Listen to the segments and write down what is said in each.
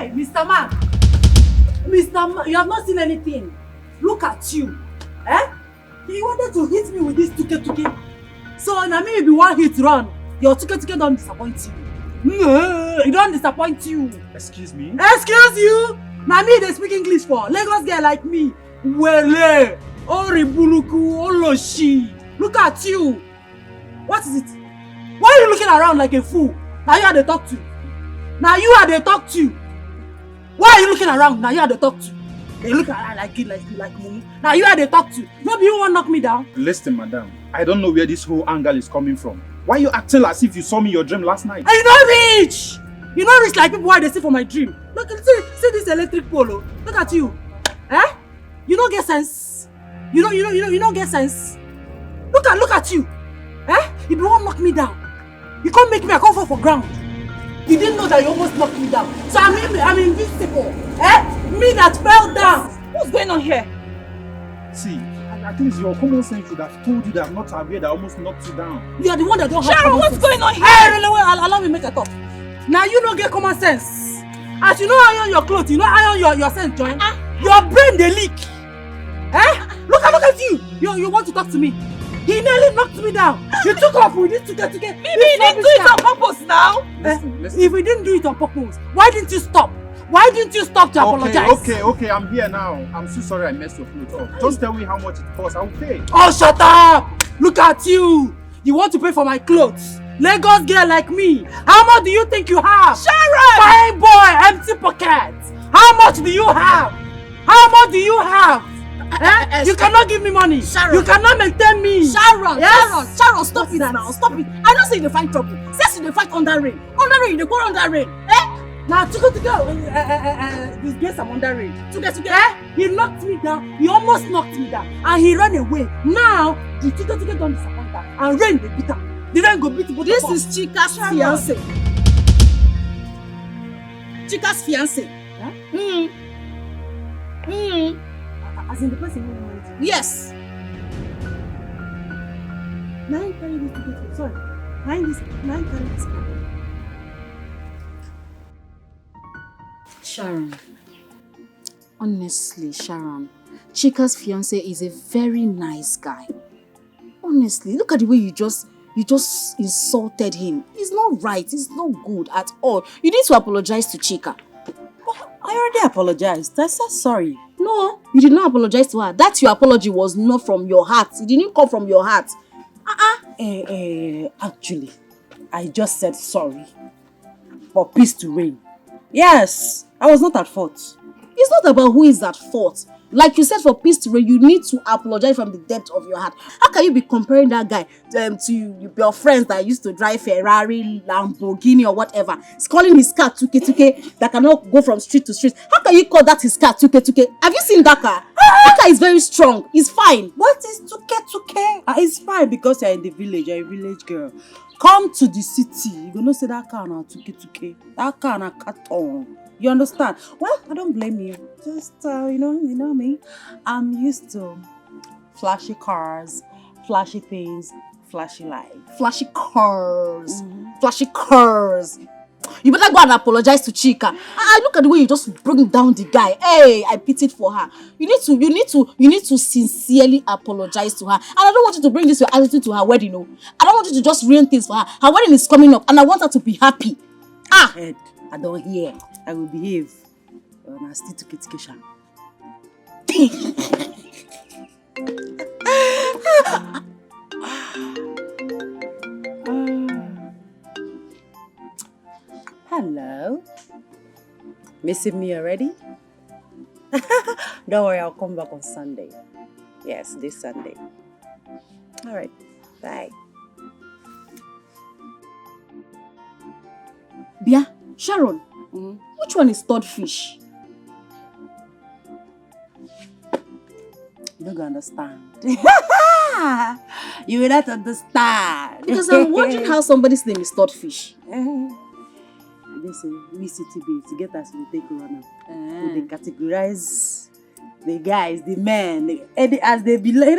Hey, Mr. Man! Mr. Man, you have not seen anything. Look at you. Eh? You wanted to hit me with this tuke. So, now me be one hit run. Your tuke don't disappoint you. It don't disappoint you. Excuse me? Excuse you? Now me they speak English for. Lagos girl like me. Wele. Oribuluku. Oloshi. Look at you. What is it? Why are you looking around like a fool? Now you are the talk to. Now you are the talk to. Why are you looking around? Now you are the talk to. They look around like me. Now you are the talk to. Maybe you want to knock me down. Listen, madam. I don't know where this whole angle is coming from. Why are you acting as if you saw me in your dream last night? And you don't reach! You don't reach like people why they see for my dream. Look, see this electric pole. Look at you. Eh? You don't get sense. You don't get sense. Look at you. Eh? You don't knock me down. You can't make me a fall for ground. You didn't know that you almost knocked me down. So I'm invincible. Eh? Me that fell down. What's going on here? See, at least your common sense should have told you that I'm not aware that I almost knocked you down. You are the one that don't have Sharon, common what's sense. going on here? Hey, really, allow me make a talk. Now you don't get common sense. As you know iron your clothes, you know iron your sense joint. Your brain they leak. Eh? Look at you. You want to talk to me? He nearly knocked me down. You took off with this tuke. Maybe he didn't do it on purpose now. Listen. If we didn't do it on purpose, why didn't you stop? Why didn't you stop to apologize? Okay, I'm here now. I'm so sorry I messed your clothes up. Just tell me how much it costs, I'll pay. Oh, shut up! Look at you! You want to pay for my clothes? Lagos girl like me. How much do you think you have? Sharon! Fine boy, empty pockets. How much do you have? How much do you have? You cannot give me money. Sharon. You cannot maintain me. Sharon, Yes. Sharon, stop it now. Stop it. I don't say you fight trouble. Say you fight under rain. Under rain, you go under rain. Eh? Now, to go, this place I'm under rain. He knocked me down. He almost knocked me down. And he ran away. Now, the Tuke don't disappoint her. And rain, they beat her. The rain go beat both This of us. is Chika's fiancé. Chika's fiancé. Huh? As in the person who married you. Yes. Now you carry this Tuke. Sorry. Now you carry this. Sharon. Honestly, Sharon, Chika's fiancé is a very nice guy. Honestly, look at the way you just insulted him. It's not right. It's not good at all. You need to apologize to Chika. I already apologized. I said sorry. No, you did not apologize to her. That your apology was not from your heart. It didn't come from your heart. Actually, I just said sorry. For peace to reign. Yes, I was not at fault. It's not about who is at fault. Like you said, for peace to reign, you need to apologize from the depth of your heart. How can you be comparing that guy to your friends that used to drive Ferrari, Lamborghini or whatever? He's calling his car tuke that cannot go from street to street. How can you call that his car tuke? Have you seen that car? That car is very strong. It's fine. What is tuke? It's fine because you're in the village. You're a village girl. Come to the city. You gonna say that car na tuke. That car na carton. You understand? Well, I don't blame you. Just, you know me. I'm used to flashy cars, flashy things, flashy life. Flashy cars. Flashy cars. You better go and apologize to Chika. I look at the way you just bring down the guy. Hey, I pitied for her. You need to sincerely apologize to her. And I don't want you to bring this your attitude to her wedding. No, I don't want you to just ruin things for her. Her wedding is coming up, and I want her to be happy. Ed, I don't hear. I will behave. And I still took it to Kesha. Hello. Missing me already? Don't worry, I'll come back on Sunday. Yes, this Sunday. All right. Bye. Bia, Sharon, which one is third fish? You don't understand. You will not understand. Because I'm wondering how somebody's name is third fish. They say, we city babes, to get us to take run up. We categorize the guys, the men, as they be like,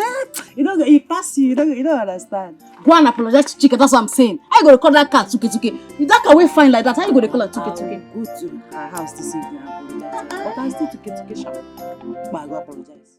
it pass you, you don't understand. Go and apologize to Chike, that's what I'm saying. How you gonna call that cat Tuke? If that cat will fine like that, how you gonna call her Tuke? Go to her house to see me and apologize. But I still Tuke sharp. But I go apologize.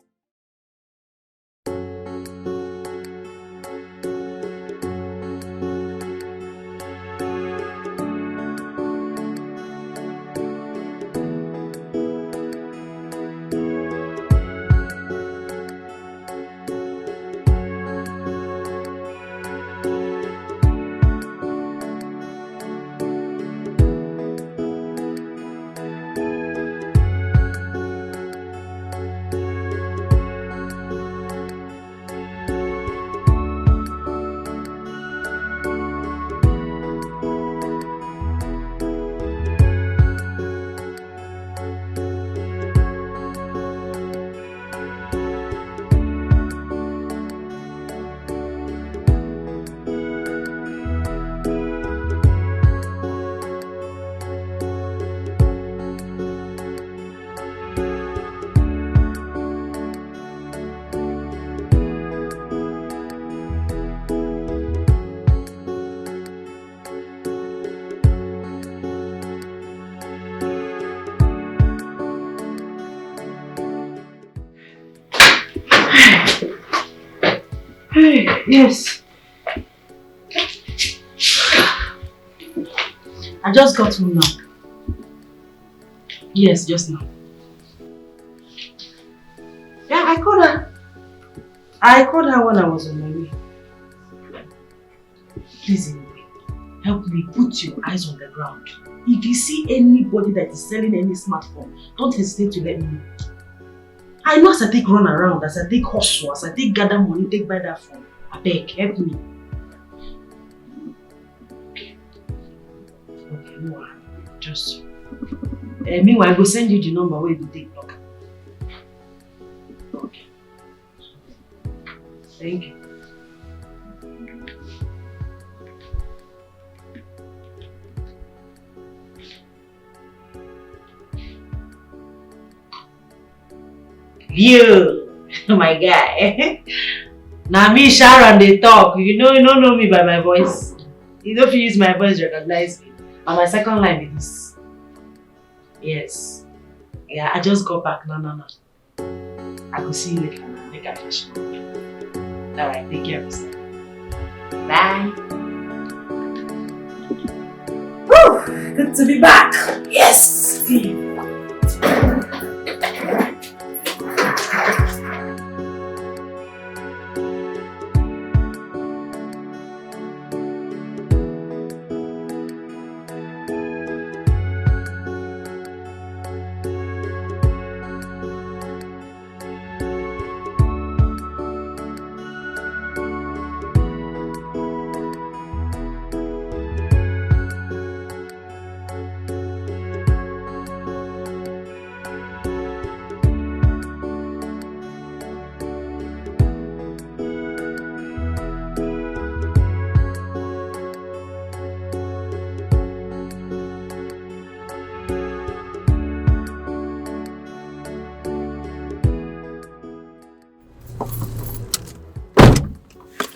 Yes. I just got home now. Yes, just now. Yeah, I called her. I called her when I was on my way. Please, help me put your eyes on the ground. If you see anybody that is selling any smartphone, don't hesitate to let me know. I know as I take run around, as I take hustle, as I take gather money, take buy that phone. I beg, help me. Okay, no, just. Meanwhile, I go send you the number where you take block. Okay. Thank you. You, my guy. Now me, Sharon, they talk. You don't know me by my voice. You don't use my voice to recognize me. And my second line is this. Yes. Yeah, I just got back. No. I will see you later. Make a flash. Alright, take care of yourself. Bye. Woo! Good to be back. Yes!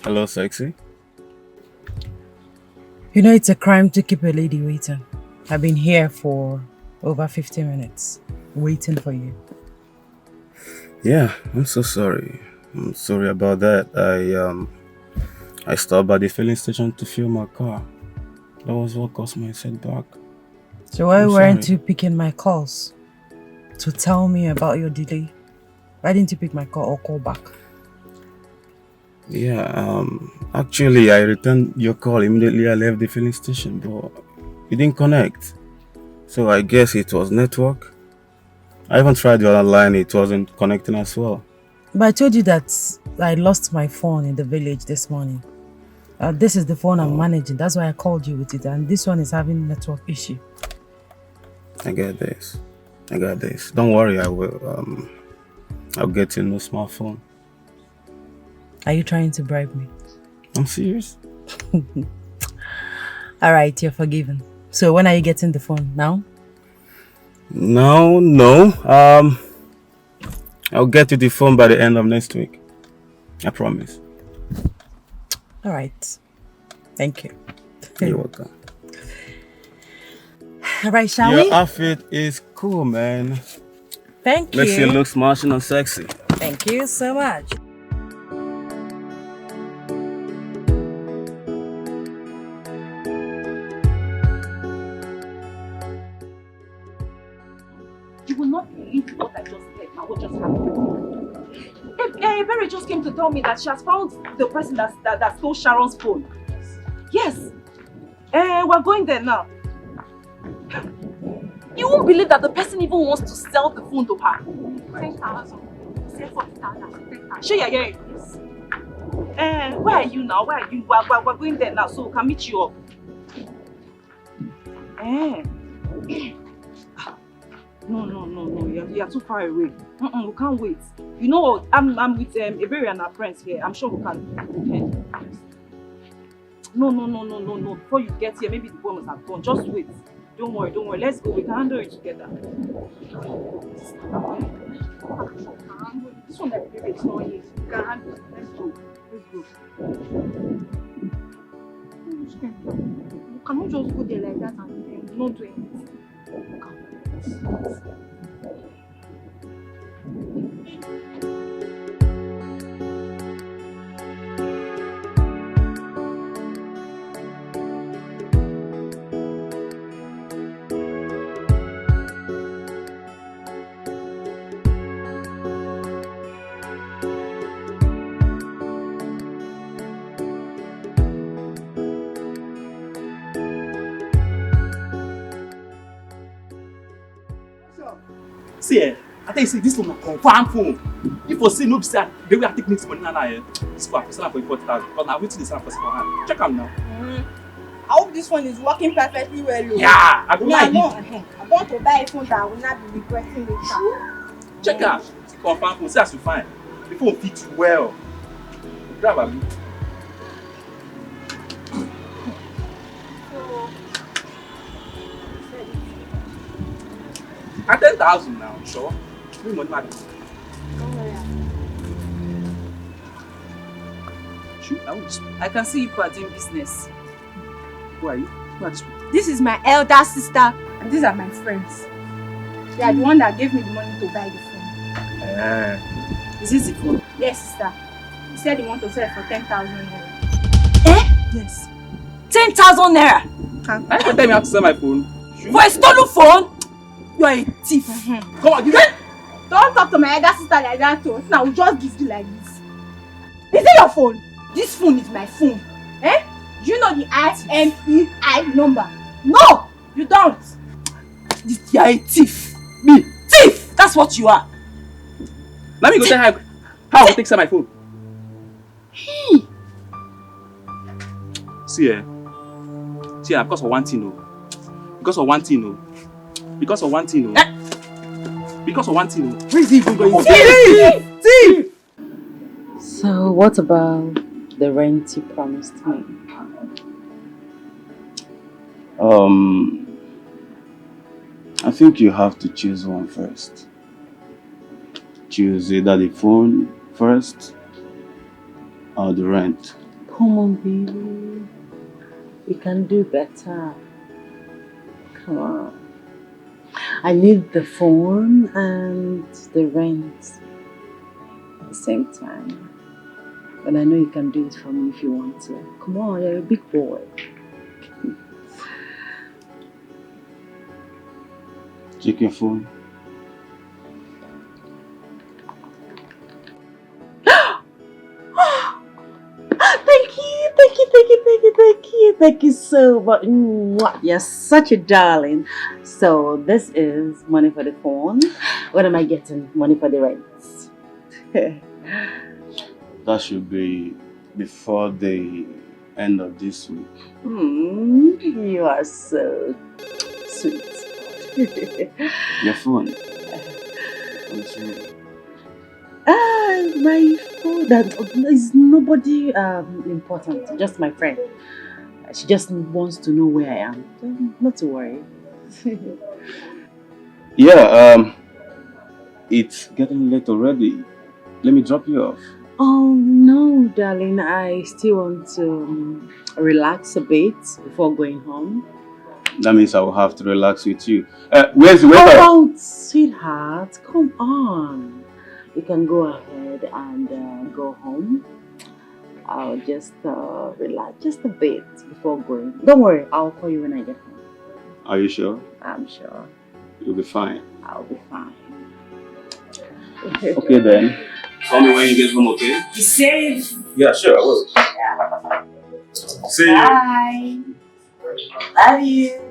Hello, sexy. You know it's a crime to keep a lady waiting. I've been here for over 50 minutes, waiting for you. Yeah, I'm so sorry. I'm sorry about that. I stopped by the filling station to fuel my car. That was what caused my setback. So why weren't you picking my calls to tell me about your delay? Why didn't you pick my call or call back? Yeah, actually I returned your call immediately I left the filling station, but it didn't connect. So I guess it was network. I even tried the other line, it wasn't connecting as well. But I told you that I lost my phone in the village this morning. This is the phone I'm managing, that's why I called you with it, and this one is having network issue. I got this. Don't worry, I will. I'll get you a new smartphone. Are you trying to bribe me? I'm serious. Alright, you're forgiven. So when are you getting the phone? Now? No. I'll get you the phone by the end of next week. I promise. All right. Thank you. You're welcome. All right, shall Your we? outfit is cool, man. Thank you. Makes you look smashing and sexy. Thank you so much. You will not believe what I just said and what just happened. Berry just came to tell me that she has found the person that stole Sharon's phone. Yes. We're going there now. You won't believe that the person even wants to sell the phone to her. 10,000. Say 40,000. 10,000. Sure, you're hearing this. Where are you now? Where are you? We're going there now, so we can meet you up. No. You're too far away. We can't wait. You know what? I'm with Iberi and our friends here. I'm sure we can. No. Before you get here, maybe the boy must have gone. Just wait. Don't worry. Let's go. We can handle it together. This one that Iberi is not here. We can handle it. Let's go. You cannot just go there like that and not do anything. See, I tell you, see, this one confirm phone. If you see no say they will take next money now. This one sell for 40,000. But now waiting this one for hand. Check them now. I hope this one is working perfectly well. Yeah, I go like it. I want to buy a phone that I will not be regretting later. Check out. Confirm phone. See as you find. The phone fits you well. Grab a bit. At 10,000 now, sure. We money matter. Shoot, I can see you are doing business. Who are you? Who are these people? This is my elder sister and these are my friends. They are the one that gave me the money to buy the phone. Is this the phone? Yes, sister. He said he want to sell it for 10,000 naira. Yes. 10,000 naira? I can't tell me how to sell my phone. Shoot. For a stolen phone? You are a thief. Come on, give it. Don't talk to my elder sister like that too. Now we'll just give you like this. Is it your phone? This phone is my phone. Do you know the IMEI number? No, you don't. You are a thief. Me? Thief! That's what you are. Let me go tell her how I take sell my phone. See, because of one thing, Because of one thing, Because of one thing, Where is he even going? Thief! So what about the rent you promised me? I think you have to choose one first. Choose either the phone first or the rent. Come on, baby. We can do better. Come on. I need the phone and the rent at the same time. But I know you can do it for me if you want to. Come on, you're a big boy. Check your phone. Thank you so much. Mwah. You're such a darling. So this is money for the phone. What am I getting? Money for the rent. That should be before the end of this week. You are so sweet. Your phone. My phone. That is nobody important. Just my friend. She just wants to know where I am. Not to worry. Yeah. It's getting late already. Let me drop you off. Oh no, darling. I still want to relax a bit before going home. That means I will have to relax with you. Where's the waiter? Oh, sweetheart, come on. You can go ahead and go home. I'll just relax just a bit before going. Don't worry, I'll call you when I get home. Are you sure? I'm sure. You'll be fine. I'll be fine. Okay then. Call me when you get home, okay? Be safe. Yeah, sure, I will. See you. Bye. Love you.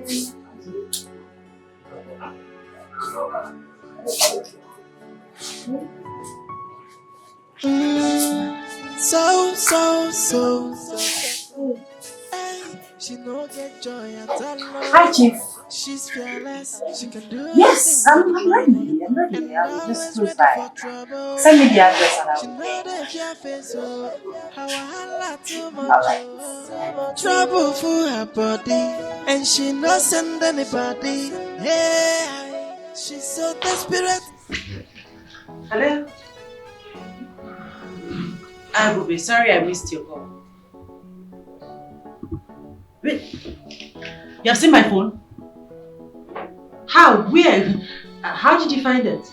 She no get joy at all. Hi, Chief. She's fearless. She can do Yes, I'm ready. I'm ready. I'm just close by. Send me the address and she I'll know that your face, oh, how I too much, Alright. trouble for her body, and she no send anybody. Hey, she's so desperate. Hello? I will be sorry I missed your call. Wait, you have seen my phone? How? Where? How did you find it?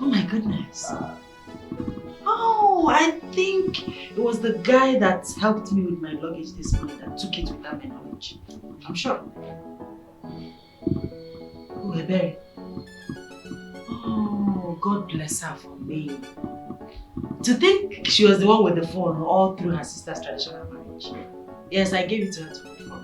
Oh my goodness. Oh, I think it was the guy that helped me with my luggage this morning that took it without my knowledge. I'm sure. Oh, Deir. Oh, God bless her for me. To think she was the one with the phone all through her sister's traditional marriage. Yes, I gave it to her to hold for.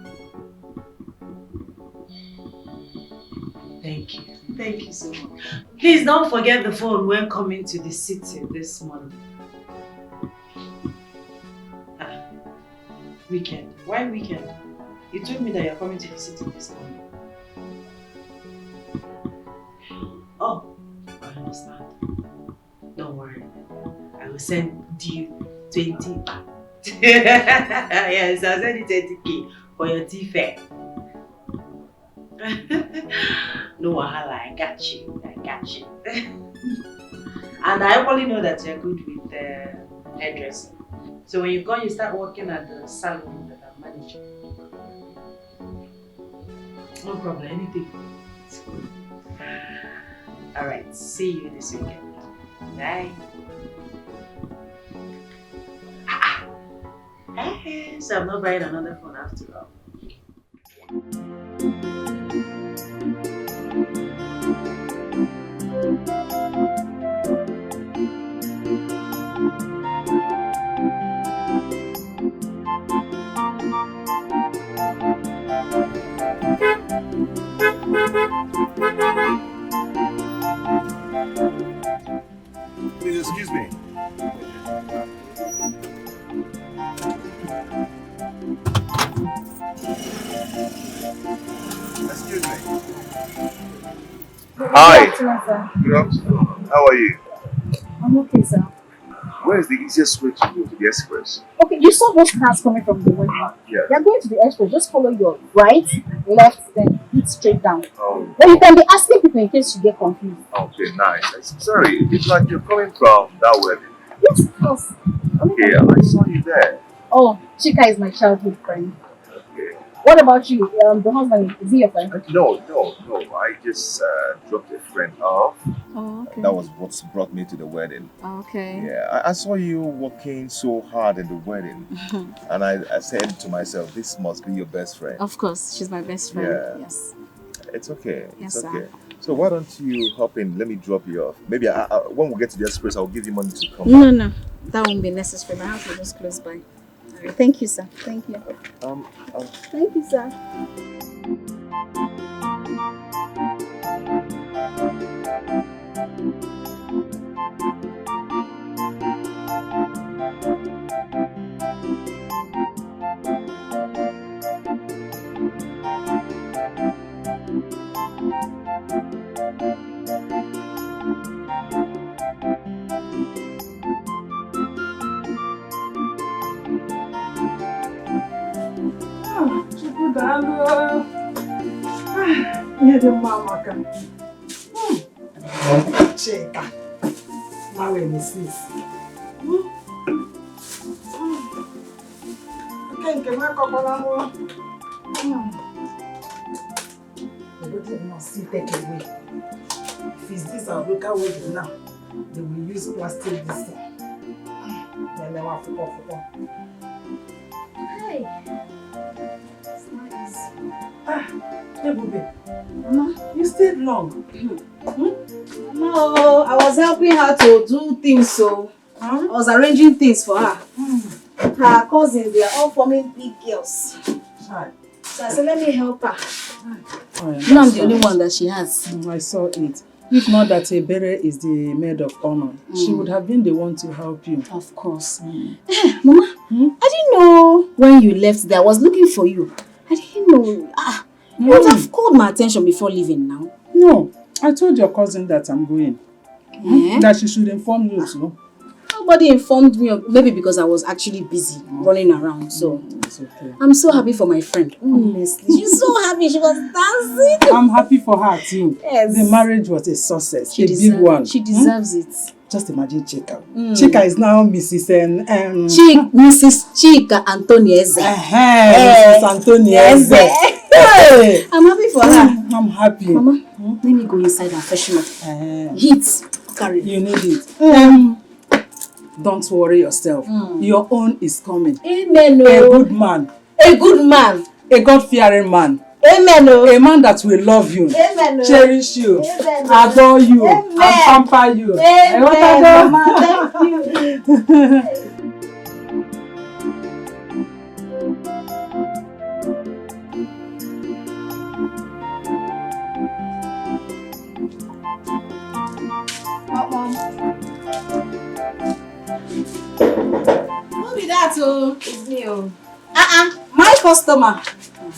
Thank you. Thank you so much. Please don't forget the phone when coming to the city this morning. Weekend. Why weekend? You told me that you're coming to the city this morning. Oh, I understand. Don't worry. I will send you 20 baht. Yes, I'll send you 20k for your tea fare. No wahala, I got you. And I only know that you're good with hairdressing. So when you go, you start working at the salon that I'm managing. No problem, anything. It's good. Alright, see you this weekend. Bye. So I'm not buying another phone after all. Please excuse me. Excuse me. Hi. Good afternoon. How are you? I'm okay, sir. Where is the easiest way to go to the express? Okay, you saw those cars coming from the window. Yeah. They're going to the express. Just follow your right, left, then hit straight down. Oh, Then you can be asking people in case you get confused. okay, nice. Sorry, it's like you're coming from that wedding. Yes, of course. Okay, I saw you there. Oh, Chika is my childhood friend. Okay. What about you? The husband, is he your friend? No. I just dropped a friend off. Oh, okay. That was what brought me to the wedding. Okay. Yeah, I saw you working so hard in the wedding. And I said to myself, this must be your best friend. Of course, she's my best friend. Yeah. Yes. It's okay. Yes, It's okay. sir. So why don't you hop in? Let me drop you off. Maybe when we get to the express, I'll give you money to come. No. That won't be necessary. My house is just close by. All right. Thank you, sir. Thank you. Thank you, sir. Ihe dị mma maka. Chika. Now we miss. Okay, nke ma kọkwala nwa. Everything must see take away. If it's this our local wedding now, they will use plastic this thing. Then they will fuck. Hey. It's nice. Hey, Bube. Mama, you stayed long. No, I was helping her to do things, so I was arranging things for her. Her cousins, they are all forming big girls. So I said, let me help her. You know, I'm the only one that she has. I saw it. If not that Deir is the maid of honor, she would have been the one to help you. Of course. Mama, I didn't know when you left there. I was looking for you. I didn't know. You would have called my attention before leaving now. No, I told your cousin that I'm going. That she should inform you too. Nobody informed me, maybe because I was actually busy running around. So it's okay. I'm so happy for my friend. Honestly, she's so happy. She was dancing. I'm happy for her too. Yes. The marriage was a success, a big one. She deserves it. Just imagine Chika. Chika is now Mrs. Mrs. Chika Antonieze. Mrs. Antonieze. Hey. I'm happy for her. I'm happy. Mama, let me go inside and freshen up. Heat. Carry. You need it. Don't worry yourself. Your own is coming. Amen. A good man. A good man. A God-fearing man. Amen. A man that will love you, cherish you, adore you, and pamper you. Amen. Mama, thank you. Who be that? Oh, it's me. My customer.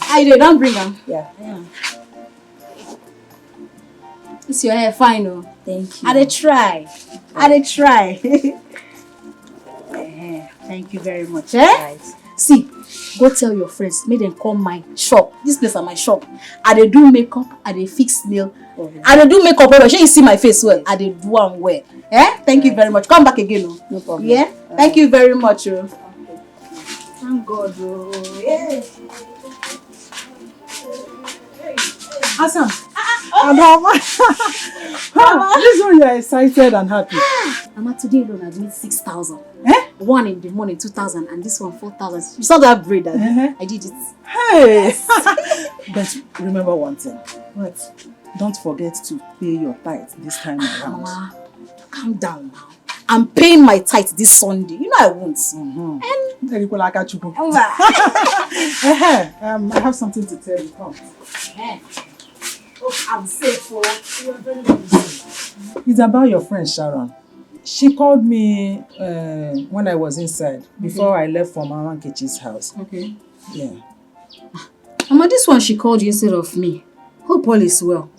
I don't bring them. Yeah. It's your hair fine, oh. Thank you. I dey try. Thank you very much. Right. See, go tell your friends, make them come my shop. This place is my shop. I dey do makeup, I dey fix nail. I dey do makeup well. Shey you see my face well. I dey do am well. Thank you very much. Come back again, oh. No problem. Yeah. Thank you very much, oh. Thank God, oh. Yeah. Awesome. Mama. This one you are excited and happy. Mama, today alone I made 6,000. One in the morning, 2,000, and this one 4,000. You saw that braid? I did it. Hey. But remember one thing. What? Don't forget to pay your tithe this time around. Mama, calm down now. I'm paying my tithe this Sunday. You know I won't. I have something to tell you. Come. I'm safe. You're very It's about your friend Sharon. She called me when I was inside, before I left from Mama Nkechi's house. Okay. Yeah. Mama, this one she called you instead of me. Hope all is well.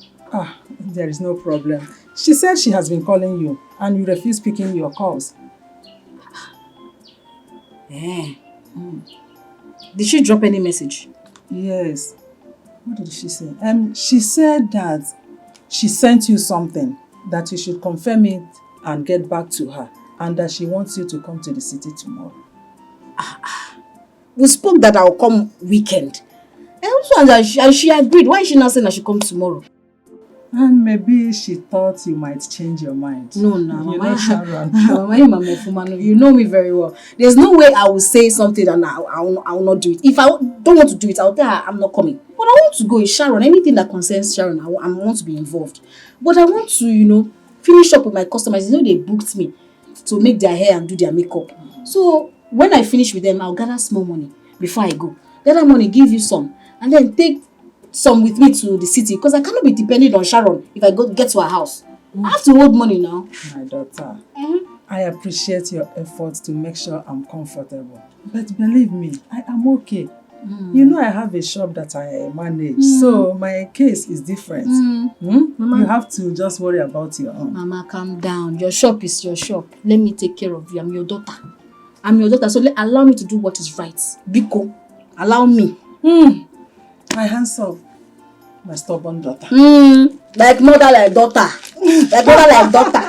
There is no problem. She said she has been calling you and you refuse picking your calls. Did she drop any message? Yes. What did she say? She said that she sent you something, that you should confirm it and get back to her, and that she wants you to come to the city tomorrow. We spoke that I'll come weekend. And she agreed. Why is she not saying I should come tomorrow? And maybe she thought you might change your mind. No, you know Sharon. You know me very well. There's no way I will say something and I will not do it. If I don't want to do it, I'll tell her I'm not coming. But I want to go with Sharon. Anything that concerns Sharon, I want to be involved. But I want to, finish up with my customers. They booked me to make their hair and do their makeup. So when I finish with them, I'll gather small money before I go. Gather money, give you some, and then take some with me to the city, because I cannot be dependent on Sharon if I get to her house. I have to hold money now. My daughter, I appreciate your efforts to make sure I'm comfortable. But believe me, I am okay. You know I have a shop that I manage, so my case is different. Mama, you have to just worry about your own. Mama, calm down. Your shop is your shop. Let me take care of you. I'm your daughter. So allow me to do what is right. Biko, allow me. My hands off. My stubborn daughter. Like mother, like daughter. Like mother, like daughter.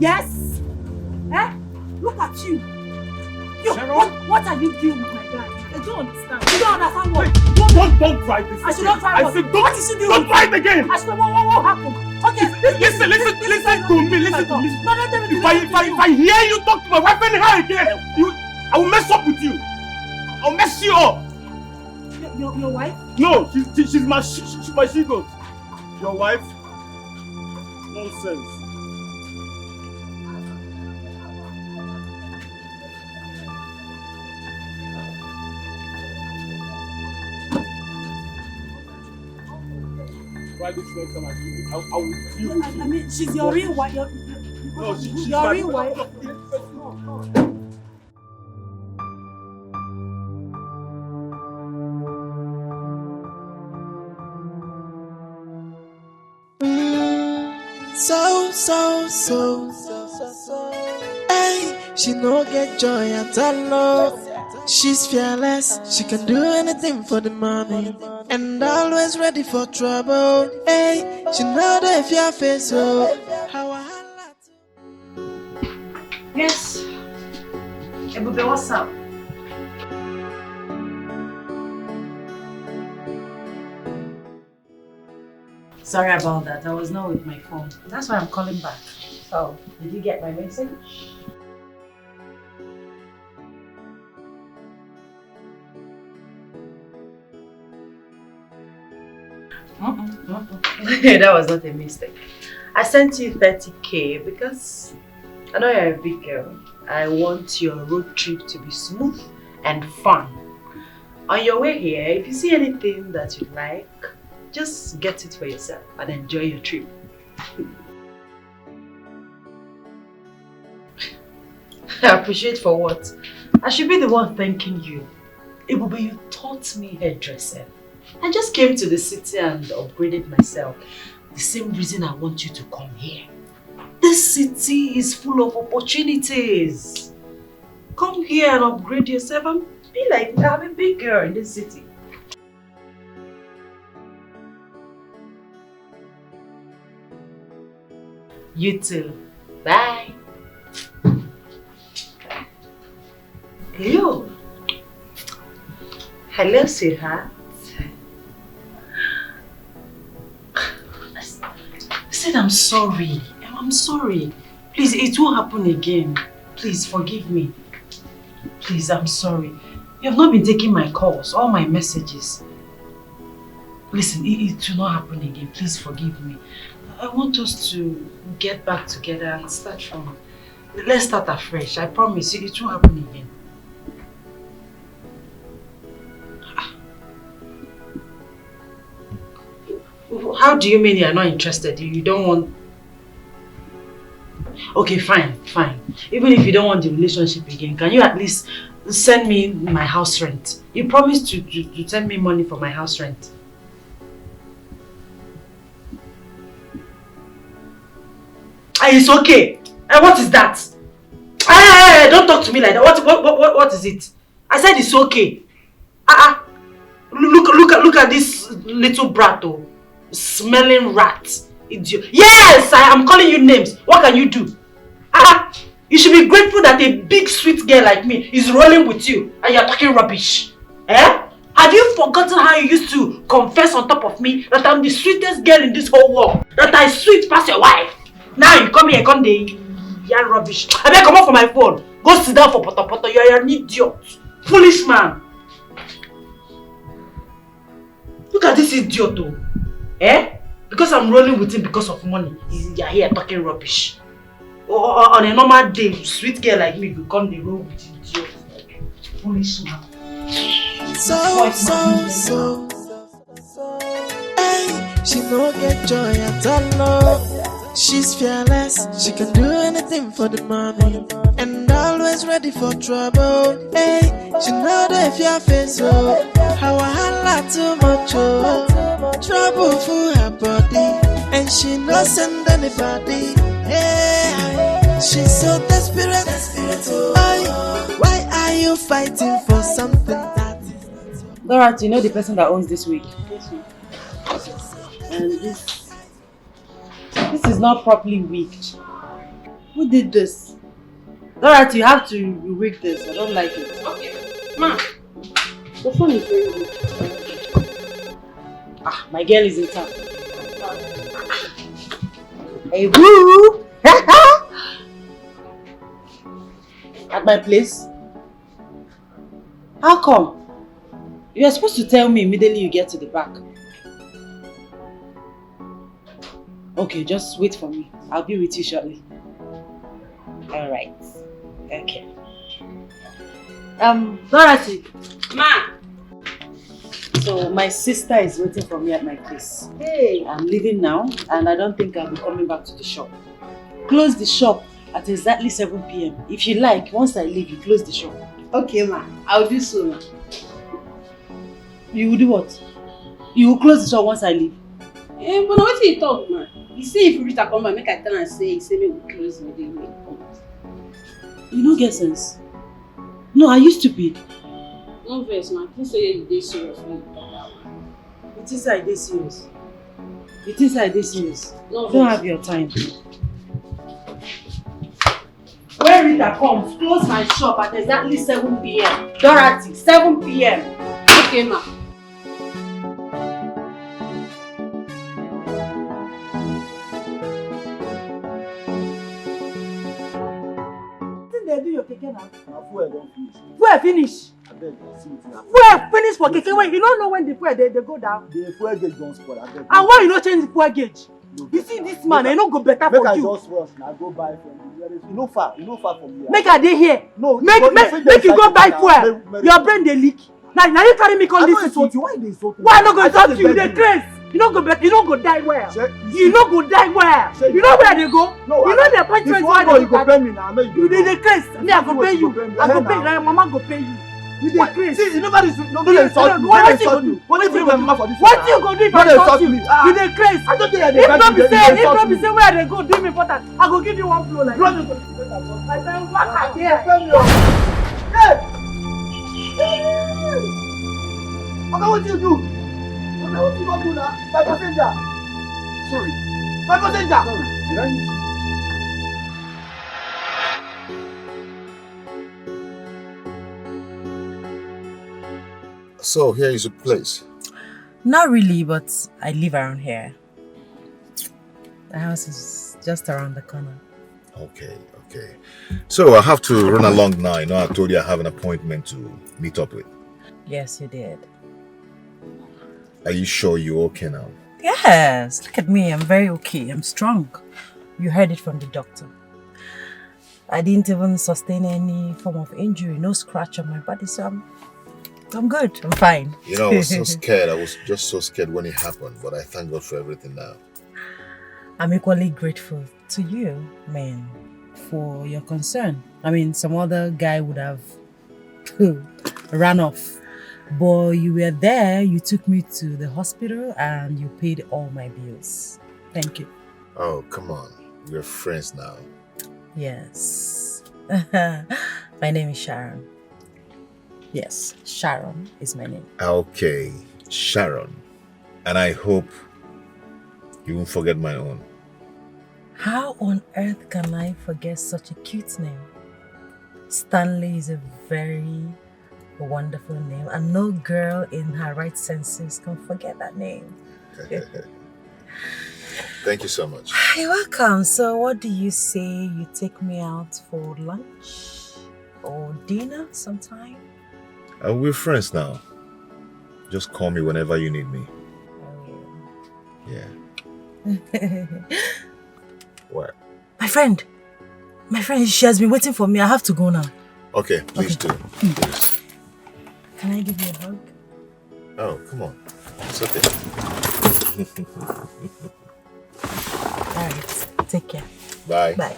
Yes. Look at you. What are you doing with my guy? I don't understand. You don't understand what? Don't try this. I should not try. I said what is she doing? Don't try it again. I should what happened? Okay. Listen to me. Listen to me. No, If I hear you talk to my wife anyhow again, I will mess up with you. I'll mess you up. Your wife? No, she's my she-goat. Your wife? Nonsense. Why this next time I will deal with you. I mean, she's your real wife. No, she's your real wife. So. Hey, she no get joy at all. She's fearless, she can do anything for the money, and always ready for trouble. Hey, she know the fear face, so how I Yes. Ebube, what's up? Sorry about that. I was not with my phone. That's why I'm calling back. Oh, did you get my message? That was not a mistake. I sent you 30K because I know you're a big girl. I want your road trip to be smooth and fun. On your way here, if you see anything that you like, just get it for yourself and enjoy your trip. I appreciate for what? I should be the one thanking you. Ebube, you taught me hairdressing. I just came to the city and upgraded myself. The same reason I want you to come here. This city is full of opportunities. Come here and upgrade yourself and be like me. I'm a big girl in this city. You too. Bye. Hello. Hello, sweetheart. I said I'm sorry. I'm sorry. Please, it won't happen again. Please, forgive me. Please, I'm sorry. You have not been taking my calls, all my messages. Listen, it will not happen again. Please forgive me. I want us to get back together and start from... Let's start afresh. I promise you, it won't happen again. How do you mean you're not interested? You don't want... Okay, fine. Even if you don't want the relationship again, can you at least send me my house rent? You promised to send me money for my house rent. It's okay. What is that? Don't talk to me like that. What is it? I said it's okay. Look at this little brat, oh. Smelling rat. Idiot. Yes, I am calling you names. What can you do? You should be grateful that a big sweet girl like me is rolling with you and you're talking rubbish. Have you forgotten how you used to confess on top of me that I'm the sweetest girl in this whole world? That I sweet past your wife? Now you come here, come the yarn rubbish. I better come off for my phone. Go sit down for poto. You're an idiot. Foolish man. Look at this idiot though. Because I'm rolling with him because of money. You're here talking rubbish. On a normal day, sweet girl like me, you come the roll with idiot. Foolish man. So. Hey, she no get joy at all. She's fearless, she can do anything for the money, and always ready for trouble. Hey, she know that if your face, oh, how I holla too much, oh, trouble for her body, and she no send anybody. Hey, she's so desperate, why are you fighting for something that is Dorothy, you know the person that owns this wig? And this is not properly wigged. Who did this? Dorothy, you have to wig this. I don't like it. Okay. Ma, The phone is very weak. Ah, my girl is in town. Hey, boo! At my place? How come? You are supposed to tell me immediately you get to the back. Okay, just wait for me. I'll be with you shortly. Alright. Okay. Dorothy. Ma. So my sister is waiting for me at my place. Hey, I'm leaving now and I don't think I'll be coming back to the shop. Close the shop at exactly 7 p.m. If you like, once I leave, you close the shop. Okay, ma. I'll do so, ma. You will do what? You will close the shop once I leave. But now what you talk, ma? You see if you reach a come back, make I tell and say me we close with the way. You don't get sense. No, are you stupid? No verse, ma. Please say you dey serious when you talk that one. It is I dey serious. It is I dey serious. No You don't vex. have your time. When Rita comes, close my shop at exactly 7 p.m. Dorothy, 7 p.m. Okay, ma. They do your keke now. Now fuel don't finish. Fuel finish. I beg, see it now. Fuel finish for keke. Wait, you don't know when the fuel they go down. The fuel gauge don't spoil. I beg. And why you not change the fuel gauge? You see this man, he no go better Make for I you. just rush now. Go buy from the nearest. You know far from here. Make a day here. No. Make you go buy fuel. Your brain they leak. Now you carry me come I this don't city. insult you. Why they insult me? Why I no go I insult just you? beg They craze. You no go die well. Shey, You no go die well. Shey, You know where they go? No, You know the appointment If where one go, they you go pay me now. You dey craze. Me I go pay you. I go pay you. Now. Mama go pay you. You dey craze. See, you nobody insult me. What you go do? What you bring my mama for this? What you go do if I insult you? You dey craze. I don't think I If no be say where they go do me important, I go give you one flow like Run this. it. I say waka there. Okay, what you do? Okay, what you gonna do now? My passenger. Sorry. My passenger. Sorry. Did I hit you? So here is a place. Not really, but I live around here. The house is just around the corner. Okay. So I have to run along now. You know, I told you I have an appointment to meet up with. Yes, you did. Are you sure you're okay now? Yes, look at me. I'm very okay. I'm strong. You heard it from the doctor. I didn't even sustain any form of injury, no scratch on my body, so I'm good. I'm fine. You know, I was so scared. I was just so scared when it happened, but I thank God for everything now. I'm equally grateful to you, man, for your concern. I mean, some other guy would have ran off. But you were there, you took me to the hospital and you paid all my bills. Thank you. Oh, come on. We're friends now. Yes. My name is Sharon. Yes, Sharon is my name. Okay, Sharon. And I hope you won't forget my own. How on earth can I forget such a cute name? Stanley is a very wonderful name, and no girl in her right senses can forget that name. Thank you so much. You're welcome. So what do you say you take me out for lunch or dinner sometime? We're friends now. Just call me whenever you need me. Yeah. What? My friend, she has been waiting for me. I have to go now. Okay, please do. Please. Can I give you a hug? Oh, come on. It's okay. Alright. take care. Bye. Bye.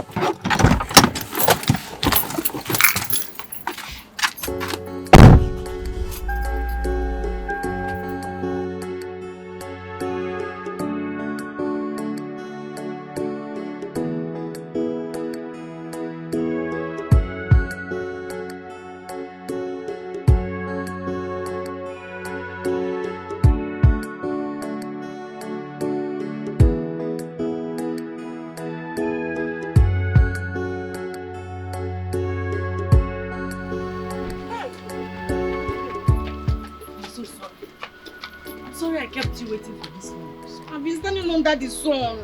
I've been standing under the sun.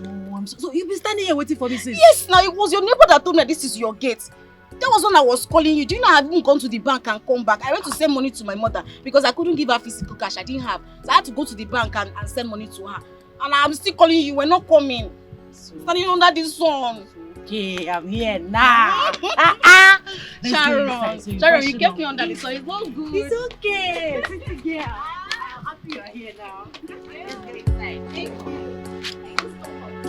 Oh, I'm so you've been standing here waiting for me since? Yes, now it was your neighbor that told me that this is your gate. That was when I was calling you. Do you know I haven't gone to the bank and come back? I went to send money to my mother because I couldn't give her physical cash. I didn't have. So I had to go to the bank and send money to her. And I'm still calling you. We're not coming. Standing under the sun. Okay, I'm here now. Sharon, you kept me under the sun. It's not good. It's okay. Sit again. I'm happy you're here now. Let's get inside. Thank you. Thank you so much.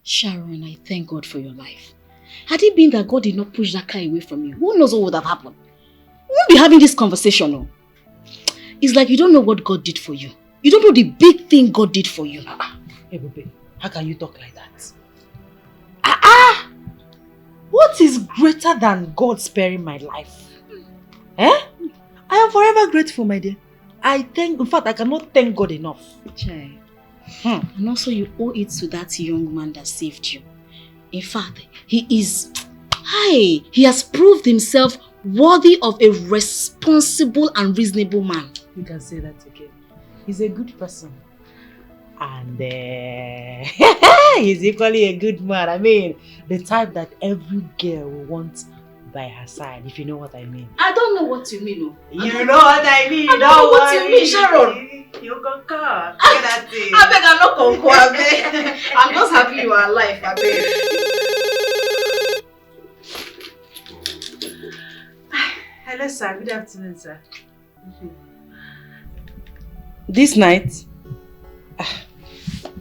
Sharon, I thank God for your life. Had it been that God did not push that car away from you, who knows what would have happened? We won't be having this conversation, no? It's like you don't know what God did for you. You don't know the big thing God did for you. Hey, baby, how can you talk like that? What is greater than God sparing my life? I am forever grateful, my dear. In fact, I cannot thank God enough. Chai. And also you owe it to that young man that saved you. In fact, he has proved himself worthy of a responsible and reasonable man. You can say that again. He's a good person. And he's equally a good man. I mean, the type that every girl will want by her side, if you know what I mean. I don't know what you mean. No. You know what I mean. I don't know what you mean, Sharon. You can come. I beg, I'm not conquer, I beg. I'm just happy you are alive, I beg. Hello, sir. Good afternoon, sir. This night?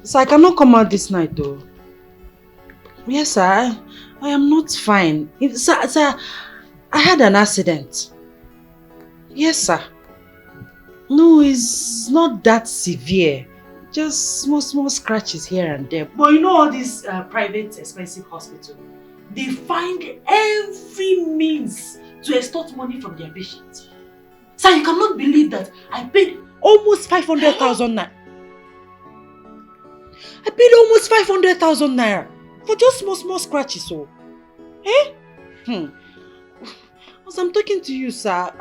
So I cannot come out this night though. Yes, sir. I am not fine. Sir, I had an accident. Yes, sir. No, it's not that severe. Just small scratches here and there. But you know all these private expensive hospitals, they find every means to extort money from their patients. Sir, you cannot believe that I paid almost 500,000 naira. I paid almost 500,000 naira for just small scratches. So, As I'm talking to you, sir,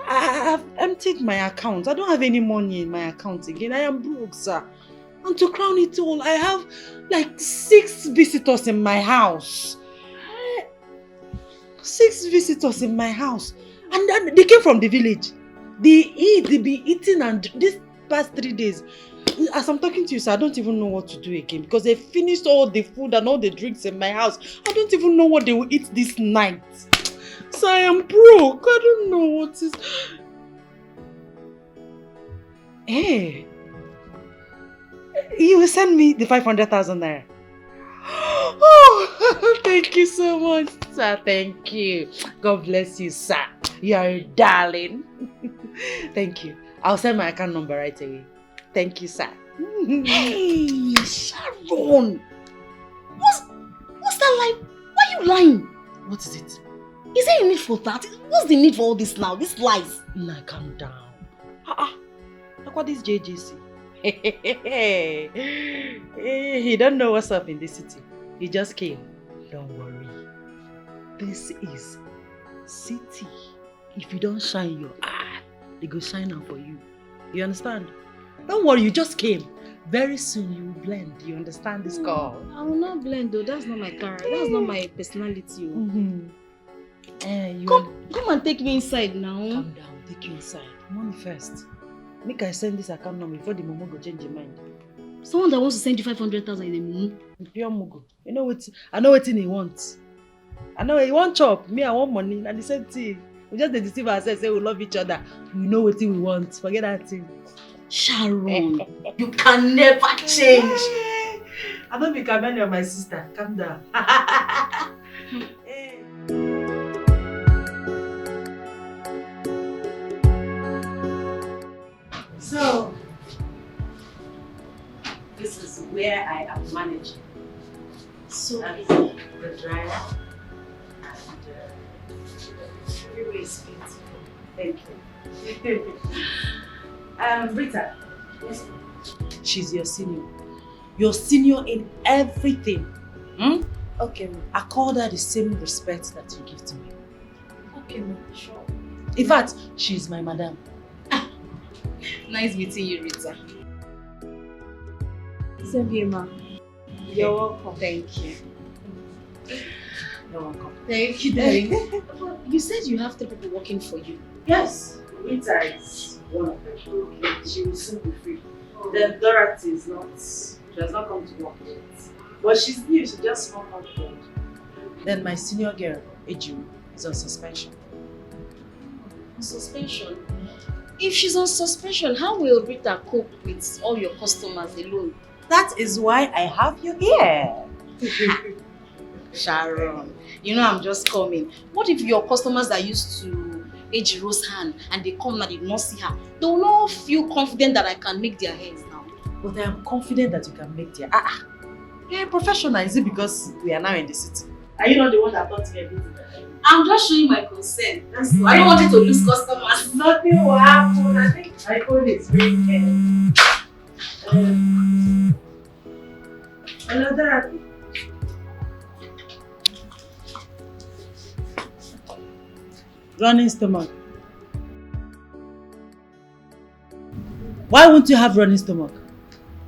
I have emptied my account. I don't have any money in my account again. I am broke, sir. And to crown it all, I have like 6 visitors in my house. 6 visitors in my house. And they came from the village. They be eating, and these past 3 days, as I'm talking to you, sir, I don't even know what to do again because they finished all the food and all the drinks in my house. I don't even know what they will eat this night. So I am broke. I don't know what is... Hey, you will send me the 500,000 naira. Oh, thank you so much, sir. Thank you. God bless you, sir. You are a darling. Thank you. I'll send my account number right away. Thank you, sir. Hey, Sharon! What's that lie? Why are you lying? What is it? Is there a need for that? What's the need for all this now? These lies? Nah, calm down. Look what this JJC. He don't know what's up in this city. He just came. Don't worry. This is city. If you don't shine your eye, they go shine out for you. You understand? Don't worry, you just came. Very soon you will blend. You understand this call? I will not blend though. That's not my character. That's not my personality. Come and take me inside now. Calm down, take you inside. Money first. Make I send this account number before the momo go change your mind. Someone that wants to send you 500,000 in a momo. Pure mogo. You know what? I know what he wants. I know he want chop. Me, I want money. And the same thing. We just deceive ourselves. Say we love each other. We know what we want. Forget that thing. Sharon, you can never change. I don't be Kameni or my sister. Calm down. So, this is where I am managing. So easy. The dryer and everywhere is beautiful. Thank you. Rita. Yes. She's your senior. Your senior in everything. Okay, ma'am. I call her the same respect that you give to me. Okay, ma'am. Sure. In fact, she's my madam. Nice meeting you, Rita. Same here, ma. You're welcome. Thank you. You're welcome. Thank you, darling. You said you have 3 people working for you. Yes, Rita is one of them. She will soon be free. Then Dorothy is not. She has not come to work yet. But she's new, she just come on board. Then my senior girl, Eju, is on suspension. On suspension? If she's on suspension, how will Rita cope with all your customers alone? That is why I have you here. Sharon, you know I'm just coming. What if your customers are used to Ejiro's hand and they come and they did not see her? They will not feel confident that I can make their heads now. But I am confident that you can make their... You're a professional. Is it because we are now in the city? Are you not the one that taught me everything? I'm just showing my consent. That's all. I don't want you to lose customers. Nothing will happen. I think I call it very hello, Dorothy. Running stomach. Why won't you have running stomach?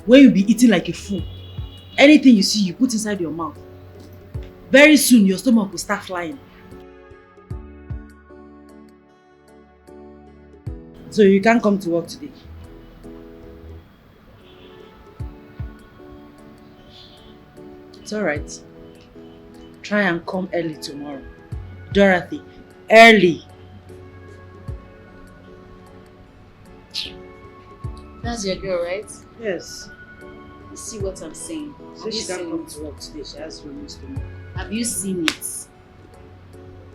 When you be eating like a fool. Anything you see, you put inside your mouth. Very soon, your stomach will start flying. So you can't come to work today. It's alright. Try and come early tomorrow. Dorothy, early. That's your girl, right? Yes. You see what I'm saying? So she can't come to work today. She has running stomach. Have you seen it?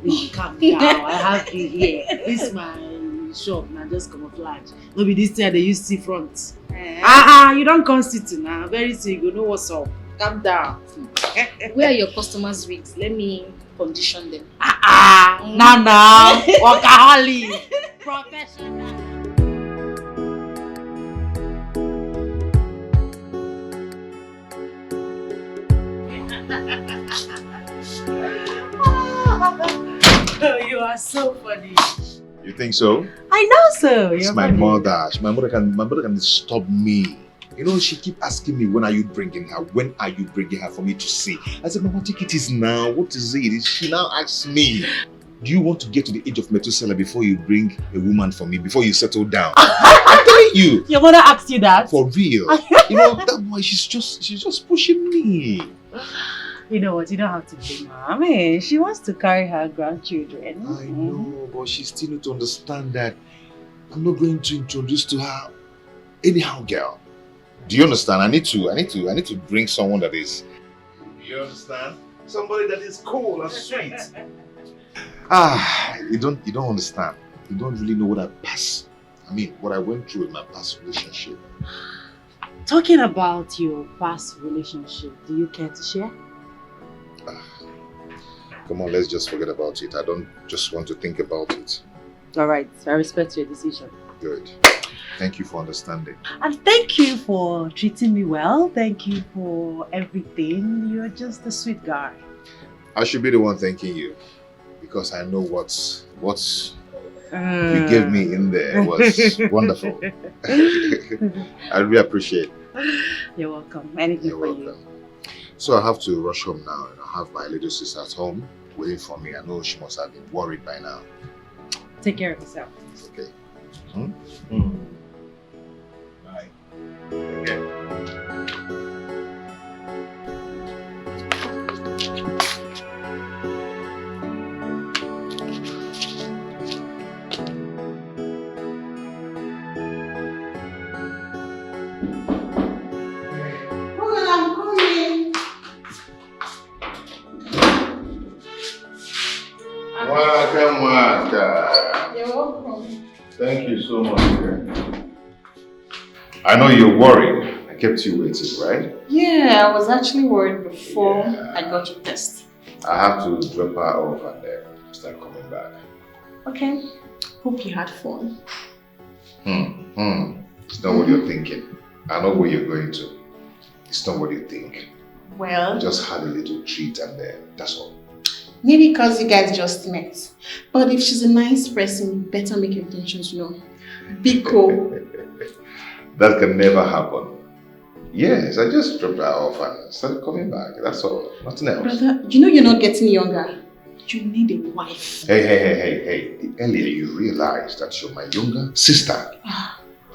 Please calm down. I have you here. This is my shop now, just camouflage. No be this thing they use see front. You don't come city now. Very soon you go know what's up. Calm down. Where are your customers' wigs? Let me condition them. Nana, workaholic, professional. You are so funny. You think so? I know so. It's my mother. My mother can stop me. You know, she keep asking me, when are you bringing her? When are you bringing her for me to see? I said, Mama, take it easy now. What is it? She now asks me, do you want to get to the age of Methuselah before you bring a woman for me, before you settle down? I'm telling you. Your mother asked you that? For real. You know, that boy, she's just pushing me. You know what? You don't have to blame her. I mean, she wants to carry her grandchildren. I know, but she still needs to understand that I'm not going to introduce to her anyhow, girl. Do you understand? I need to bring someone that is. Do you understand? Somebody that is cool and sweet. You don't understand. You don't really know what I passed. I mean, what I went through in my past relationship. Talking about your past relationship, do you care to share? Come on, let's just forget about it. I don't just want to think about it. Alright, I respect your decision. Good. Thank you for understanding. And thank you for treating me well. Thank you for everything. You're just a sweet guy. I should be the one thanking you. Because I know what you gave me in there was wonderful. I really appreciate it. You're welcome. Anything You're for welcome. you. So I have to rush home now. And I have my little sister at home waiting for me. I know she must have been worried by now. Take care of yourself. Okay. Bye. Okay. I'm coming. Welcome. You're welcome. Thank you so much. I know you're worried. I kept you waiting, right? Yeah, I was actually worried before I got your test. I have to drop her off and then start coming back. Okay. Hope you had fun. It's not what you're thinking. I know where you're going to. It's not what you think. Well, Just had a little treat and then that's all. maybe because you guys just met. But if she's a nice person, you better make your intentions known. Be cool. That can never happen. Yes, I just dropped her off and started coming back. That's all. Nothing else. Brother, you know you're not getting younger. You need a wife. Hey. The earlier you realize that you're my younger sister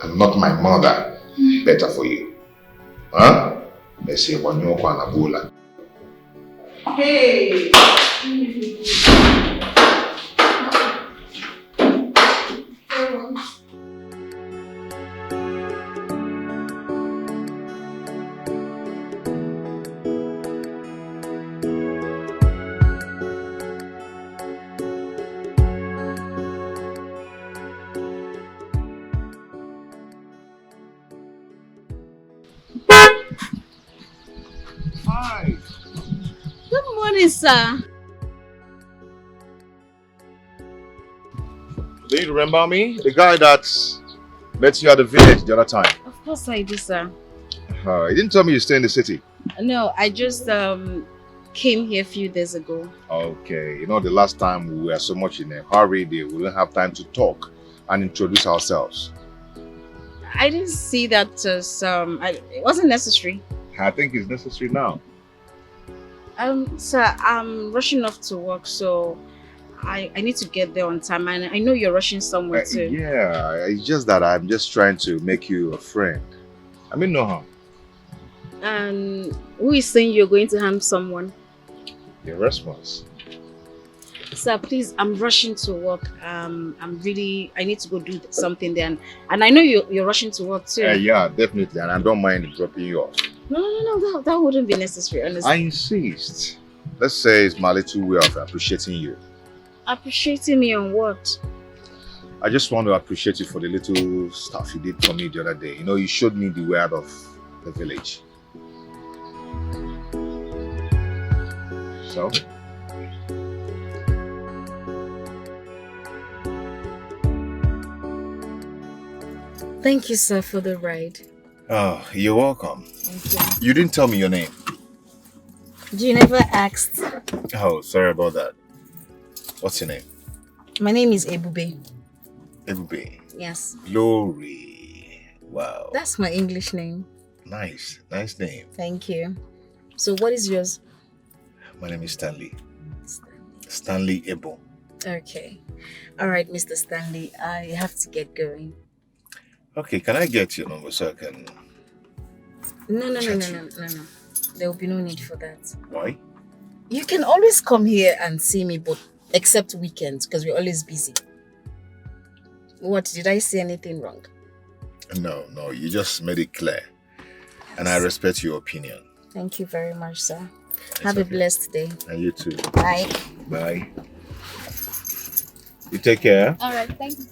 and not my mother, better for you. Huh? Let's say one your Anabola. Hey! Hi. Good morning, sir. Do you remember me? The guy that met you at the village the other time. Of course I do, sir. You didn't tell me you stay in the city. No, I just came here a few days ago. Okay, you know the last time we were so much in a hurry, we didn't have time to talk and introduce ourselves. I didn't see that as it wasn't necessary. I think it's necessary now. Sir, I'm rushing off to work, so I need to get there on time, and I know you're rushing somewhere too. Yeah, it's just that I'm just trying to make you a friend. I mean, no harm. And who is saying you're going to harm someone? Your response. Sir, please, I'm rushing to work. I need to go do something there, and I know you're rushing to work too. Yeah, definitely, and I don't mind dropping you off. No, that wouldn't be necessary, honestly. I insist. Let's say it's my little way of appreciating you. Appreciating me on what? I just want to appreciate you for the little stuff you did for me the other day. You know, you showed me the way out of the village. So? Thank you, sir, for the ride. Oh, you're welcome. Thank You didn't tell me your name. you. You never asked. Oh, sorry about that. What's your name? My name is Ebube. Ebube. Yes. Glory. Wow. That's my English name. Nice. Nice name. Thank you. So what is yours? My name is Stanley. Stanley Ebo. Okay. All right, Mr. Stanley. I have to get going. Okay, can I get your number so I can... No. There will be no need for that. Why? You can always come here and see me, but except weekends, because we're always busy. What, did I say anything wrong? No, you just made it clear. And I respect your opinion. Thank you very much, sir. Have a blessed day. And you too. Bye. Bye. You take care. All right, thank you.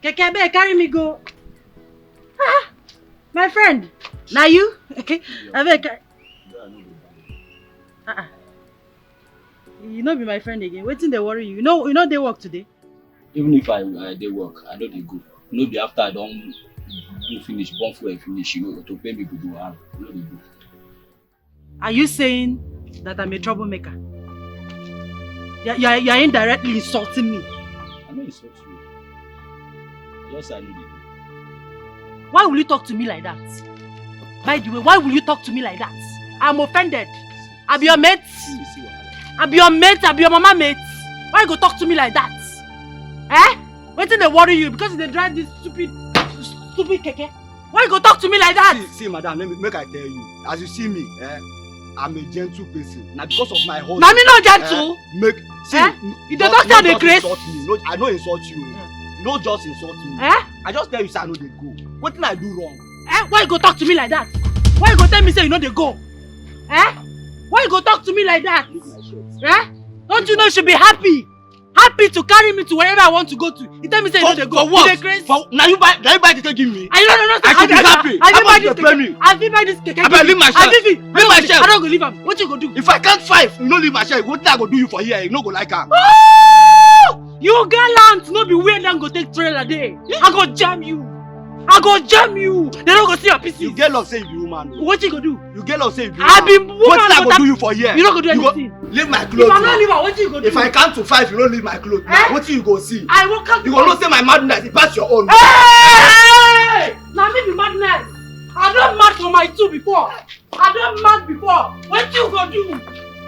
Keke, abeg carry me go. My friend, now you? Abeg. You no be my friend again. Wetin dey worry you? You know dey work today. Even if I dey work, I know dey go. No be after I don do finish, born fuel finish, you know, to pay me go have. No dey go. Are you saying that I'm a troublemaker? You're indirectly insulting me. I no insult you. Just I know dey go. Why will you talk to me like that? By the way, why will you talk to me like that? I'm offended. I be your mate. I be your mate. I be your mama mate. Why you go talk to me like that? Eh? Wait till they worry you because they drive this stupid keke. Why you go talk to me like that? See, madam, make I tell you. As you see me, I'm a gentle person. Now because of my husband. Mommy not gentle. You don't talk to the grace. No, I don't insult you. No, just insult me. I just tell you, say I know they go. What did I do wrong? Why you go talk to me like that? Why you go tell me say you know they go? Why you go talk to me like that? Don't you know you should be happy? Happy to carry me to wherever I want to go to. You tell me say you know they go. For what? Now you buy the keke give me. I don't I should be happy. I will buy this keke. I better leave my shop. Leave my shop. I don't go leave him. What you go do? If I can't fight, you don't leave my shop. What I go do you for here? You no go like am. Oh! You gallant, no be weird and go take trailer day. I go jam you. I go jam you. They don't go see your PC. You get love say you be woman. What you go do? You get love say you be woman. I be woman. What I go do you for here? You don't go do anything. Leave my clothes. If I not leave her, what you go do? If I count to 5, you don't leave my clothes. What you go see? I will count. You go not say my madness. It pass your own. Hey! Now me be madness. I don't mad for my 2 before. I don't mad before. What you go do?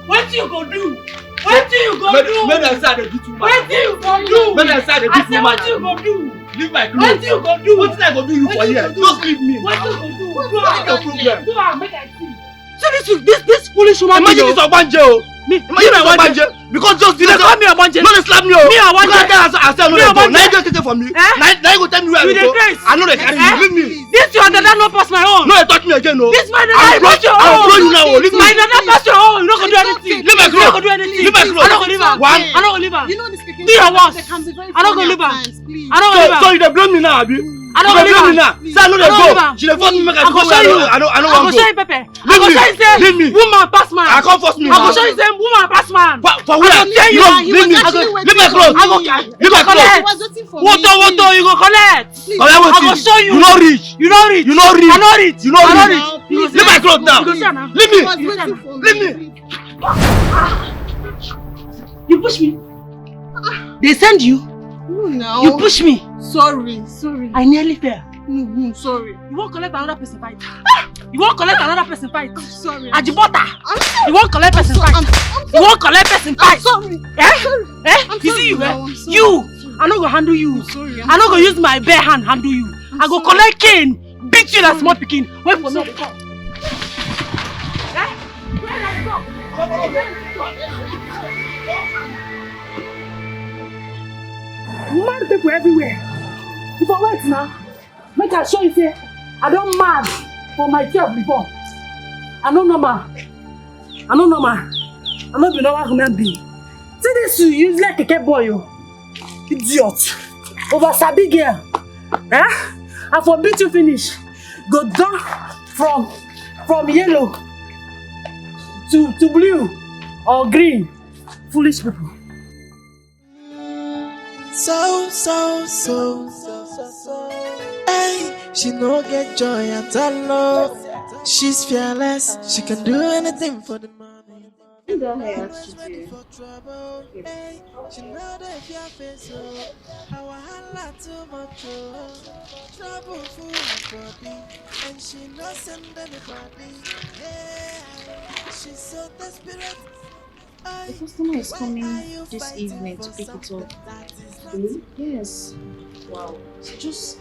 What you go do? What you go do? When I say they do too much. What you go do? When I say they do too much. What you go do? Leave my clothes. What you go do? What did I go do you for here? Just leave me. What you go do? What's your problem? Go on, make I see. So this foolish woman. Imagine this Obanje. Imagine this Obanje. Because just you call me Obanje. No, they slap me. Me Obanje. You can't tell us no they go. Now you just take it from me. Now you go tell me where we go. I know they carry you. Leave me. This your dada no pass my own. No, you touch me again, no. This my dada pass your own. I'll blow you now. Leave me. My dada pass your own. You not gonna do anything. Leave my clothes. You not gonna do anything. Leave my clothes. I not gonna leave her. One. I not gonna leave her. You know this keke. Do your worst. I not gonna leave her. I not gonna leave her. So you dey blame me now, abi? I don't believe her. Now. Say I know they go. She dey force me make I go. I don't want to go. I go show you Pepe. I go show you say woman pass man. I can't force me. I go show you say woman pass man. For where? Leave me. Leave my clothes. I go collect. Woto, you go collect. I go show you. You no reach. You no reach. You no reach. I no reach. You no reach. Leave my clothes now. Leave me. Leave me. You push me. They send you. No, now. You push me. Sorry. I nearly fell. No, sorry. You won't collect another person fight. You won't collect another person fight. I'm sorry. Ajibota. You won't collect person fight. You won't collect person fight. I'm sorry. You see you, I no go handle you. Sorry. I no go use my bare hand handle you. I go collect cane, beat you like small pikin. Wait for me. Mad people everywhere. If I wait now, make I show you say I don't mad for myself before. I no normal. I no be normal human being. See this you use like a keke boy, you idiot. Over sabi girl. I for beat you finish. Go down from yellow to blue or green. Foolish people. So. Hey, she no get joy at all. She's fearless. She can do anything for the money. She know that if you face how I had too much trouble for my body, and she not send anybody. Hey, she's so desperate. The customer is coming this evening to pick it up. Really? Yes. Wow. So just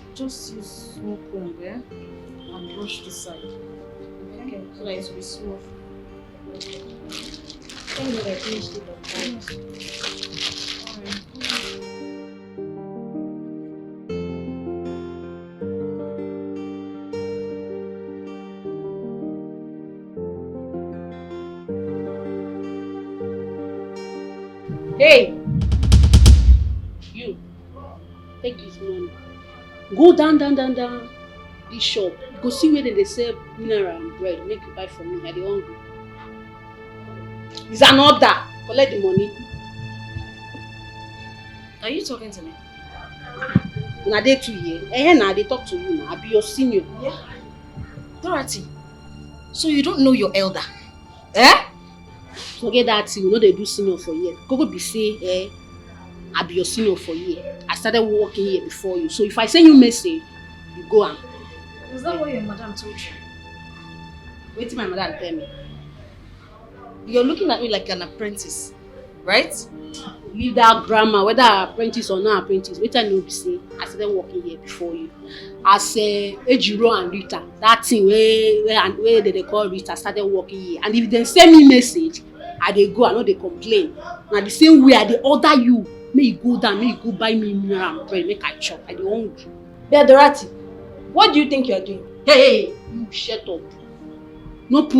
use small comb, and brush this side. Okay. So that it will be smooth. Tell me that I finished it on time. Alright. Hey! You, take this money. Go down this shop. Go see where they sell mineral and bread. Make you buy for me. I dey hungry. It's an order. Collect the money. Are you talking to me? Now they too here. Now they talk to you now. I be your senior. Yeah. Dorothy, so you don't know your elder? Forget that thing. You know they do senior for year. Go be say, I be your senior for year. I started working here before you. So if I send you message, you go and Is that what your madam told you? Wait till my mother tell me. You're looking at me like an apprentice, right? Leave that grammar, whether apprentice or not apprentice. Wait till you say I started working here before you. As Ejiro and Rita, that thing where they call Rita started working here. And if they send me message, I dey go, I know they complain. Now the same way I dey order you, may you go down, may you go buy me mineral and bread, make I chop. I dey hungry. Dorothy, what do you think you're doing? Hey, you shut up. No put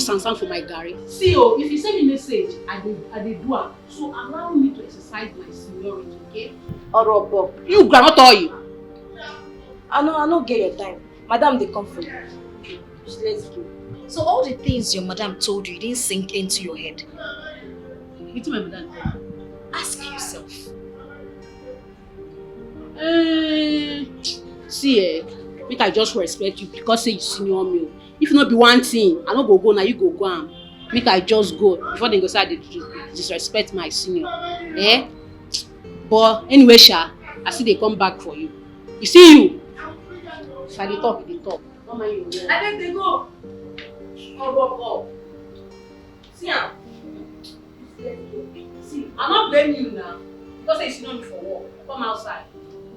sansan for my garri. See if you send me message, I dey do am. So allow me to exercise my seniority, okay? Orobo. You grandma tell you. I no get your time. Madam, they come for you. Just let's go. So all the things your madam told you didn't sink into your head. It's my madam. Ask yourself. See, make I just respect you because say you senior me. If not be one thing, I no go now, you go am. Make I just go before they go say they disrespect my senior. Eh? But anyway, Sha, I see they come back for you. You see you? If I dey talk, they talk. Don't mind you. I think they go. Oh. See am. See, I'm not blaming you now. Because say you know me for work. Come outside.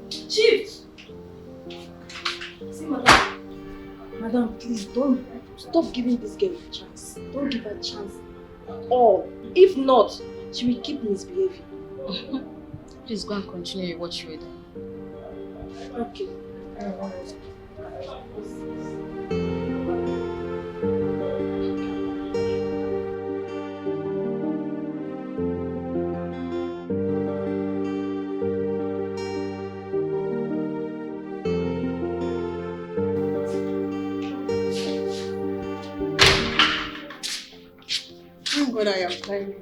Chief. See, Madam, please don't stop giving this girl a chance. Don't give her a chance at all. If not, she will keep misbehaving. Please go and continue what you were doing. Okay. Thank God I am fine.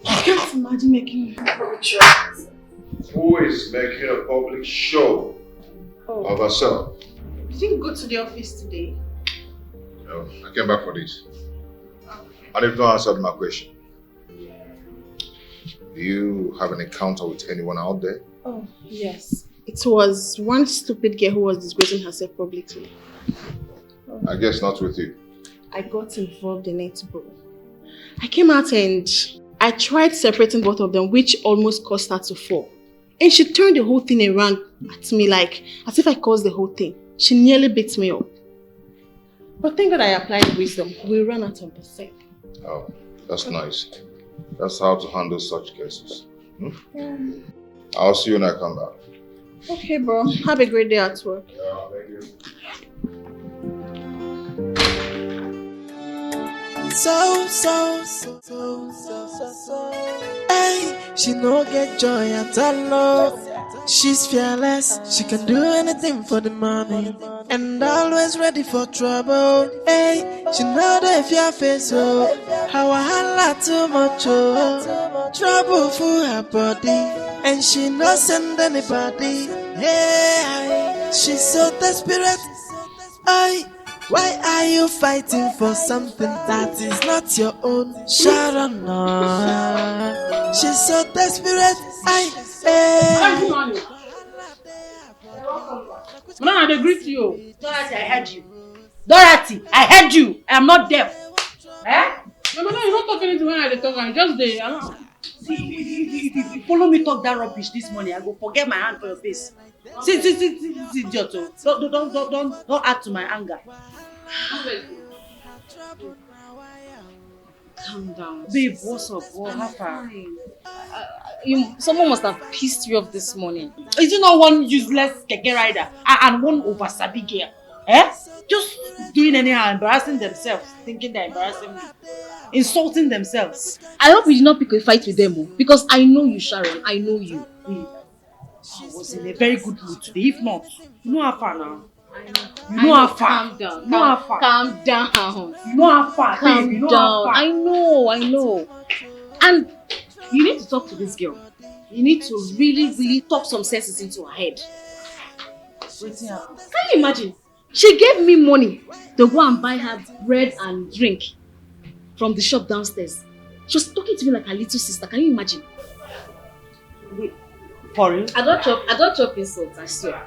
I can't imagine making a public show. Who is making a public show of herself? You didn't go to the office today? No, I came back for this. And you've not answered my question. Do you have an encounter with anyone out there? Oh, yes. It was one stupid girl who was disgracing herself publicly. I guess not with you. I got involved in it, bro. I came out and I tried separating both of them, which almost caused her to fall. And she turned the whole thing around at me like, as if I caused the whole thing. She nearly beat me up. But thank God I applied wisdom. We ran out of the set. Oh, that's nice. That's how to handle such cases. Yeah. I'll see you when I come back. Okay, bro. Have a great day at work. Yeah, thank you. Hey, she no get joy at all. She's fearless, she can do anything for the money, and always ready for trouble. Hey, she know the fear face, oh, how I holla too much, oh, trouble for her body, and she no send anybody. Hey, she's so desperate. Hey, why are you fighting for something that is not your own? Sharon, no. She's so desperate. Hey. Madam, I greet you. Dorothy, I heard you. Dorothy, I heard you. I am not deaf. Eh? No, madam, you don't talk anything when I talk. I'm just there. See, if you follow me talk that rubbish this morning, I go forget my hand for your face. See, idiot. Don't add to my anger. Calm down. Babe, what's up? What happened? Someone must have pissed you off this morning. Is it not one useless keke rider and one over-sabi girl? Eh? Just doing anyhow, embarrassing themselves, thinking they're embarrassing me, insulting themselves. I hope you did not pick a fight with them, because I know you, Sharon. I know you. Babe, I was in a very good mood today. If not, you know how far now. You know how far. Calm down. You know how far. Calm down. You know how far. Calm babe. You know down. how far. I know. And you need to talk to this girl. You need to really talk some senses into her head. Waiting happen. Can you imagine? She gave me money to go and buy her bread and drink from the shop downstairs. She was talking to me like her little sister. Can you imagine? Wait, for real? I don't chop insults, I swear.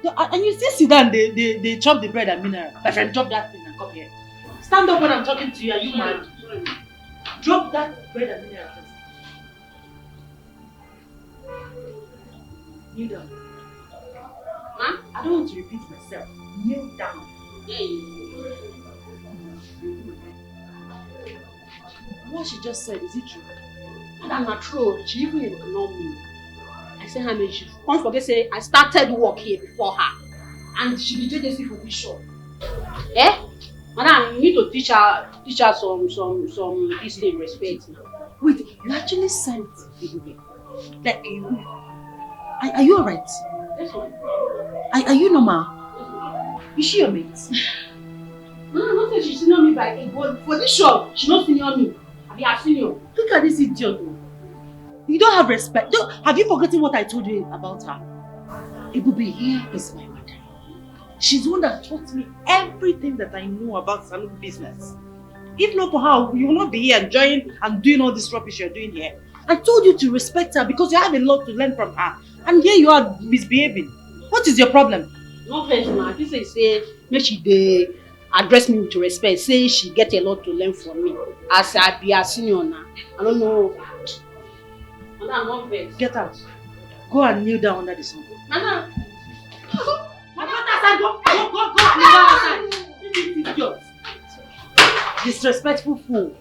And you still sit down, they chop the bread and mineral. My friend, drop that thing and come here. Stand up when I'm talking to you. Are you mad? Drop that bread and mineral first. Kneel down. Huh? I don't want to repeat myself. Kneel down. What she just said, is it true? Madam, not true. She even ignored me. I said, honey, she can't forget say I started work here before her. And she be JJC for this shop. Eh? Madam, you need to teach her some this thing, respect. Wait, you actually sent Ibube? Like, are you alright? Yes, ma'am. Are you normal? Is she your mate? No, not that she senior me by but for this shop, she not senior me. I be her senior. Look at this idiot. You don't have respect. Have you forgotten what I told you about her? Ibube here is my mother. She's the one that taught me everything that I know about salon business. If not for her, you will not be here enjoying and doing all this rubbish you're doing here. I told you to respect her because you have a lot to learn from her. And here you are misbehaving. What is your problem? No offense, ma. This is say make she dey address me with respect. Say she get a lot to learn from me. As I be a senior now. I don't know. Madam, no offense. Get out. Go and kneel down under the sun. Madam. Go kneel down outside. Idiot. Disrespectful fool.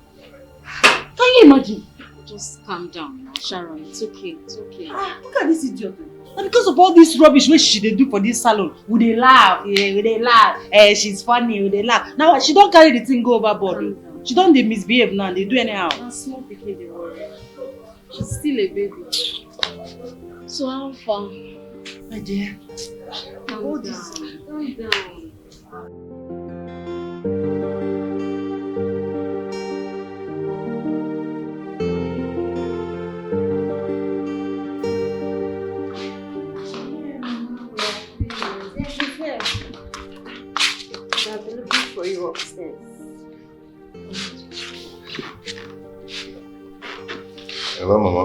Can you imagine? Just calm down now, Sharon. It's okay. It's okay. Look at this idiot. And because of all this rubbish which she dey do for this salon, we dey laugh, we dey laugh. She's funny, we dey laugh. Now she don't carry the thing go overboard. She don't dey misbehave now. They do anyhow. And small pikin dey worry. She's still a baby. So how far? My dear. Calm down. Calm down. I've been looking for you upstairs. Hello, Mama.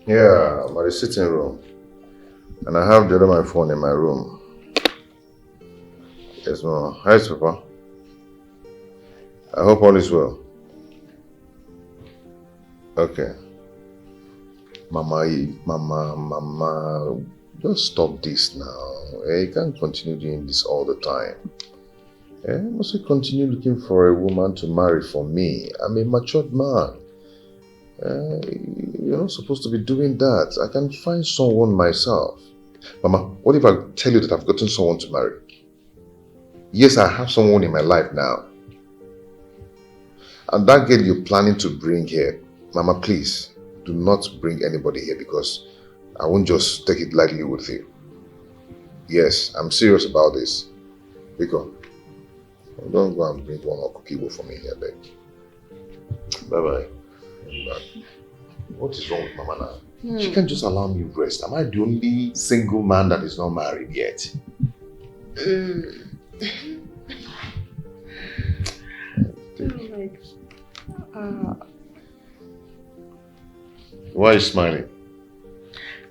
Yeah, I'm at the sitting room. And I have the other my phone in my room. Yes, Mama. Hi, Papa. I hope all is well. Okay. Mama, just stop this now. You can't continue doing this all the time. Must we continue looking for a woman to marry for me? I'm a matured man. You're not supposed to be doing that. I can find someone myself. Mama, what if I tell you that I've gotten someone to marry? Yes, I have someone in my life now. And that girl you're planning to bring here, Mama, please, do not bring anybody here because I won't just take it lightly with you. Yes, I'm serious about this. Biko, don't go and bring one more cookie for me here, babe. Bye-bye. What is wrong with Mama now? She can't just allow me rest. Am I the only single man that is not married yet? Why are you smiling?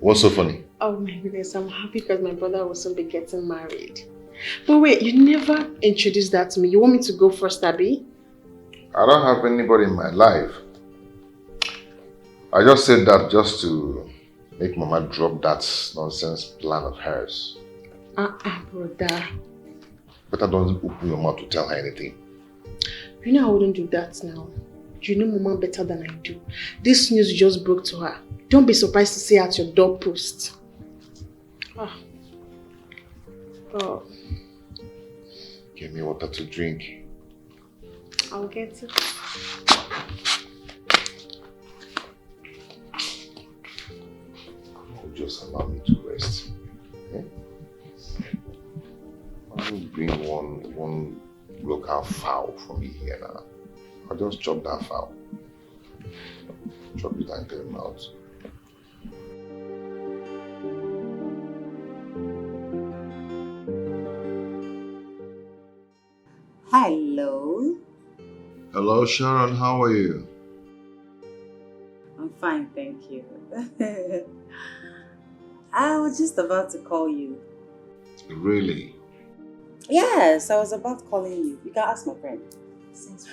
What's so funny? Oh my goodness, I'm happy because my brother will soon be getting married. But wait, you never introduced that to me. You want me to go first, Abby? I don't have anybody in my life. I just said that just to make Mama drop that nonsense plan of hers. Brother. Better don't open your mouth to tell her anything. You know I wouldn't do that now. You know Mama better than I do. This news just broke to her. Don't be surprised to see her at your doorpost. Oh. Give me water to drink. I'll get it. Just allow me to rest. Okay? I will bring one local fowl for me here now. I'll just chop that fowl. Chop it and get him out. Hello. Hello, Sharon. How are you? I'm fine, thank you. I was just about to call you. Really? Yes, I was about calling you. You can ask my friend.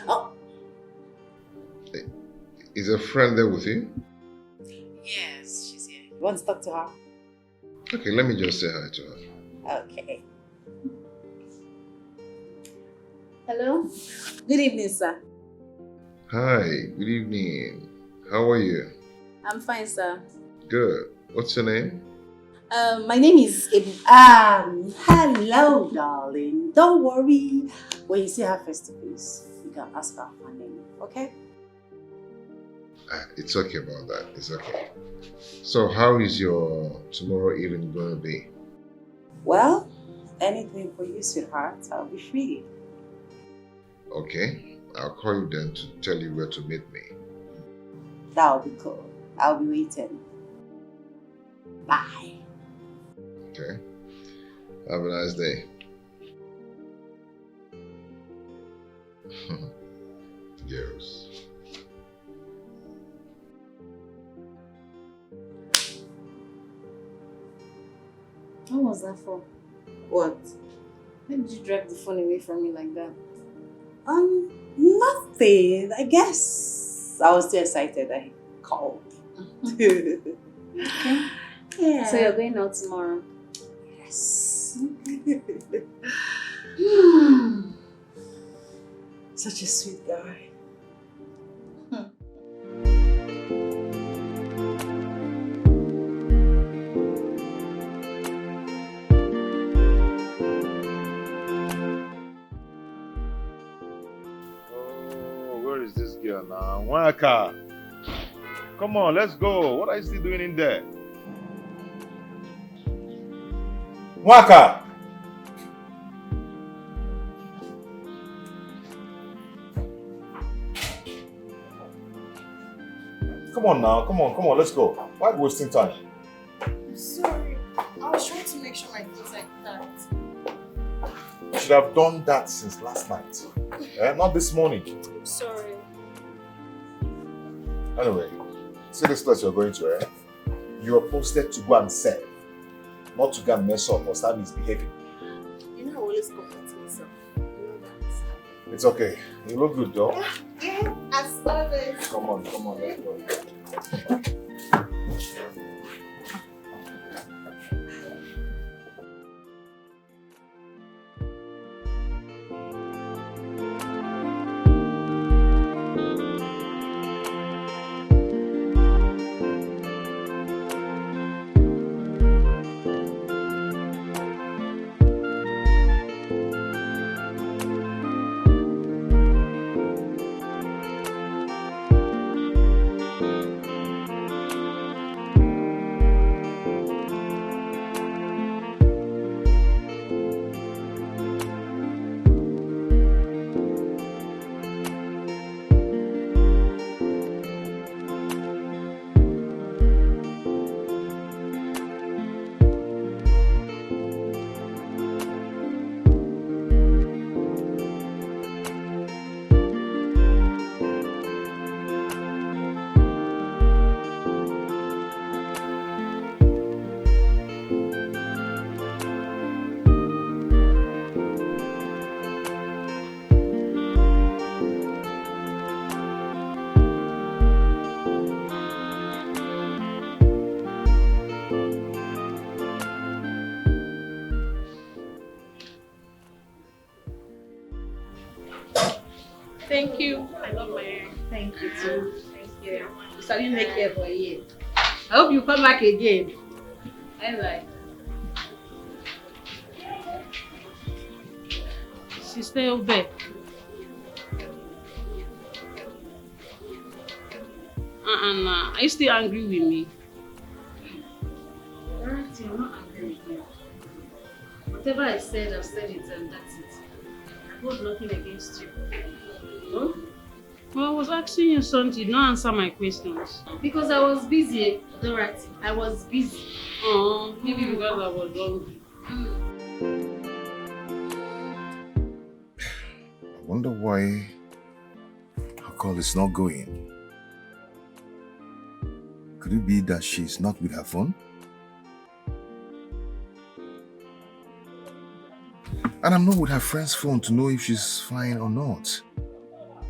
Oh, Is a friend there with you? yes, she's here. You want to talk to her? Okay, let me just say hi to her. Okay. Hello? Good evening, sir. Hi, good evening. How are you? I'm fine, sir. Good. What's your name? My name is hello, darling. Don't worry. When you see her face to face, you can ask her her name, okay? It's okay about that. It's okay. So, how is your tomorrow evening going to be? Well, anything for you, sweetheart. I'll be free. Okay, I'll call you then to tell you where to meet me. That'll be cool. I'll be waiting. Bye. Okay. Have a nice day. Girls. What was that for? What? Why did you drag the phone away from me like that? Nothing. I guess I was too excited. I called. Okay. Yeah. So you're going out tomorrow? Yes. Such a sweet guy. Oh, where is this girl now? Waka! Come on, let's go. What are you still doing in there? Waka! Come on now, come on, let's go. Why are we wasting time? I'm sorry. I was trying to make sure my things like that. You should have done that since last night. Not this morning. I'm sorry. Anyway, see this place you're going to, You are posted to go and serve, not to go and mess up or start misbehaving. You know I always compliment myself. You know that. It's okay. You look good though. Yeah, I love it. Come on, let's go. Thank you. I love my hair. Thank you too. Thank you. You started make hair for a year. I hope you come back again. Bye. Sister Obe. Nah. Are you still angry with me? Alright, I'm not angry with you. Whatever I said, I've said it and that's it. I hold nothing against you. No? Well, I was asking you something. You did not answer my questions. Because I was busy, Dorothy. I was busy. Oh, maybe because I was hungry. I wonder why her call is not going. Could it be that she's not with her phone? And I'm not with her friend's phone to know if she's fine or not.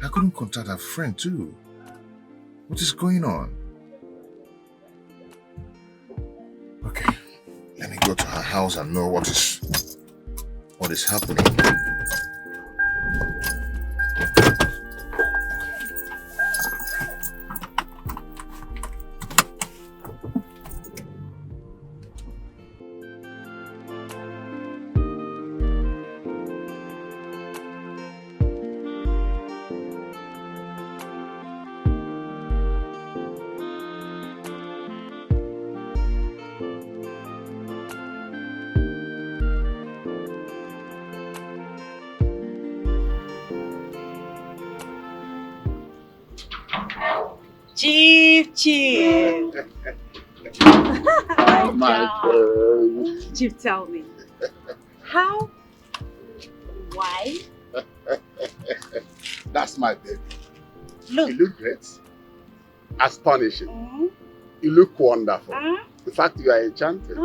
I couldn't contact her friend too. What is going on? Okay, let me go to her house and know what is happening. Chief. Chief, tell me. How? Why? That's my baby. Look. You look great. Astonishing. You look wonderful. In fact, you are enchanting.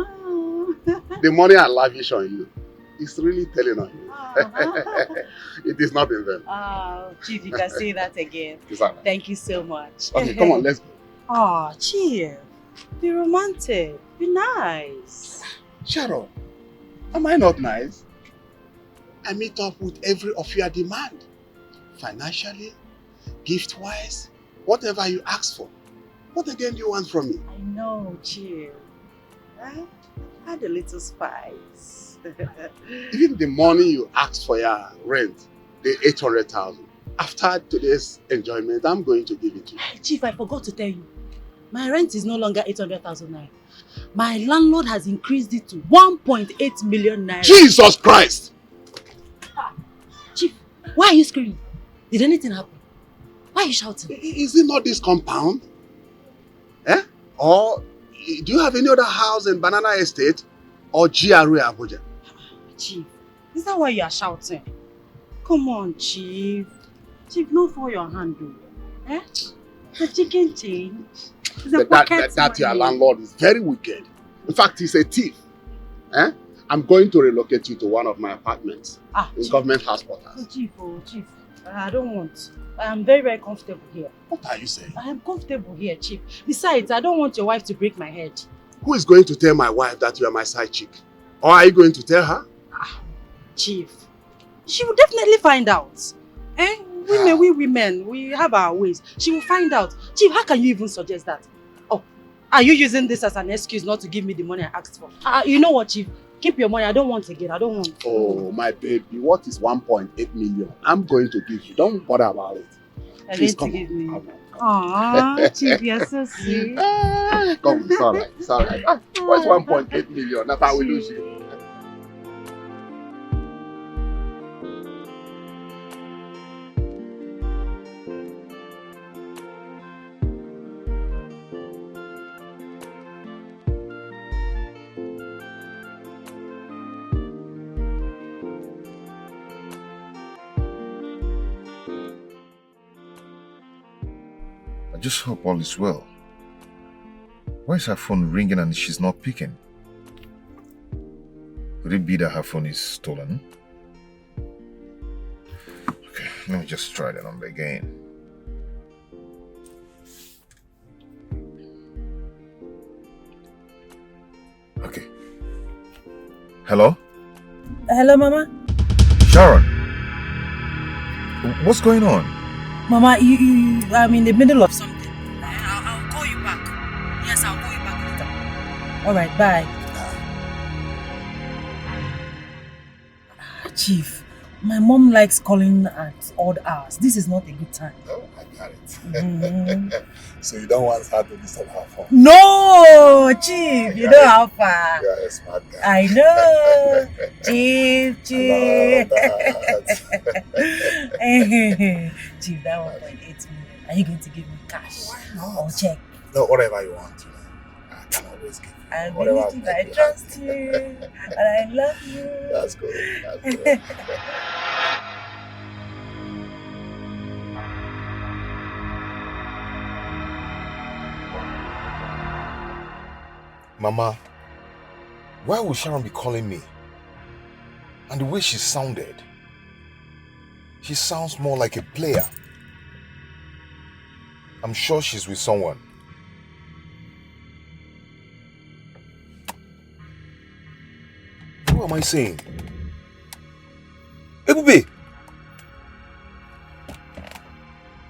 The money I lavish on you is really telling on you. It is not in vain. Oh, Chief, you can say that again. Exactly. Thank you so much. Okay, come on, let's go. Oh, Chief. Be romantic. Be nice. Shut up. Am I not nice? I meet up with every of your demand. Financially, gift-wise, whatever you ask for. What again do you want from me? I know, Chief. Add a little spice. Even the money you asked for your rent, the 800,000. After today's enjoyment, I'm going to give it to you. Chief, I forgot to tell you. My rent is no longer 800,000 naira. My landlord has increased it to 1.8 million naira. Jesus Christ! Chief, why are you screaming? Did anything happen? Why are you shouting? Is it not this compound? Eh? Or do you have any other house in Banana Estate or GRA Abuja? Chief, is that why you are shouting? Come on, Chief. Chief, no for your hand, though. Eh? The chicken change. That your landlord is very wicked. In fact, he's a thief. Eh? I'm going to relocate you to one of my apartments in Chief. Government House Quarters. Chief, I don't want. I am very, very comfortable here. What are you saying? I am comfortable here, Chief. Besides, I don't want your wife to break my head. Who is going to tell my wife that you are my side chick? Or are you going to tell her? Chief, she will definitely find out. Eh? We women, we have our ways. She will find out. Chief, how can you even suggest that? Oh, are you using this as an excuse not to give me the money I asked for? You know what, Chief? Keep your money. I don't want again. I don't want. Oh, my baby, what is 1.8 million? I'm going to give you. Don't bother about it. Please come to give on. me. Aww, Chief, you're so sweet. Come, it's alright. It's alright. What's 1.8 million? That's how we lose you. I just hope all is well. Why is her phone ringing and she's not picking? Could it be that her phone is stolen? Okay, let me just try the number again. Okay. Hello? Hello, Mama. Sharon? What's going on? Mama, I'm in the middle of something. I'll call you back. Yes, I'll call you back later. Alright, bye. Chief, my mom likes calling at odd hours. This is not a good time. Oh, I got it. So you don't want her to disturb her phone? No, Chief, you know how far. You are a smart guy. I know. Chief. Chief, that 1.8 million. Are you going to give me cash or check? No, whatever you want. I can always give you. I whatever believe you, I trust you, and I love you. That's good. That's good. Mama, why would Sharon be calling me? And the way she sounded, she sounds more like a player. I'm sure she's with someone. Who am I saying? Ebube!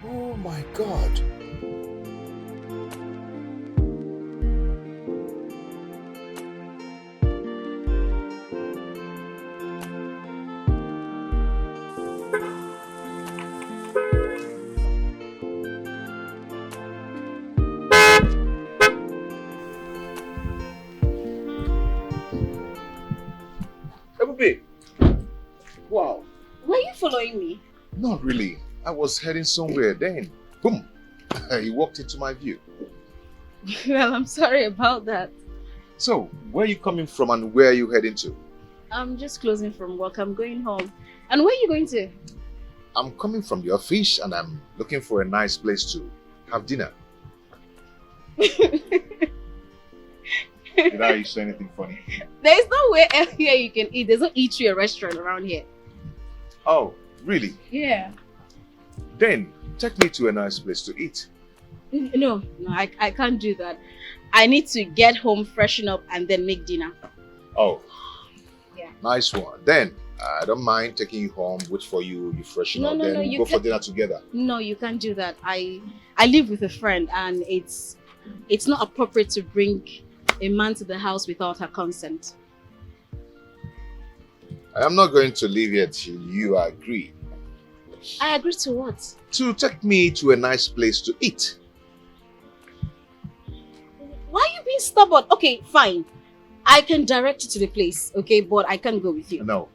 Oh my God. Ebube! Wow. Were you following me? Not really. I was heading somewhere, then boom, he walked into my view. Well, I'm sorry about that. So, where are you coming from and where are you heading to? I'm just closing from work. I'm going home. And where are you going to? I'm coming from the office and I'm looking for a nice place to have dinner. Did I say anything funny? There's nowhere else here you can eat. There's no eatery or restaurant around here. Oh, really? Yeah. Then, take me to a nice place to eat. No, I can't do that. I need to get home, freshen up, and then make dinner. Oh. Yeah. Nice one. Then, I don't mind taking you home, wait for you, you freshen up, then we'll go for dinner together. No, you can't do that. I live with a friend and it's not appropriate to bring a man to the house without her consent. I am not going to leave here till you agree. I agree to what? To take me to a nice place to eat. Why are you being stubborn? Okay, fine. I can direct you to the place, okay? But I can't go with you. No,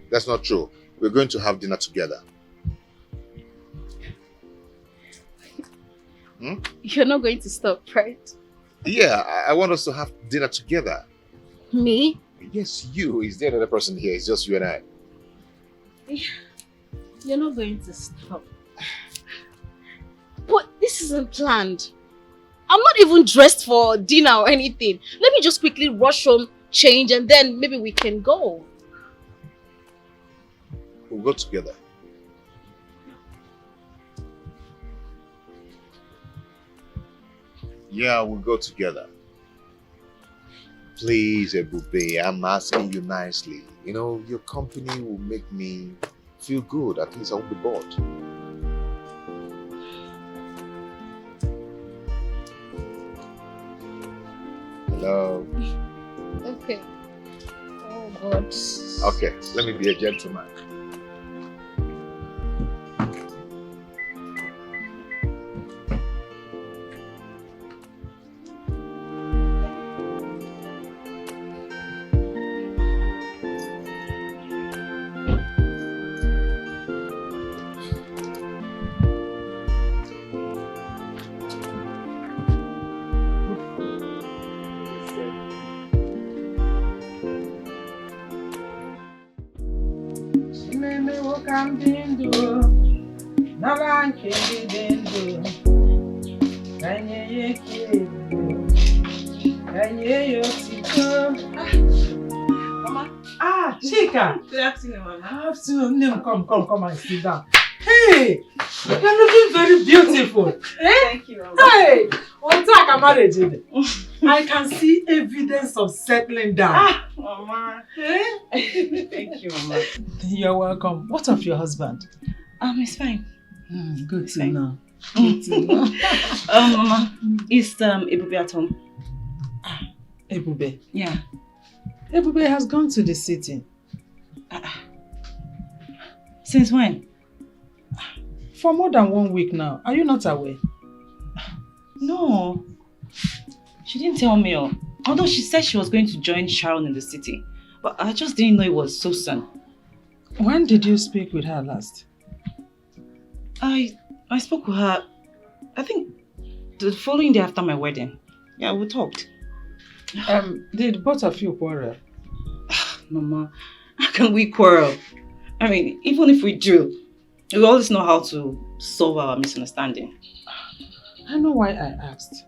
that's not true. We're going to have dinner together. You're not going to stop, right? Yeah, I want us to have dinner together. Me? Yes, you. Is there another person here? It's just you and I. You're not going to stop. But this isn't planned. I'm not even dressed for dinner or anything. Let me just quickly rush home, change, and then maybe we can go. We'll go together. Yeah, we'll go together. Please, Ebube, I'm asking you nicely. You know, your company will make me feel good. At least I won't be bored. Hello. Okay. Oh, God. Okay, let me be a gentleman. Come and sit down. Hey, you're looking very beautiful. Thank you, Mama. Hey, on track a marriage. I can see evidence of settling down. Mama. Thank you, Mama. You're welcome. What of your husband? He's fine. Good to know. Good to know. Mama, is Ebube at home? Ebube? Yeah. Ebube has gone to the city. Since when? For more than 1 week now. Are you not aware? No. She didn't tell me. Although she said she was going to join Sharon in the city. But I just didn't know it was so soon. When did you speak with her last? I spoke with her, I think, the following day after my wedding. Yeah, we talked. Did both of you quarrel? Mama, how can we quarrel? I mean, even if we do, we always know how to solve our misunderstanding. I know why I asked.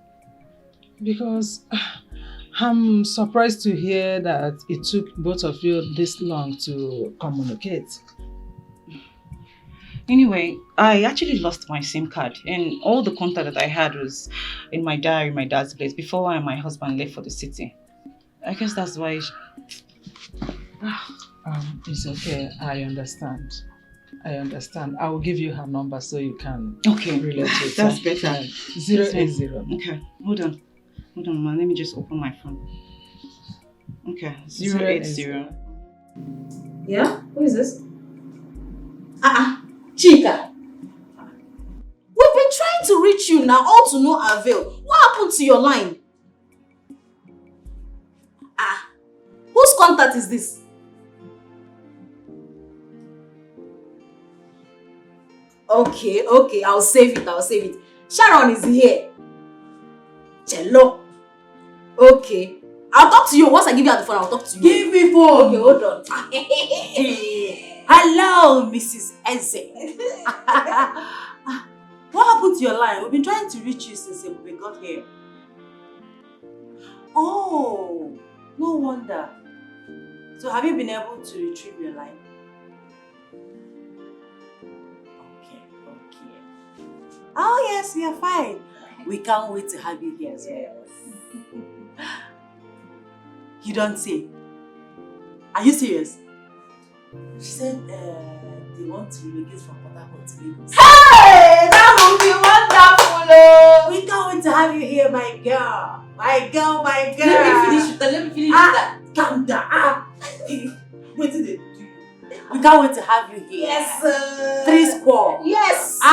Because I'm surprised to hear that it took both of you this long to communicate. Anyway, I actually lost my SIM card and all the contact that I had was in my diary, my dad's place, before my husband left for the city. I guess that's why... It's okay. I understand. I will give you her number so you can relate with her. That's better. 080. Okay, hold on, ma. Let me just open my phone. Okay, 080. Yeah? Who is this? Chica. We've been trying to reach you now, all to no avail. What happened to your line? Whose contact is this? Okay, I'll save it. Sharon is here. Cello. Okay. I'll talk to you. Once I give you the phone, I'll talk to you. Give me phone. Okay, hold on. Hello, Mrs. Eze. What happened to your line? We've been trying to reach you since we got here. Oh, no wonder. So have you been able to retrieve your line? Okay. Oh yes, we are fine. We can't wait to have you here as well. You don't say. Are you serious? She said they want to relocate from Port Harcourt to Lagos. Hey! That would be wonderful! We can't wait to have you here, my girl. My girl. Let me finish that. Calm down. Wait till they do you. We can't wait to have you here. Yes, sir. 3 square. Yes, I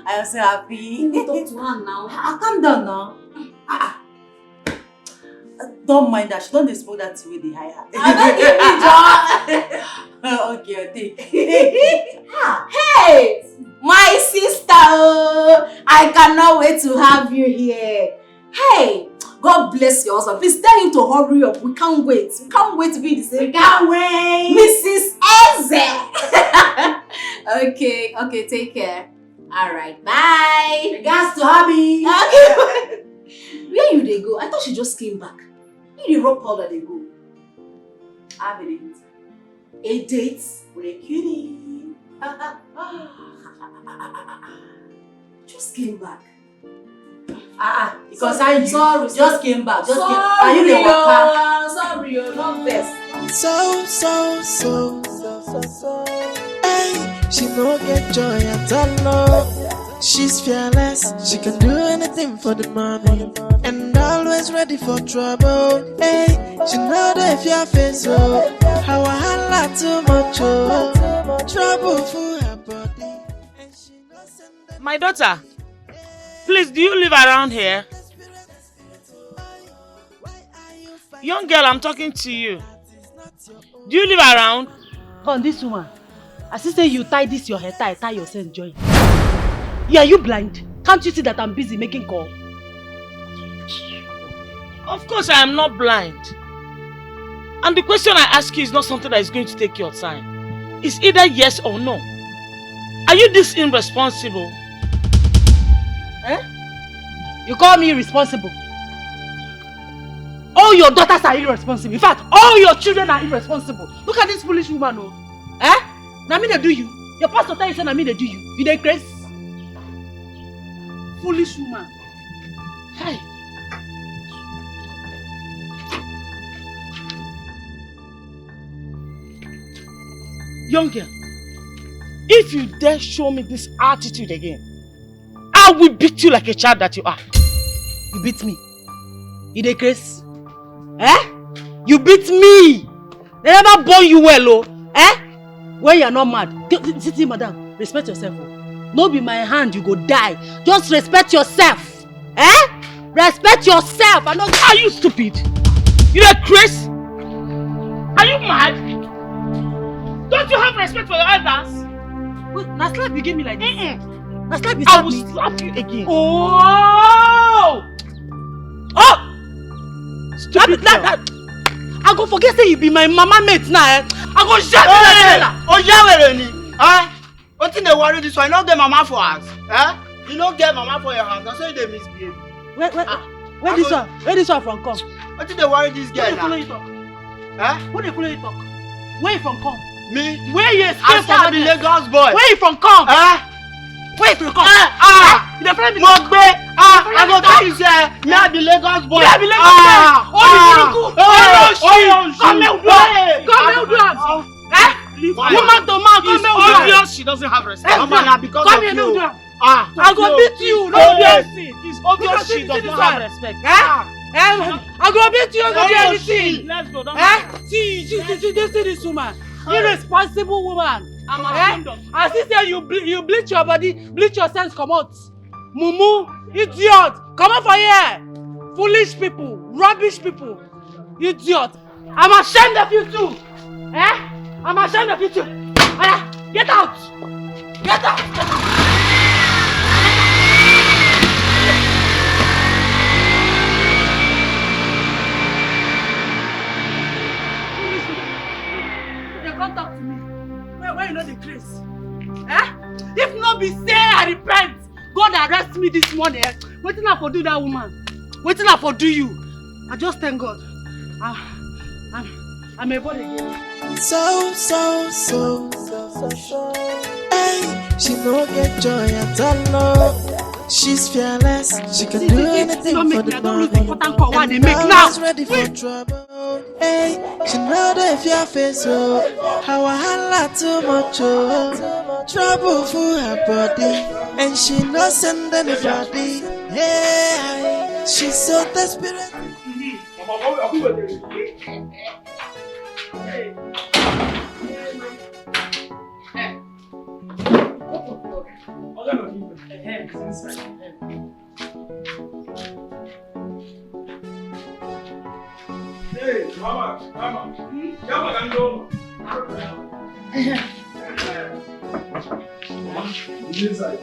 am so happy. Talk to her now. Calm down now. Don't mind that. She don't smoke that way they hire her. Okay, take. Hey! My sister! I cannot wait to have you here. Hey! God bless your husband. Please tell him to hurry up. We can't wait. We can't wait to be in the same. We can't wait. Mrs. Eze. Okay, take care. Alright, bye. Regards to hubby. Okay. Where you they go? I thought she just came back. You the rock powder they go. Have a date. A date with a cutie. Just came back. Because I just came back. Are you the worker? Sorry, not best. So. Hey, she no get joy at all. She's fearless. She can do anything for the money, and always ready for trouble. Hey, she know that if you face so, how I holla too much trouble for her body. My daughter, please, do you live around here? Young girl, I'm talking to you. Do you live around? Come, this woman. I see say you tie this your hair, tie yourself join. Yeah, you blind? Can't you see that I'm busy making call? Of course I am not blind. And the question I ask you is not something that is going to take your time. It's either yes or no. Are you this irresponsible? You call me irresponsible? All your daughters are irresponsible. In fact, all your children are irresponsible. Look at this foolish woman, Now me they do you. Your pastor tell you say na me they do you. You dey crazy? Foolish woman. Hi. Young girl, if you dare show me this attitude again, I will beat you like a child that you are. You beat me? You dey crazy? You beat me? They never born you well, when you are not mad. See, madam, respect yourself. No be my hand, you go die. Just respect yourself. Respect yourself. Are you stupid? You are crazy? Are you mad? Don't you have respect for your elders? Wait, now slap you give me like this. Now slap you I will slap you again. Oh! Stupid girl. I go forget say you be my mama mate now. I go shut What in the worry this one? You don't get mama for us. You don't get mama for your house. That's why they misbehave. Where this one from come? What did they worry this girl now? Who they follow you talk? Where you from come? Me? Where you escape from? I'm the Lagos boy. Where you from come? Where you from come? You dey friend me? Mogbe. I go tell you say me I be Lagos boy. Me I be Lagos boy. Come here, woman to man, come here. Obvious she doesn't have respect. Mama, na because of you. I go beat you. No dancing. It's obvious she does not have respect. I go beat you. No do anything. Let's go. See this woman. Irresponsible woman. I'm ashamed of you. I see say you bleach your body, bleach your sense, come out. Mumu, idiot, come out for here. Foolish people, rubbish people, idiot. I'm ashamed of you too. I'm ashamed of you too. Get out. Get out. They come talk to me. Where you know the grace? If not be say I repent, God arrest me this morning. What did I for do that woman? What did I for do you? I just thank God. I'm a body again. So. Hey, she no get joy at all. She's fearless. She can do anything for the money. And always ready for trouble. Hey, she know that if your face how I holla too much trouble for her body, and she no send anybody. Hey, she's so desperate. Hey, mama. Come can go. Inside.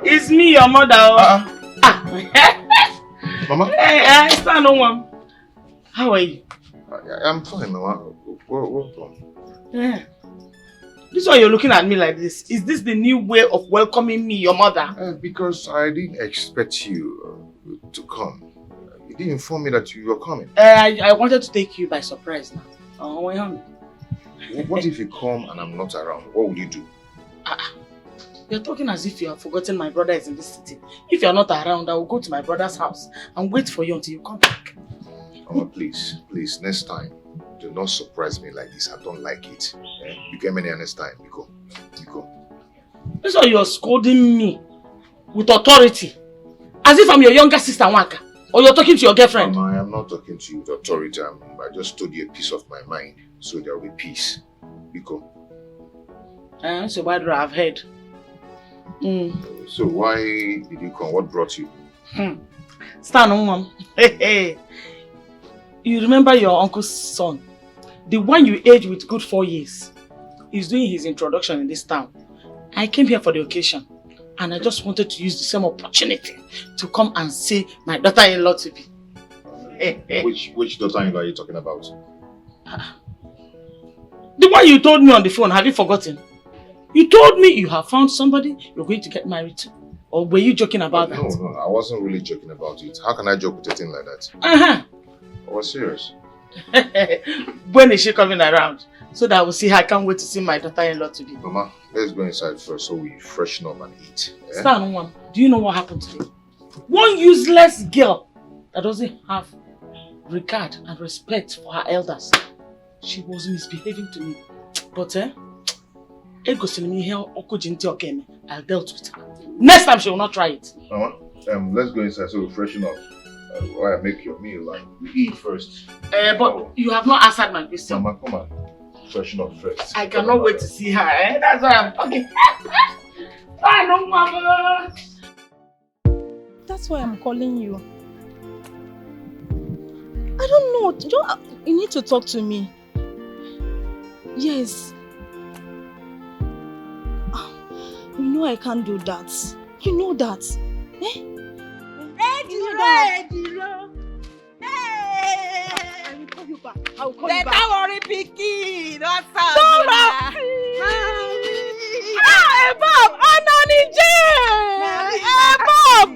It's me, your mother. Mama? Hey, stand on one. How are you? I'm fine, Mama. Welcome. Yeah. This why you're looking at me like this. Is this the new way of welcoming me, your mother? Because I didn't expect you to come. You didn't inform me that you were coming. I wanted to take you by surprise now. What if you come and I'm not around? What will you do? You're talking as if you have forgotten my brother is in this city. If you're not around, I will go to my brother's house and wait for you until you come back. Mama, please, next time, do not surprise me like this. I don't like it. You get me next time, Biko. That's why you're scolding me with authority. As if I'm your younger sister, Waka. Or you're talking to your girlfriend. Mama, I am not talking to you with authority. I just told you a piece of my mind. So there will be peace. Biko. So why do I have heard? So why did you come? What brought you? Stand on, Mom. Hey. You remember your uncle's son? The one you aged with good 4 years. He's doing his introduction in this town. I came here for the occasion. And I just wanted to use the same opportunity to come and see my daughter-in-law to be. Which daughter-in-law are you talking about? The one you told me on the phone, have you forgotten? You told me you have found somebody you're going to get married to. Or were you joking about that? No, I wasn't really joking about it. How can I joke with a thing like that? I was serious. When is she coming around? So that I will see her. I can't wait to see my daughter-in-law to be. Mama, let's go inside first so we freshen up and eat. Stand one. Do you know what happened today? One useless girl that doesn't have regard and respect for her elders. She was misbehaving to me. But I'll dealt with her. Next time she will not try it. Mama, let's go inside so we freshen up. While I make your meal and we eat first. But you have not answered my question. Mama, come on. Freshen up first. I cannot wait to see her. That's why I'm talking. Bye, no, Mama. That's why I'm calling you. I don't know. You need to talk to me. Yes. You know I can't do that. You know that. Deir. Hey! I will call you back. I will call you you back. Don't worry, Picky. Don't worry. Hey, Bob! Hey,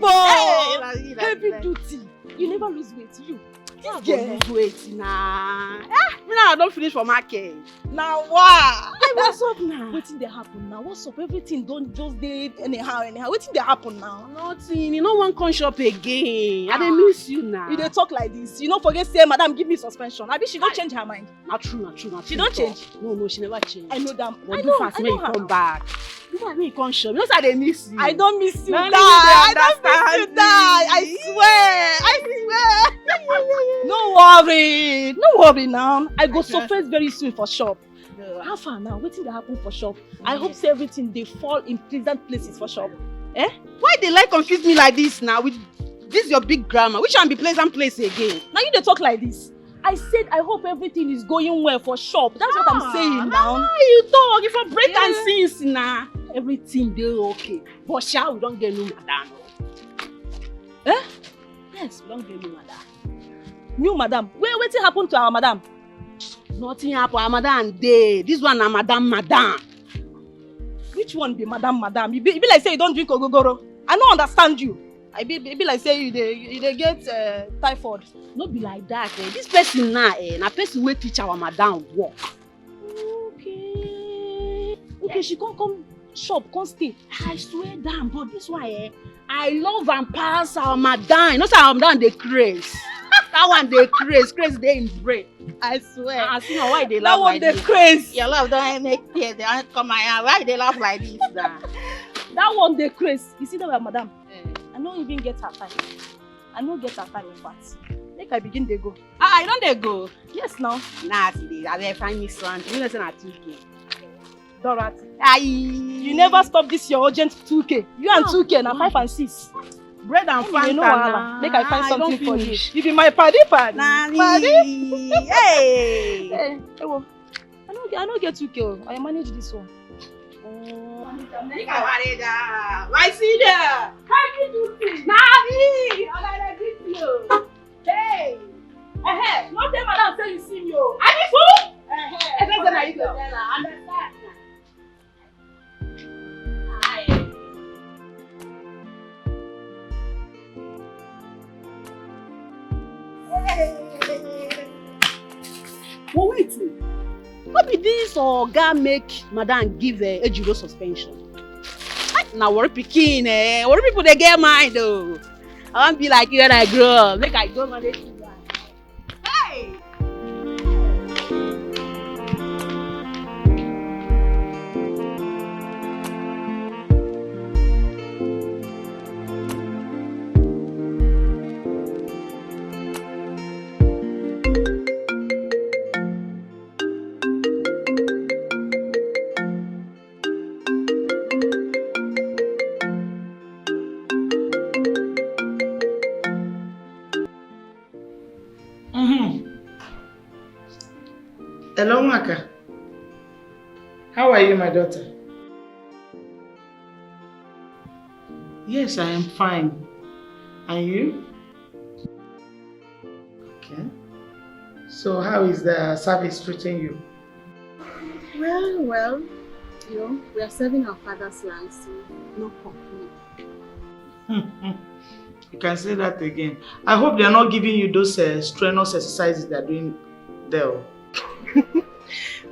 Bob! Heavy duty. You never lose weight, you. This girl lose weight now. Me now I don't finish for market. Now what? Hey, what's up now? Wetin dey happen now? What's up? Everything don't just dey anyhow. Wetin dey happen now? Nothing. You no wan come shop again. I dey miss you now. You dey talk like this. You no forget say madam give me suspension. Abi she don change her mind. Na true. She don change? No, she never change. I know that. But do fast when you come back. Do fast when you come shop. You know say I dey miss you. I don't miss you, Na die. I don't miss you, die. I swear. No worry now. I go surface very soon for shop. How far now? Wetin dey happen for shop? I hope say everything dey fall in pleasant places for shop. Why they like confuse me like this now with this your big grammar? Which one be pleasant place again? Now you dey talk like this. I said I hope everything is going well for shop. That's what I'm saying now. You talk. If I break and since now, everything dey okay. But sha, we don't get new madam. Yes, we don't get new madam. New madam? Wetin happen to our madam? Nothing happen. Our madam dey. This one na madam. Which one be madam? You be like say you don't drink ogogoro. I don't understand you. I be like say you dey get typhoid. No be like that. This person now, na person wey teach our madam work. Okay, she come shop, come stay. I swear down, but this one, I love and pass our madam. You know say our madam dey craze. That one dey craze dey in brain. I swear. I see now why they laugh like this. That one dey craze. Your love don't make tears. They don't come my hand. Why they laugh like this now? That one dey craze. You see that one, madam? I no even get her time. I no get her time in fact. Make I begin dey go. I don't dey go. Yes now. Nah, see, I dey find me something. You know say na 2K. Dorothy. You never stop this your urgent 2K. You and 2K na 5 and 6. Bread and Fanta. No wahala. Make I find something for you. You be my paddy. Nani. Hey. Hey, well, I no get 2K. I manage this one. My senior. Happy duty. Nani. I greet you. Hey. No tell madam say you see me. I be fool. I don't know you go tell her. Understand? But wait. What be this oga make madam give ejiro suspension? Now worry pikin, worry people they get mind though. I want be like you when I grow up. Make I go manage you. Hey! Hello, Maka. How are you, my daughter? Yes, I am fine. And you? Okay. So how is the service treating you? Well, you know, we are serving our father's land, so no complaint. You can say that again. I hope they are not giving you those strenuous exercises they are doing there.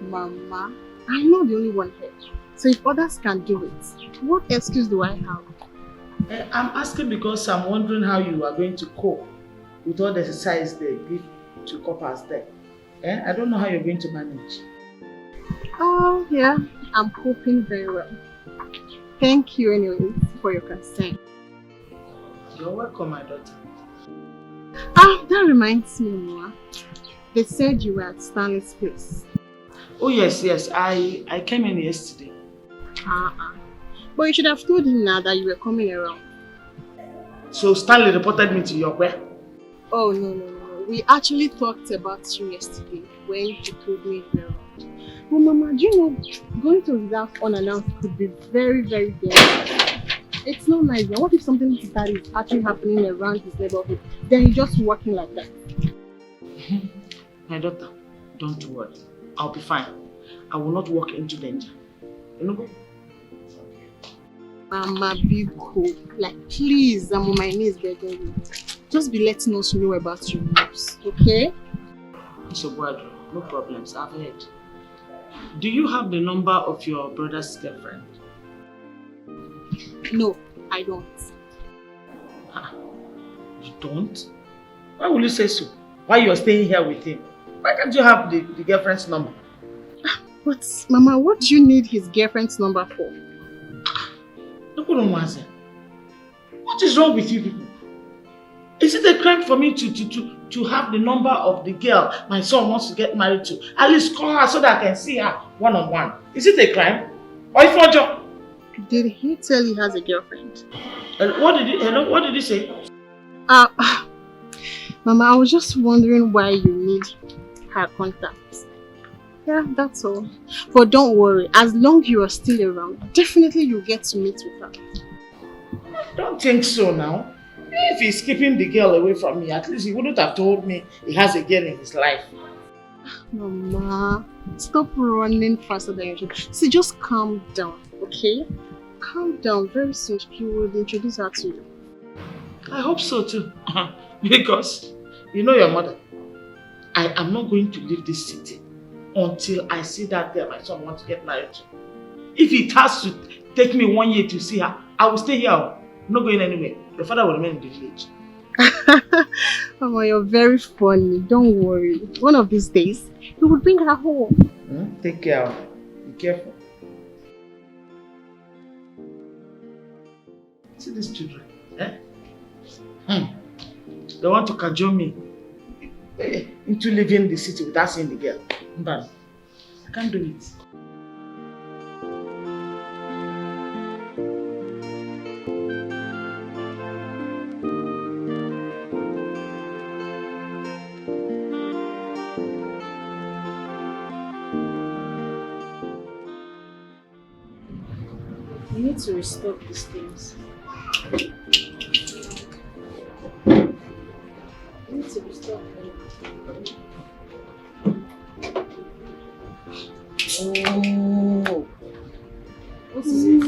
Mama, I'm not the only one here. So if others can do it, what excuse do I have? I'm asking because I'm wondering how you are going to cope with all the exercise they give to couples there. I don't know how you're going to manage. Oh, yeah, I'm coping very well. Thank you anyway for your concern. You're welcome, my daughter. That reminds me, Mama. They said you were at Stanley's place. Oh, yes. I came in yesterday. But you should have told him now that you were coming around. So Stanley reported me to your where? Oh, no. We actually talked about you yesterday when you told me you were around. But Mama, do you know, going to his house unannounced could be very, very dangerous. It's not nice. What if something bad is actually happening around his neighborhood? Then you're just walking like that. My daughter, don't worry. I'll be fine. I will not walk into danger. You know? Mama, be cool. Like, please, I'm on my knees begging you. Just be letting us know about your moves, okay? So, Guadro, no problems. I've heard. Do you have the number of your brother's girlfriend? No, I don't. You don't? Why will you say so? Why you're staying here with him? Why can't you have the girlfriend's number? But, Mama, what do you need his girlfriend's number for? What is wrong with you people? Is it a crime for me to have the number of the girl my son wants to get married to? At least call her so that I can see her one-on-one. Is it a crime? Or if not, John? Did he tell he has a girlfriend? What did he say? Mama, I was just wondering why you need her contacts. Yeah, that's all. But don't worry, as long as you are still around, definitely you'll get to meet with her. Don't think so now. If he's keeping the girl away from me, at least he wouldn't have told me he has a girl in his life. Mama, stop running faster than you should. See, just calm down, okay? Calm down. Very soon he will introduce her to you. I hope so too. Because, you know your mother, I am not going to leave this city until I see that girl my son wants to get married to. If it has to take me 1 year to see her, I will stay here. I'm not going anywhere. Your father will remain in the village. Mama, you're very funny. Don't worry. One of these days, he will bring her home. Take care of her. Be careful. See these children, eh? They want to cajole me into leaving the city without seeing the girl. But I can't do it. You need to restock these things. You need to restock them. Oh. What is it?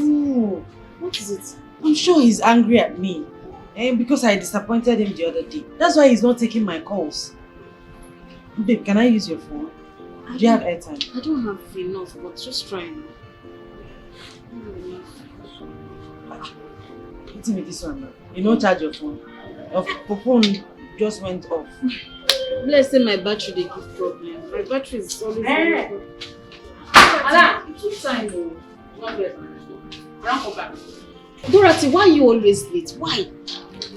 What is it? I'm sure he's angry at me. Because I disappointed him the other day. That's why he's not taking my calls. Babe, can I use your phone? Do you have airtime? I don't have enough, but just try now. What's with this one now? You don't charge your phone. Your phone just went off. Let's say my battery they give problem. My battery is always Madam, it took time. Not late. I don't come back. Dorothy, why are you always late? Why?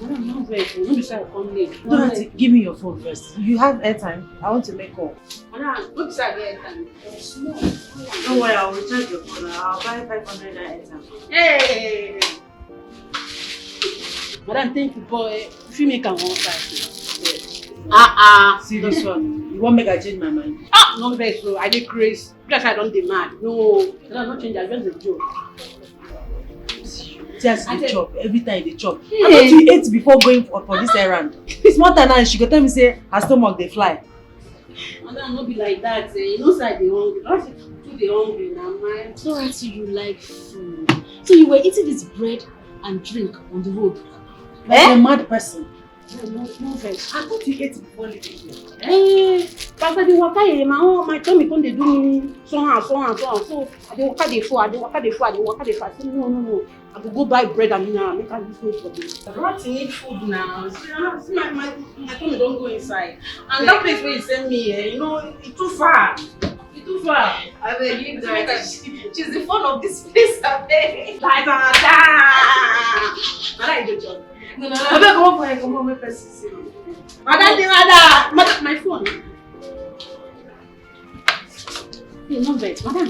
Madam, not very good. Don't be shy, come late. Dorothy, give me your phone first. You have airtime. I want to make call. Madam, don't be shy, get airtime. Small. Don't worry, I'll recharge your phone. I'll buy 500 airtime. Hey! Madam, thank you, boy. If you make a one side. See this one. You won't make I change my mind. Not very so. I did crazy. Just I don't demand. No, I don't change. I just a joke. Just the chop. Every time they chop. I thought you ate before going for this errand. Small time now, she go tell me say her stomach they fly. Madam, not be like that. You know, side they hungry. Not too they hungry now, man. Dorothy, you like food. So you were eating this bread and drink on the road. Like a mad person. No vex. I thought you ate before leaving here. Pastor, the waka here, my tummy come dey do me so and so. So I dey waka dey fall. I say no. I go buy bread and mineral, make I use food for this. I don't need food now. See my tummy don't go inside. And that place where you send me here, you know, it's too far. I beg you, Dorothy. She's the fun of this place, I beg. Like that. I like the job. No. I beg, come on, my person. Madam, my phone. Hey, no vex, madam.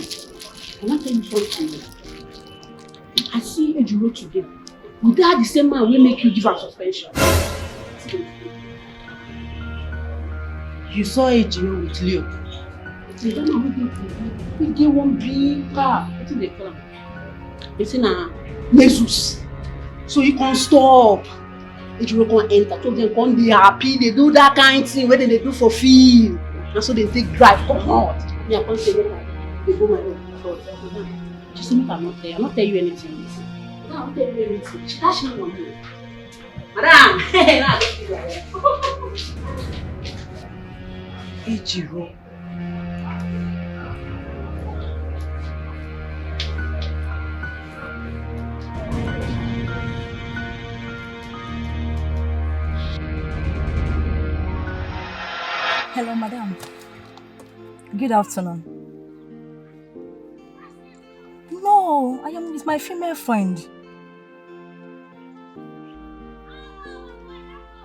I'm not telling you something. I see Ejiro today. Would that the same man will make you give her suspension? You saw Ejiro with Leo. You don't know who they get one big car. What do they call him? It's in a Jesus. So you can't stop. Ejiro can't enter. So they can't be happy. They do that kind of thing where they do for feel. And so they take drive. Come on. Me, I can't say they go my own. Just make I'm not there. I'm not tell you anything. Now, what are you doing? She dash me money. Madam, hey, now I don't feel like that. Ejiro. Hello, madam. Good afternoon. No, I am with my female friend.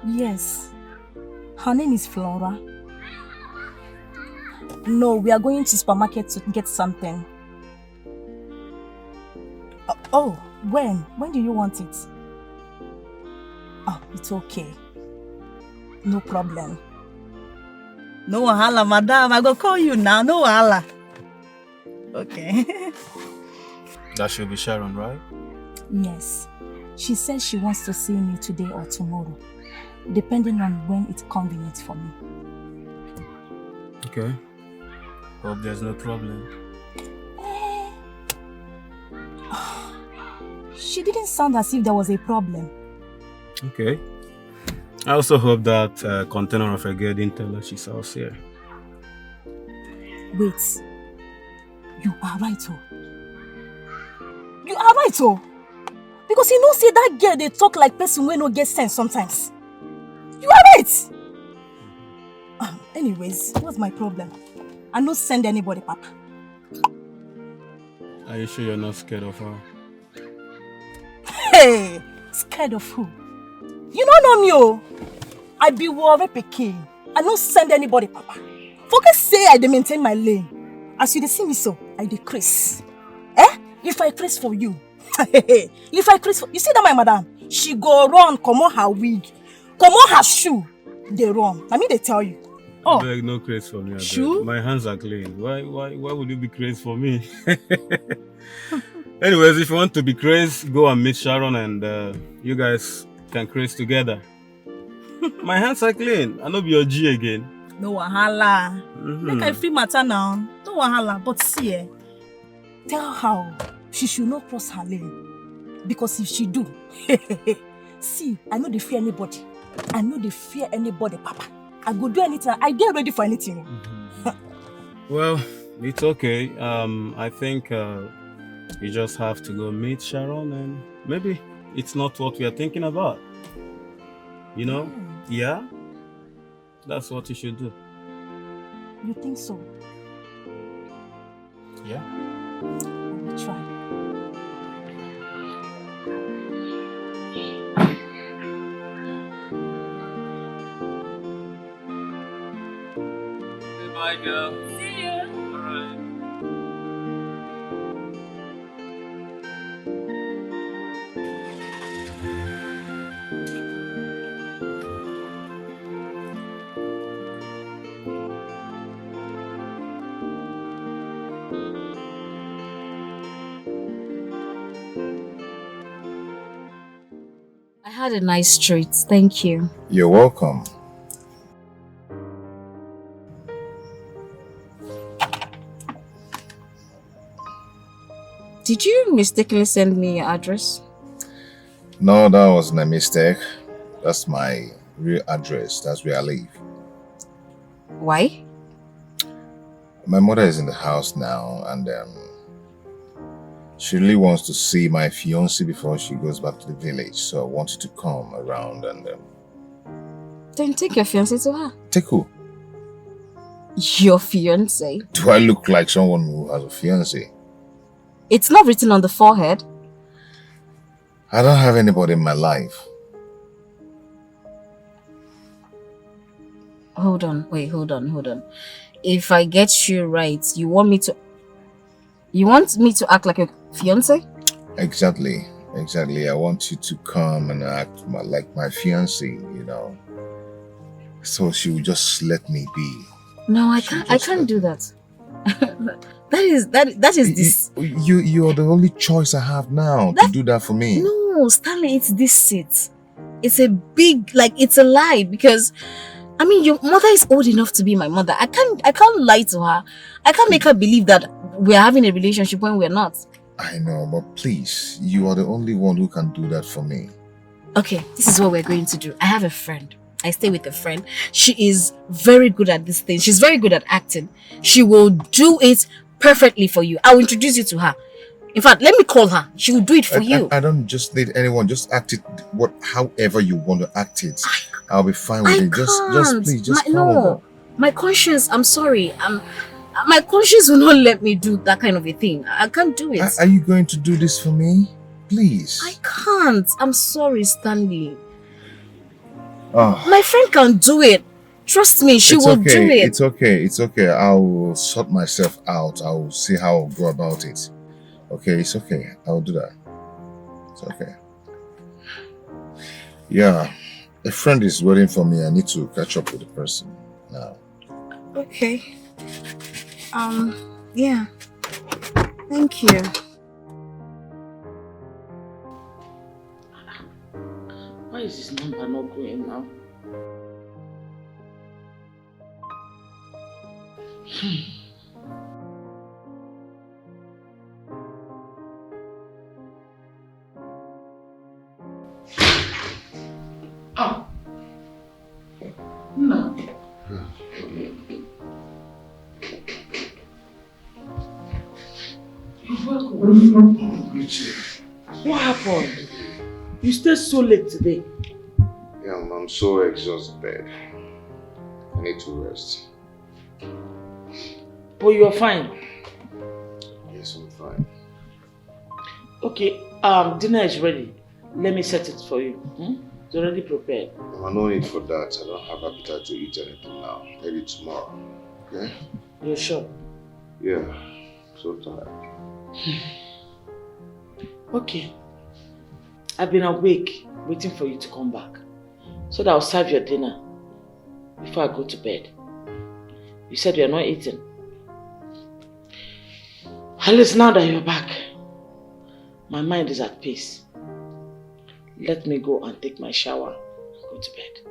Yes. Her name is Flora. No, we are going to supermarket to get something. Oh, when? When do you want it? Oh, it's okay. No problem. No wahala, madam. I go call you now. No wahala. Okay. That should be Sharon, right? Yes. She says she wants to see me today or tomorrow, depending on when it's convenient for me. Okay. Hope there's no problem. She didn't sound as if there was a problem. Okay. I also hope that container of a girl didn't tell her she's out here. Wait. You are right, oh. You are right, oh. Because you know, see that girl, they talk like person when no get sense sometimes. You are right. Anyways, what's my problem? I don't send anybody, Papa. Are you sure you're not scared of her? Hey, scared of who? You don't know me, oh. I be worried pikin. I don't send anybody, Papa. Focus say I dey maintain my lane. As you dey see me so, I decrease. If I craze for you, if I craze for you, see that my madam, she go run, come on her wig, come on her shoe, they run. I mean they tell you. Oh, beg, no craze for me. Shoe? My hands are clean. Why would you be crazy for me? Anyways, if you want to be crazy, go and meet Sharon and you guys can craze together. My hands are clean. I know be your G again. No wahala. Make I free matter now. No wahala. But see, tell her she should not cross her lane. Because if she do, see, I know they fear anybody. I know they fear anybody, Papa. I go do anything. I get ready for anything. Well, it's okay. I think you just have to go meet Sharon and maybe it's not what we are thinking about. You know? Yeah? That's what you should do. You think so? Yeah. I will try. Bye, girl. See you. All right. I had a nice treat. Thank you. You're welcome. Did you mistakenly send me your address? No, that wasn't a mistake. That's my real address. That's where I live. Why? My mother is in the house now and she really wants to see my fiancé before she goes back to the village. So I wanted to come around and... Then take your fiancé to her. Take who? Your fiancé? Do I look like someone who has a fiancé? It's not written on the forehead. I don't have anybody in my life. Hold on. Wait, hold on. If I get you right, you want me to act like a fiancé? Exactly. I want you to come and act like my fiancé, you know. So she will just let me be. No, I can't do that. That is this. You're the only choice I have now to do that for me. No, Stanley, it's this seat. It's a big, it's a lie because, I mean, your mother is old enough to be my mother. I can't lie to her. I can't make her believe that we're having a relationship when we're not. I know, but please, you are the only one who can do that for me. Okay, this is what we're going to do. I have a friend. I stay with a friend. She is very good at this thing. She's very good at acting. She will do it perfectly for you. I'll introduce you to her. In fact, let me call her. She will do it for you. I don't just need anyone. Just act it however you want to act it. I'll be fine with it. Just please, just come over. My conscience, I'm sorry. My conscience will not let me do that kind of a thing. I can't do it. Are you going to do this for me? Please. I can't. I'm sorry, Stanley. Oh. My friend can do it. Trust me, she will do it. It's okay. It's okay. I'll sort myself out. I'll see how I'll go about it. Okay, it's okay. I'll do that. It's okay. Yeah. A friend is waiting for me. I need to catch up with the person now. Okay. Yeah. Thank you. Why is this number not going now? Oh. No. What happened? You stayed so late today. Yeah, I'm so exhausted. I need to rest. But you're fine. Yes, I'm fine. Okay, dinner is ready. Let me set it for you. It's already prepared. No need for that. I don't have appetite to eat anything now. Maybe tomorrow. Okay? You're sure? Yeah. So tired. Okay. I've been awake, waiting for you to come back. So that I'll serve your dinner before I go to bed. You said you're not eating. At least now that you're back, my mind is at peace. Let me go and take my shower and go to bed.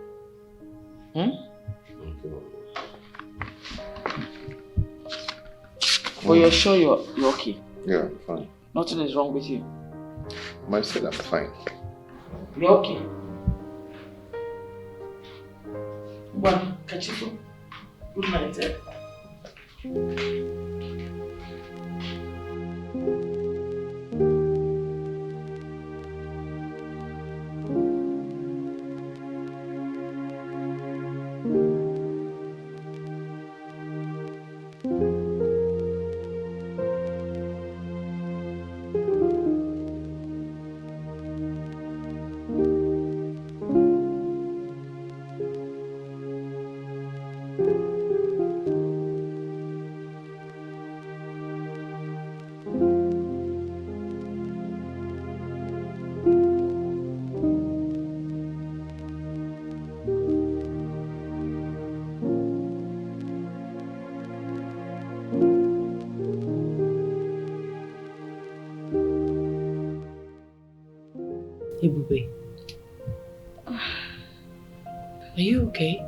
But you're sure you're okay? Yeah, I'm fine. Nothing is wrong with you? I said I'm fine. You're okay? Well, catch you. Good night, eh? Ebube. Are you okay?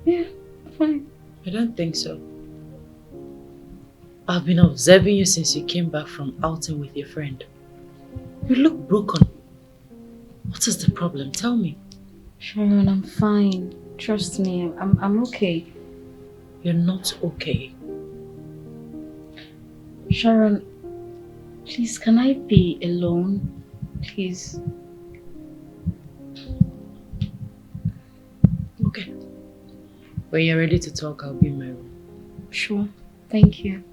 Yeah, fine. I don't think so. I've been observing you since you came back from outing with your friend. You look broken. What is the problem? Tell me. Sharon, I'm fine. Trust me, I'm okay. You're not okay. Sharon, please, can I be alone? Please. Okay. When you're ready to talk, I'll be in my room. Sure. Thank you.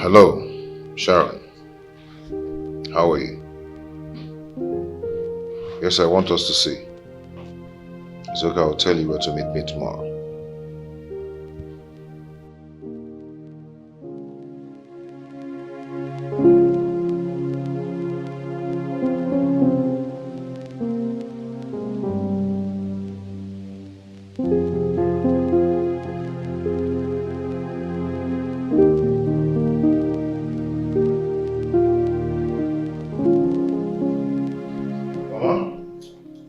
Hello, Sharon. How are you? Yes, I want us to see. It's okay, I'll tell you where to meet me tomorrow.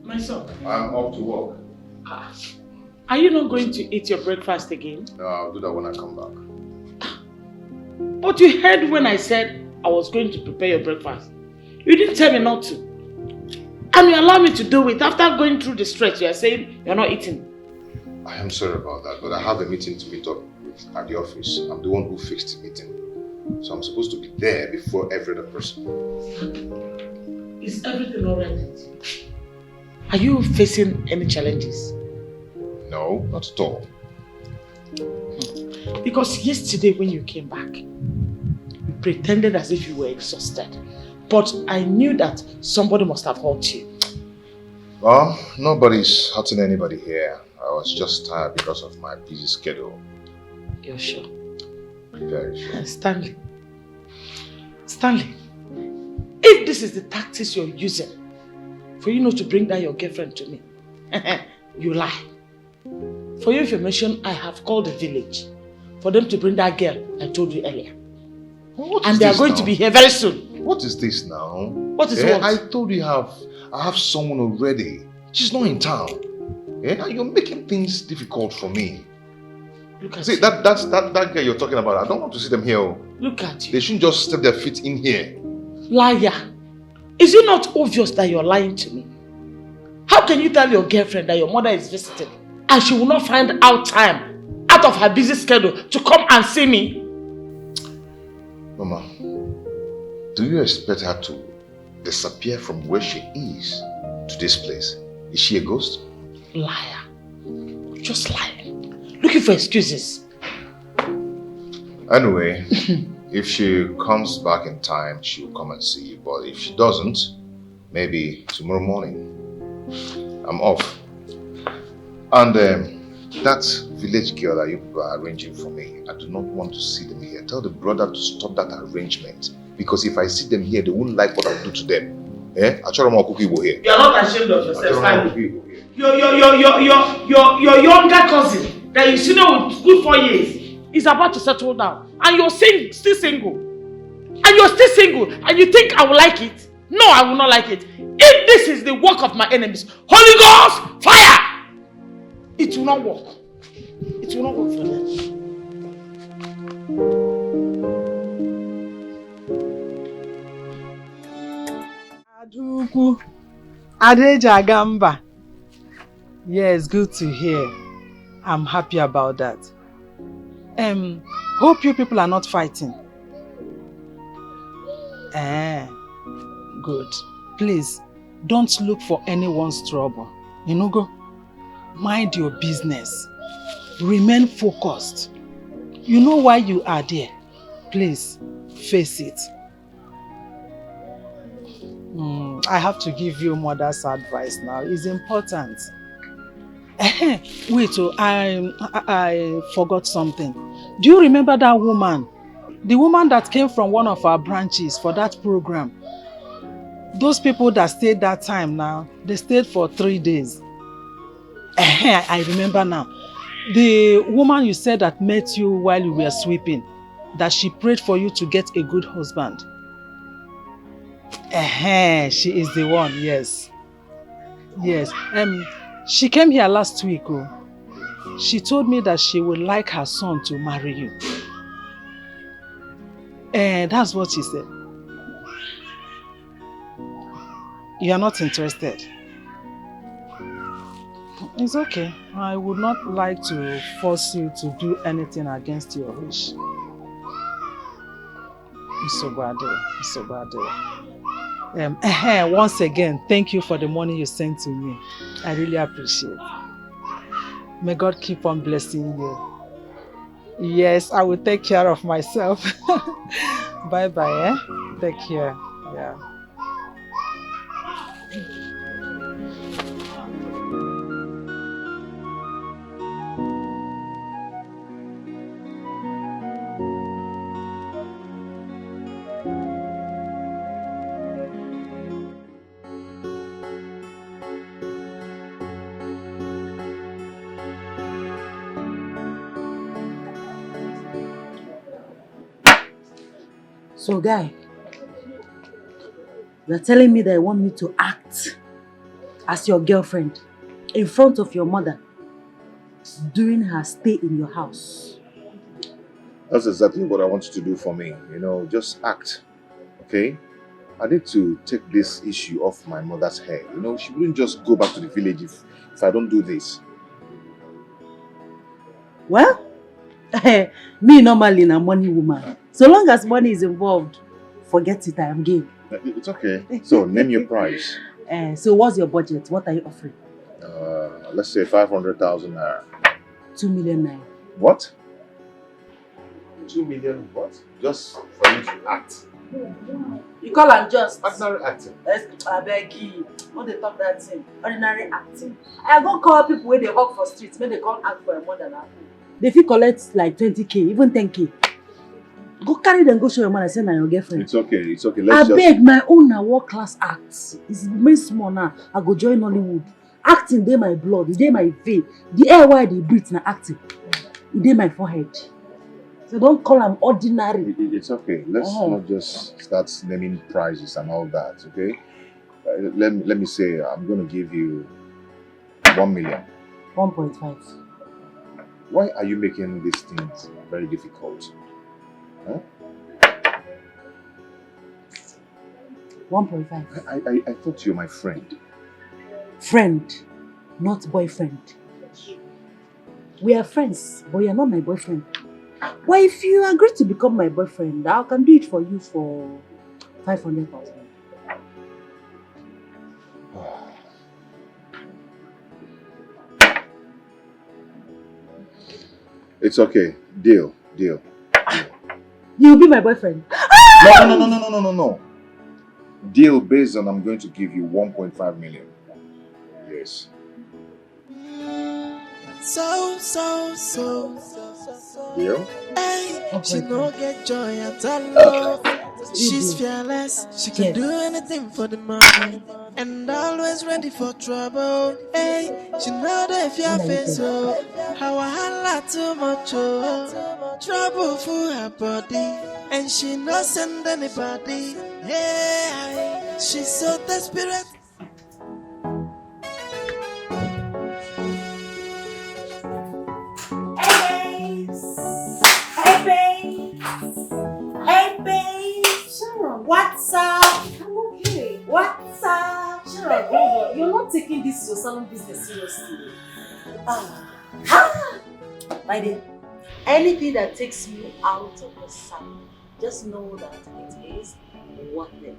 My son. I'm off to work. Are you not going to eat your breakfast again? No, I'll do that when I come back. But you heard when I said I was going to prepare your breakfast. You didn't tell me not to. And you allow me to do it after going through the stress. You are saying you're not eating. I am sorry about that, but I have a meeting to meet up with at the office. I'm the one who fixed the meeting. So I'm supposed to be there before every other person. Is everything alright with you? Are you facing any challenges? No, not at all. Because yesterday when you came back, you pretended as if you were exhausted. But I knew that somebody must have hurt you. Well, nobody's hurting anybody here. I was just tired because of my busy schedule. You're sure? Very sure. Stanley, if this is the tactics you're using for you not to bring down your girlfriend to me, you lie. For your information, I have called the village for them to bring that girl I told you earlier. And they are going to be here very soon. What is this now? What is what? I told you I have someone already. She's not in town. And you're making things difficult for me. Look at See, you. that girl you're talking about, I don't want to see them here. Look at you. They shouldn't just step their feet in here. Liar. Is it not obvious that you're lying to me? How can you tell your girlfriend that your mother is visiting and she will not find out time out of her busy schedule to come and see me? Mama, do you expect her to disappear from where she is to this place? Is she a ghost? Liar. Just lying. Looking for excuses. Anyway, if she comes back in time, she'll come and see you. But if she doesn't, maybe tomorrow morning. I'm off. And that village girl that you people are arranging for me, I do not want to see them here. Tell the brother to stop that arrangement. Because if I see them here, they won't like what I'll do to them. Eh? Achoroma Okukibo here. You are not ashamed of yourself, Stanley. Your younger cousin that you seen with good 4 years is about to settle down. And you're still single. And you're still single. And you think I will like it? No, I will not like it. If this is the work of my enemies, Holy Ghost, fire! It will not work. It will not work for them. Aduku, Adeja Gamba. Yes, good to hear. I'm happy about that. Hope you people are not fighting. Good. Please, don't look for anyone's trouble. You know, go. Mind your business. Remain focused. You know why you are there. Please, face it. I have to give you mother's advice now. It's important. Wait, I forgot something. Do you remember that woman? The woman that came from one of our branches for that program. Those people that stayed that time now, they stayed for 3 days. I remember now. The woman you said that met you while you were sweeping, that she prayed for you to get a good husband. She is the one, yes. Yes. She came here last week. She told me that she would like her son to marry you. That's what she said. You are not interested. It's okay. I would not like to force you to do anything against your wish. It's so bad. It's so bad. Once again, thank you for the money you sent to me. I really appreciate it. May God keep on blessing you. Yes, I will take care of myself. Bye bye, eh? Take care. Yeah. So, guy, you're telling me that you want me to act as your girlfriend in front of your mother during her stay in your house? That's exactly what I want you to do for me. You know, just act, okay? I need to take this issue off my mother's head. You know, she wouldn't just go back to the village if I don't do this. Well, me normally a money woman. So long as money is involved, forget it, I am game. It's okay. So, name your price. So what's your budget? What are you offering? Let's say 500,000 naira. 2 million naira. What? 2 million what? Just for you to act. You call am just? Ordinary acting. I beg you. What they talk that thing? Ordinary acting. I go call people where they hawk for streets, when they come act for a more than that. They fit collect like 20k, even 10k. Go carry them, go show your man. I say, I'm your girlfriend. It's okay, it's okay. I beg, my own na world class acts. It's very small now. I go join Hollywood. Acting, they my blood, they my vein. The air why they breathe na acting. They my forehead. So don't call them ordinary. It's okay. Let's not just start naming prizes and all that, okay? Let me say, I'm going to give you 1 million. 1.5. Why are you making these things very difficult? Huh? 1.5. I thought you're my friend. Friend, not boyfriend. We are friends, but you're not my boyfriend. But if you agree to become my boyfriend, I can do it for you for 500,000. It's okay. Deal. You'll be my boyfriend. No. Deal based on I'm going to give you 1.5 million. Yes. Deal? Hey, she no get joy at all. She's fearless. She can do anything for the money. And always ready for trouble. Hey, she know the fear face. Oh, how I holla too much. Oh, trouble for her body. And she no send anybody. Hey, she's so desperate. Hey babes! Sharon, what's up? I'm okay. What's up? Sharon, hold on. You're not taking this your salon business seriously. My dear, anything that takes me out of the salon, just know that it is worth it.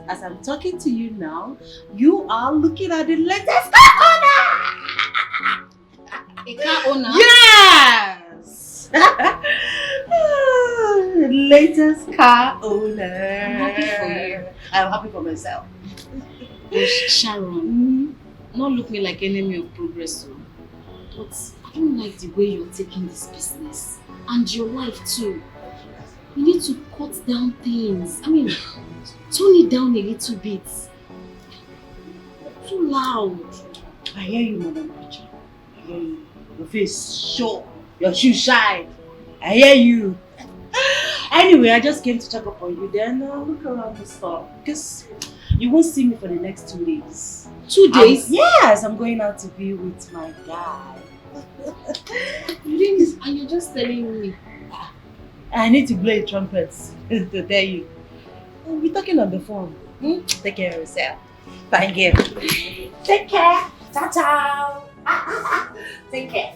As I'm talking to you now, you are looking at the latest car owner! A car owner? Yes! Latest car owner. I'm happy for you. I'm happy for myself. But Sharon, not look me like enemy of progress, but I don't like the way you're taking this business and your life too. You need to cut down things. I mean, tone it down a little bit. Too loud. I hear you, Madam Preacher. I hear you. Your face show. Your shoes shine. I hear you. Anyway, I just came to check up on you. Then look around the store because you won't see me for the next 2 days. 2 days? Yes, I'm going out to be with my guy. You doing this and you're just telling me. I need to blow a trumpet to tell you. We'll be talking on the phone. Take care of yourself. Thank you. Take care. Ciao, ciao. Take care.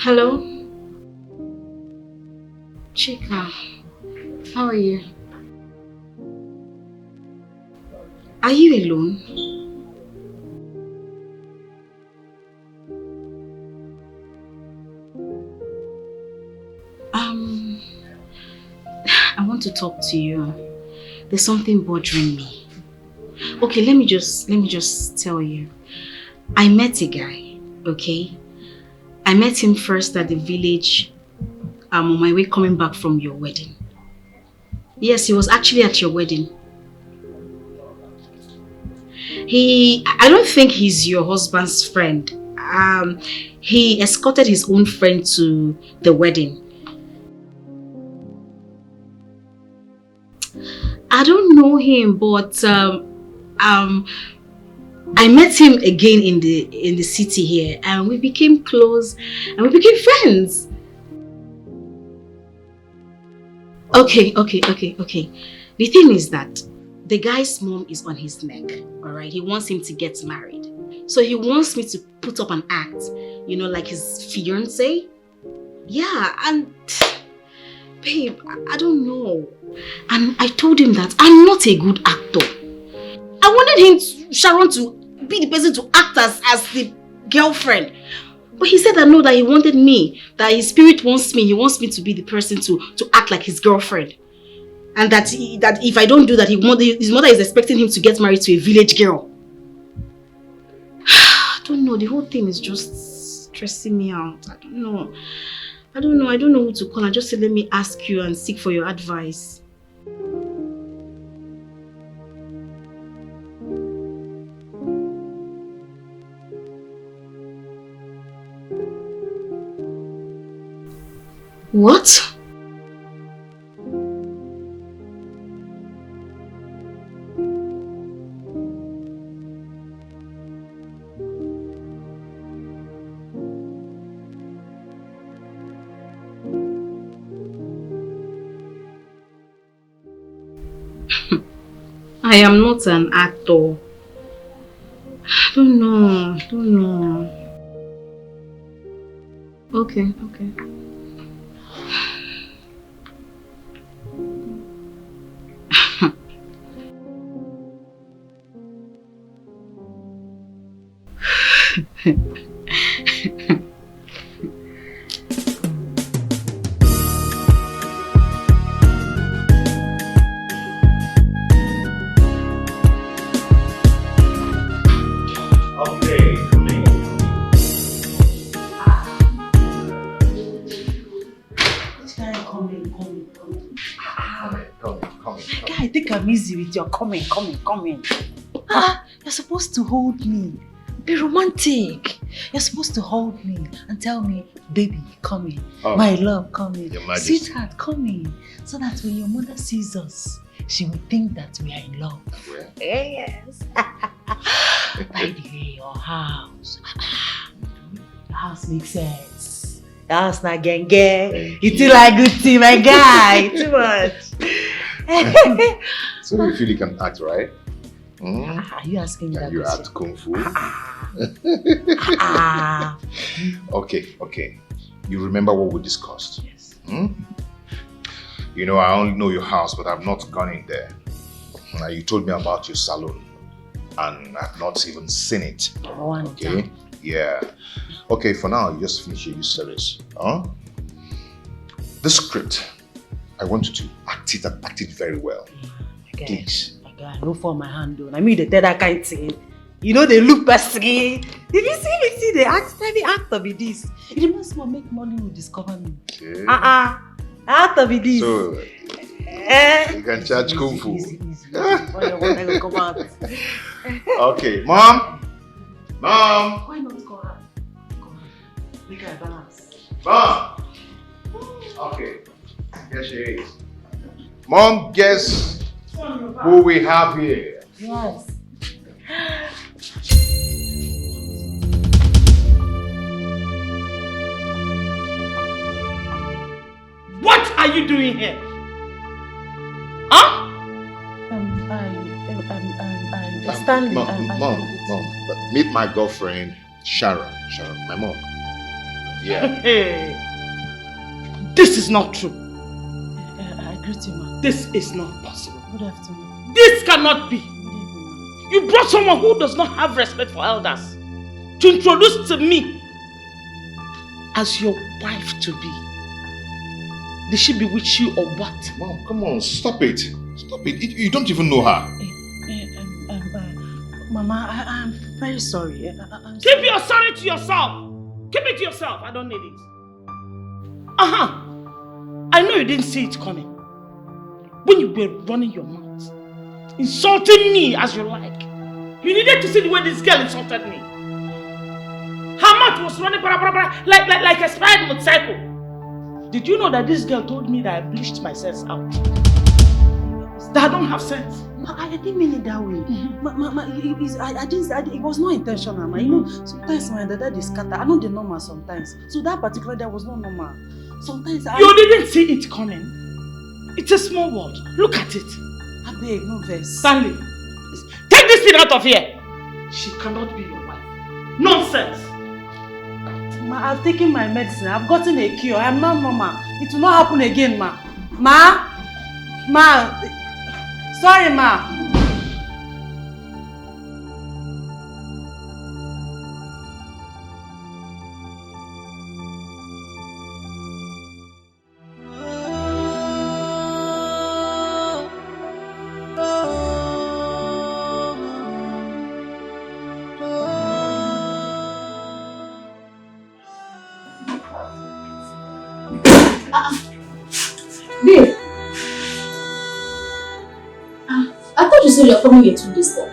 Hello? Chika, how are you? Are you alone? I want to talk to you. There's something bothering me. Okay, let me just tell you. I met a guy, okay? I met him first at the village on my way coming back from your wedding. Yes, he was actually at your wedding. I don't think he's your husband's friend. He escorted his own friend to the wedding. I don't know him, but I met him again in the city here, and we became close, and we became friends. Okay. The thing is that the guy's mom is on his neck, alright? He wants him to get married. So he wants me to put up an act, you know, like his fiance. Yeah, and babe, I don't know. And I told him that I'm not a good actor. I wanted Sharon to be the person to act as the girlfriend. But he said that no, that he wanted me, that his spirit wants me. He wants me to be the person to act like his girlfriend. And that if I don't do that, his mother is expecting him to get married to a village girl. I don't know, the whole thing is just stressing me out. I don't know who to call. I just said let me ask you and seek for your advice. What? I am not an actor. I don't know. Okay. I think I'm easy with your coming. You're supposed to hold me. Be romantic. You're supposed to hold me and tell me, baby, come in. Oh. My love, come in. Sweetheart, come in. So that when your mother sees us, she will think that we are in love. Yeah. Yes. By the way, your house makes sense. Your house not genge. You feel like good tea, my guy. Too much. So you feel you can act, right? Are you asking me that? You act kung fu? Okay. You remember what we discussed? Yes. You know, I only know your house, but I've not gone in there. Now, you told me about your salon, and I've not even seen it. Okay? Yeah. Okay, for now, you just finish your service. The script, I want you to act it very well. Okay. Please. I no for my hand though. I mean the that kind of thing. You know they look pesky. If you see the actor be this. It must make money will discover me. Okay. Actor be this. So you can charge kung fu. Easy. Come out. Okay, mom. Why not go out? Make her balance. Mom. Okay. Here she is. Mom, guess who we have here? Yes. What are you doing here? Mom, meet my girlfriend, Sharon, my mom. Yeah. Hey, this is not true. I greet you, ma. This is not possible. Good afternoon. This cannot be. You brought someone who does not have respect for elders to introduce to me as your wife to be. Did she bewitch you or what? Mom, come on, stop it. Stop it. You don't even know her. Mama, I'm very sorry. Keep your sorry to yourself. Keep it to yourself. I don't need it. I know you didn't see it coming. When you were running your mouth, insulting me as you like, you needed to see the way this girl insulted me. Her mouth was running like a spied motorcycle. Did you know that this girl told me that I bleached my sense out? That I don't have sense. I didn't mean it that way. It was not intentional, ma. You know, sometimes my dad is scattered. I know the normal sometimes. So that particular day was not normal. Sometimes You didn't see it coming. It's a small world. Look at it. I beg, no verse. Stanley, take this thing out of here. She cannot be your wife. Nonsense. Ma, I've taken my medicine. I've gotten a cure. I am not normal. It will not happen again, ma. Ma? Sorry, ma. Babe. I thought you said you're coming here 2 days ago.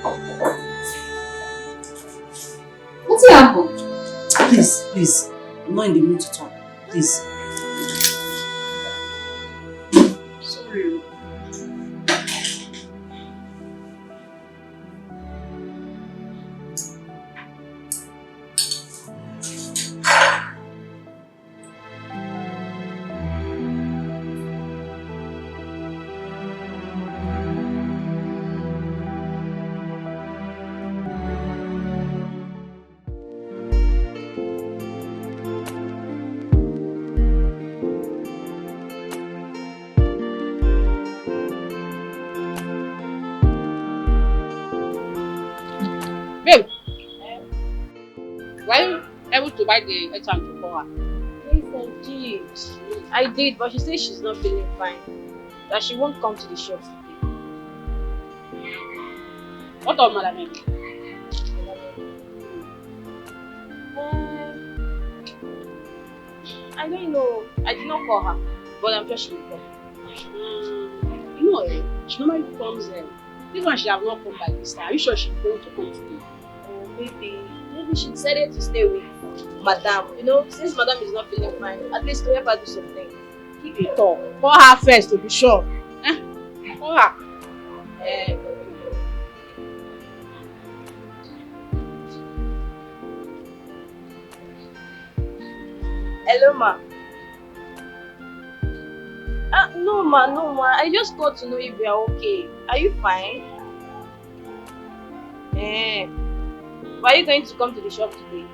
What's happened? Please. I'm not in the mood to talk. Please. Sorry. Babe, were you able to buy the HM for her? Yes, I did, but she says she's not feeling fine. That she won't come to the shop today. What of Madam Emi? I don't know. I did not call her, but I'm sure she will come. You know, she normally comes this one she have not come by this time. Are you sure she's going to come today? Oh, maybe she decided to stay with Madam. You know, since Madam is not feeling fine, at least to help her do something. Keep it talk. Call her first to be sure. Call her. Hello, ma. No, ma. I just got to know if you are okay. Are you fine? Why are you going to come to the shop today?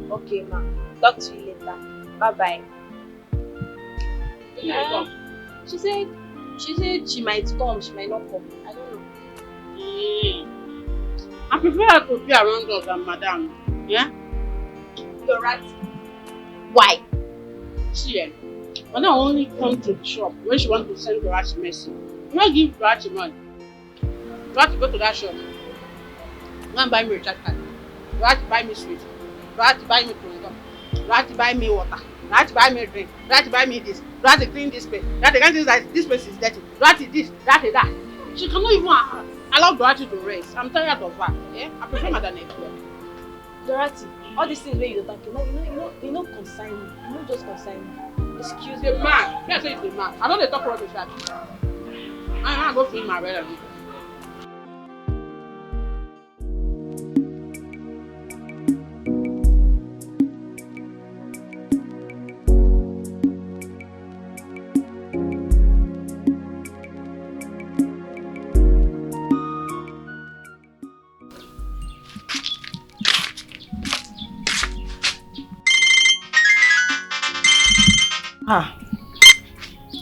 Okay, ma. Talk to you later. Bye-bye. She said she might come, she might not come. I don't know. I prefer her to be around us than Madam. Yeah? You're right. Why? See, Madam only come to the shop when she wants to send Dorachi message. You not give Dorachi money. Dorachi go to that shop. Go and buy me a recharge card. Dorachi buy me sweet. Dorachi buy me tomato. Dorachi buy me water. Dorachi buy me a drink. Dorachi buy me this. Dorachi clean this place. Dorachi can't that this place is dirty. Dorachi this, that. She cannot even allow Dorachi to rest. I'm tired of her. Yeah? I prefer Madam Emi. Dorachi, all these things where you don't talk, you know consign me. You know just consign me. Excuse me. The man. Yes, it's the man. I don't talk rubbish at you. I'm not going to feed my brother. Ah,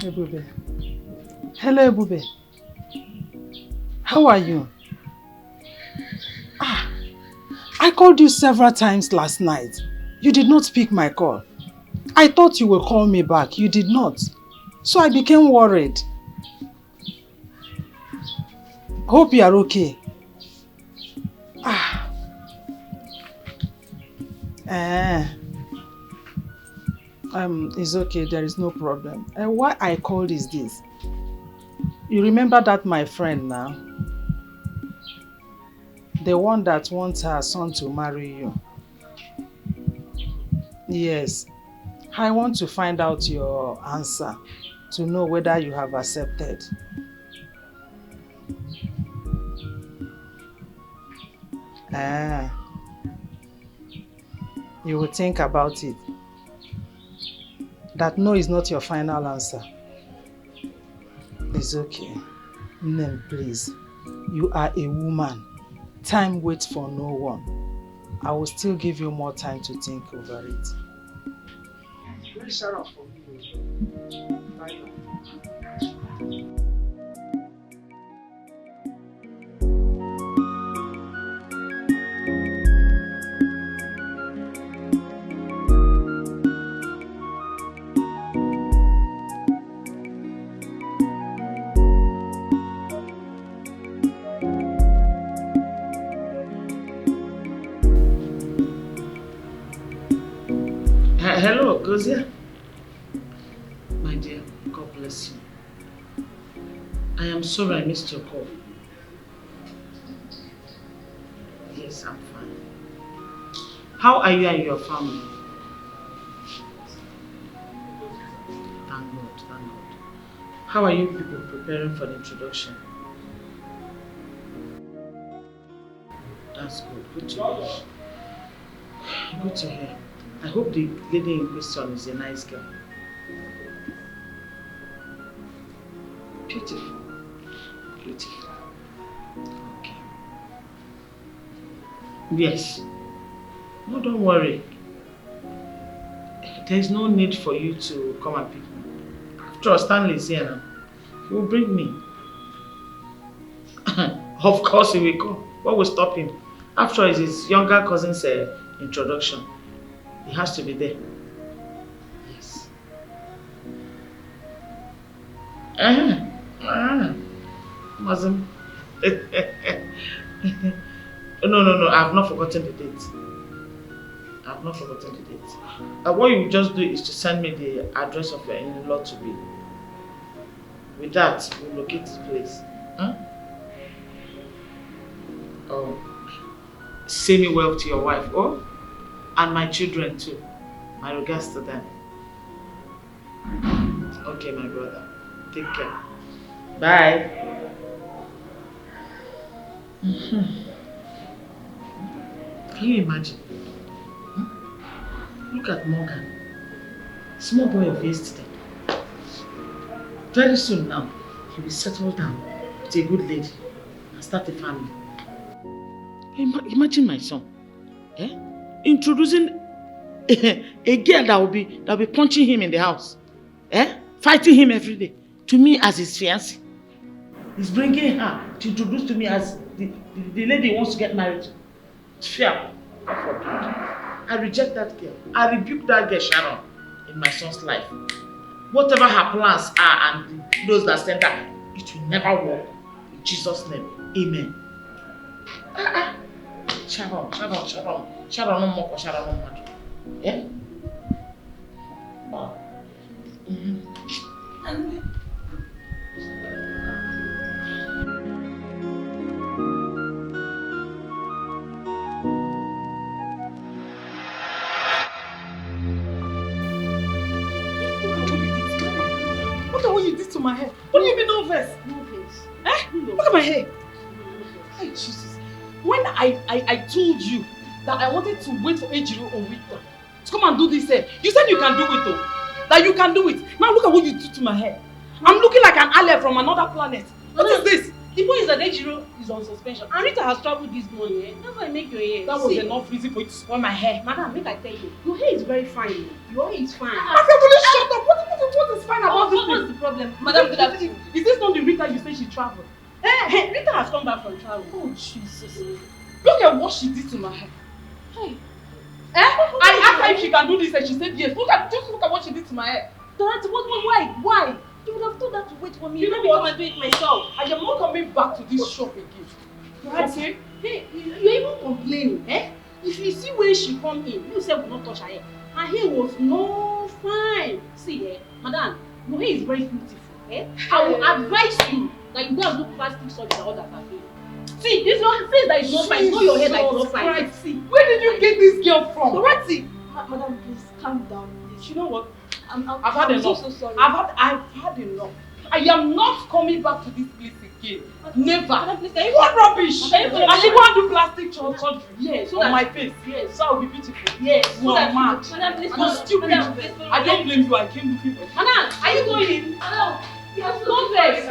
Ebube. Hello, Ebube. How are you? Ah, I called you several times last night. You did not pick my call. I thought you would call me back. You did not. So I became worried. Hope you are okay. Ah. It's okay. There is no problem. Why I called is this. You remember that my friend now? The one that wants her son to marry you. Yes. I want to find out your answer to know whether you have accepted. You will think about it. That no is not your final answer. It's okay. Name, please. You are a woman. Time waits for no one. I will still give you more time to think over it. Let's shut up for me. Bye. Hello, Gozia. My dear, God bless you. I am sorry I missed your call. Yes, I'm fine. How are you and your family? Thank God, thank God. How are you people preparing for the introduction? That's good, good to hear. Good to hear. I hope the lady in question is a nice girl. Beautiful. Beautiful. Okay. Yes. No, don't worry. There's no need for you to come and pick me. After all, Stanley is here now. He will bring me. Of course he will come. What will stop him? After all, it's his younger cousin's introduction. He has to be there. Yes. Muslim. No. I have not forgotten the date. I have not forgotten the date. What you just do is to send me the address of your in-law to be. With that, we'll locate the place. Oh. Say me well to your wife. Oh? And my children too. My regards to them. Okay, my brother. Take care. Bye. Can you imagine? Look at Morgan. Small boy of yesterday. Very soon now, he will settle down with a good lady and start a family. Imagine my son. Introducing a girl that will be punching him in the house, fighting him every day, to me as his fiancée. He's bringing her to introduce to me as the lady he wants to get married to. It's fair. I reject that girl. I rebuke that girl, Sharon, in my son's life. Whatever her plans are and those that send her, it will never work. In Jesus' name, amen. Sharon, no more, Sharon, no more. Yeah? Wow. Look at what you did to my hair. What do you mean no verse? No face. Look at my hair. Hey, Jesus. When I told you that I wanted to wait for Ejiro or Victor to come and do this hair, you said you can do it though. That you can do it. Now look at what you did to my hair. I'm looking like an alien from another planet. What is this? The point is that Ejiro is on suspension. And Rita has traveled this morning. That's why I make your hair. That was enough reason for you to spoil my hair. Madam, make I tell you. Your hair is very fine. Your hair is fine. My friend, will you shut up? What fine about this What's thing? the problem? Madam, good afternoon. Is this not the Rita you say she traveled? Hey, Rita has come back from travel. Oh, Jesus. Look at what she did to my hair. Hey. I asked her if she can do this and she said yes. Just look at what she did to my hair. Dorothy, why? You would have told her to wait for me. You know Let me what? come and do it myself. I am not coming back to this shop again. Okay? Hey, you're even complaining, eh? If you see where she come in, you say will not touch her hair. Her hair was no fine. See, madam, your hair is very beautiful, eh? I will advise you that you go and do plastic surgery and all that cafe. See, this your face that is not fine. It's not your hair that is not fine. Christ. See, where did you get this girl from? Dorothy! Madam, please calm down. Please. You know what? I've had enough. So sorry. I've had enough. I am not coming back to this place again. Never. Madam, please, can you What rubbish! Can you I should go and do plastic surgery. Yes, so on that my face. Yes. So I'll be beautiful. Yes. You are mad. Madam, please. You're stupid. I don't blame you. I came looking for you. Madam, are you going in? Madam, you have no vex.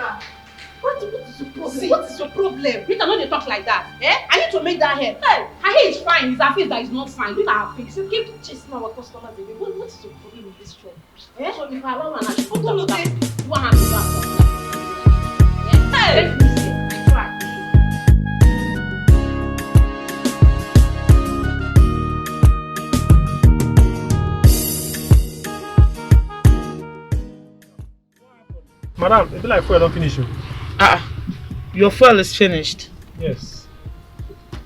What is your problem? See. What is your problem? Rita, no dey talk like that. Eh? I need to make that hair. Hey, her hair is fine. It's her face that is not fine. Look at her face. You keep chasing our customers away. What is your problem in this shop? Eh? So if I allow her, she put on that. You want her to back up. Yeah? Hey! Let me see. I try. Madam, it be like fuel don't finish you. Your fuel is finished. Yes.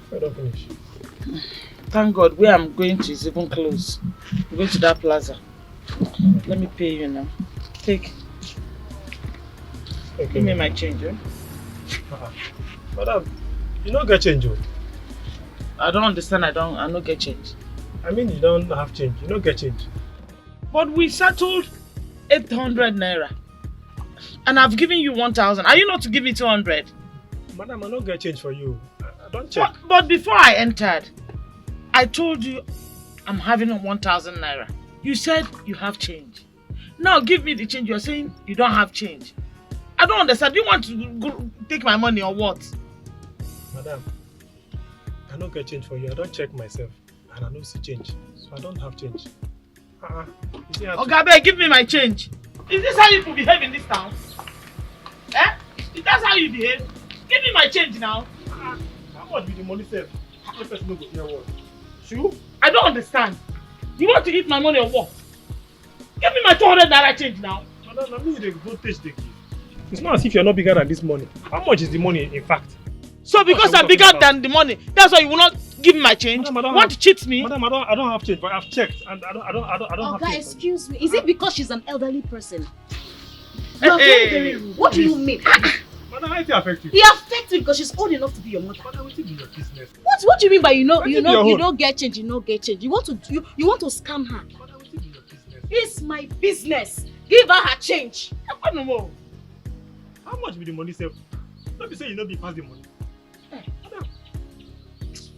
Fuel don't finish. Thank God, where I'm going to is even close. I'm going to that plaza. Let me pay you now. Take. Okay. Give me my change, eh? Madam, you don't get change. I don't understand. I don't get change. I mean, you don't have change. You don't get change. But we settled 800 naira. And I've given you 1,000. Are you not to give me 200? Madam, I don't get change for you. I don't check. But before I entered, I told you I'm having 1,000 naira. You said you have change. Now give me the change. You're saying you don't have change. I don't understand. Do you want to go take my money or what? Madam, I don't get change for you. I don't check myself. And I don't see change. So I don't have change. Okay, give me my change. Is this how you could behave in this town? Eh? Is that how you behave? Give me my change now. How much be the money save? No person no go hear what? Sure? I don't understand. You want to eat my money or what? Give me my 200 naira change now. Madam, I mean the voltage they give. It's not as if you're not bigger than this money. How much is the money in fact? So because I'm bigger than the money, that's why you will not give me my change? Madam, You want to cheat me? Madam, I don't have change, but I've checked and I don't have Oga, change. excuse me. Is it because she's an elderly person? You are very, very rude. What do you mean? Madam, how it affect you? It affects you because she's old enough to be your mother. Madam, what is your business? What do you mean by you your don't get change, you don't get change? You want to scam her? Madam, what is your business? It's my business. Give her her change. No more. How much be the money save? Don't be saying you know be pass the money.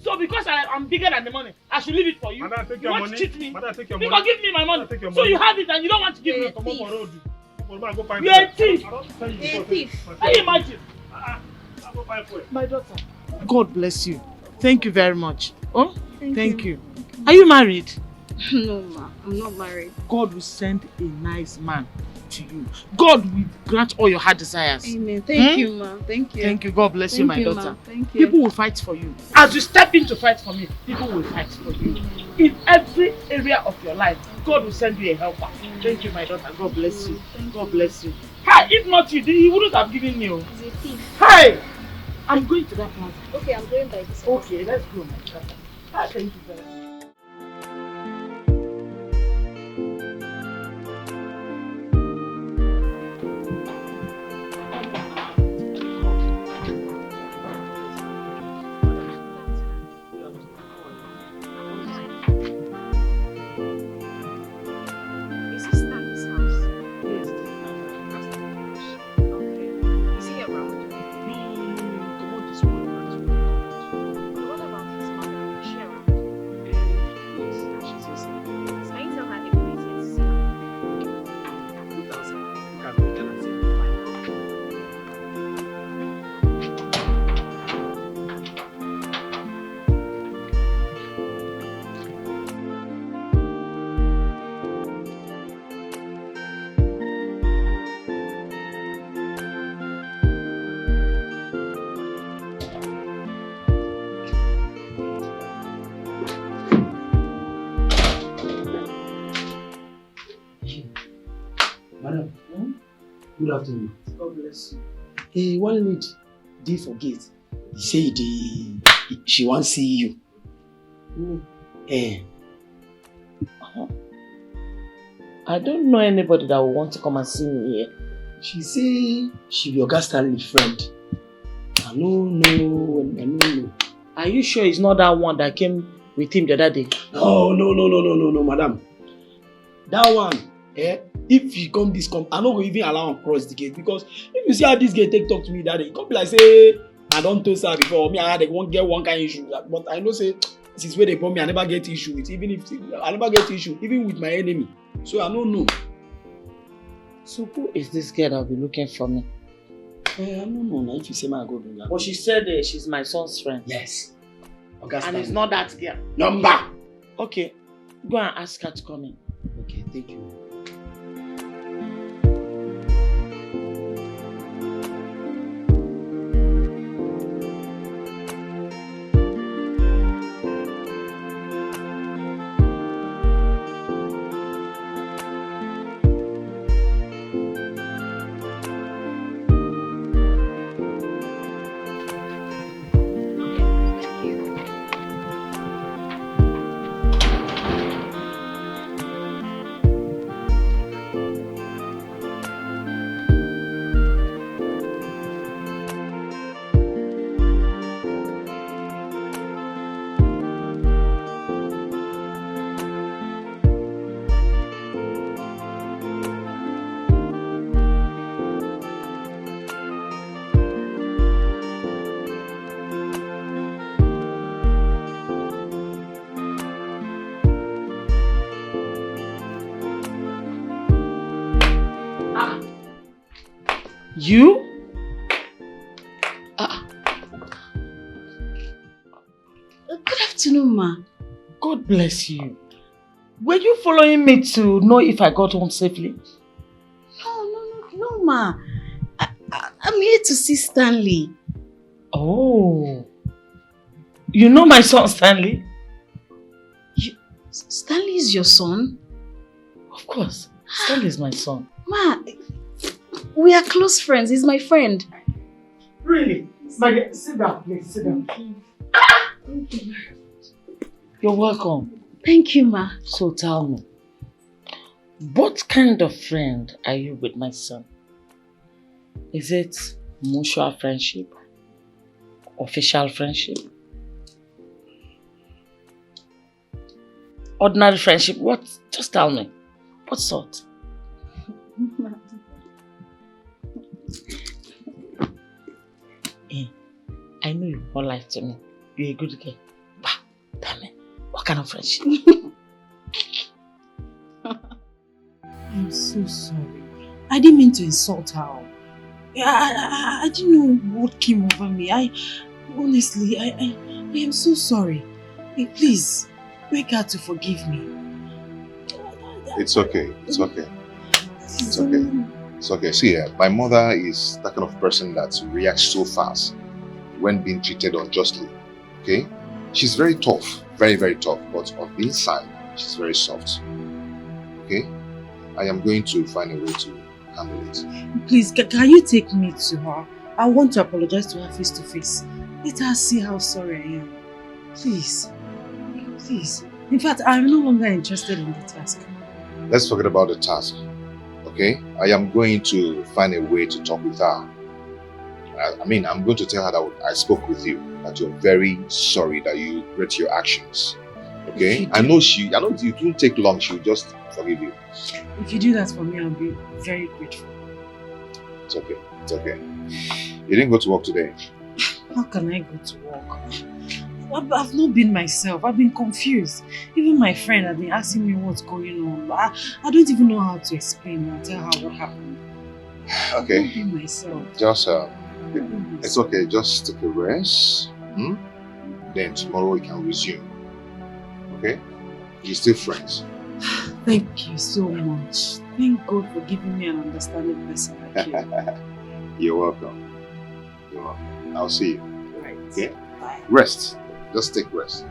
So because I'm bigger than the money, I should leave it for you? Madam, take You your want money. to cheat me? Madam, take your Because money. give me my money. Madam, take your So money. you have it and you don't want to give me. Come on for road. Come on, go find You're a fuel. thief. I don't tell you You're a before, thief. say, Can you imagine? I'll go find fuel. My daughter. God bless you. Thank you very much. Oh, thank you. you. Are you married? No, ma. I'm not married. God will send a nice man to you. God will grant all your heart desires. Amen. Thank you, ma. Thank you. Thank you. God bless you, Thank my you, daughter. ma. Thank you. People will fight for you. As you step in to fight for me, people will fight for you. In every area of your life, God will send you a helper. Thank you, my daughter. God bless you. God bless you. Hi, if not you, he wouldn't have given you. He's a thief. Hi! I'm going to that plaza. Okay, I'm going by this. Okay, let's go, my daughter. Hi, thank you very much. Is he still at his house? Okay. Is he around? What about his mother? Is she around? Good afternoon. God bless you. Hey, one lady dey forget. He say she wan see you. I don't know anybody that will want to come and see me here. She say she be Oga Stanley friend. I no know. Are you sure it's not that one that came with him the other day? No, madam. That one, if he come this I no go even allow him cross the gate because if you see how this gate take talk to me that day, he come be like say I don't toast her before. Me I had one get one kind issue, but I know say since where they brought me, I never get issue with. Even if I never get issue, even with my enemy. So I don't know. So who is this girl that will be looking for me? I don't know. Now if you say my go bring her. But she said she's my son's friend. Yes. And it's not that girl. Number. Okay, go and ask her to come in. Okay, thank you. You? Good afternoon, ma. God bless you. Were you following me to know if I got home safely? No, ma. I'm here to see Stanley. Oh. You know my son, Stanley? Stanley is your son? Of course. Stanley is my son. Ma, we are close friends. He's my friend. Really? My dear, sit down, please. Sit down. Thank you. You're welcome. Thank you, ma. So tell me, what kind of friend are you with my son? Is it mutual friendship? Official friendship? Ordinary friendship? What? Just tell me. What sort? I know you won't lie to me. You're a good girl. Bah, tell me, what kind of friendship? I'm so sorry. I didn't mean to insult her. I didn't know what came over me. Honestly, I am so sorry. Please, beg her to forgive me. It's okay. It's okay. It's okay. It's okay. See, my mother is that kind of person that reacts so fast when being treated unjustly. Okay? She's very tough. Very, very tough. But on the inside, she's very soft. Okay? I am going to find a way to handle it. Please, can you take me to her? I want to apologize to her face to face. Let her see how sorry I am. Please. Please. In fact, I'm no longer interested in the task. Let's forget about the task. Okay? I am going to find a way to talk with her. I'm going to tell her that I spoke with you, that you're very sorry that you regret your actions. Okay? I know it won't take long, she'll just forgive you. If you do that for me, I'll be very grateful. It's okay. It's okay. You didn't go to work today? How can I go to work? I've not been myself. I've been confused. Even my friend has been asking me what's going on. I don't even know how to explain or tell her what happened. Okay. I've not been myself. Just, it's okay. Just take a rest. Then tomorrow we can resume. Okay? You're still friends. Thank you so much. Thank God for giving me an understanding person like you. You're welcome. You're welcome. I'll see you. Right. Okay? Bye. Rest. Just take rest.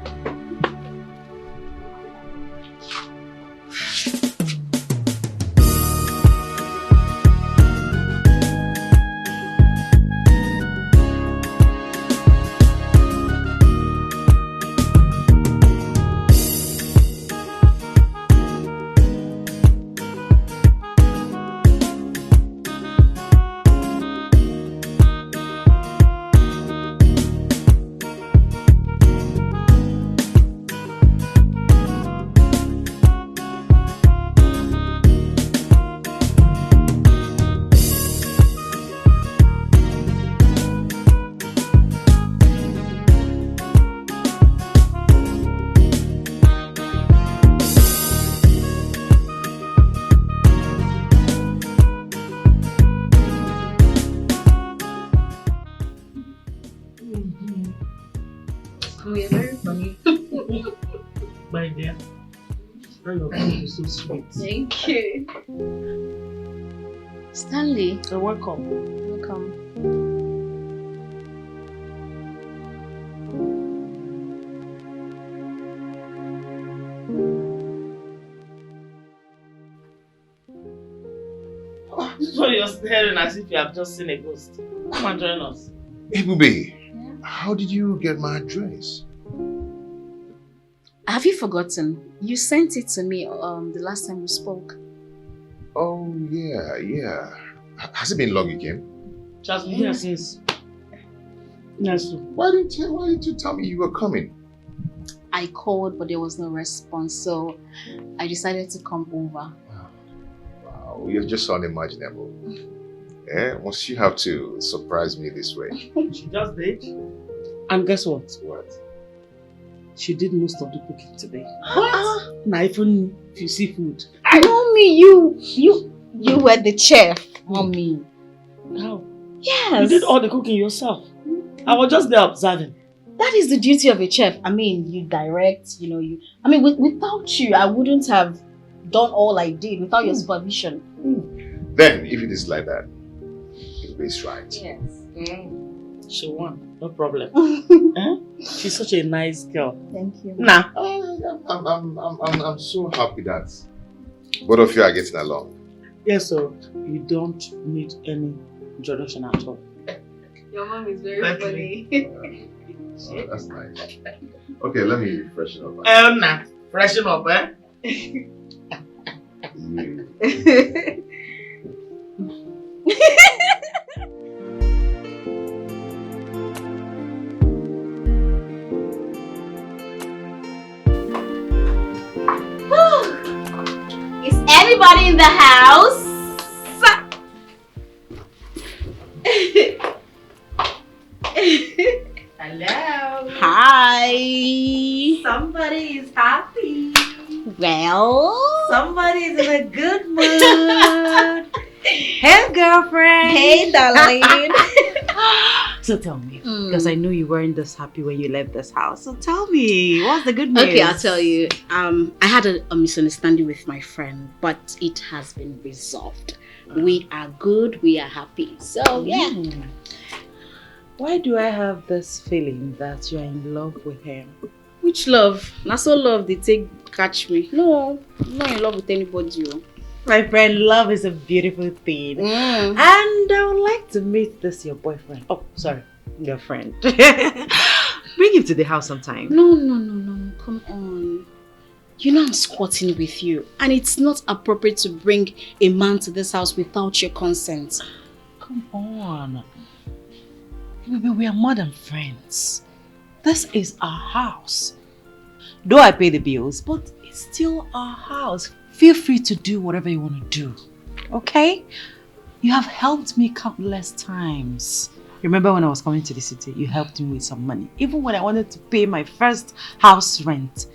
Oh, you're very funny. My dear, your food is so sweet. Thank you. Stanley. You're welcome. Welcome. So you're staring as if you have just seen a ghost. Come and join us. Hey, Bube, how did you get my address? Have you forgotten? You sent it to me the last time we spoke. Oh, yeah. Has it been long you came? Just been here since. Yes. Why didn't you tell me you were coming? I called, but there was no response, so I decided to come over. Wow, you're just unimaginable. Yeah, must you have to surprise me this way? She just did. And guess what? What? She did most of the cooking today. What? Now even if you see food. Mommy, you were the chef. Mommy. How? Yes. You did all the cooking yourself. I was just there observing. That is the duty of a chef. I mean, you direct, without you, I wouldn't have done all I did without your supervision. Then, if it is like that, it is right. Yes. She won. No problem. She's such a nice girl. Thank you. Nah. I'm so happy that both of you are getting along. Yes, so you don't need any introduction at all. Your mom is very funny. Oh, that's nice. Okay, let me freshen up. Nah. Freshen up, eh? Is anybody in the house? Hello. Hi. Somebody is happy. Well, Somebody's in a good mood. Hey, girlfriend. Hey, darling. So tell me, because I know you weren't this happy when you left this house. So tell me, what's the good news? Okay, I'll tell you. I had a misunderstanding with my friend, but it has been resolved. We are good. We are happy. So yeah. Why do I have this feeling that you're in love with him? Which love? Not so love they take catch me. No, I'm not in love with anybody. My friend, love is a beautiful thing. And I would like to meet this your boyfriend. Oh, sorry, your friend. Bring him to the house sometime. No. Come on. You know I'm squatting with you. And it's not appropriate to bring a man to this house without your consent. Come on. We are more than friends. This is our house. Though I pay the bills, but it's still our house. Feel free to do whatever you want to do. Okay? You have helped me countless times. Remember when I was coming to the city, you helped me with some money. Even when I wanted to pay my first house rent,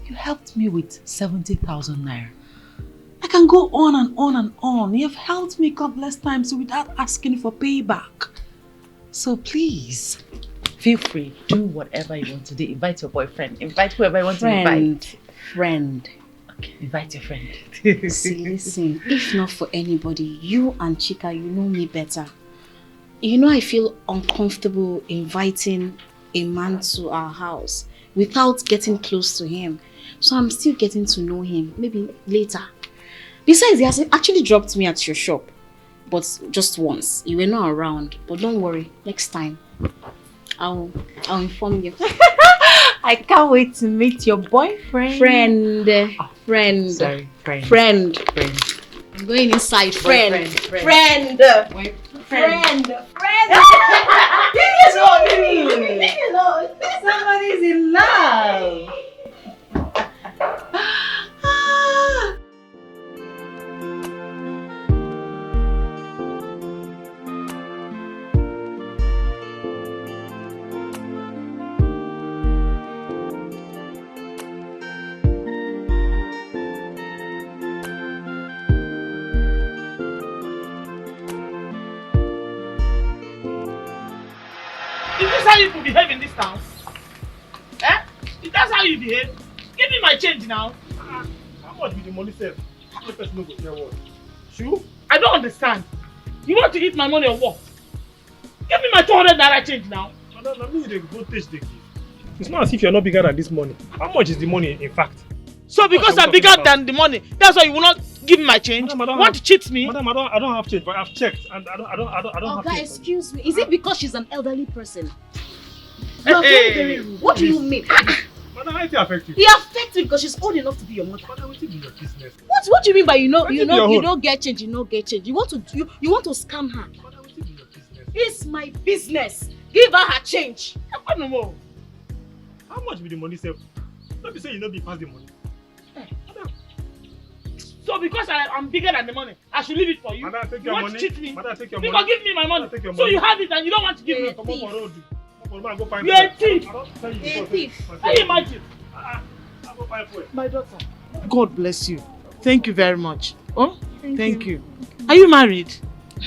you helped me with 70,000 naira. I can go on and on and on. You have helped me countless times without asking for payback. So please, feel free. Do whatever you want to do. Invite your boyfriend. Invite whoever you want to invite. Friend. Okay, invite your friend. See, listen. If not for anybody, you and Chika, you know me better. You know I feel uncomfortable inviting a man to our house without getting close to him. So I'm still getting to know him. Maybe later. Besides, he has actually dropped me at your shop. But just once. You were not around. But don't worry. Next time, I'll inform you. I can't wait to meet your boyfriend. Friend. Sorry, friend. Friend. I'm going inside. Friend. Friend. Somebody's in love. Is this how you could behave in this town? That's how you behave. Give me my change now. How much be the money sef? No person no go tell what. True? I don't understand. You want to eat my money or what? Give me my 200 naira change now. Madam, na me the voltage they give. It's not as if you're not bigger than this money. How much is the money in fact? So because I'm bigger than the money, that's why you will not give me my change? Madam, You want to cheat me? Madam, I don't have change, but I've checked and I don't have Okay, change. excuse me. Is it because she's an elderly person? Hey, You are very, very rude. What do you mean? Madam, how it affect you? It affects you because she's old enough to be your mother. Madam, what is your business? What do you mean by you your don't get change, you don't get change? You want to scam her? Madam, what is your business? It's my business. Give her her change. No more. How much be the money sef? Don't be say you no be pass the money. Madam. So because I'm bigger than the money, I should leave it for you? Madam, take You your want money. to cheat me? Madam, take your Because money. give me my money. Madam, take your So money. you have it and you don't want to give me? Come on for road. Come on, go find You're a thief. I don't tell you You're a before, thief. say- Can you imagine? I'll go find fuel. My daughter. God bless you. Thank you very much. Oh, thank you. Are you married?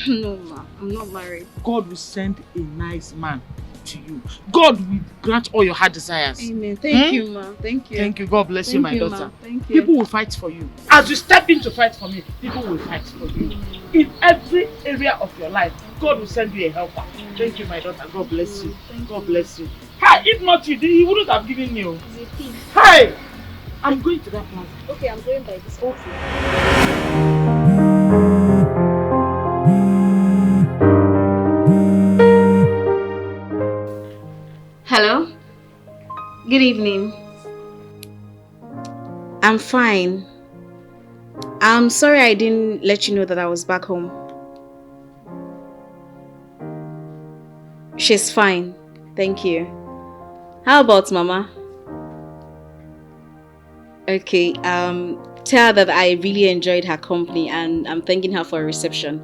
No, ma. I'm not married. God will send a nice man to you. God will grant all your heart desires. Amen. Thank you, ma. Thank you. Thank you. God bless you, my daughter. Ma. Thank you. People will fight for you. As you step in to fight for me, people will fight for you. In every area of your life, God will send you a helper. Thank you, my daughter. God bless you. God bless you. Hi, if not you, he wouldn't have given you. He's a thief. Hi! I'm going to that plaza. Okay, I'm going by this. Okay. Hello? Good evening. I'm fine. I'm sorry I didn't let you know that I was back home. She's fine. Thank you. How about Mama? Okay, tell her that I really enjoyed her company and I'm thanking her for a reception.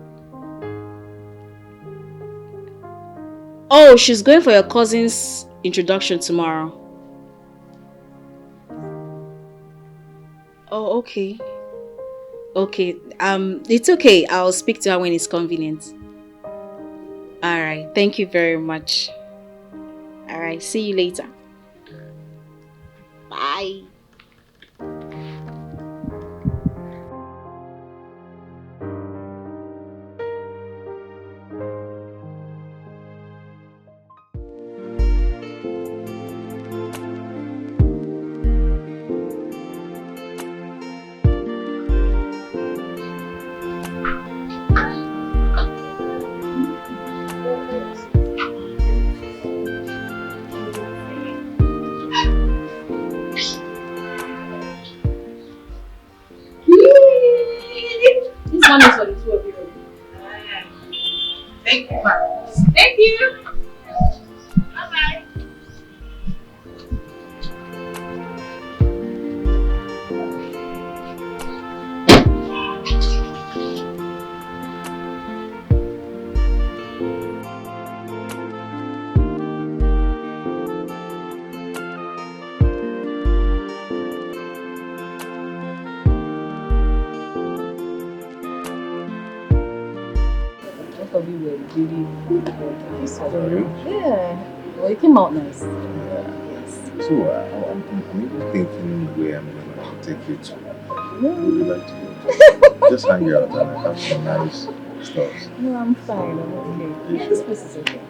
Oh, she's going for your cousin's introduction tomorrow. Oh, okay. Okay, it's okay. I'll speak to her when it's convenient. Alright, thank you very much. Alright, see you later. Bye. This one is for the two of you. Thank you. Thank you. Bye-bye. Both of you were really good. Sorry. Yeah. Well, it came out nice. So I'm even thinking where I'm going to take you to. Would you like to go? Just hang out and I have some nice stuff. No, I'm fine. I'm okay. You Yeah, sure? this place is okay.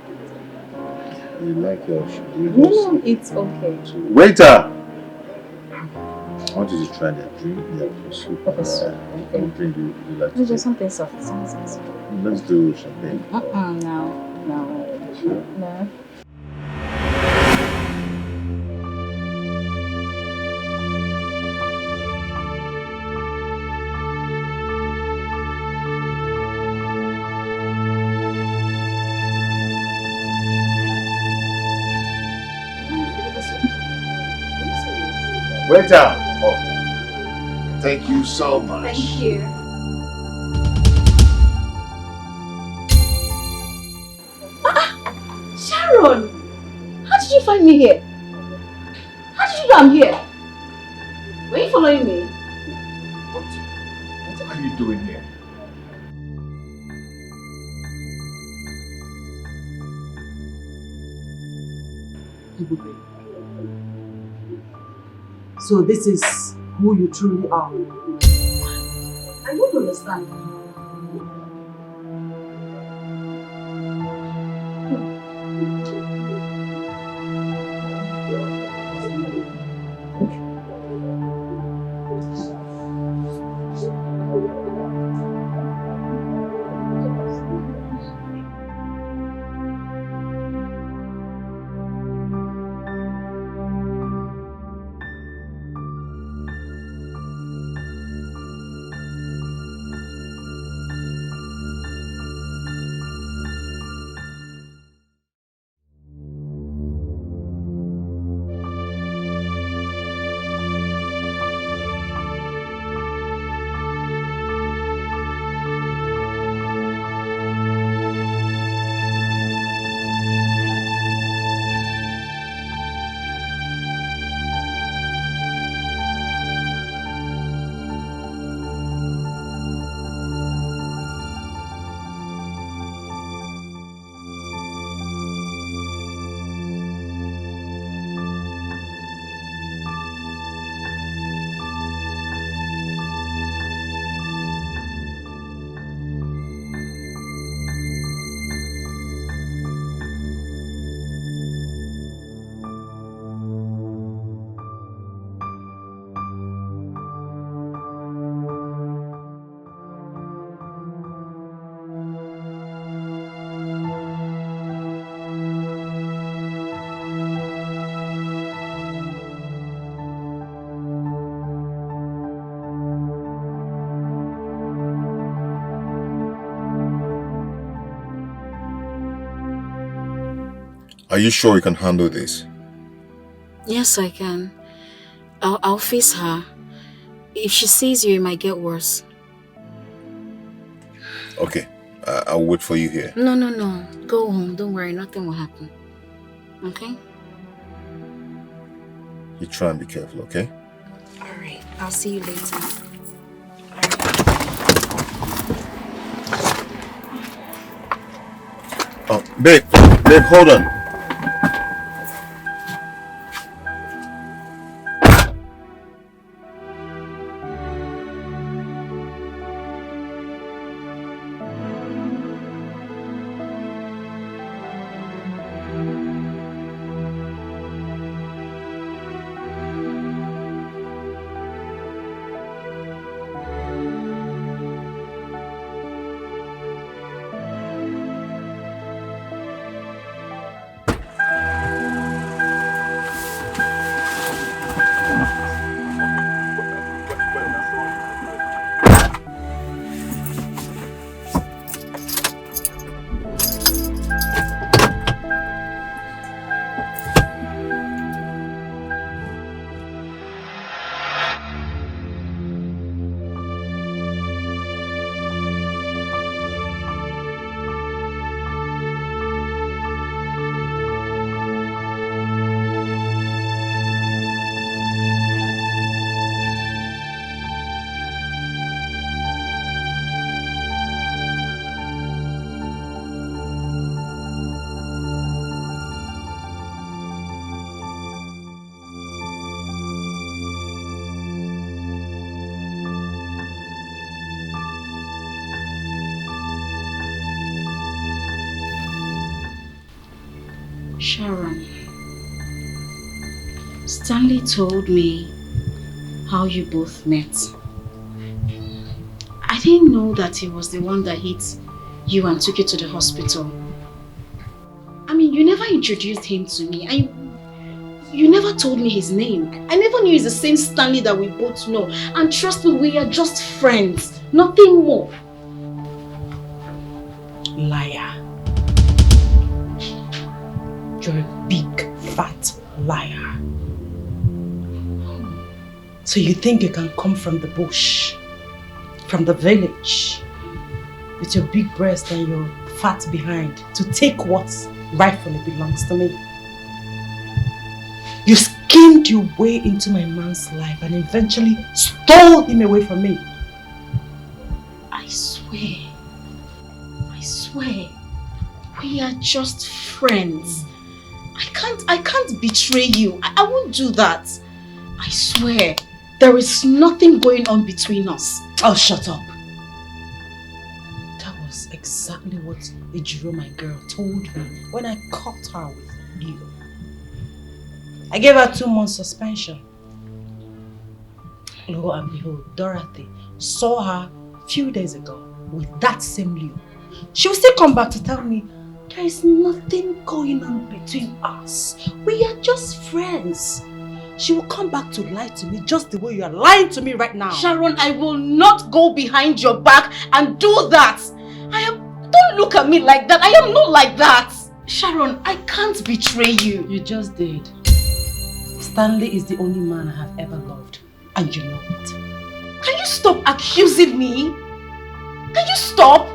You like your shoe? No, it's okay. Waiter! I want you to try that drink, yeah, soup. Okay, soup. What drink do you like to Let's do take? something soft. Something soft. Let's do champagne. No. Sure. No. Waiter! Oh, thank you so much. Thank you. Sharon! How did you find me here? How did you know I'm here? Were you following me? What are you doing here? So this is who you truly are. I don't understand. Are you sure you can handle this? Yes, I can. I'll face her. If she sees you, it might get worse. Okay, I'll wait for you here. No. Go home. Don't worry. Nothing will happen. Okay? You try and be careful, okay? Alright. I'll see you later. Oh, babe, hold on. Sharon, Stanley told me how you both met. I didn't know that he was the one that hit you and took you to the hospital. I mean, you never introduced him to me. You never told me his name. I never knew he's the same Stanley that we both know. And trust me, we are just friends. Nothing more. Liar. You're a big, fat liar. So you think you can come from the bush, from the village, with your big breast and your fat behind to take what rightfully belongs to me? You schemed your way into my man's life and eventually stole him away from me. I swear, we are just friends. I can't betray you. I won't do that. I swear, there is nothing going on between us. Oh, shut up. That was exactly what Ejiro, my girl, told me when I caught her with Leo. I gave her 2 months suspension. Lo and behold, Dorothy saw her a few days ago with that same Leo. She will still come back to tell me there is nothing going on between us. We are just friends. She will come back to lie to me just the way you are lying to me right now. Sharon, I will not go behind your back and do that. Don't look at me like that. I am not like that. Sharon, I can't betray you. You just did. Stanley is the only man I have ever loved, and you know it. Can you stop accusing me? Can you stop?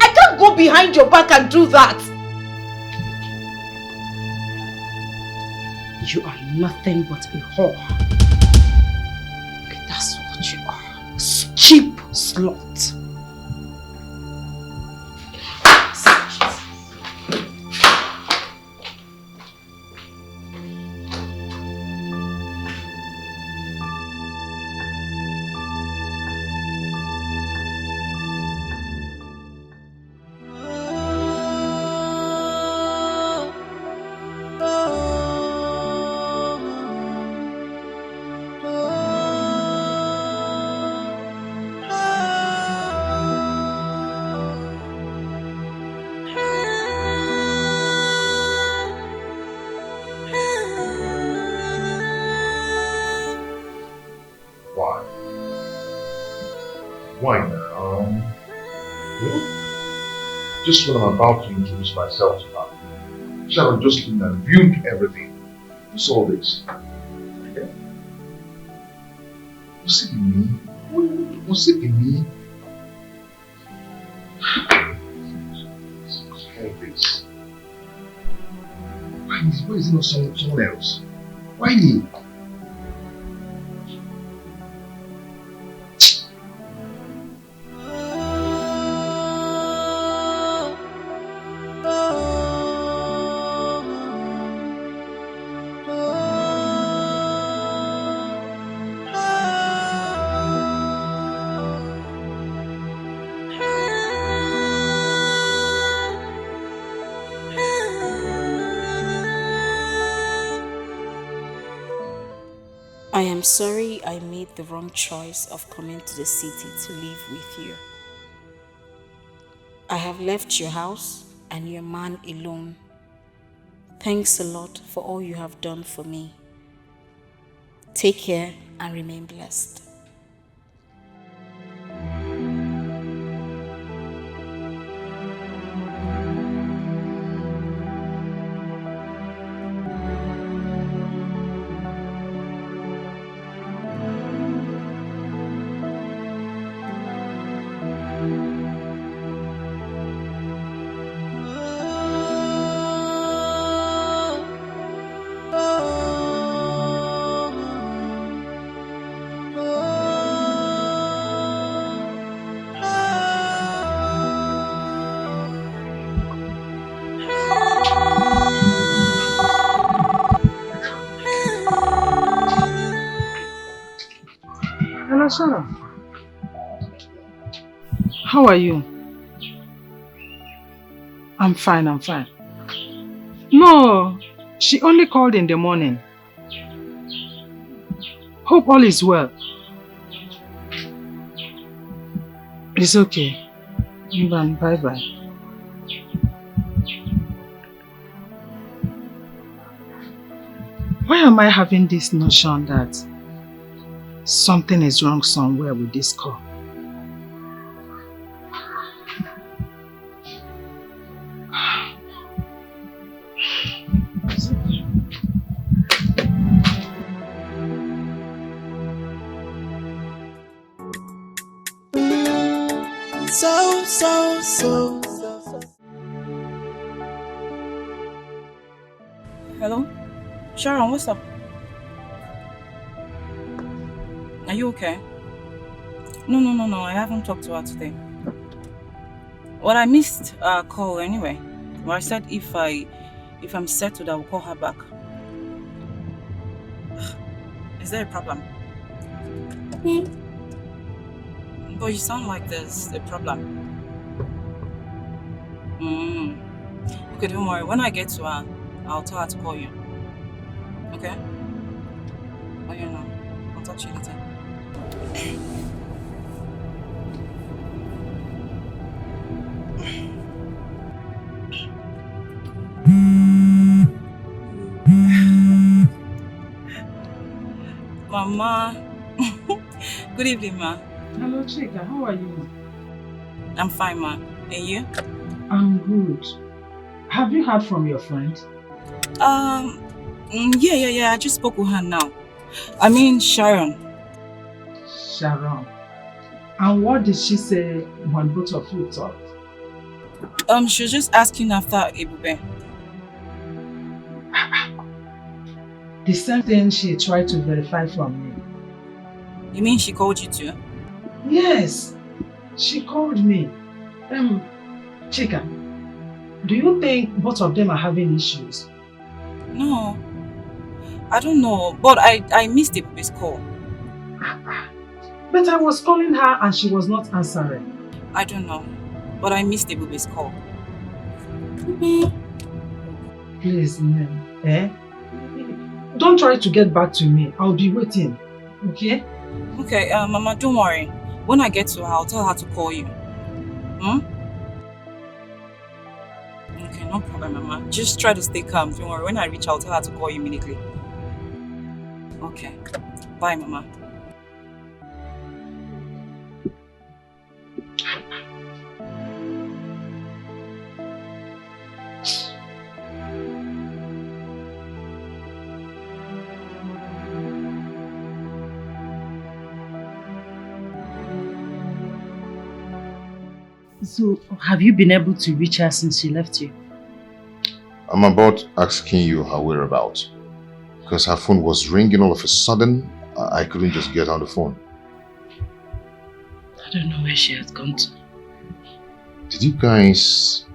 I can't go behind your back and do that. You are nothing but a whore. Okay, that's what you are. Cheap slut. Why now? Just when I'm about to introduce myself to her, Sharon just came and ruined everything. What's all this? Okay. Was it in me? Was it in me? All this. Why is it not someone else? Why me? I am sorry I made the wrong choice of coming to the city to live with you. I have left your house and your man alone. Thanks a lot for all you have done for me. Take care and remain blessed. Hello, Sharon. How are you? I'm fine. No, she only called in the morning. Hope all is well. It's okay. Bye-bye. Why am I having this notion that something is wrong somewhere with this call? So. Hello? Sharon, what's up? Are you okay? No, I haven't talked to her today. Well, I missed our call anyway. Well, I said if I'm settled, I will call her back. Is there a problem? But you sound like there's a problem. Okay, don't worry. When I get to her, I'll tell her to call you. Okay? Oh, yeah, no. I'll talk to you later. Mama. Good evening, ma. Hello, Chika. How are you? I'm fine, ma. And you? I'm good. Have you heard from your friend? Yeah. I just spoke with her now. I mean, Sharon. Sharon. And what did she say when both of you talked? She was just asking after Ebube. The same thing she tried to verify from me. You mean she called you too? Yes, she called me. Chika, do you think both of them are having issues? No. I don't know, but I missed Ebube's call. But I was calling her and she was not answering. I don't know, but I missed Ebube's call. Please, ma'am, don't try to get back to me. I'll be waiting, okay? Okay, Mama, don't worry. When I get to her, I'll tell her to call you. Okay, no problem, Mama. Just try to stay calm. Don't worry. When I reach, I'll tell her to call you immediately. Okay. Bye, Mama. So, have you been able to reach her since she left you? I'm about asking you her whereabouts. Because her phone was ringing all of a sudden. I couldn't just get on the phone. I don't know where she has gone to. Did you guys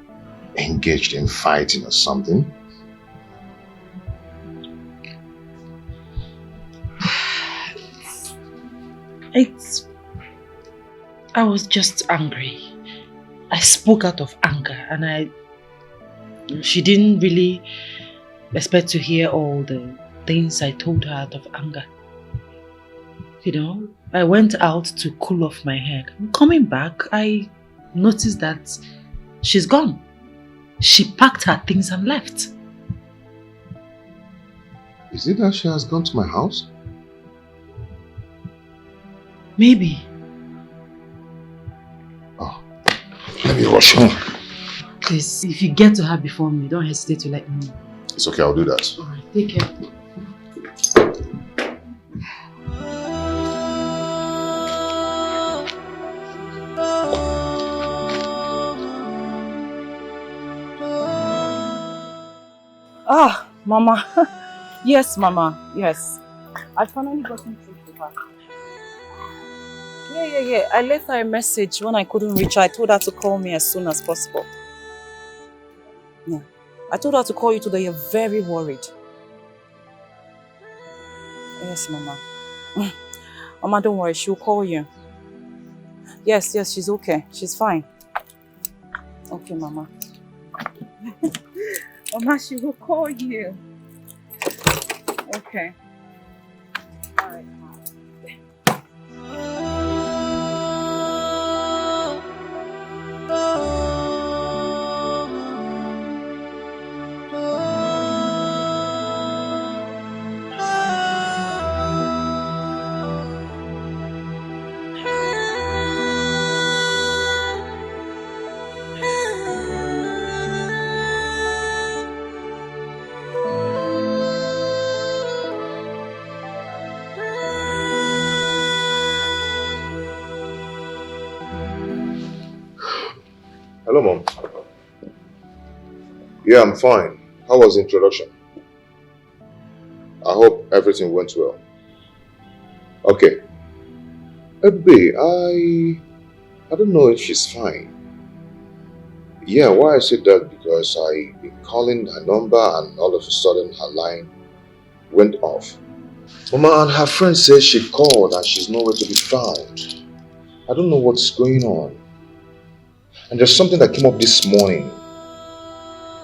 engage in fighting or something? I was just angry. I spoke out of anger and she didn't really expect to hear all the things I told her out of anger. You know, I went out to cool off my head. Coming back, I noticed that she's gone. She packed her things and left. Is it that she has gone to my house? Maybe. Let me rush her. Please, if you get to her before me, don't hesitate to let me know. It's okay, I'll do that. Alright, take care. Ah, Mama. Yes, Mama. Yes. I finally got in touch with her. Yeah. I left her a message when I couldn't reach her. I told her to call me as soon as possible. Yeah. I told her to call you today. You're very worried. Yes, Mama. Mama, don't worry. She'll call you. Yes, she's okay. She's fine. Okay, Mama. Mama, she will call you. Okay. All right, Mama. Hello, Mom. Yeah, I'm fine. How was the introduction? I hope everything went well. Okay. Babe, I don't know if she's fine. Yeah, why I said that because I've been calling her number and all of a sudden her line went off. Mama, and her friend says she called and she's nowhere to be found. I don't know what's going on. And there's something that came up this morning,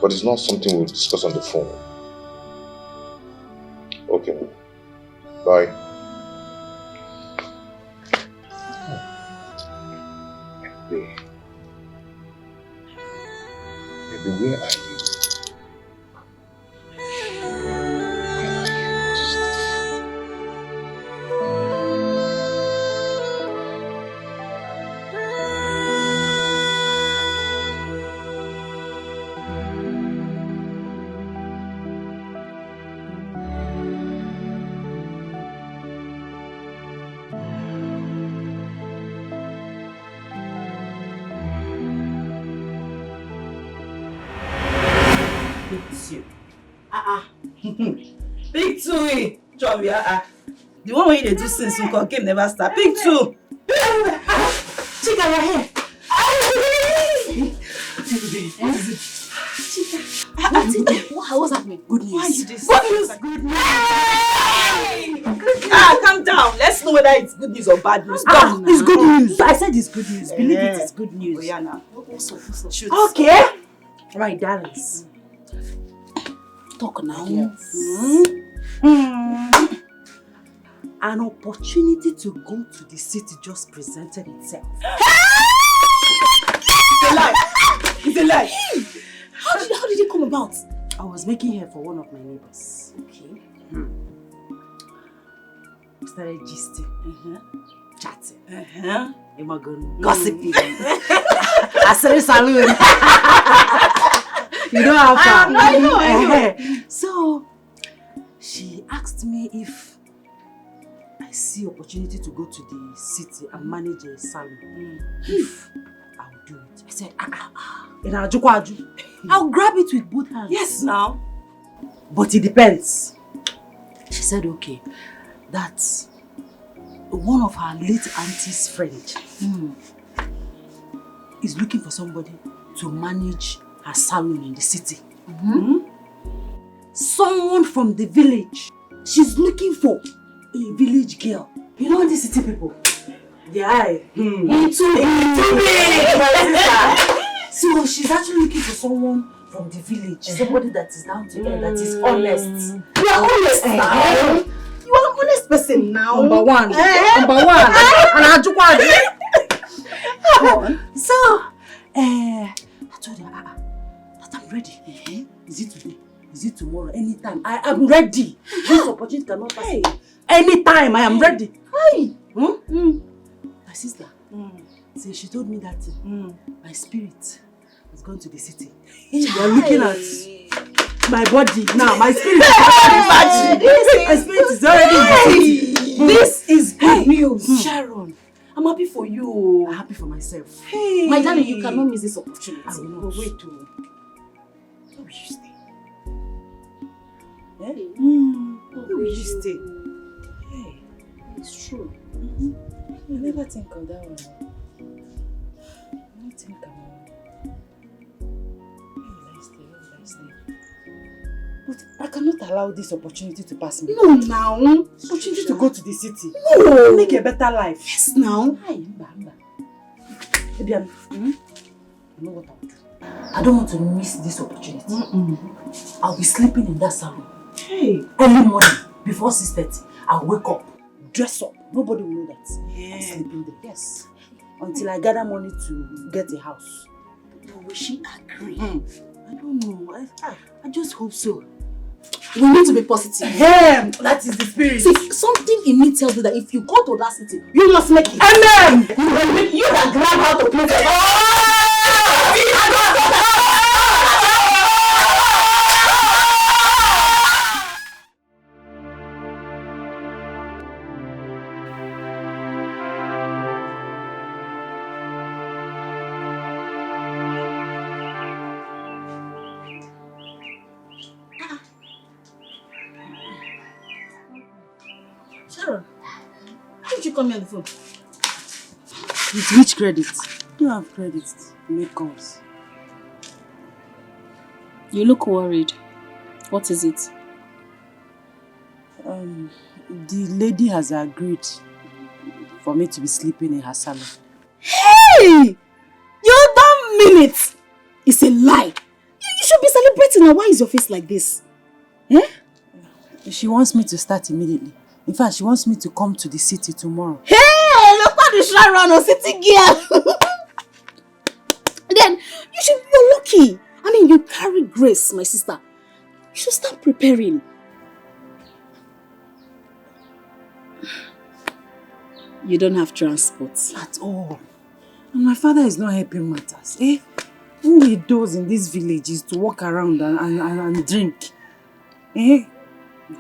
but it's not something we'll discuss on the phone. Okay, Mama. Bye. Baby, where are you? Big two, John, the one when you do since we game never start. Big two. Chica, you're here. What's happening? Good news. Why are you this? Good news. Good news. Calm down. Let's know whether it's good news or bad news. It's good news. I said it's good news. Believe it is good news. Oh, yeah, now. Shoot. Okay. Right, darlings. Talk now. Yes. An opportunity to go to the city just presented itself. It's a lie. It's a lie. How did it come about? I was making hair for one of my neighbors. Okay. We started gisting, chatting, Gossiping. I said saloon. You know how far. I know. So she asked me if I see opportunity to go to the city and manage a salon. If I will do it. I said, I'll grab it with both hands. Yes, now. But it depends. She said, okay, that one of her late auntie's friend is looking for somebody to manage her salon in the city. Someone from the village. She's looking for a village girl. You know the city people? The eye. It's too big, my sister. So she's actually looking for someone from the village. Somebody that is down to earth, that is honest. You are honest now. You are an honest person now. Number one. Number one. So, I told her that I'm ready. Is it today? Is it tomorrow? Anytime. I am ready. This opportunity cannot pass away. Anytime I am ready. Hi. My sister. So she told me that my spirit has gone to the city. You are looking at my body now. My spirit is already my spirit is already in the city. This is good news, Sharon. I'm happy for you. I'm happy for myself. Hey. My darling, you cannot miss this opportunity. I will not. But wait, too. Where will you stay? Where will you stay? Hey, it's true. I never think of that one. I don't think about it. Where will I stay? Where will I stay? But I cannot allow this opportunity to pass me. No, now. Opportunity to go to the city. No. Make a better life. Yes, now. Maybe I know what I'll do. I don't want to miss this opportunity. I'll be sleeping in that salon. Hey. Early morning, before 6:30, I'll wake up, dress up. Nobody will know that I'm sleeping there. Yes. Until I gather money to get a house. But will she agree? I don't know. I just hope so. We need to be positive. That is the spirit. See, something in me tells me that if you go to that city, you must make it. Amen. You that grab how to play. Sharon, how did you come here on the phone? With which credit? You have credit to make calls. You look worried. What is it? The lady has agreed for me to be sleeping in her salon. Hey! You don't mean it! It's a lie. You should be celebrating now. Why is your face like this? Eh? She wants me to start immediately. In fact, she wants me to come to the city tomorrow. Hey! Look at the shrine run on city girl. Then you should be lucky. I mean, you carry grace, my sister. You should start preparing. You don't have transport. At all. And my father is not helping matters. Eh? All he does in this village is to walk around and drink. Eh?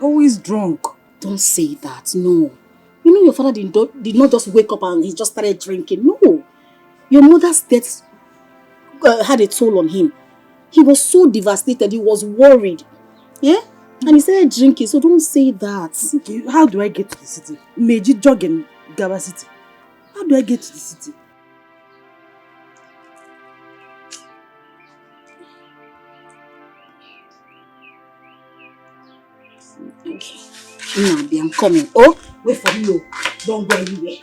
Always drunk. Don't say that, no. You know your father did not just wake up and he just started drinking. No. Your mother's death had a toll on him. He was so devastated, he was worried. Yeah? And he started drinking, so don't say that. Okay, how do I get to the city? Meji jog in Gaba City. How do I get to the city? Okay. Now, I'm coming. Oh, wait for me. Don't go anywhere.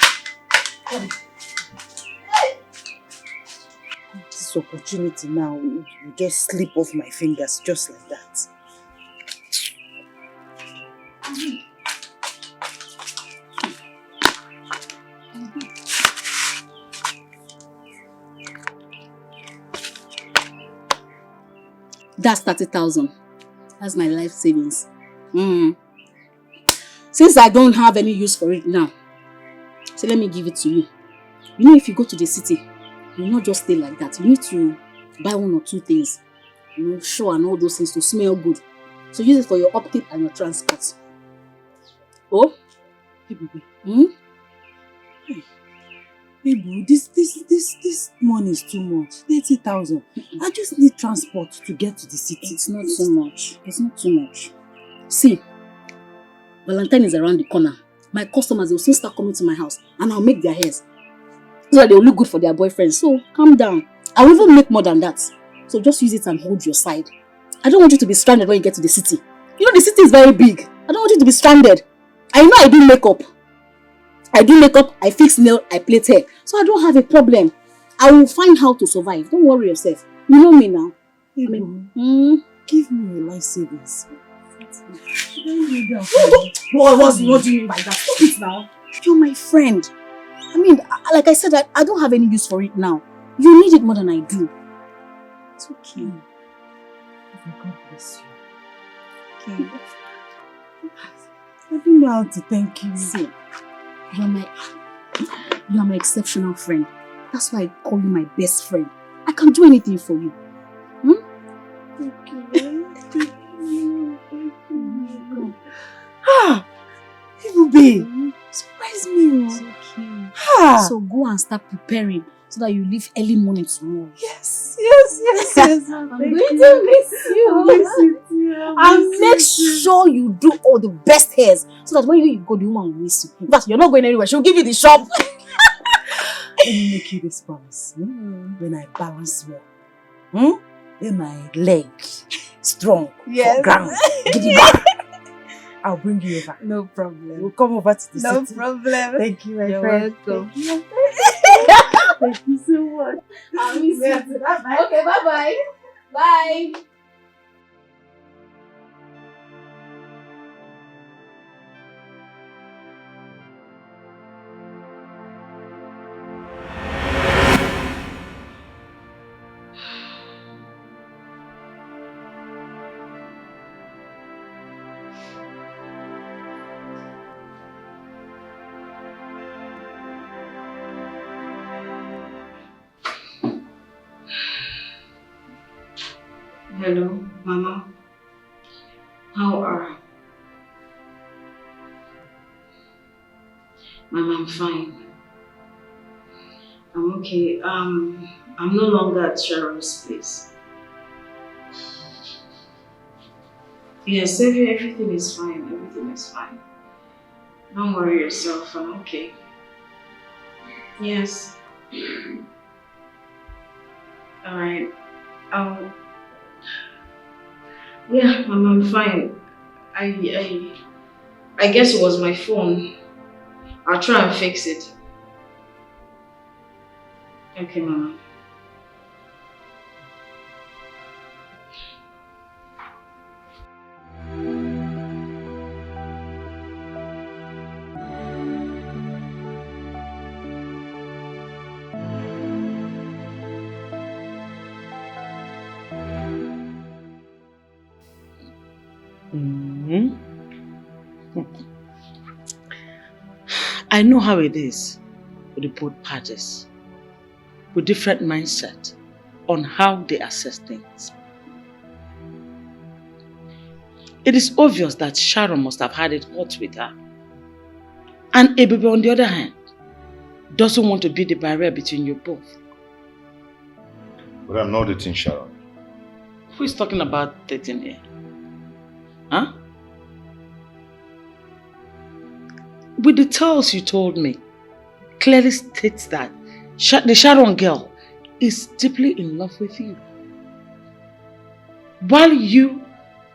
Come. This opportunity now will just slip off my fingers just like that. That's 30,000. That's my life savings. Since I don't have any use for it now, so let me give it to you. You know, if you go to the city, you not just stay like that. You need to buy 1 or 2 things. You know, show and all those things to smell good. So use it for your upkeep and your transport. Oh? Hey, baby. Hey, boo, this money is too much. 30,000. I just need transport to get to the city. It's not so much. It's not too much. See, Valentine is around the corner. My customers will soon start coming to my house and I'll make their hairs so that they'll look good for their boyfriends. So calm down. I'll even make more than that. So just use it and hold your side. I don't want you to be stranded when you get to the city. You know the city is very big. I don't want you to be stranded. I know I do makeup. I fix nail, I plait hair. So I don't have a problem. I will find how to survive. Don't worry yourself. You know me now. Hey, give me your life savings. What do you mean by that? Stop it now. You're my friend. I mean, like I said, I don't have any use for it now. You need it more than I do. It's okay. God bless you. Okay. I don't know how to thank you. See, you are my exceptional friend. That's why I call you my best friend. I can do anything for you. Thank you. Ah, Ibube, surprise me. It's okay. So go and start preparing so that you leave early morning tomorrow. Yes. I'm going to miss you. And make sure you do all the best hairs so that when you go, the woman will miss you. In fact, you're not going anywhere. She'll give you the shop. Let me make you this promise. When I balance well, then my leg strong for ground. I'll bring you over. No problem. We'll come over to the city. No problem. Thank you, my You're friend. welcome. Thank you so much. I'll miss you. Okay, bye-bye. Bye. Hello, Mama. How are you? Mama, I'm fine. I'm okay. I'm no longer at Sharon's place. Yes, everything is fine. Everything is fine. Don't worry yourself. I'm okay. Yes. Alright. Yeah, Mama, I'm fine. I guess it was my phone. I'll try and fix it. Okay, Mama. I know how it is with the both parties, with different mindset on how they assess things. It is obvious that Sharon must have had it hot with her. And Ebebe, on the other hand, doesn't want to be the barrier between you both. But I'm not dating Sharon. Who is talking about dating here? Huh? With the tales you told me, clearly states that the Sharon girl is deeply in love with you. While you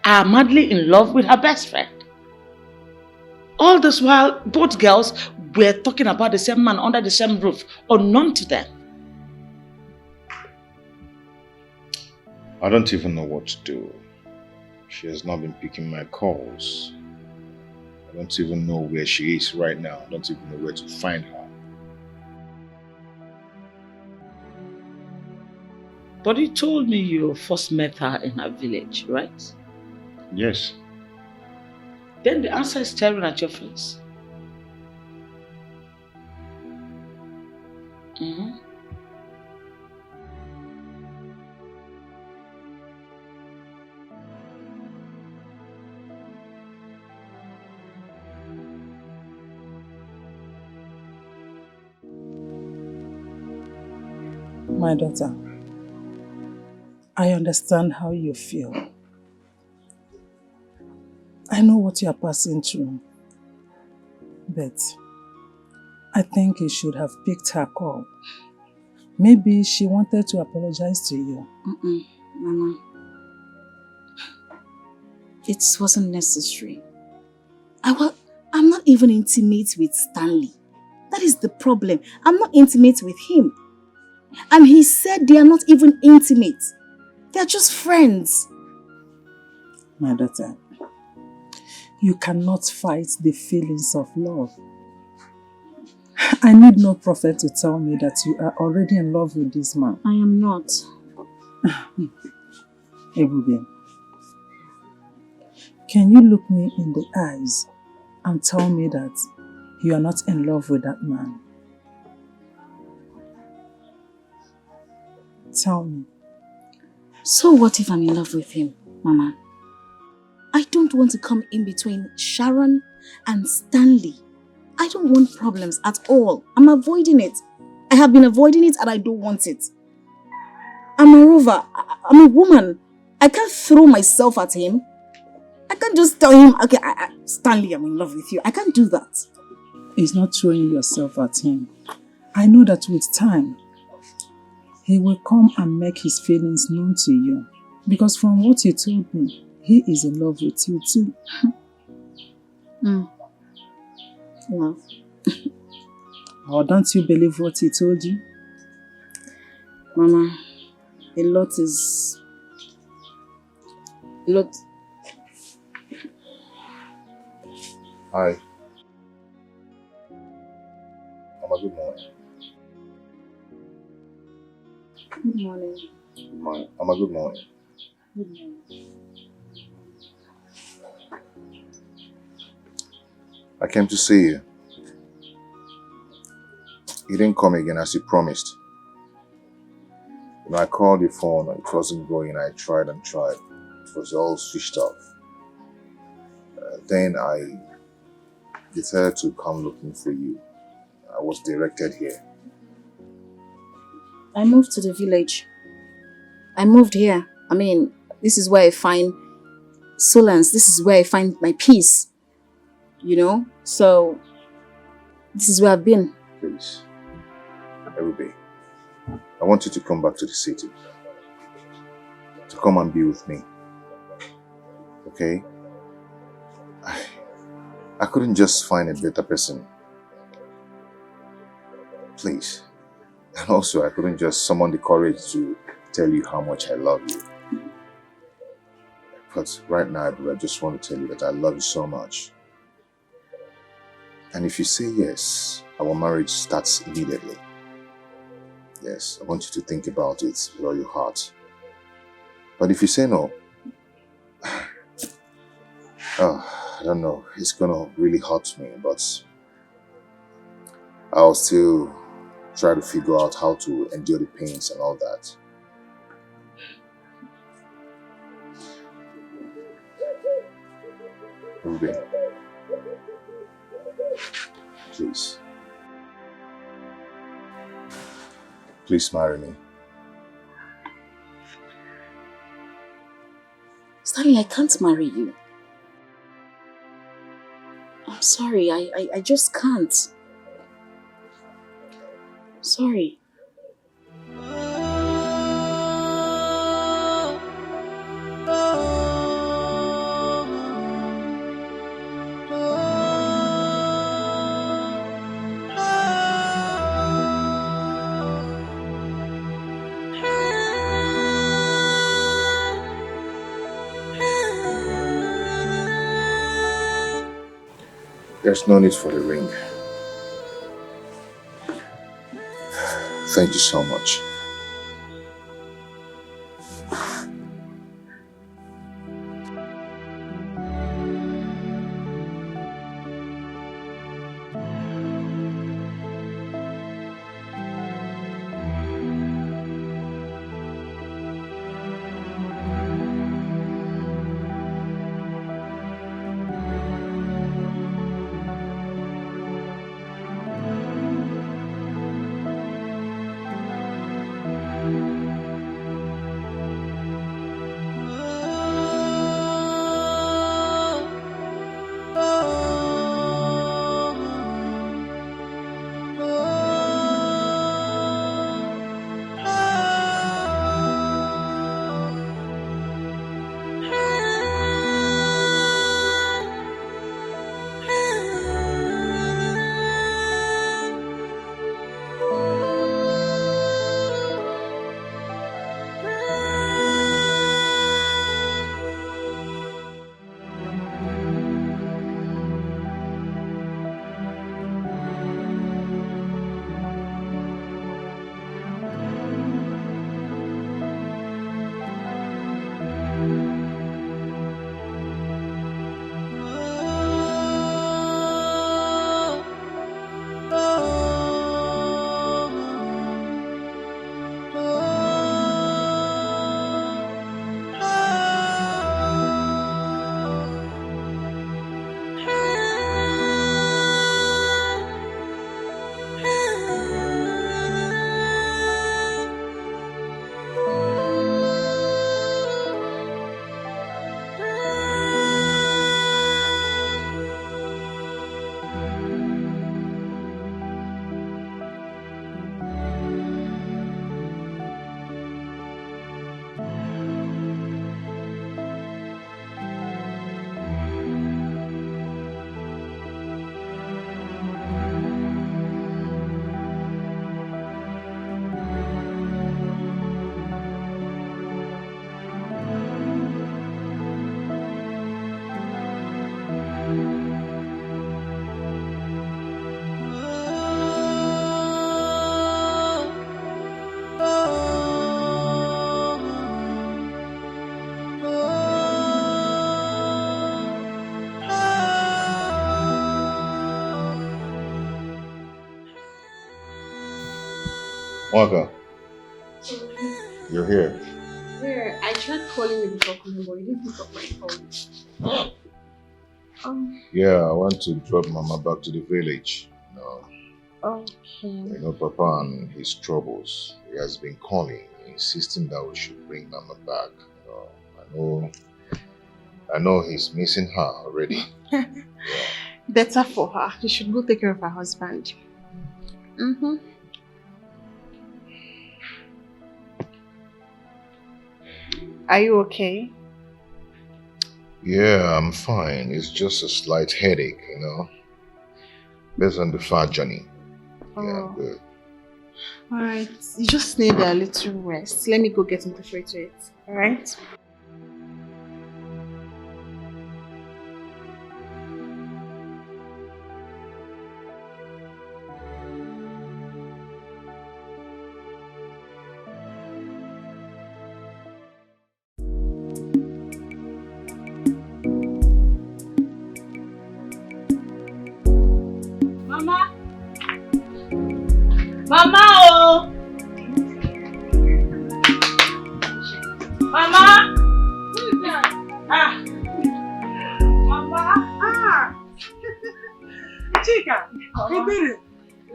are madly in love with her best friend. All this while, both girls were talking about the same man under the same roof, unknown to them. I don't even know what to do. She has not been picking my calls. I don't even know where she is right now. I don't even know where to find her. But you told me you first met her in her village, right? Yes. Then the answer is staring at your face. My daughter, I understand how you feel. I know what you are passing through. But I think you should have picked her call. Maybe she wanted to apologize to you. Mama. It wasn't necessary. I'm not even intimate with Stanley. That is the problem. I'm not intimate with him. And he said they are not even intimate. They are just friends. My daughter, you cannot fight the feelings of love. I need no prophet to tell me that you are already in love with this man. I am not. Ebube, can you look me in the eyes and tell me that you are not in love with that man? Tell me. So what if I'm in love with him, Mama? I don't want to come in between Sharon and Stanley. I don't want problems at all. I'm avoiding it. I have been avoiding it and I don't want it. And moreover, I'm a woman. I can't throw myself at him. I can't just tell him, okay, Stanley, I'm in love with you. I can't do that. It's not throwing yourself at him. I know that with time, he will come and make his feelings known to you. Because from what you told me, he is in love with you too. Love. Or don't you believe what he told you? Mama, a lot is... Hi. Mama, good morning. Good morning. Mama, good morning. Good morning. I came to see you. You didn't come again as you promised. When I called your phone, it wasn't going. I tried and tried. It was all switched off. Then I decided to come looking for you. I was directed here. I moved to the village. I moved here. I mean, this is where I find solace. This is where I find my peace. You know? So, this is where I've been. Please. Everybody, I want you to come back to the city. To come and be with me. Okay? I couldn't just find a better person. Please. And also, I couldn't just summon the courage to tell you how much I love you. But right now, I just want to tell you that I love you so much. And if you say yes, our marriage starts immediately. Yes, I want you to think about it with all your heart. But if you say no, I don't know, it's gonna really hurt me, but I'll still try to figure out how to endure the pains and all that. Ruby, please. Please marry me. Stanley, I can't marry you. I'm sorry, I just can't. Sorry. There's no need for the ring. Thank you so much. Waka, you're here. Yeah, I tried calling you before coming, but you didn't pick up my phone. Yeah, I want to drop Mama back to the village. No. Okay. You know, Papa and his troubles. He has been calling, insisting that we should bring Mama back. I know he's missing her already. Better for her. She should go take care of her husband. Mm-hmm. Are you okay? Yeah, I'm fine. It's just a slight headache, you know. Based on the far journey. Yeah, I'm good. Alright, you just need a little rest. Let me go get into the to it. Alright? Mama! Mama oh! Mama! Who is that? Ah! Mama! Ah! Chica! You did it!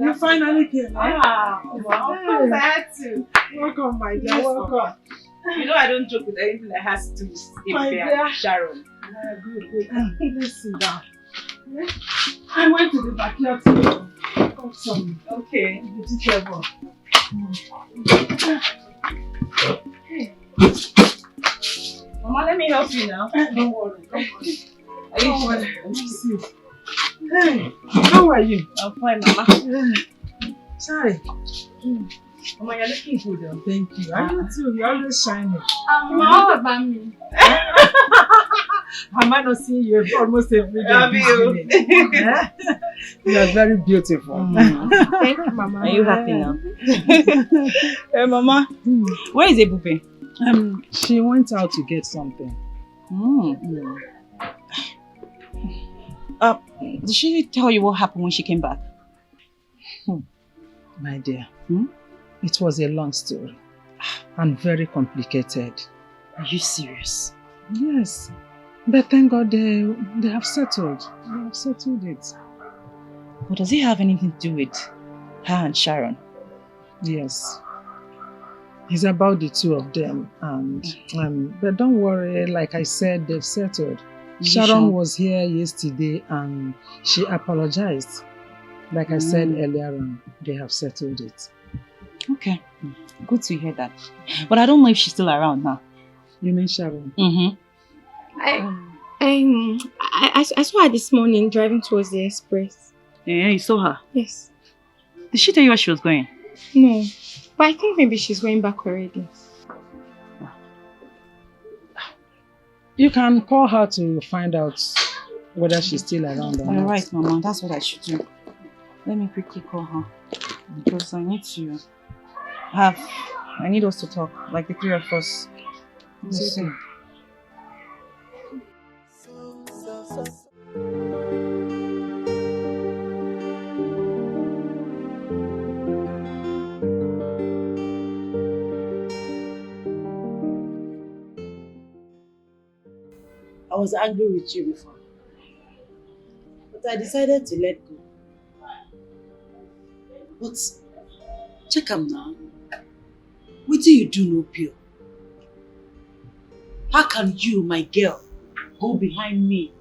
You finally came. Ah, wow. of course I had to. Welcome, my dear. Yes, Welcome. You know I don't joke with anything that has to do with My Deir, dear. Sharon. Good. Let's sit down. I went to the backyard to cut some vegetable. Mama, let me help you now. Don't worry. Don't worry. Let me see. Hey, how are you? I'm fine, Mama. Sorry. Mama, you're looking good. Though. Thank you. I you too. You're always shining. Mama, about me. Am I not seeing you almost every day? Love you. You are very beautiful. Thank you, Mama. Are you happy now? Hey, Mama. Where is Ebupe? She went out to get something. Did she tell you what happened when she came back? My dear, it was a long story and very complicated. Are you serious? Yes, but thank God they have settled. They have settled it. But does it have anything to do with her and Sharon? Yes. It's about the two of them, and but don't worry, like I said, they've settled. Sharon was here yesterday and she apologized. Like I said earlier on, they have settled it. Okay, good to hear that. But I don't know if she's still around now. You mean Sharon? I saw her this morning driving towards the express. Yeah, you saw her? Yes. Did she tell you where she was going? No, but I think maybe she's going back already. You can call her to find out whether she's still around or not. Alright, Mama, that's what I should do. Let me quickly call her. Because I need us to talk, like the three of us. Okay. I was angry with you before, but I decided to let go. But check am now. What do you do no pure? How can you, my girl, go behind me,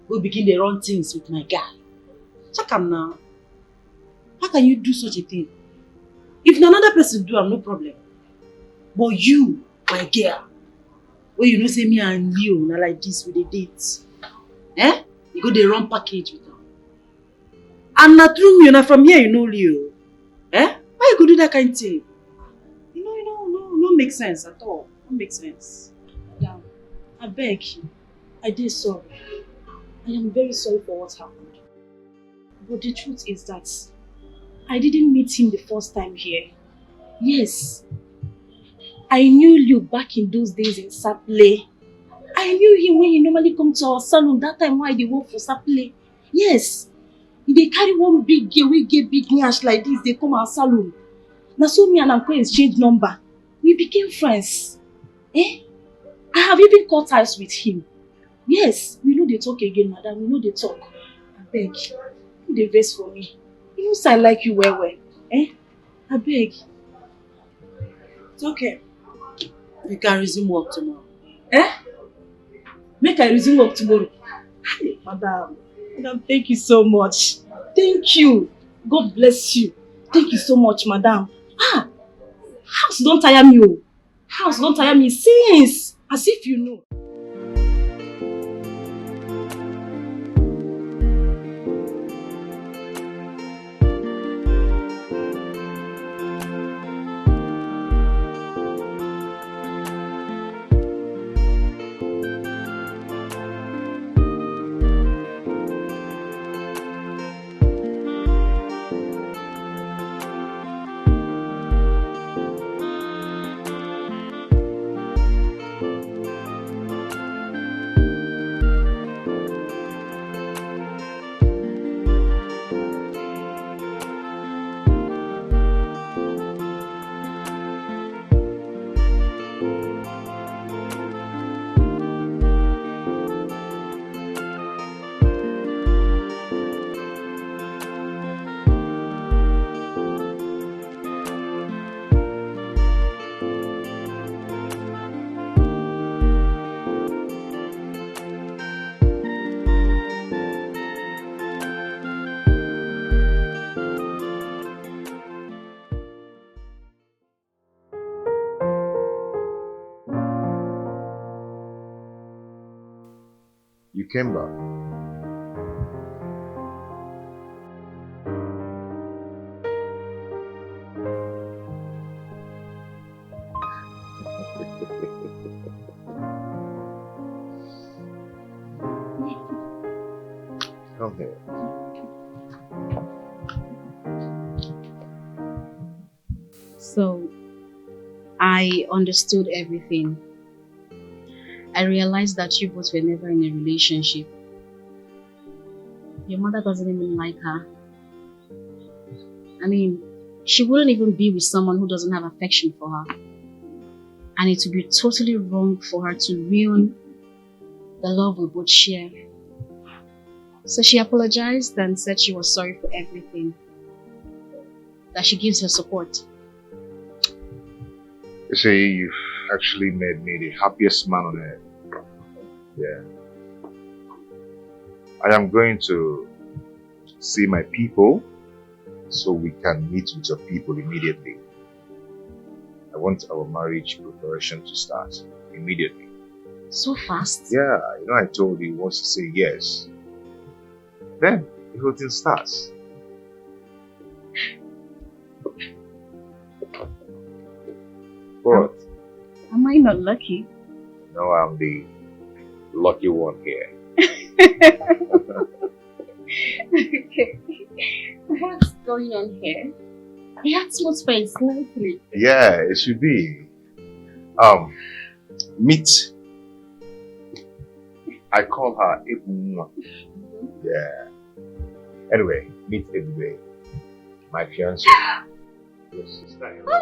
go begin to run things with my guy? Check am now. How can you do such a thing? If another person do, no problem. But you, my girl, where you know say me and Leo na like this with the dates. You go the run package with her. And na through me, na from here you know Leo. Why you go do that kind of thing? No make sense at all. No make sense. Now, I beg you. I did sorry. I am very sorry for what happened. But the truth is that I didn't meet him the first time here. Yes. I knew you back in those days in Saple. I knew him when he normally come to our salon that time why they work for Saple. Yes. They carry one big girl, we get big nyash like this, they come our salon. Now so me and Uncle exchange number. We became friends. I have even cut ties with him. Yes, we know they talk again, madam. We know they talk. I beg. You dey vex for me. You know say I like you well. I beg. It's okay. We can resume work tomorrow. Make I resume work tomorrow. Madam, thank you so much. Thank you. God bless you. Thank you so much, madam. House don't tire me. House don't tire me since. As if you know. came back. Come here. So, I understood everything. I realized that you both were never in a relationship. Your mother doesn't even like her. I mean, she wouldn't even be with someone who doesn't have affection for her. And it would be totally wrong for her to ruin the love we both share. So she apologized and said she was sorry for everything. That she gives her support. You see, you've actually made me the happiest man on earth. Yeah. I am going to see my people so we can meet with your people immediately. I want our marriage preparation to start immediately. So fast? Yeah, you know I told you once you say yes, then the whole thing starts. What? Am I not lucky? No, I'm the lucky one here. Okay. What's going on here? The atmosphere is lively. Yeah, it should be. Meet. I call her Ibn. Yeah. Anyway, meet Ibn, my fiancé. Your sister. Oh my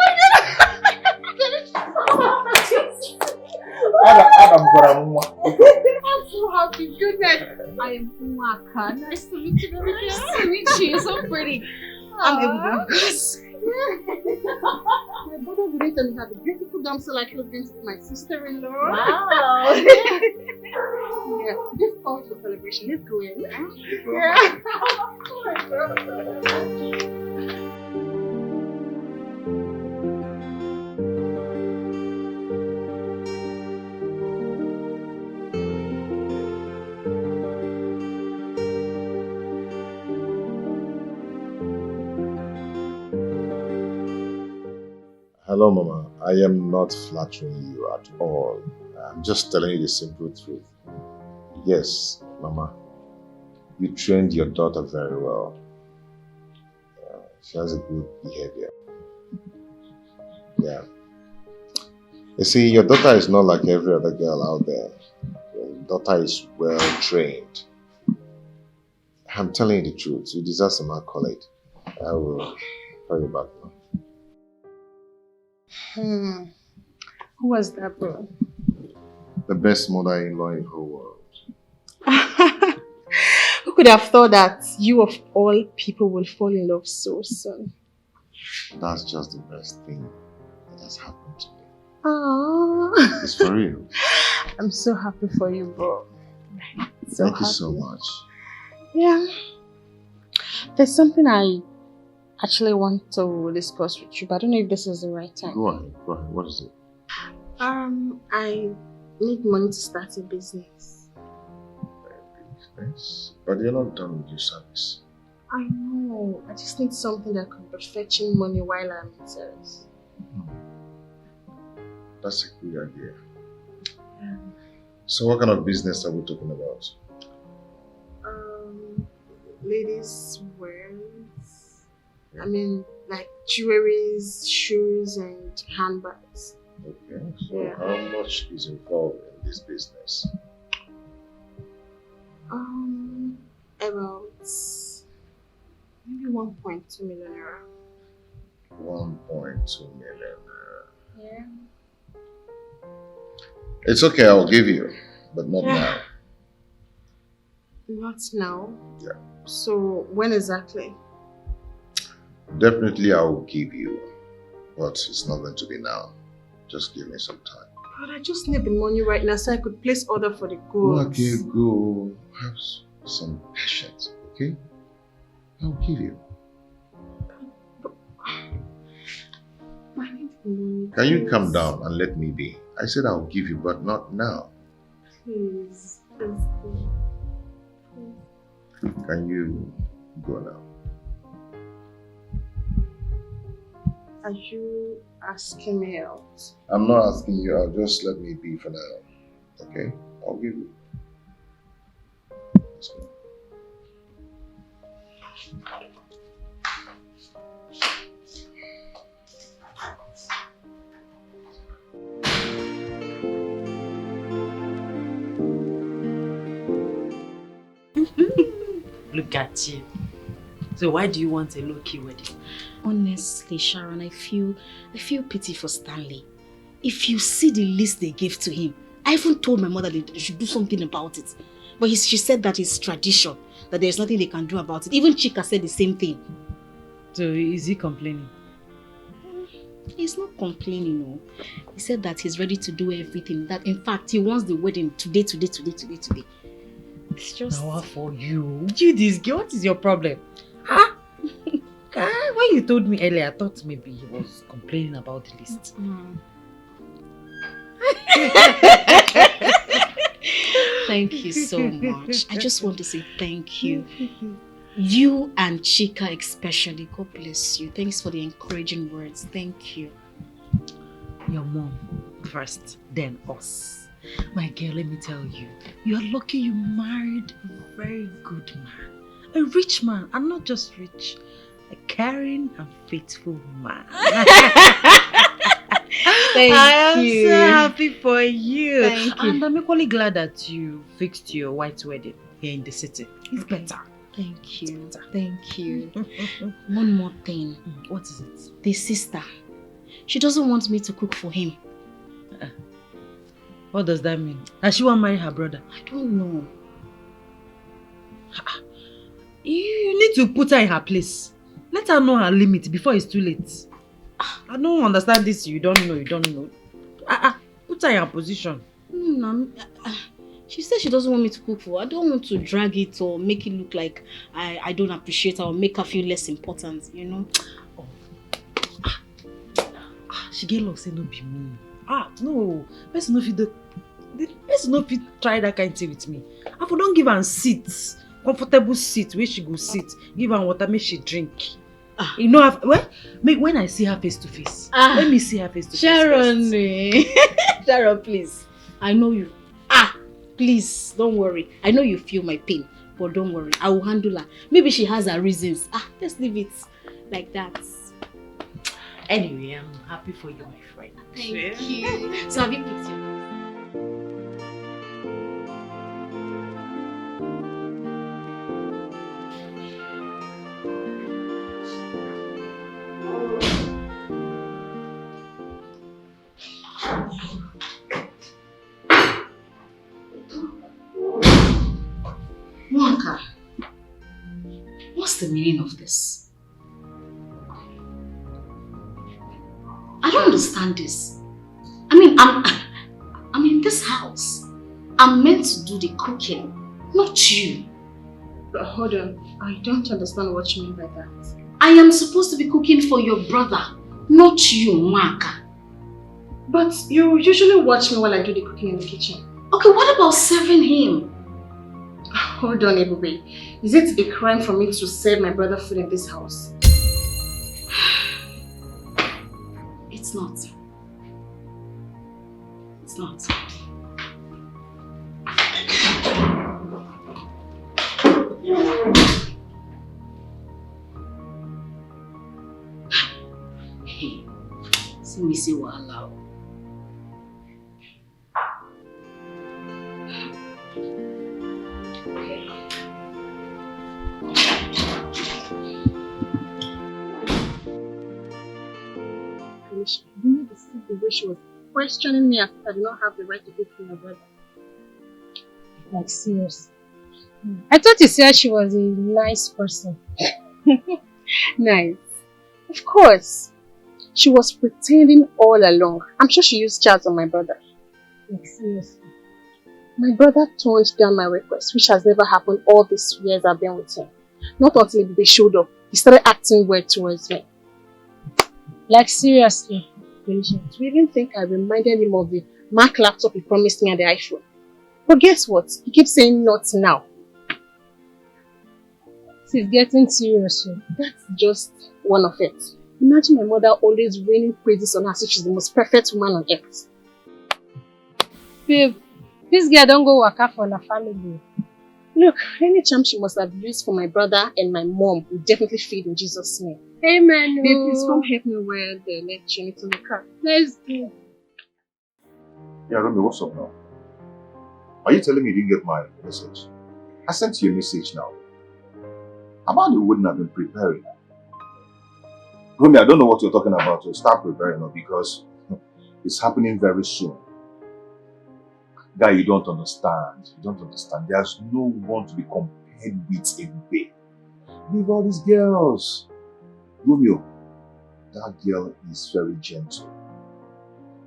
god! I'm so happy. Goodness. I am Mwaka. Nice to meet you, baby. Nice to meet you. You're so pretty. I'm Ebube. My brother didn't tell me had a beautiful damsel like he was going to be my sister-in-law. Wow. Yeah, this calls for celebration. Let's go in. Yeah. Oh my god. Hello, Mama. I am not flattering you at all. I'm just telling you the simple truth. Yes, Mama. You trained your daughter very well. She has a good behavior. Yeah. You see, your daughter is not like every other girl out there. Your daughter is well trained. I'm telling you the truth. You deserve some accolade. I will call you back now. Who was that, bro? The best mother-in-law in the whole world. Who could have thought that you of all people will fall in love so soon? That's just the best thing that has happened to me. Aww. It's for real. I'm so happy for you, bro. Thank you so much. Yeah. There's something I actually want to discuss with you, but I don't know if this is the right time. Go ahead. What is it? I need money to start a business. Business? But you're not done with your service. I know. I just need something that could be fetching money while I'm in service. That's a good idea. Yeah. So what kind of business are we talking about? Ladies' wears. I mean, like jewelries, shoes, and handbags. Okay. So Yeah. how much is involved in this business? About maybe 1.2 million naira. 1.2 million. Yeah. It's okay, I'll give you, but not now. Not now. Yeah. So when exactly? Definitely I will give you, but it's not going to be now. Just give me some time. But I just need the money right now so I could place order for the goods. Okay, go. Have some patience, okay? I'll give you. I need the money. Can you calm down and let me be? I said I'll give you, but not now. Please. Please. Can you go now? Are you asking me out? I'm not asking you out, just let me be for now. Okay? I'll give you. Let's go. Look at you. So why do you want a low-key wedding? Honestly, Sharon, I feel pity for Stanley. If you see the list they gave to him, I even told my mother that they should do something about it. But she said that it's tradition, that there's nothing they can do about it. Even Chika said the same thing. So is he complaining? He's not complaining, no. He said that he's ready to do everything. That in fact, he wants the wedding today. It's just... Now for you. You this girl, what is your problem? Huh? When you told me earlier, I thought maybe he was complaining about the list. Thank you so much. I just want to say thank you. You and Chika especially. God bless you. Thanks for the encouraging words. Thank you. Your mom first, then us. My girl, let me tell you, you're lucky you married a very good man. A rich man, and not just rich, a caring and faithful man. I am so happy for you. Thank you. And I'm equally glad that you fixed your white wedding here in the city. It's better. Thank you. Thank you. One more thing. What is it? The sister. She doesn't want me to cook for him. What does that mean? Does she want to marry her brother? I don't know. You need to put her in her place. Let her know her limit before it's too late. I don't understand this. You don't know. Put her in her position. She said she doesn't want me to cook for her. I don't want to drag it or make it look like I don't appreciate her or make her feel less important, you know? She get lost, say no be me. No. Person no fit try that kind of thing with me. I for don't give her seat, comfortable seat where she go sit. Give her water, make she drink. You know, when I see her face to face. Let me see her face to face. Sharon, Sharon, please. I know you. Please, don't worry. I know you feel my pain, but don't worry. I will handle her. Maybe she has her reasons. Let's leave it like that. Anyway, I'm happy for you, my friend. Thank you. So have you picked your... Mwaka, what's the meaning of this? I don't understand this. I'm in this house. I'm meant to do the cooking, not you. But hold on, I don't understand what you mean by that. I am supposed to be cooking for your brother, not you, Mwaka. But you usually watch me while I do the cooking in the kitchen. Okay, what about serving him? Hold on, Ebube. Is it a crime for me to serve my brother food in this house? It's not. It's not. Hey, see me say wahala. You need to see the way she was questioning me after I did not have the right to cook for my brother. Like, seriously. I thought you said she was a nice person. Nice. Of course. She was pretending all along. I'm sure she used chats on my brother. Like, seriously. My brother turned down my request, which has never happened all these years I've been with him. Not until they showed up. He started acting weird towards me. Like, seriously. Do you even think I reminded him of the Mac laptop he promised me and the iPhone? But guess what? He keeps saying not now. She's getting serious. That's just one of it. Imagine my mother always raining praises on her as if she's the most perfect woman on earth. Babe, this girl don't go work out for her family. Look, any charm she must have used for my brother and my mom will definitely feed in Jesus' name. Amen. Babe, please come help me wear the neck chain to the car. Let's go. Yeah, Romeo, what's up now? Are you telling me you didn't get my message? I sent you a message now. Amanda wouldn't have been preparing. Romeo, I don't know what you're talking about, so start preparing now because it's happening very soon. Guy, you don't understand. You don't understand. There's no one to be compared with in Bay. Leave all these girls. Romeo, that girl is very gentle.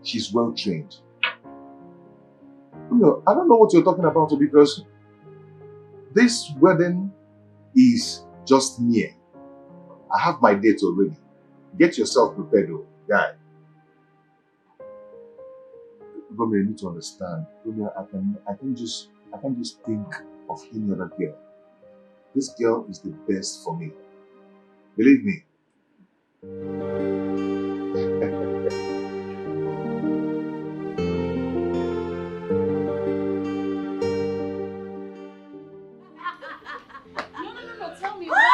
She's well trained. Romeo, I don't know what you're talking about because this wedding is just near. I have my date already. Get yourself prepared, though, guy. Romeo, you need to understand. Romeo, I can just think of any other girl. This girl is the best for me. Believe me. No, tell me why?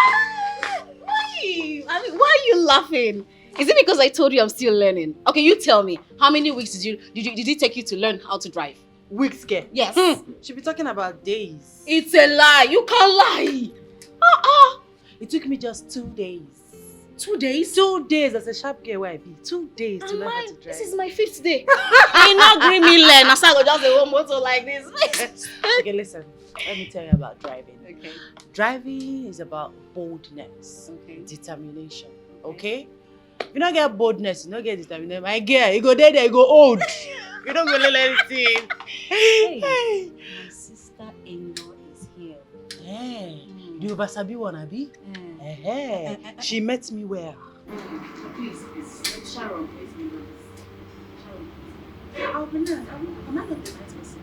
I mean, why are you laughing? Is it because I told you I'm still learning? Okay, you tell me. How many weeks did it take you to learn how to drive? Weeks, girl. Yes. She'll be talking about days. It's a lie. You can't lie. It took me just 2 days. 2 days? 2 days as a sharp girl where I be. 2 days to learn how to drive. This is my 5th day. I not agree me learn. I start just a one motor like this. Okay, listen. Let me tell you about driving. Okay. Driving is about boldness, determination. Okay? If you don't get boldness, you don't get determination. My girl, you go there, you go old. You don't go let anything. Hey, my sister-in-law is here. Hey, the Obasabi wanna be? Hey, she met me where? Please, Sharon, please be nice. Sharon, I'll be nice. I'm not going to be nice person.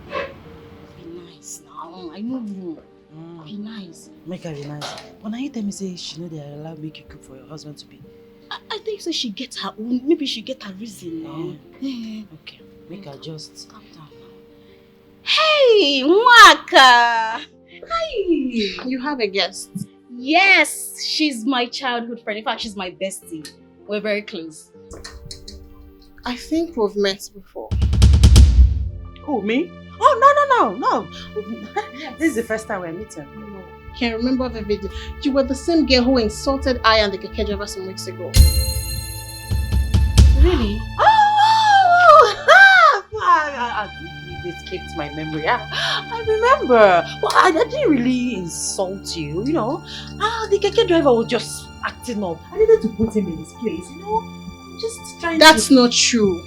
Be nice now. I know you. Be nice. Make her be nice. But now you tell me say she know they are allowed make you cook for your husband to be. I think so. She get her own. Maybe she get her reason now. Okay, make her just calm down now. Hey, Waka. Hi. You have a guest. Yes, she's my childhood friend. In fact, she's my bestie. We're very close. I think we've met before. Who, me? Oh, no. Yes. This is the first time we're meeting. No. Can you remember the video? You were the same girl who insulted I and the keke driver some weeks ago. Really? It escaped my memory. I remember. Well, I didn't really insult you, you know. The keke driver was just acting up. I needed to put him in his place, you know. I'm just trying That's not true.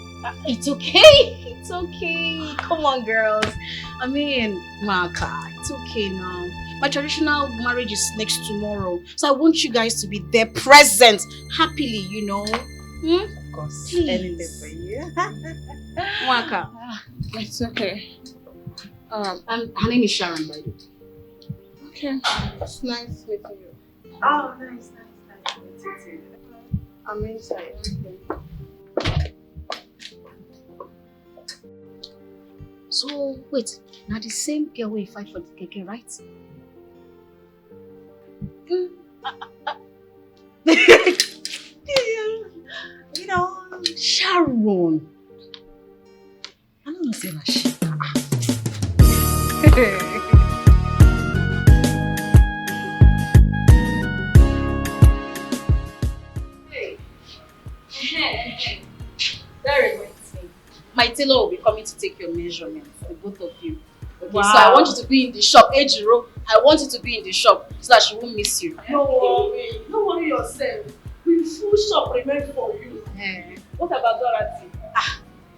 It's okay. It's okay. Come on, girls. I mean, Maka, it's okay now. My traditional marriage is next tomorrow. So I want you guys to be there present, happily, you know. Of course. Please. Anything for you. Maka. It's okay. Her name is Sharon, by the way. Okay. It's nice meeting you. Oh, nice meeting you. I'm inside. So, wait. Now the same girl will fight for the keke, right? You know, Sharon. I don't know say that shit. Hey. That reminds me. My tailor will be coming to take your measurements, the both of you. Okay, wow. So I want you to be in the shop. Ejiro, I want you to be in the shop so that she won't miss you. No worry yourself. We full shop remain for you. What about Dorothy?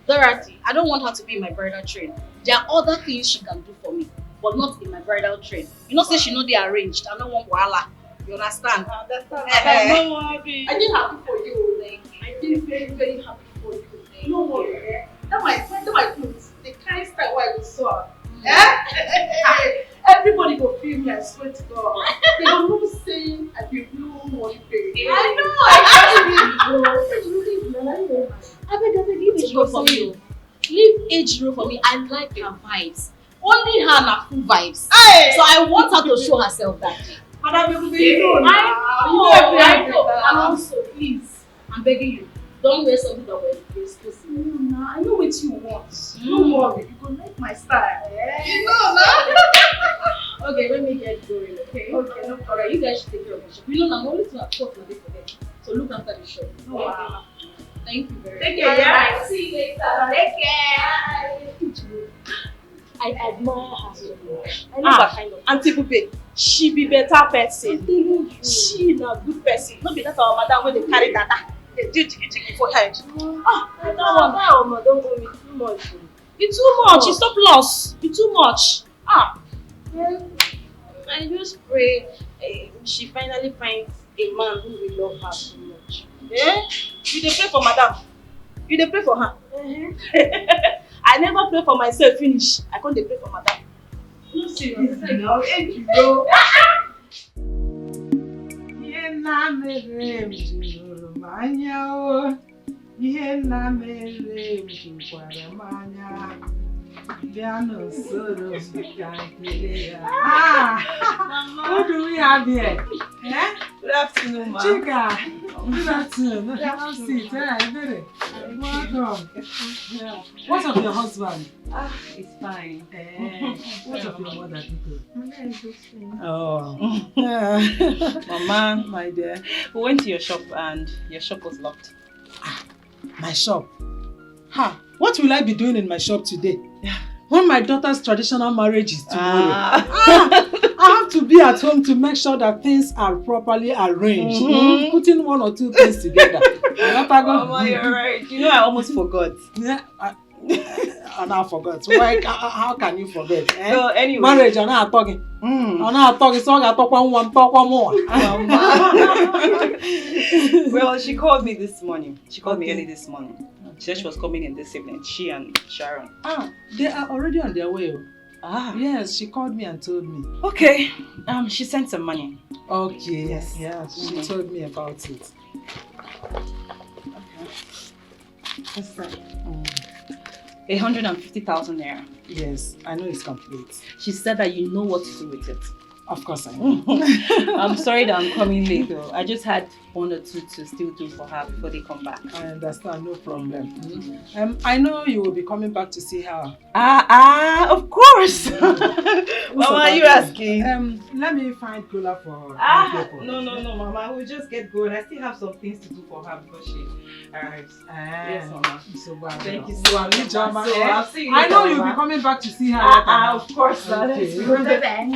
Dorothy, I don't want her to be in my bridal train. There are other things she can do for me, but not in my bridal train. You know, say she know they arranged. I don't want wahala. You understand? I understand. No worry. I feel happy for you. I feel very, very happy for you. No worry. That my clothes. The kind style why we saw. Everybody go feel me, I swear to God. They don't know saying I be blue money pay. I know, I beg, leave age roll for me. Leave age roll for me. I like her vibes. Only her na full vibes. Hey. So I want her to show herself that day. Madam, you know I know. And also, please, I'm begging you, don't wear something that will exclusive. No, I know what you want. Don't worry, you go like my style. You know, nah. Okay, let me get going, okay? Okay, no problem. Alright, you guys should take care of the shop. You know, I'm only to have talk for them. So look after the shop. Oh, wow. Thank you very much. Take care, yeah. See you later. Take care. I admire her so much. I know that kind of Auntie Pupe, she be better person. She na good person. Not be that our madam when they carry data. They do jiggy for head. That one don't go with too much. It's too much. It's not loss. It's too much. Well, I just pray she finally finds a man who will love her so much. Yeah? You dey pray for madam. You dey pray for her. I never pray for myself finish. I can't pray for madam. No serious. Now, you go. Who do we have here? Good afternoon, ma. Chica. Good afternoon. Have a seat. Welcome. What's of your husband? It's fine. What's of your mother, people? Oh. Mama, my dear. We went to your shop and your shop was locked. My shop? What will I be doing in my shop today? When my daughter's traditional marriage is tomorrow. I have to be at home to make sure that things are properly arranged. Putting one or two things together. Mama, you're right. You know, I almost forgot. Yeah, and I forgot. Why? How can you forget? So anyway, marriage, I'm not talking. I'm not talking. So I talk one more. Well, she called me this morning. She called me early this morning. She said she was coming in this evening. She and Sharon. They are already on their way. Yes, she called me and told me. Okay. She sent some money. Okay. Yes. Yeah, she told me about it. Okay. What's that? 150,000 naira. Yes, I know it's complete. She said that you know what to do with it. Of course I know. I'm sorry that I'm coming late though. I just had one or two to still do for her before they come back. I understand, no problem. I know you will be coming back to see her. Of course. Mama, are you asking? Let me find cooler for her. No, Mama. We'll just get going. I still have some things to do for her before she arrives. Yes, Mama. Thank you so much. So I'll see you later, I know you'll be coming back to see her later. Of course. Okay.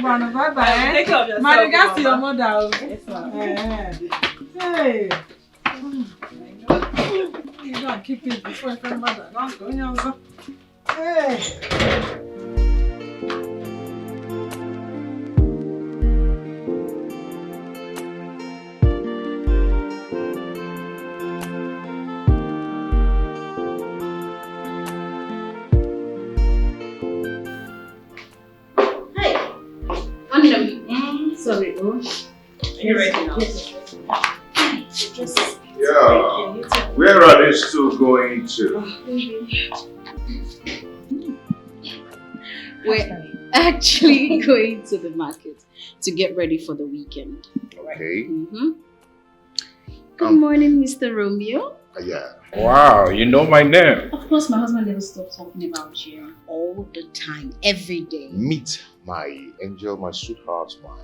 Bye-bye. Take care of yourself. My regards to your mother. Yes, ma'am. Hey. You gotta keep it before your mother. Hey. Sorry, Are you ready now? Yes. Yeah. Where are these two going to? We're actually going to the market to get ready for the weekend. Okay. Good morning, Mr. Romeo. Yeah. Wow, you know my name. Of course, my husband never stops talking about you all the time, every day. Meet my angel, my sweetheart, my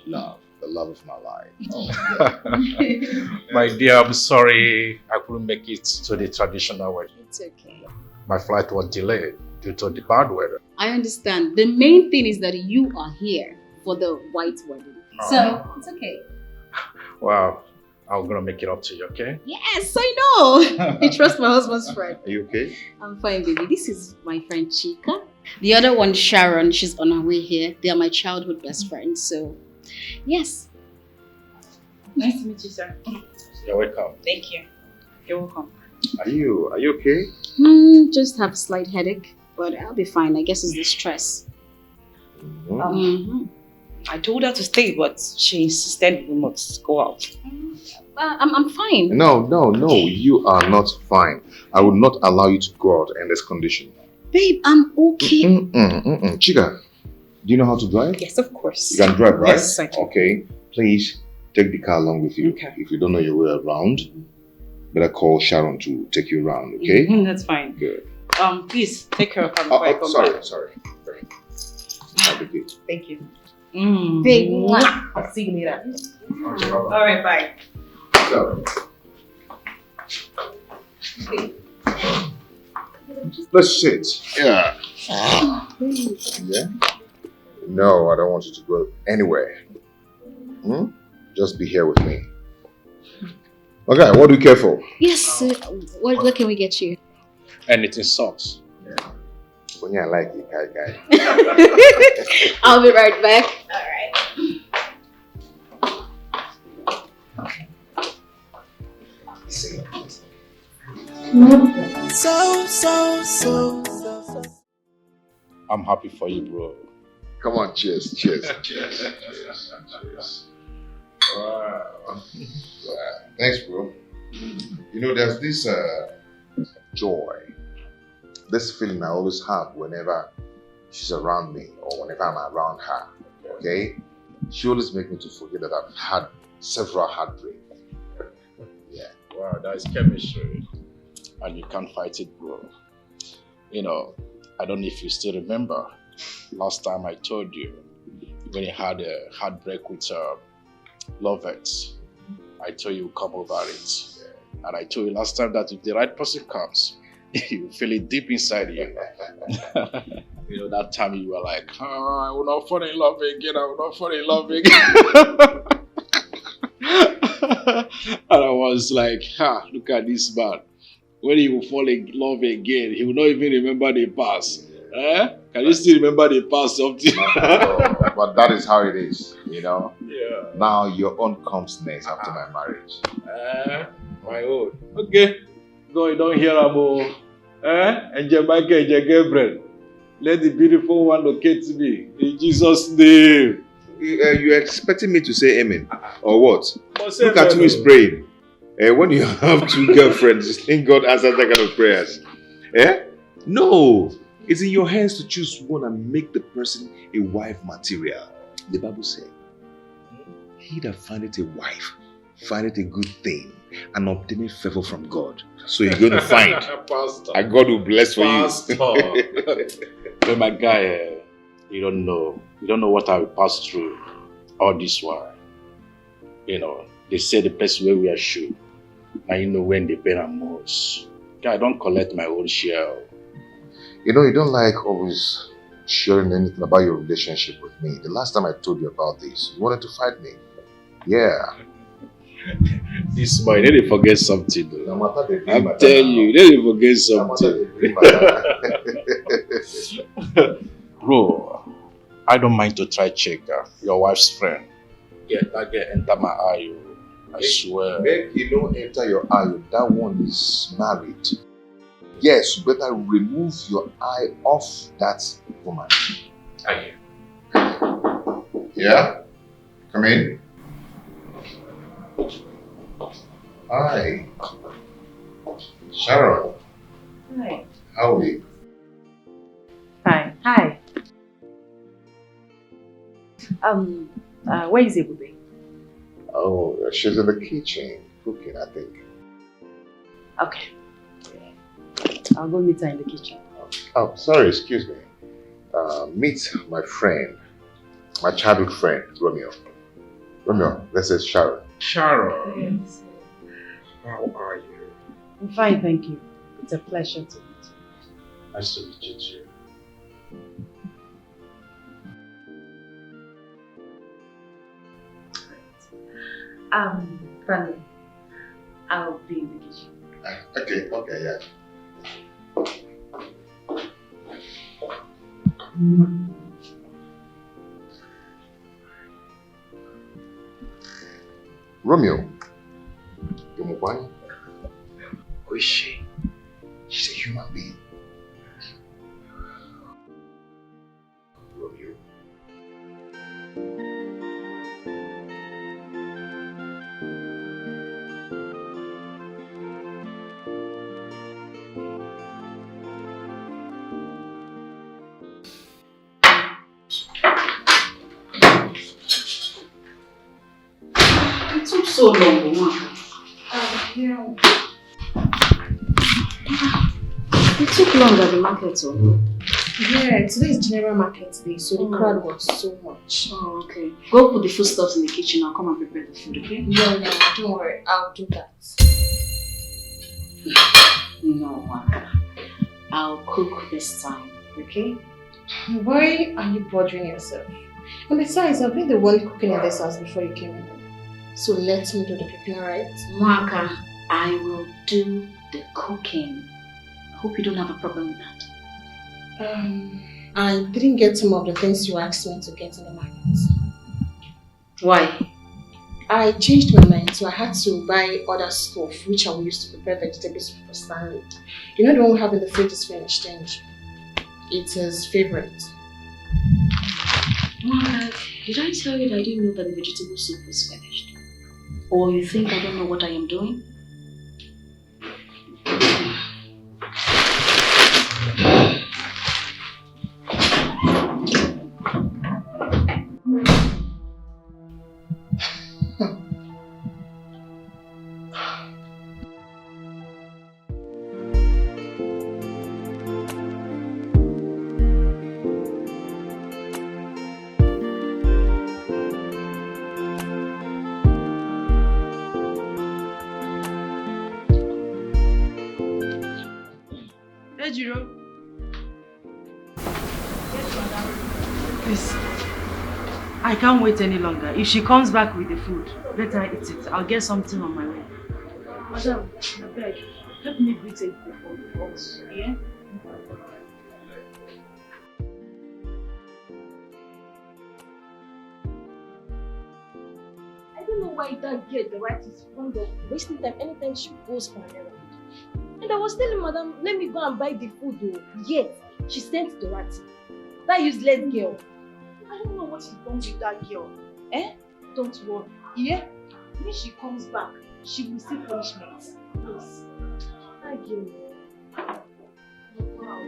love, the love of my life. My dear, I'm sorry I couldn't make it to the traditional wedding. It's okay. My flight was delayed due to the bad weather. I understand. The main thing is that you are here for the white wedding. So, it's okay. Wow, I'm gonna make it up to you, okay? Yes, I know. You trust my husband's friend. Are you okay? I'm fine, baby. This is my friend Chika. The other one, Sharon, she's on her way here. They are my childhood best friends, so yes. Nice to meet you, sir. You're welcome. Thank you. You're welcome. Are you okay? Just have a slight headache, but I'll be fine. I guess it's the stress. I told her to stay, but she insisted we must go out. I'm fine. No, you are not fine. I will not allow you to go out in this condition. Babe, I'm okay. Chica, do you know how to drive? Yes, of course. You can drive, right? Yes, I can. Okay, please take the car along with you. Okay. If you don't know your way around, better call Sharon to take you around, okay? That's fine. Good. Please take care of her before I come back. Sorry. Have a good. Thank you. Big I'll see you later. All right, bye. So, let's sit. Yeah. Yeah? No, I don't want you to go anywhere. Just be here with me. Okay, what do you care for? Yes, what can we get you? Anything sauce. When I like it, guy. I'll be right back. All right. So. I'm happy for you, bro. Come on, cheers. Wow. Thanks, bro. You know, there's this joy, this feeling I always have whenever she's around me or whenever I'm around her, okay? She always makes me to forget that I've had several heartbreaks. Yeah. Wow, that is chemistry. And you can't fight it, bro. You know, I don't know if you still remember last time I told you when you had a heartbreak with Lovett. I told you come over it. And I told you last time that if the right person comes, you feel it deep inside you. You know, that time you were like, oh, I will not fall in love again. And I was like, look at this man. When he will fall in love again, he will not even remember the past. Can you still remember the past something? But that is how it is, you know? Yeah. Now your own comes next after my marriage. My own. Okay. Go, you don't hear about Angel Michael, Angel Gabriel. Let the beautiful one locate me. In Jesus' name. You expecting me to say amen? Or what? But Look at who is praying. When you have two girlfriends, you think God answers that kind of prayers? No. It's in your hands to choose one and make the person a wife material. The Bible says, he that findeth a wife, findeth a good thing, and obtaineth favor from God. So you're going to find. Pastor. And God will bless for Pastor. you. But my guy, you don't know. You don't know what I will pass through all this while. You know, they say the place where we are shoe. And you know when the pain and most. I don't collect my own share. You know, you don't like always sharing anything about your relationship with me. The last time I told you about this, you wanted to fight me. Yeah. This boy, they didn't forget something though. No matter the I'm telling you, they didn't forget something. Bro, I don't mind to try check your wife's friend. Yeah, that girl enter my eye. I swear. Make you don't enter your eye. That one is married. Yes, you better remove your eye off that woman. Yeah? Come in. Hi. Sharon. Hi. How are you? Fine. Hi. Where is Ebube? Oh, she's in the kitchen cooking, I think. Okay. I'll go meet her in the kitchen. Oh, sorry, excuse me. Meet my friend, my childhood friend, Romeo. Romeo, this is Sharon. Sharon. Yes. How are you? I'm fine, thank you. It's a pleasure to meet you. Nice to meet you too. Fanny, I'll be in the kitchen. Okay, yeah. Romeo, you're my wife. Who is she? She's a human being. Romeo, It took so long, Mama. Yeah. It took long at the market, so. Yeah, today is general market day, so the crowd was so much. Oh, okay. Go put the foodstuffs in the kitchen. I'll come and prepare the food, okay? Yeah, don't worry. I'll do that. No, Mama. I'll cook this time, okay? Why are you bothering yourself? And besides, I've been the one cooking in this house before you came in. So let me do the cooking, alright? Mwaka, I will do the cooking. I hope you don't have a problem with that. I didn't get some of the things you asked me to get in the market. Why? I changed my mind, so I had to buy other stuff which I will use to prepare vegetables for Stanley. You know the one we have in the fridge is finished, change. It's his favorite. Mwaka, did I tell you that I didn't know that the vegetable soup was finished? Or you think I don't know what I am doing? Please, I can't wait any longer. If she comes back with the food, let her eat it. I'll get something on my way. Madam, I beg, help me greet it before the boss. Yeah? I don't know why that girl, the right, is fond of wasting time anytime she goes for an errand. And I was telling madam, let me go and buy the food though. Yet, she sent Dorothy. That useless girl. I don't know what she's done with that girl. Eh? Don't worry. Yeah? When she comes back, she will receive punishment. Please. That girl. Wow.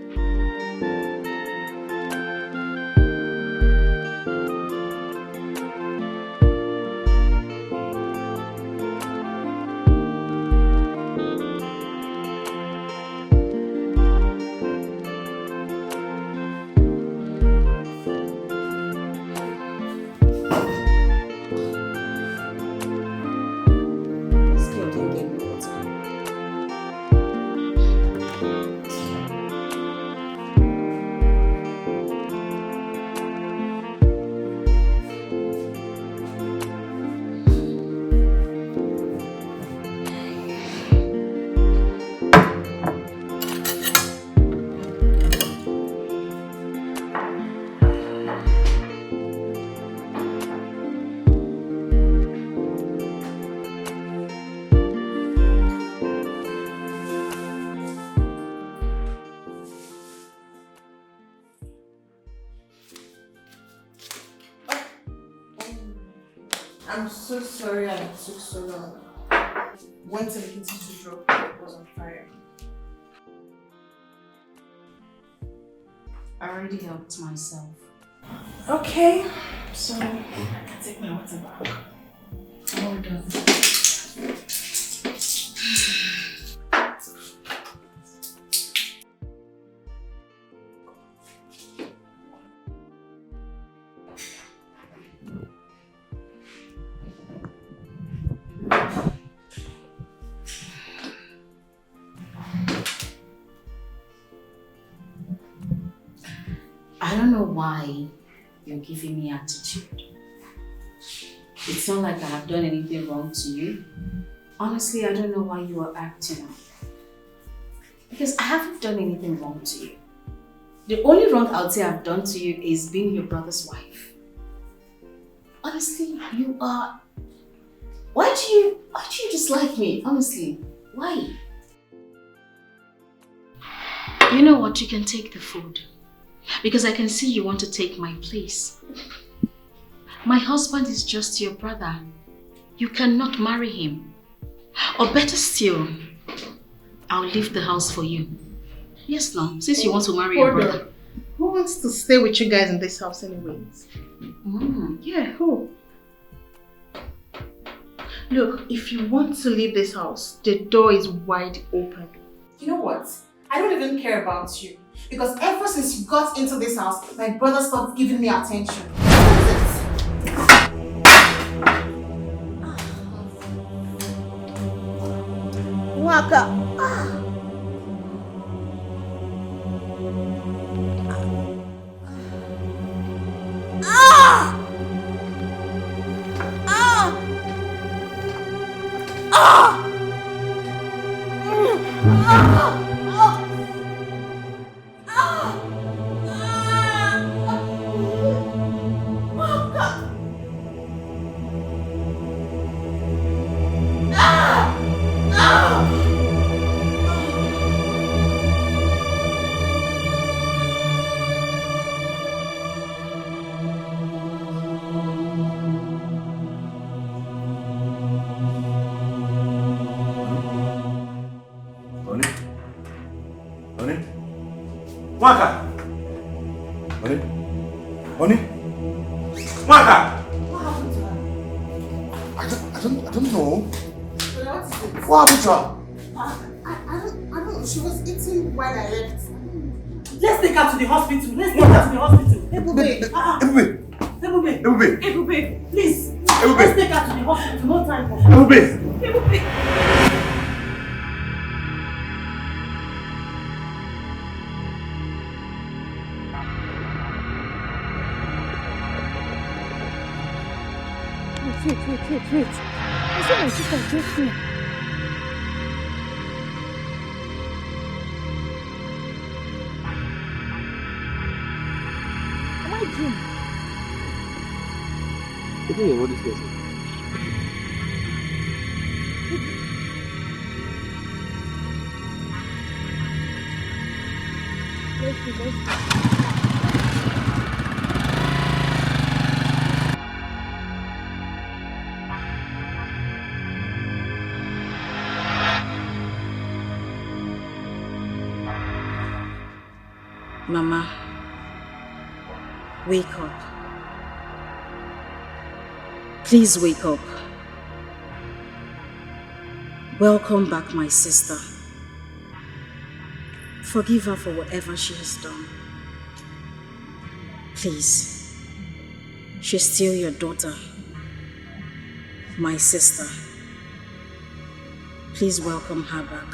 I'm so sorry I took so long. Went to the kitchen to drop it was on fire. I already helped myself. Okay, so I can take my water back. Well done. I don't know why you're giving me attitude. It's not like I have done anything wrong to you. Honestly, I don't know why you are acting up. Because I haven't done anything wrong to you. The only wrong I'll say I've done to you is being your brother's wife. Honestly, you are... Why do you dislike me? Honestly, why? You know what? You can take the food. Because I can see you want to take my place. My husband is just your brother. You cannot marry him. Or better still, I'll leave the house for you. Yes, no, since you want to marry your brother. Who wants to stay with you guys in this house anyways? Yeah, who? Look, if you want to leave this house, the door is wide open. You know what? I don't even care about you. Because ever since you got into this house, my brother stopped giving me attention. What is it? Waka. Waka! Honey? Honey? Waka! What happened to her? I don't know. What is it? What happened to her? I don't know. She was eating while I left. Let's take her to the hospital. Let's take her to the hospital. Ebube. Ebube. Ebube. Ebube. Please. Ebube. Let's take her to the hospital. No time for her. Ebube. Ebube. Wait. I saw my sister just here. Am I dreaming? I don't know what this guy said. Let's go. Mama, wake up. Please wake up. Welcome back, my sister. Forgive her for whatever she has done. Please. She's still your daughter. My sister. Please welcome her back.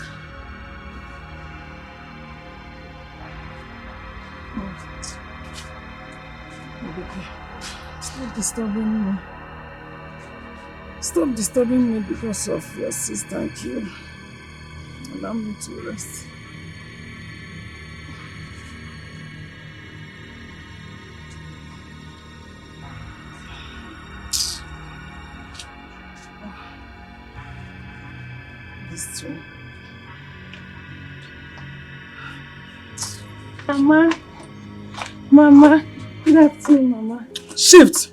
Stop disturbing me. Stop disturbing me because of your sister and you. Allow me to rest. This too. Mama. Good afternoon, Mama. Shift!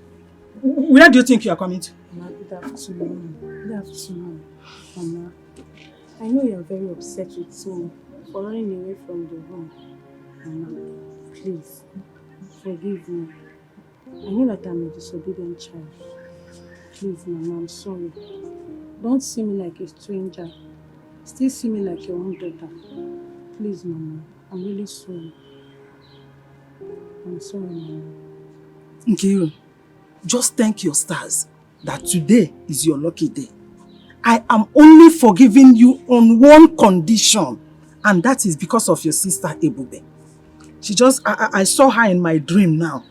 Where do you think you are coming to? Mama, good afternoon. Good afternoon, Mama. I know you are very upset with me for running away from the room. Mama, please, forgive me. I know that I'm a disobedient child. Please, Mama, I'm sorry. Don't see me like a stranger. Still see me like your own daughter. Please, Mama, I'm really sorry. I'm sorry, Mama. Nkiru, just thank your stars that today is your lucky day. I am only forgiving you on one condition, and that is because of your sister Ebube. I saw her in my dream now.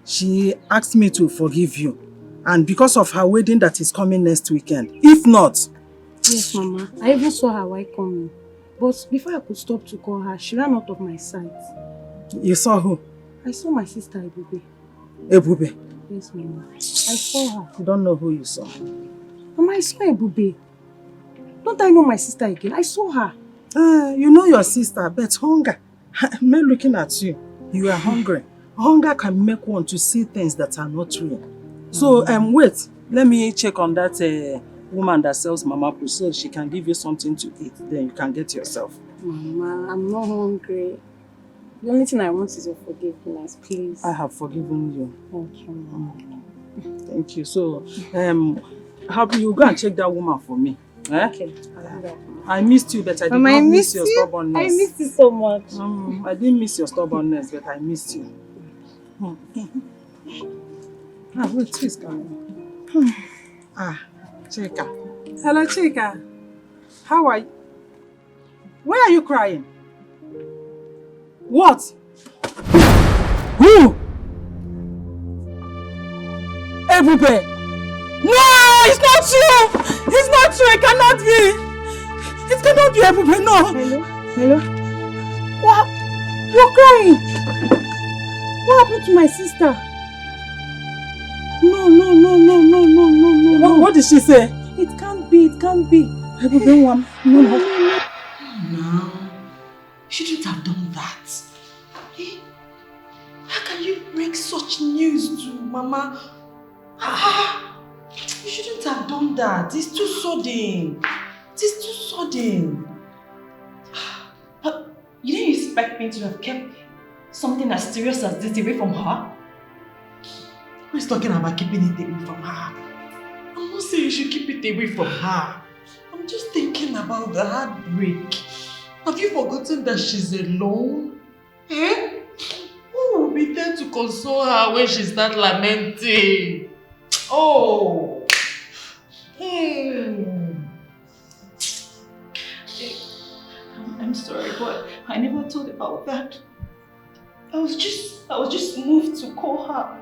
She asked me to forgive you, and because of her wedding that is coming next weekend. If not... Yes, Mama. I even saw her while coming. But before I could stop to call her, she ran out of my sight. You saw who? I saw my sister Ebube. Ebube? Yes, Mama. I saw her. You don't know who you saw? Mama, I saw Ebube. Don't I know my sister again? I saw her. You know your sister, but hunger. Me looking at you, you are hungry. Hunger can make one to see things that are not real. So, wait. Let me check on that woman that sells Mama Poo so she can give you something to eat. Then you can get yourself. Mama, I'm not hungry. The only thing I want is your forgiveness, please. I have forgiven you. Thank you, Mama. Thank you. So, Happy, you go and check that woman for me. Eh? Okay. I missed you, but I did Mama, not I miss miss your you. stubbornness. I miss you so much. I didn't miss your stubbornness, but I missed you. Wait, who is coming? Chika. Hello, Chika. How are you? Why are you crying? What? Who? Ebube! No! It's not true! It's not true! It cannot be! It cannot be Ebube, no! Hello? Hello? What? You're crying! What happened to my sister? No. What did she say? It can't be, it can't be. Ebube, one. No. No. You shouldn't have done that. Eh? How can you break such news to Mama? You shouldn't have done that. It's too sudden. But you didn't expect me to have kept something as serious as this away from her? Who is talking about keeping it away from her? I'm not saying you should keep it away from her. I'm just thinking about the heartbreak. Have you forgotten that she's alone? Eh? Who will be there to console her when she starts lamenting? Oh! I'm sorry, but I never thought about that. I was just moved to call her.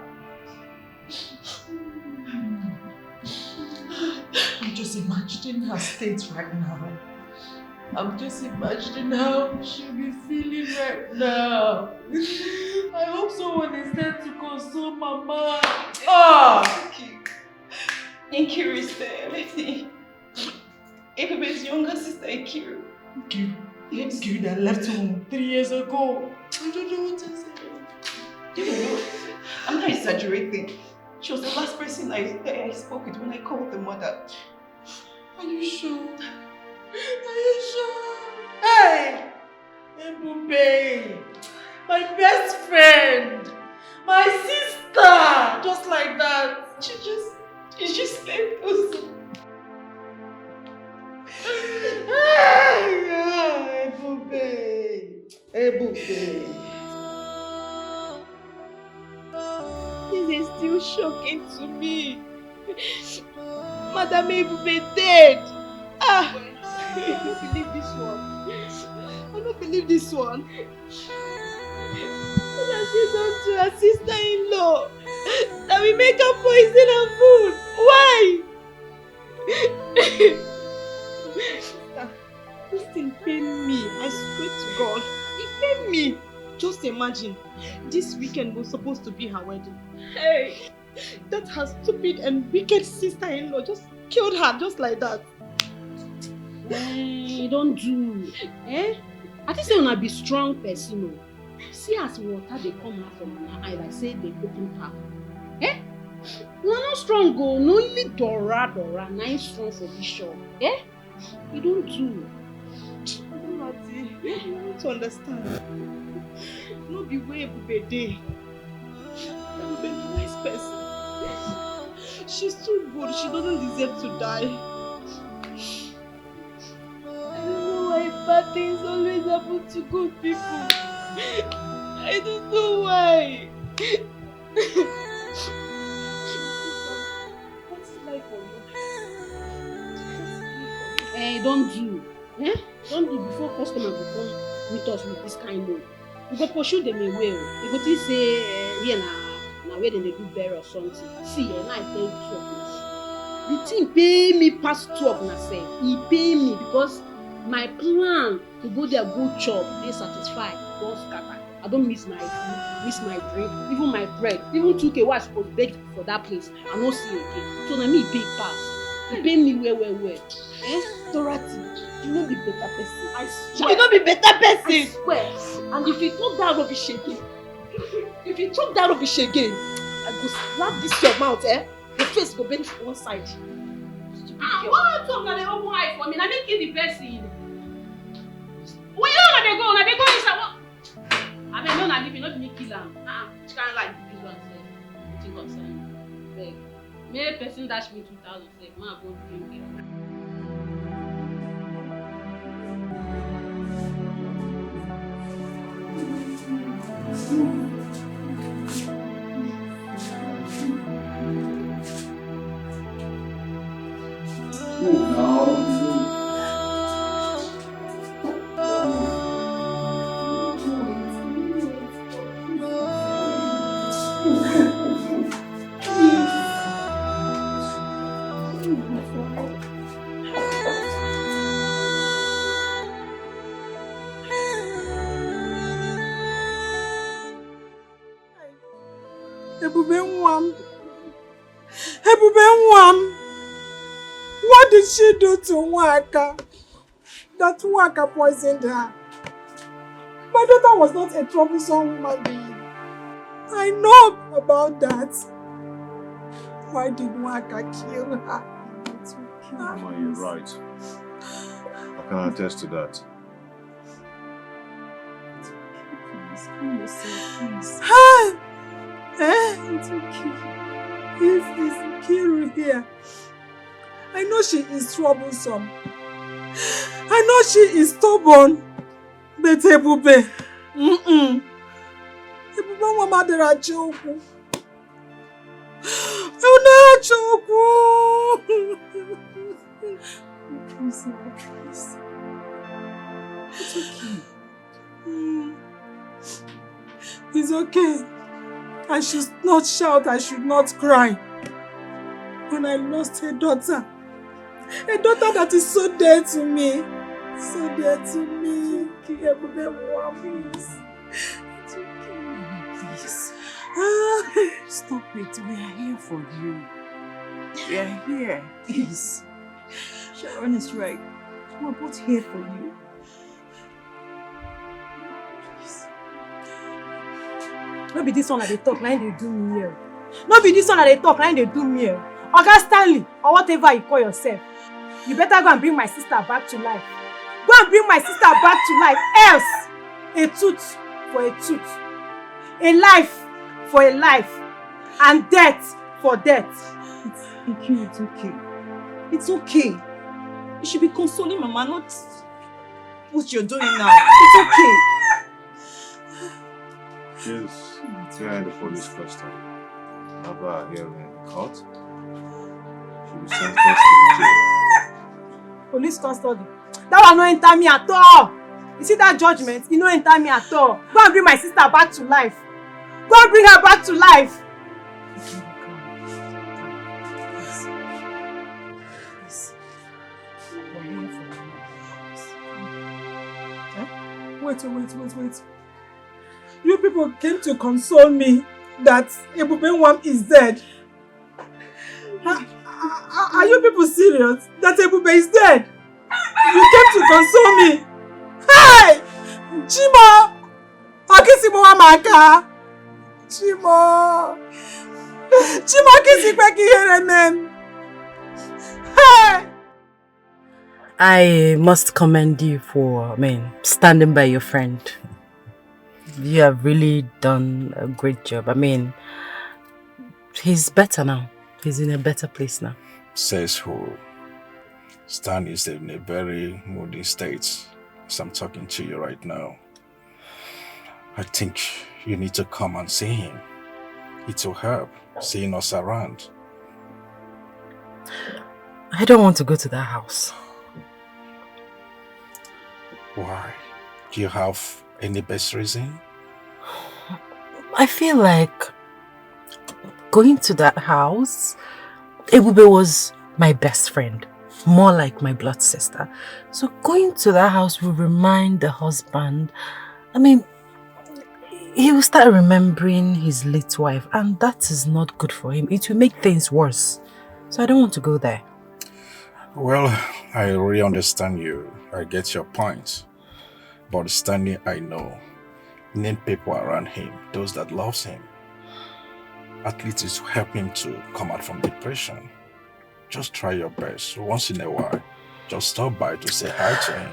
I'm just imagining her state right now. I'm just imagining how she'll be feeling right now. I hope someone is there to console Mama. Ikiru is there. Let me. Ebebe's younger sister, Ikiru. Ikiru that left home 3 years ago. I don't know what to say. I'm not exaggerating. She was the last person I spoke with when I called the mother. Are you sure? Hey! Ebube! My best friend! My sister! Just like that. She just left us. Ebube! This is still shocking to me. Madam Ebube dead. I don't believe this one. I don't believe this one. What has she done to her sister-in-law? That we make her poison her food. Why? This thing pained me. I swear to God. It pained me. Just imagine. This weekend was supposed to be her wedding. Hey! That her stupid and wicked sister-in-law just killed her just like that. Don't do. I think say una be strong person. See as water they come out from her eye like say they open tap. Una not strong go. No only Dora. Na im strong for this show. You don't do. Mati, you need to understand. No be way Ebube dey. Ebube be a nice person. She's too good. She doesn't deserve to die. I don't know why bad things always happen to good people. I don't know why. What's life for you? Don't do. Don't do before customer go come meet us with this kind of. We go pursue them away. We go think say here na where dem dey do burial or something. See, now I tell you truth. The thing pay me past 12 na say. E pay me because my plan to go there go chop dey satisfied don scatter. I don miss my food, miss my drink, even my bread, even 2k wey I suppose beg for that place. I no see again. So na me e pay pass. E pay me well. Dorothy, you no be better person. I swear. You no be better person. I swear. And if you talk that rubbish again, I go slap this your mouth, Your face go bend for one side. What talk na dey open eye for me? Na me kill the person. Where you na dey go? Na dey go inside what? I mean, no na leave me, not me kill am. Which kind of like this one say? Wetin concern you? Beg. May person dash me 2,000 say, ma go drink it. What did she do to Nwaka? That Nwaka poisoned her. My daughter was not a troublesome woman being. I know about that. Why did Nwaka kill her? Mama, you're right. I can attest to that. Please, calm yourself, please. Hi! It's okay. It's Kiru here. I know she is troublesome. I know she is stubborn. But Ebube. Ebube mama dera choku. Una choku. Please, please. It's okay. It's okay. I should not shout, I should not cry. When I lost a daughter that is so dear to me. So dear to me. Please. It's okay. Please. Stop it. We are here for you. We are here. Please. Sharon is right. We are both here for you. No be this one that they talk, now they do me here. No be this one that they talk, now they do me here. Oga Stanley, or whatever you call yourself. You better go and bring my sister back to life. Go and bring my sister back to life. Else, a tooth for a tooth. A life for a life. And death for death. It's okay. It's okay. You should be consoling Mama, not what you're doing now. It's okay. Yes, they are in the police custody. Have her hearing in court. She will sentenced to jail. Police custody. That one no enter me at all. You see that judgment? It no enter me at all. Go and bring my sister back to life. Go and bring her back to life. Wait. You people came to console me that Ebube is dead. Are you people serious? That Ebube is dead? You came to console me? Hey! Chimo! Akisimo Amaka! Chimo! Chimo Kisikpeki Yeremen! Hey! I must commend you for, standing by your friend. You have really done a great job. He's better now. He's in a better place now. Says who? Stan is in a very moody state as I'm talking to you right now. I think you need to come and see him. It will help seeing us around. I don't want to go to that house. Why? Do you have any best reason? I feel like going to that house, Ebube was my best friend, more like my blood sister. So going to that house will remind the husband, he will start remembering his late wife, and that is not good for him. It will make things worse. So I don't want to go there. Well, I really understand you. I get your point. But Stanley, I know, need people around him, those that loves him. At least it will help him to come out from depression. Just try your best. Once in a while, just stop by to say hi to him.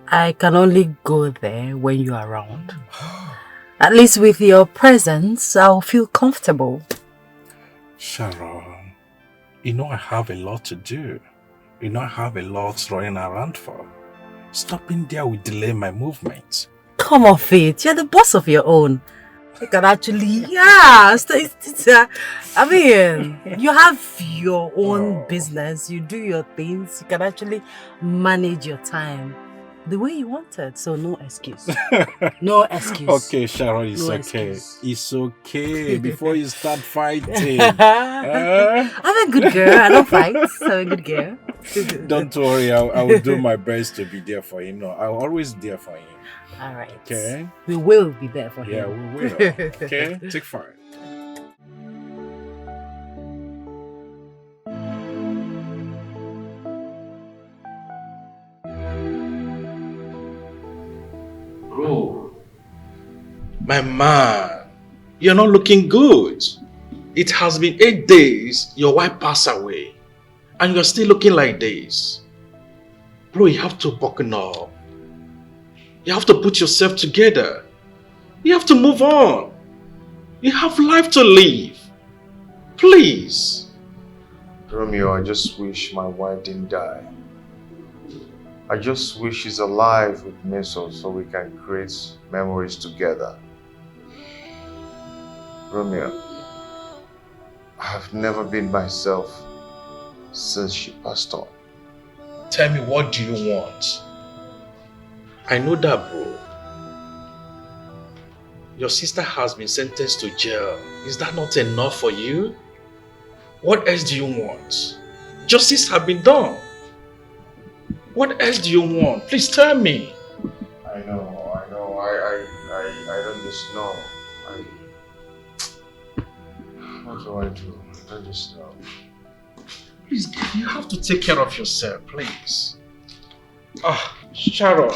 I can only go there when you're around. At least with your presence, I'll feel comfortable. Sharon, you know I have a lot to do. You know I have a lot running around for. Stopping there will delay my movement. Come off it. You're the boss of your own. You can actually, yeah. I mean, you have your own business. You do your things. You can actually manage your time the way you want it. So no excuse. No excuse. Okay, Sharon, it's No okay. excuse. It's okay. Before you start fighting. I'm a good girl. I don't fight. I'm a good girl. Don't worry. I will do my best to be there for him. No, I'll always be there for him. All right. Okay. We will be there for him. Yeah, we will. Okay. Take 5. Bro, my man, you're not looking good. It has been 8 days your wife passed away and you're still looking like this. Bro, you have to buckle up. You have to put yourself together. You have to move on. You have life to live. Please. Romeo, I just wish my wife didn't die. I just wish she's alive with me so we can create memories together. Romeo, I have never been myself since she passed on. Tell me, what do you want? I know that, bro. Your sister has been sentenced to jail. Is that not enough for you? What else do you want? Justice has been done. What else do you want? Please tell me. I know. I don't just know. What do I do? I don't just know. Please, you have to take care of yourself, please. Sharon.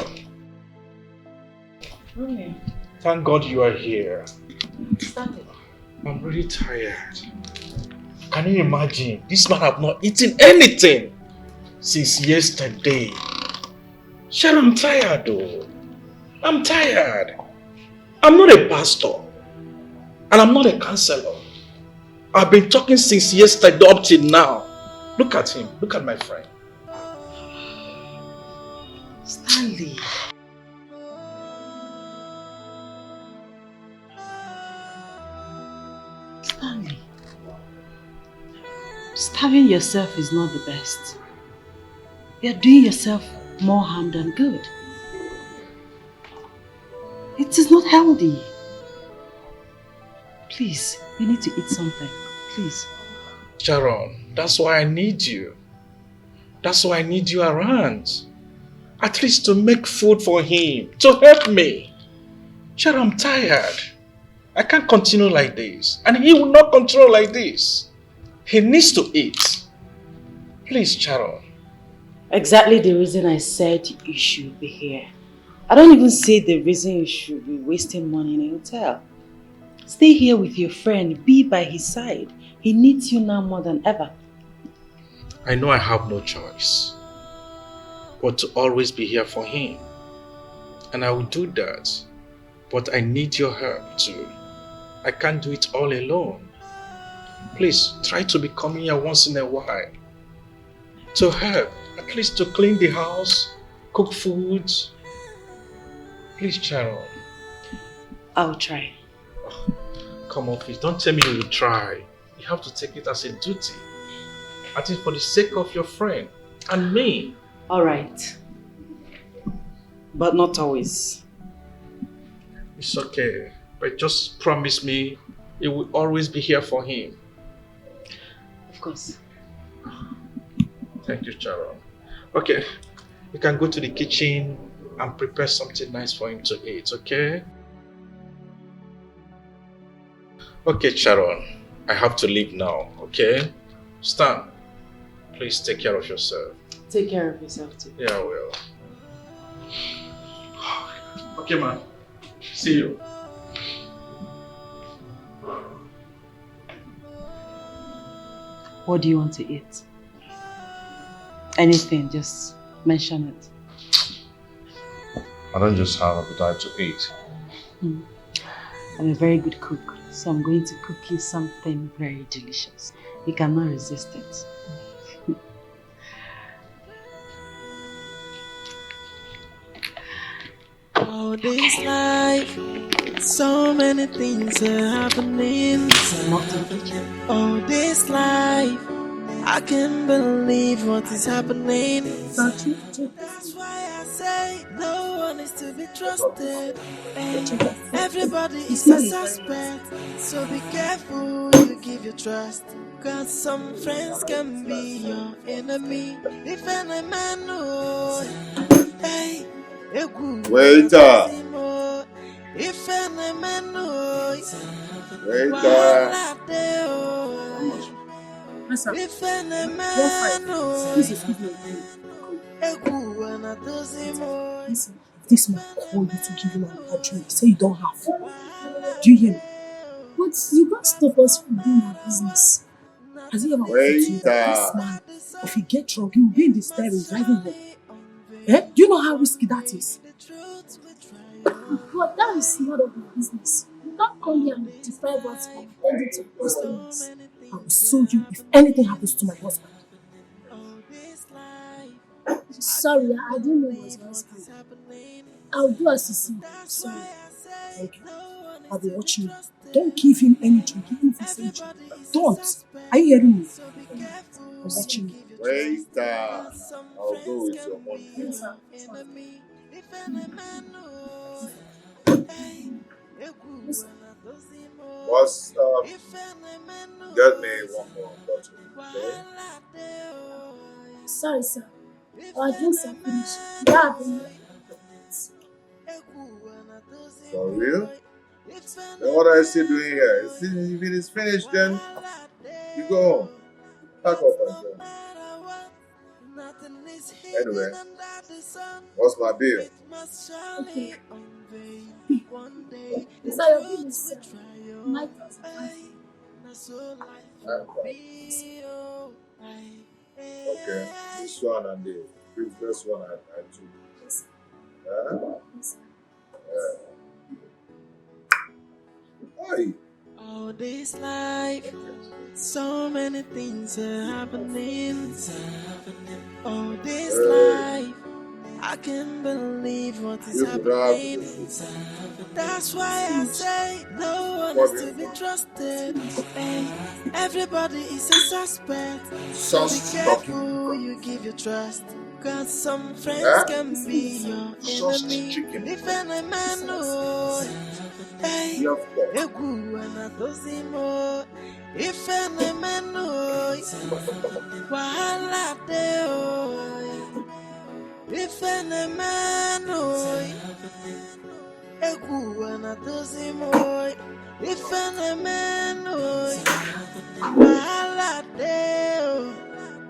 Really? Thank God you are here. Stand it. I'm really tired. Can you imagine? This man have not eaten anything since yesterday. Sharon, I'm tired though. I'm tired. I'm not a pastor. And I'm not a counselor. I've been talking since yesterday up till now. Look at him. Look at my friend. Stanley. Stanley. Starving yourself is not the best. You're doing yourself more harm than good. It is not healthy. Please, you need to eat something. Please. Sharon, that's why I need you. That's why I need you around. At least to make food for him. To help me. Sharon, I'm tired. I can't continue like this. And he will not continue like this. He needs to eat. Please, Sharon. Exactly the reason I said you should be here. I don't even see the reason you should be wasting money in a hotel. Stay here with your friend. Be by his side. He needs you now more than ever. I know I have no choice but to always be here for him. And I will do that. But I need your help too. I can't do it all alone. Please try to be coming here once in a while. To help, at least to clean the house, cook food. Please, Sharon. I'll try. Come on, please. Don't tell me you will try. You have to take it as a duty. I think for the sake of your friend and me. Alright. But not always. It's okay. But just promise me you will always be here for him. Of course. Thank you, Sharon. Okay. You can go to the kitchen and prepare something nice for him to eat, okay? Okay, Sharon. I have to leave now, okay? Stan, please take care of yourself. Take care of yourself too. Yeah, I will. Okay, man. See you. What do you want to eat? Anything, just mention it. I don't just have appetite to eat. I'm a very good cook, So I'm going to cook you something very delicious. You cannot resist it. All this life, so many things are happening. All this life, I can't believe what is happening. That's why I say no one is to be trusted. And everybody is a suspect. So be careful you give your trust. Cause some friends can be your enemy. If any man knows, hey, Waiter! if any man knows, Waiter! Listen, if any one man fight. knows, Please excuse me. Listen, if this man call you to give him a drink, say you don't have. Do you hear me? But you can't stop us from doing our business. Has he ever occurred to you that this man, if he get drunk, he will be in the steering driving home? Eh? Do you know how risky that is? But that is none of my business. You can't come here and deprive us from attending to customers. I will sue you if anything happens to my husband. Sorry, I didn't know it was your husband. I'll do as you see. Sorry. Thank you. I'll be watching you. Don't give him any drink, even if he's drink. Don't. Are you hearing me? I'm watching you. Waiter! I'll go with your money. Yes, sir. Boss, get me one more bottle, okay? Sorry, sir. Our drinks are finished. You don't have any. For real? Then what are you still doing here? If it is finished, then you go home. Pack up and go. Anyway, what's my bill? Okay. Sir, your bill is 9,500. Okay, this one and the previous one I took. Hey. All this life, so many things are happening. All this life, I can't believe what is happening. That's why I say no one is to be trusted. And everybody is a suspect. So be careful you give your trust. Cause some friends can be your enemy. If any man knows, hey, if any man knows, wahala dey. If any man knows, if any man knows, wahala dey.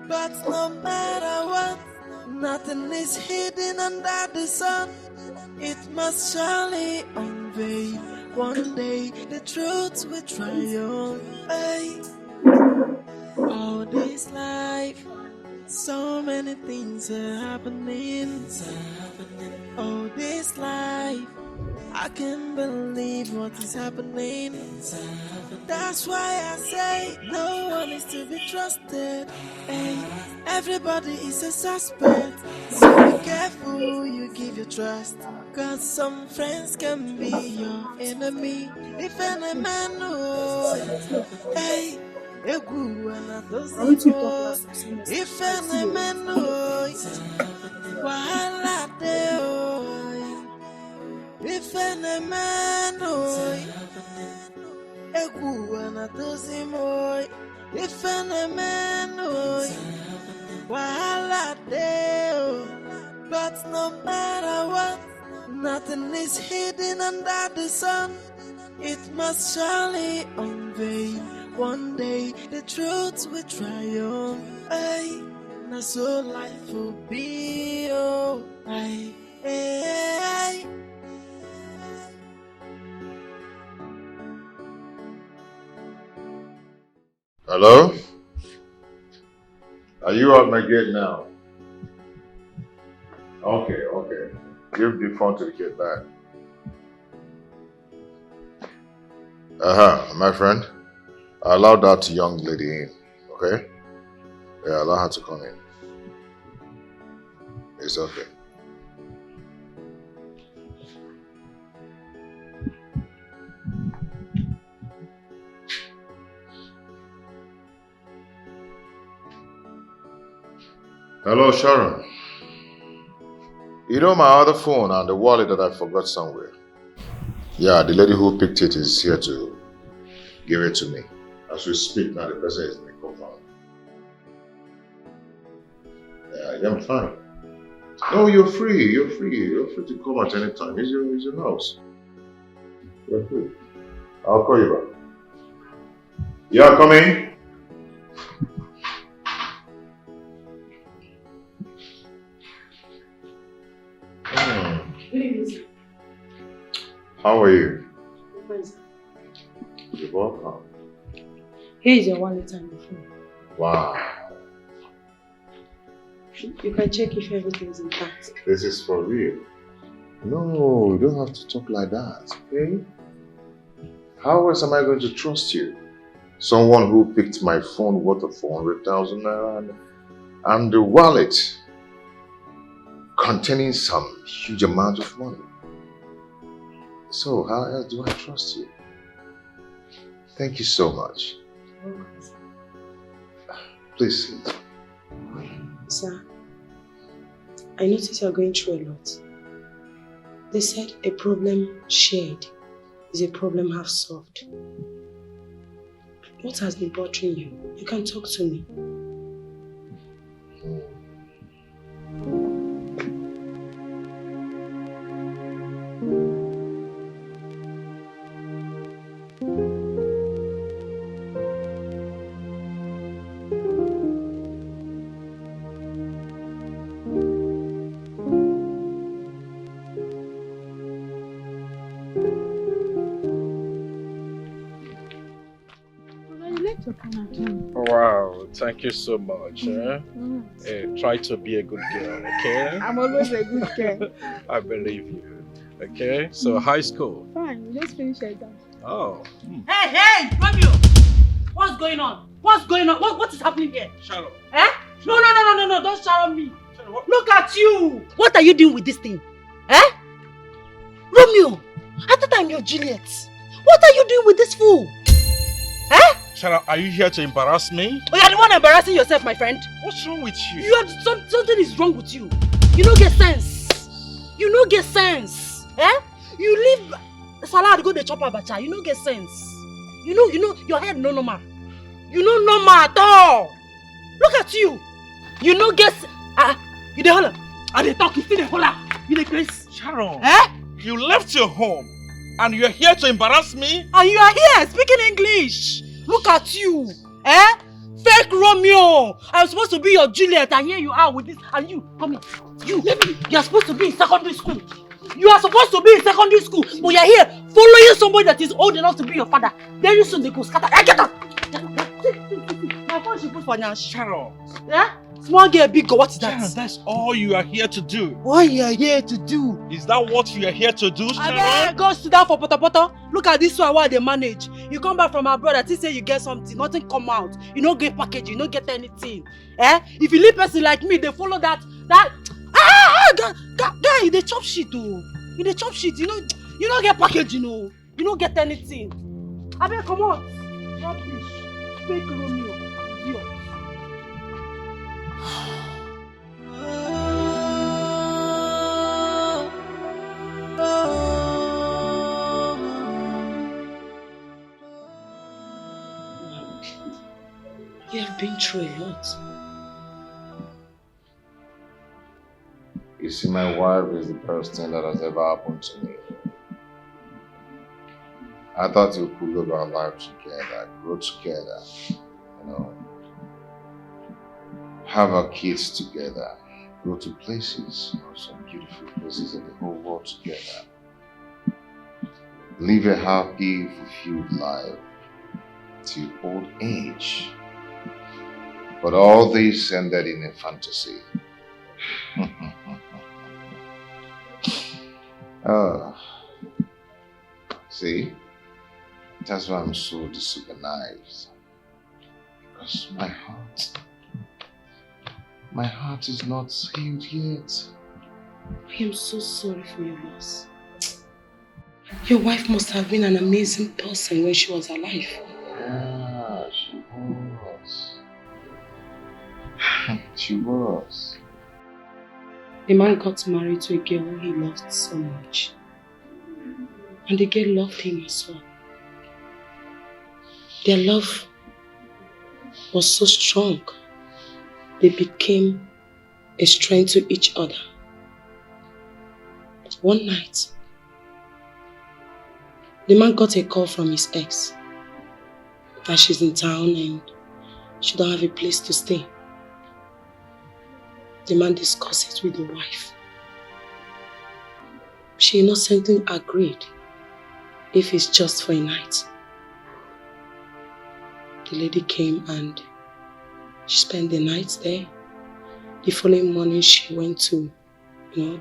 But no matter what, nothing is hidden under the sun. It must surely unveil. One day the truth will triumph. Hey. All this life, so many things are happening. All this life, I can't believe what is happening. That's why I say no one is to be trusted. Hey, everybody is a suspect. So be careful you give your trust. Cause some friends can be your enemy. If any man knows, hey, if any man knows, wahala dey. If any man knows, if any man knows, wahala dey. But no matter what, nothing is hidden under the sun. It must surely unveil. One day the truth will triumph. Hey, now so life will be. Oh, hey, hey. Hello? Are you at my gate now? Okay, okay. Give the phone to the kid back. My friend. Allow that young lady in, okay? Yeah, allow her to come in. It's okay. Hello, Sharon. You know my other phone and the wallet that I forgot somewhere? Yeah, the lady who picked it is here to give it to me. As we speak now, the person is in the compound. Yeah, I'm fine. No, you're free. You're free. You're free to come at any time. It's your house. You're free. I'll call you back. Yeah, come in. Good evening, sir. How are you? Fine, sir. You're welcome. Here is your wallet and your phone. Wow. You can check if everything is intact. This is for real. No, you don't have to talk like that, okay? How else am I going to trust you? Someone who picked my phone worth of 400,000 naira and the wallet containing some huge amount of money. So how else do I trust you? Thank you so much. Please sit. Sir, I notice you're going through a lot. They said a problem shared is a problem half solved. What has been bothering you? You can talk to me. Wow, thank you so much. Try to be a good girl, okay? I'm always a good girl. I believe you. Okay, so high school. Fine, we just finished exam. Oh. Hey, Romeo! What's going on? What's going on? What is happening here? Sharon. Eh? No, don't shout on me. Look at you! What are you doing with this thing? Eh? Romeo, I thought I'm your Juliet. What are you doing with this fool? Eh? Sharon, are you here to embarrass me? Oh, you're the one embarrassing yourself, my friend. What's wrong with you? Something is wrong with you. You don't get sense. You don't get sense. Eh? You leave salad go to chop abacha. You don't get sense. You know, your head no normal. You no normal at all. Look at you. You no get you dey holler. I dey talk, you still dey holler. You dey crazy. Sharon. Eh? You left your home and you're here to embarrass me? And you are here speaking English. Look at you. Eh? Fake Romeo. I'm supposed to be your Juliet and here you are with this. And you, come here. You're supposed to be in secondary school. You are supposed to be in secondary school. But you're here following somebody that is old enough to be your father. Very soon they go scatter. Get up. My phone should put for now. Sharon. Yeah? Small girl, big girl, what is that? Sharon, that's all you are here to do. What you are here to do? Is that what you are here to do, Sharon? I go sit down for poto. Look at this one while they manage. You come back from abroad, I think say you get something, nothing come out. You don't get package, you don't get anything. Eh? If you leave person like me, they follow that. Guy, they chop shit oh. They chop shit, you don't get package, you don't get anything. I mean, come on. Rubbish. Fake Romeo. Idiot. You have been through a lot. You see, my wife is the best thing that has ever happened to me. I thought we could live our life together, grow together, have our kids together, go to places, some beautiful places in the whole world together. Live a happy, fulfilled life till old age. But all this ended in a fantasy. See? That's why I'm so disorganized. Because my heart is not healed yet. I am so sorry for your loss. Your wife must have been an amazing person when she was alive. Yeah, she was. She was. The man got married to a girl who he loved so much. And the girl loved him as well. Their love was so strong, they became a strength to each other. But one night, the man got a call from his ex that she's in town and she don't have a place to stay. The man discussed it with the wife. She innocently agreed if it's just for a night. The lady came and she spent the night there. The following morning she went to,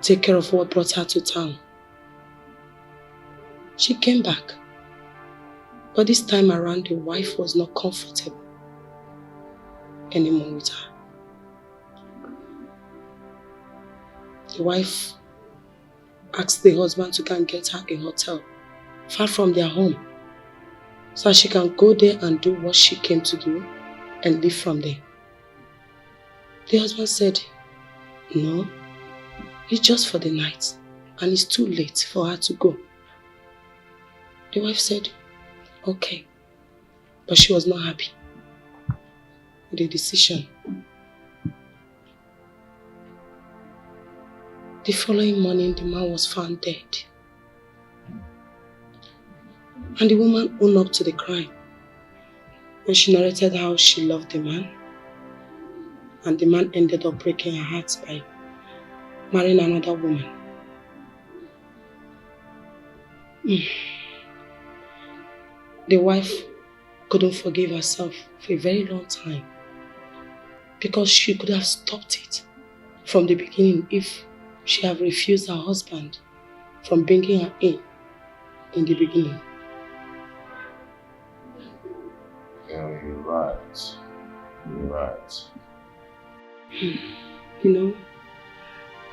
take care of what brought her to town. She came back. But this time around the wife was not comfortable anymore with her. The wife asked the husband to go and get her a hotel far from their home so she can go there and do what she came to do and leave from there. The husband said, no, it's just for the night and it's too late for her to go. The wife said, okay, but she was not happy with the decision. The following morning, the man was found dead. And the woman owned up to the crime. And she narrated how she loved the man. And the man ended up breaking her heart by marrying another woman. The wife couldn't forgive herself for a very long time because she could have stopped it from the beginning if she had refused her husband from bringing her in the beginning. Yeah, you're right. You're right.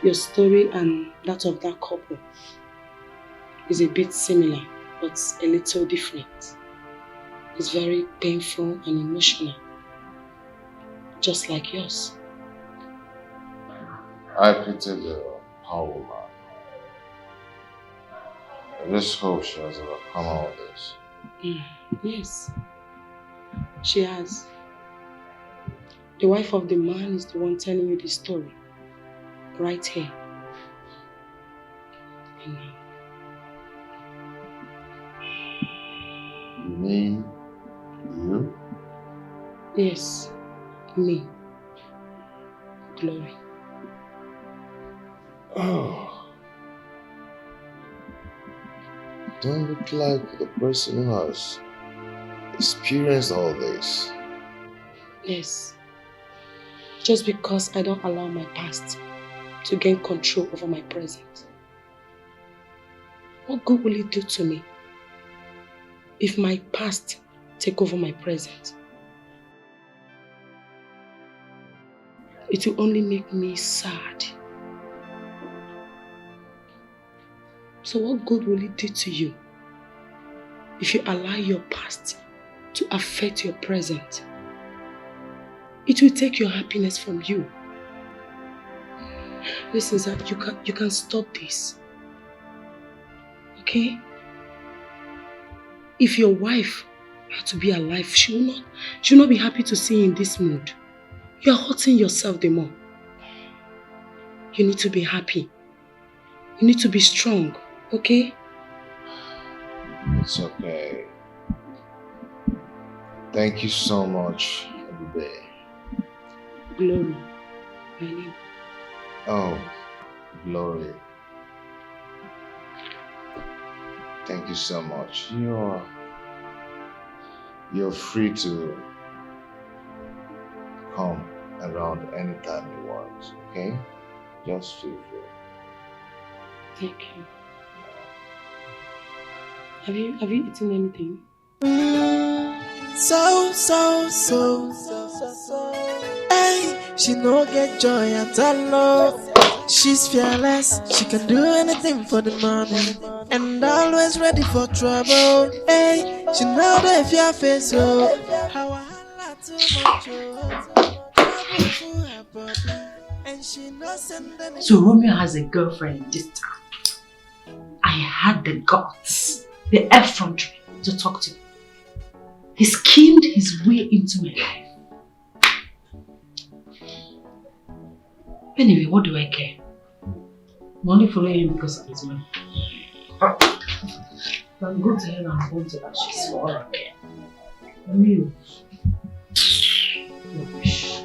Your story and that of that couple is a bit similar, but a little different. It's very painful and emotional, just like yours. I pity the poor woman. I just hope she has overcome all this. Yes, she has. The wife of the man is the one telling you the story, right here. You mean you? Yes, me. Glory. Oh. Don't look like the person who has experienced all this. Yes. Just because I don't allow my past to gain control over my present. What good will it do to me if my past take over my present? It will only make me sad. So what good will it do to you if you allow your past to affect your present? It will take your happiness from you. Listen, Zach, you can stop this. Okay? If your wife had to be alive, she will not be happy to see you in this mood. You are hurting yourself the more. You need to be happy. You need to be strong, okay? It's okay. Thank you so much, Ebube. Glory, my name. Oh, Glory. Thank you so much. You're free to come around anytime you want, okay? Just feel free. Thank you. Have you eaten anything? So. Hey, she no get joy at all. She's fearless, she can do anything for the money, and always ready for trouble. Hey, she know that if you face so how I holla too much, trouble for her body, and she no send any. So Romeo has a girlfriend this time. I had the guts, the effrontery to talk to him. He schemed his way into my life. Anyway, what do I care? I'm only following him because of his money. I'm going to hell and home to that shit for all I care. You. Rubbish.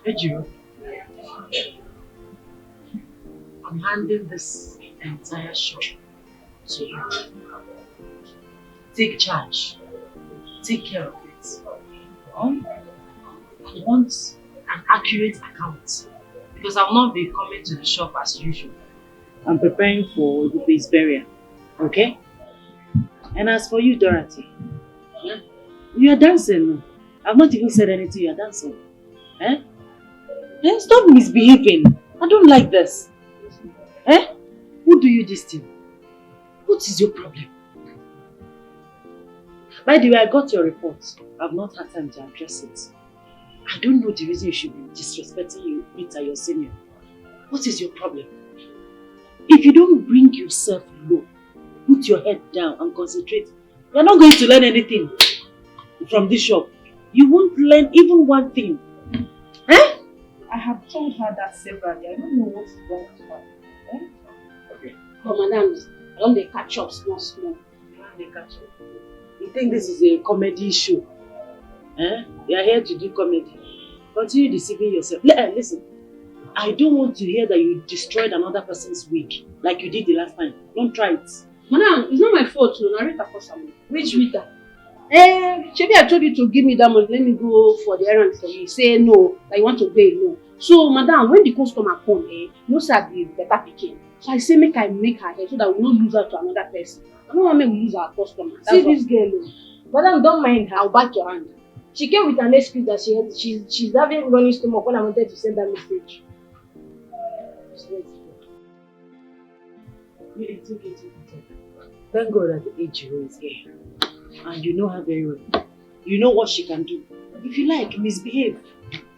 Ejiro, I'm handing this entire shop to you. Take charge. Take care of it. I want an accurate account because I will not be coming to the shop as usual. I'm preparing for the base burial. Okay? And as for you, Dorothy, you are dancing. I've not even said anything, you are dancing. Eh? Stop misbehaving. I don't like this. Eh? Who do you this to? What is your problem? By the way, I got your report. I've not had time to address it. I don't know the reason you should be disrespecting you, Peter, your senior. What is your problem? If you don't bring yourself low, put your head down and concentrate, you're not going to learn anything from this shop. You won't learn even one thing. Eh? I have told her that severally. I don't know what's wrong with her. Eh? Okay. Oh, madam, I don't they catch up small. They catch up. You think this is a comedy show? Eh? You are here to do comedy. Continue deceiving yourself. Listen, I don't want to hear that you destroyed another person's wig like you did the last time. Don't try it. Madam, it's not my fault to narrate for someone. Which Rita? Chebi, I told you to give me that money. Let me go for the errand for you. Say no, that you want to pay no. So, madam, when the customer come, no sir, be better picking. So I say make her hair so that we don't lose her to another person. I don't want to lose our customer. See this girl, madam, don't mind her. I'll back your hand. She came with an excuse that she's having running stomach when I wanted to send that message. It's okay. Thank God that Ejiro is here. And you know her very well. You know what she can do. If you like, misbehave.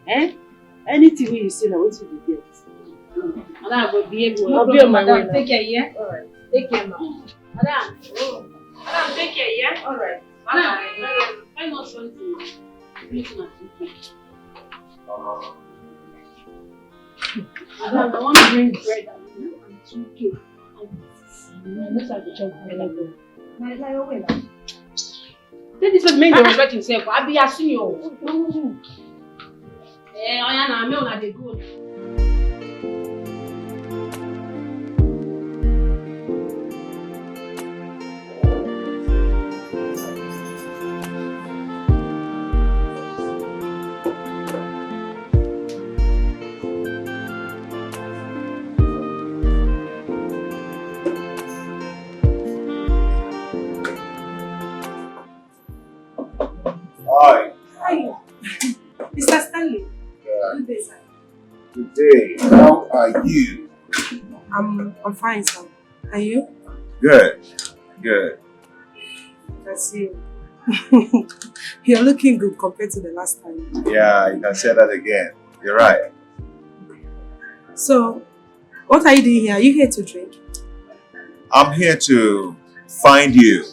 Eh? Anything you say, I want you to get. Madam, will behave well. I'll be on my way now. Take care, yeah? Alright. Take care, ma'am. Madam. Oh. Madam, take care, yeah? Alright. Madam, I'm not sure to listen at you. Madam, I want to bring bread and 2K. Let's have the chop bread. Take this man to respect himself. I'll be asking you. I'm not the good. Hi, Mr. Stanley. Good day, sir. Good day. How are you? I'm fine, sir. Are you? Good. That's you. You're looking good compared to the last time. Yeah, you can say that again. You're right. So, what are you doing here? Are you here to drink? I'm here to find you.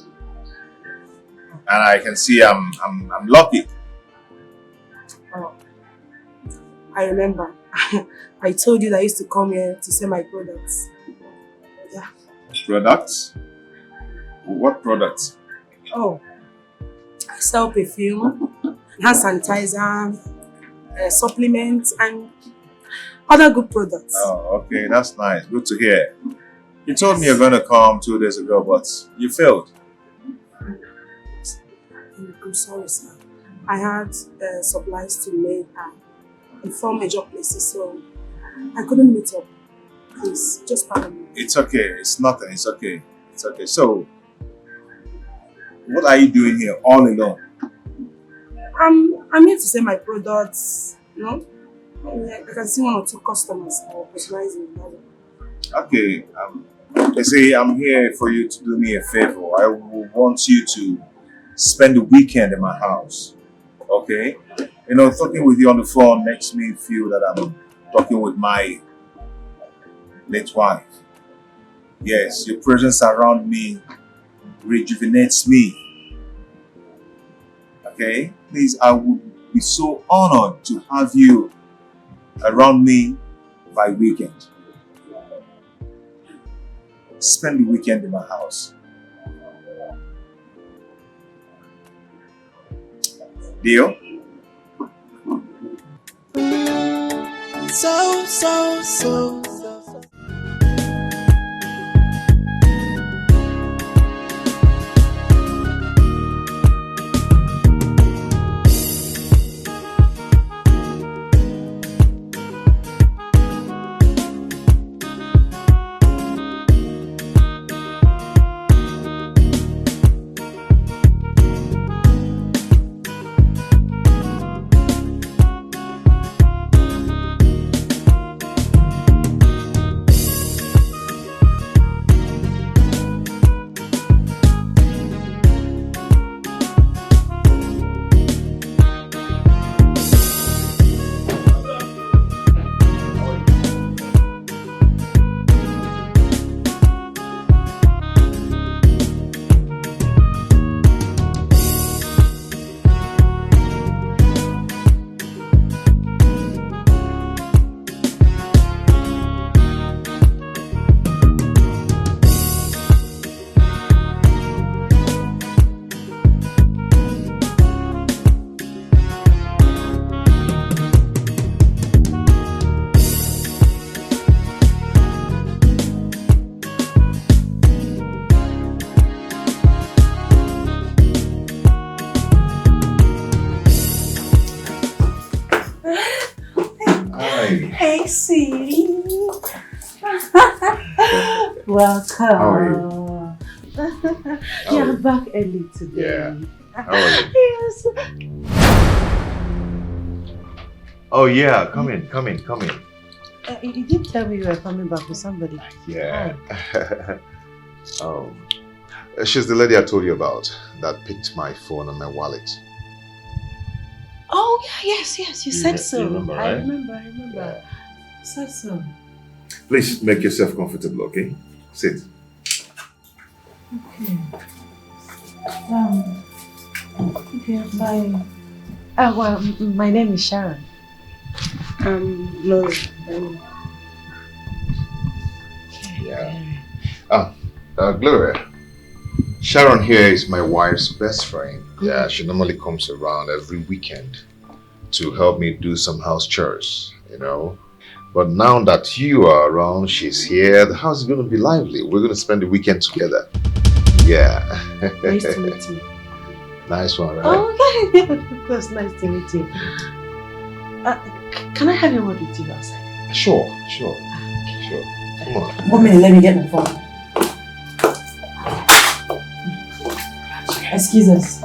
And I can see I'm lucky. Oh, I remember. I told you that I used to come here to sell my products. Yeah. Products? What products? Oh, I sell perfume, hand sanitizer, supplements, and other good products. Oh, okay, that's nice. Good to hear. You told me you're going to come 2 days ago, but you failed. I'm sorry, sir. I had supplies to make in 4 major places, so I couldn't meet up. Please, just pardon me. It's okay. It's nothing. It's okay. It's okay. So, what are you doing here all alone? I'm here to sell my products, you know? I can see one or two customers that are personalizing it. Okay. They say I'm here for you to do me a favor. I want you to spend the weekend in my house. Okay? You know, talking with you on the phone makes me feel that I'm talking with my late wife. Yes, your presence around me rejuvenates me. Okay? Please, I would be so honored to have you around me by weekend. Spend the weekend in my house. Deal? So. Hey, sweetie. Welcome. How are You're back early today. Yeah. How are you? Yes. Oh yeah, come in. You did tell me you were coming back with somebody. Yeah. She's the lady I told you about that picked my phone and my wallet. Oh, yeah, yes, you said so. You remember, I right? remember. You said so. Please make yourself comfortable, okay? Sit. Okay. Okay, bye. Well, my name is Sharon. Gloria. Yeah. Gloria. Sharon here is my wife's best friend. Yeah, she normally comes around every weekend to help me do some house chores, you know. But now that you are around, she's here, the house is going to be lively. We're going to spend the weekend together. Yeah. Nice to meet you. Nice one, right? Oh, okay. Of course, nice to meet you. Can I have a word with you outside? Sure. Come on. 1 minute, let me get my phone. Excuse us.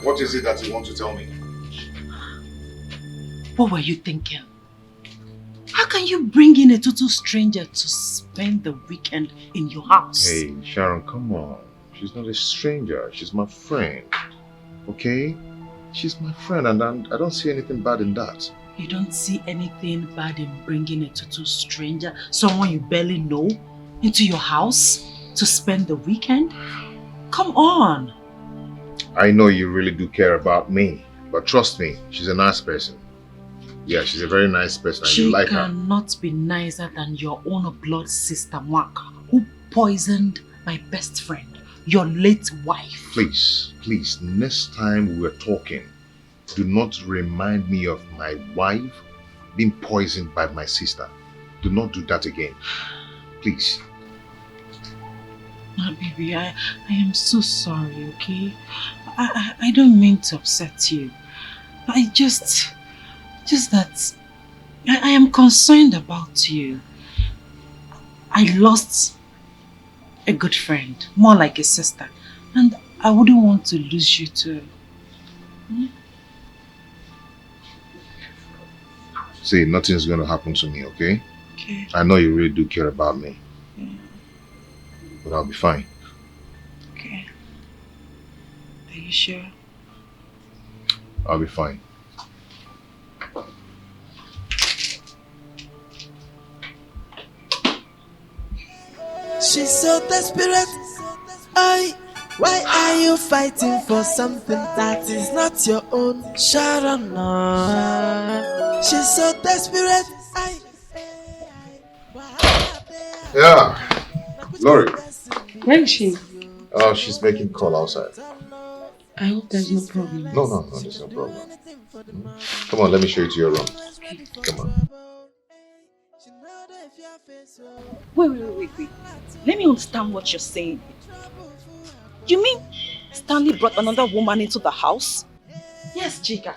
What is it that you want to tell me? What were you thinking? How can you bring in a total stranger to spend the weekend in your house? Hey, Sharon, come on. She's not a stranger. She's my friend. Okay? She's my friend and I don't see anything bad in that. You don't see anything bad in bringing a total stranger, someone you barely know, into your house to spend the weekend? Come on. I know you really do care about me, but trust me, she's a nice person. Yeah, she's a very nice person and you like her. She cannot be nicer than your own blood sister, Mark, who poisoned my best friend, your late wife. Please, next time we're talking, Do not remind me of my wife being poisoned by my sister. Do not do that again. Please. My baby, I am so sorry, okay? I don't mean to upset you. I just that I am concerned about you. I lost a good friend, more like a sister, and I wouldn't want to lose you too. See, nothing's going to happen to me, okay? Okay. I know you really do care about me. Yeah. But I'll be fine. Okay. Are you sure? I'll be fine. She's so desperate. Why are you fighting for something that is not your own? Sharon, she's so desperate. Yeah. Lori. Where is she? Oh, she's making call outside. I hope there's no problem. No, there's no problem. Come on, let me show you to your room. Come on. Wait. Let me understand what you're saying. You mean Stanley brought another woman into the house? Yes, Chika.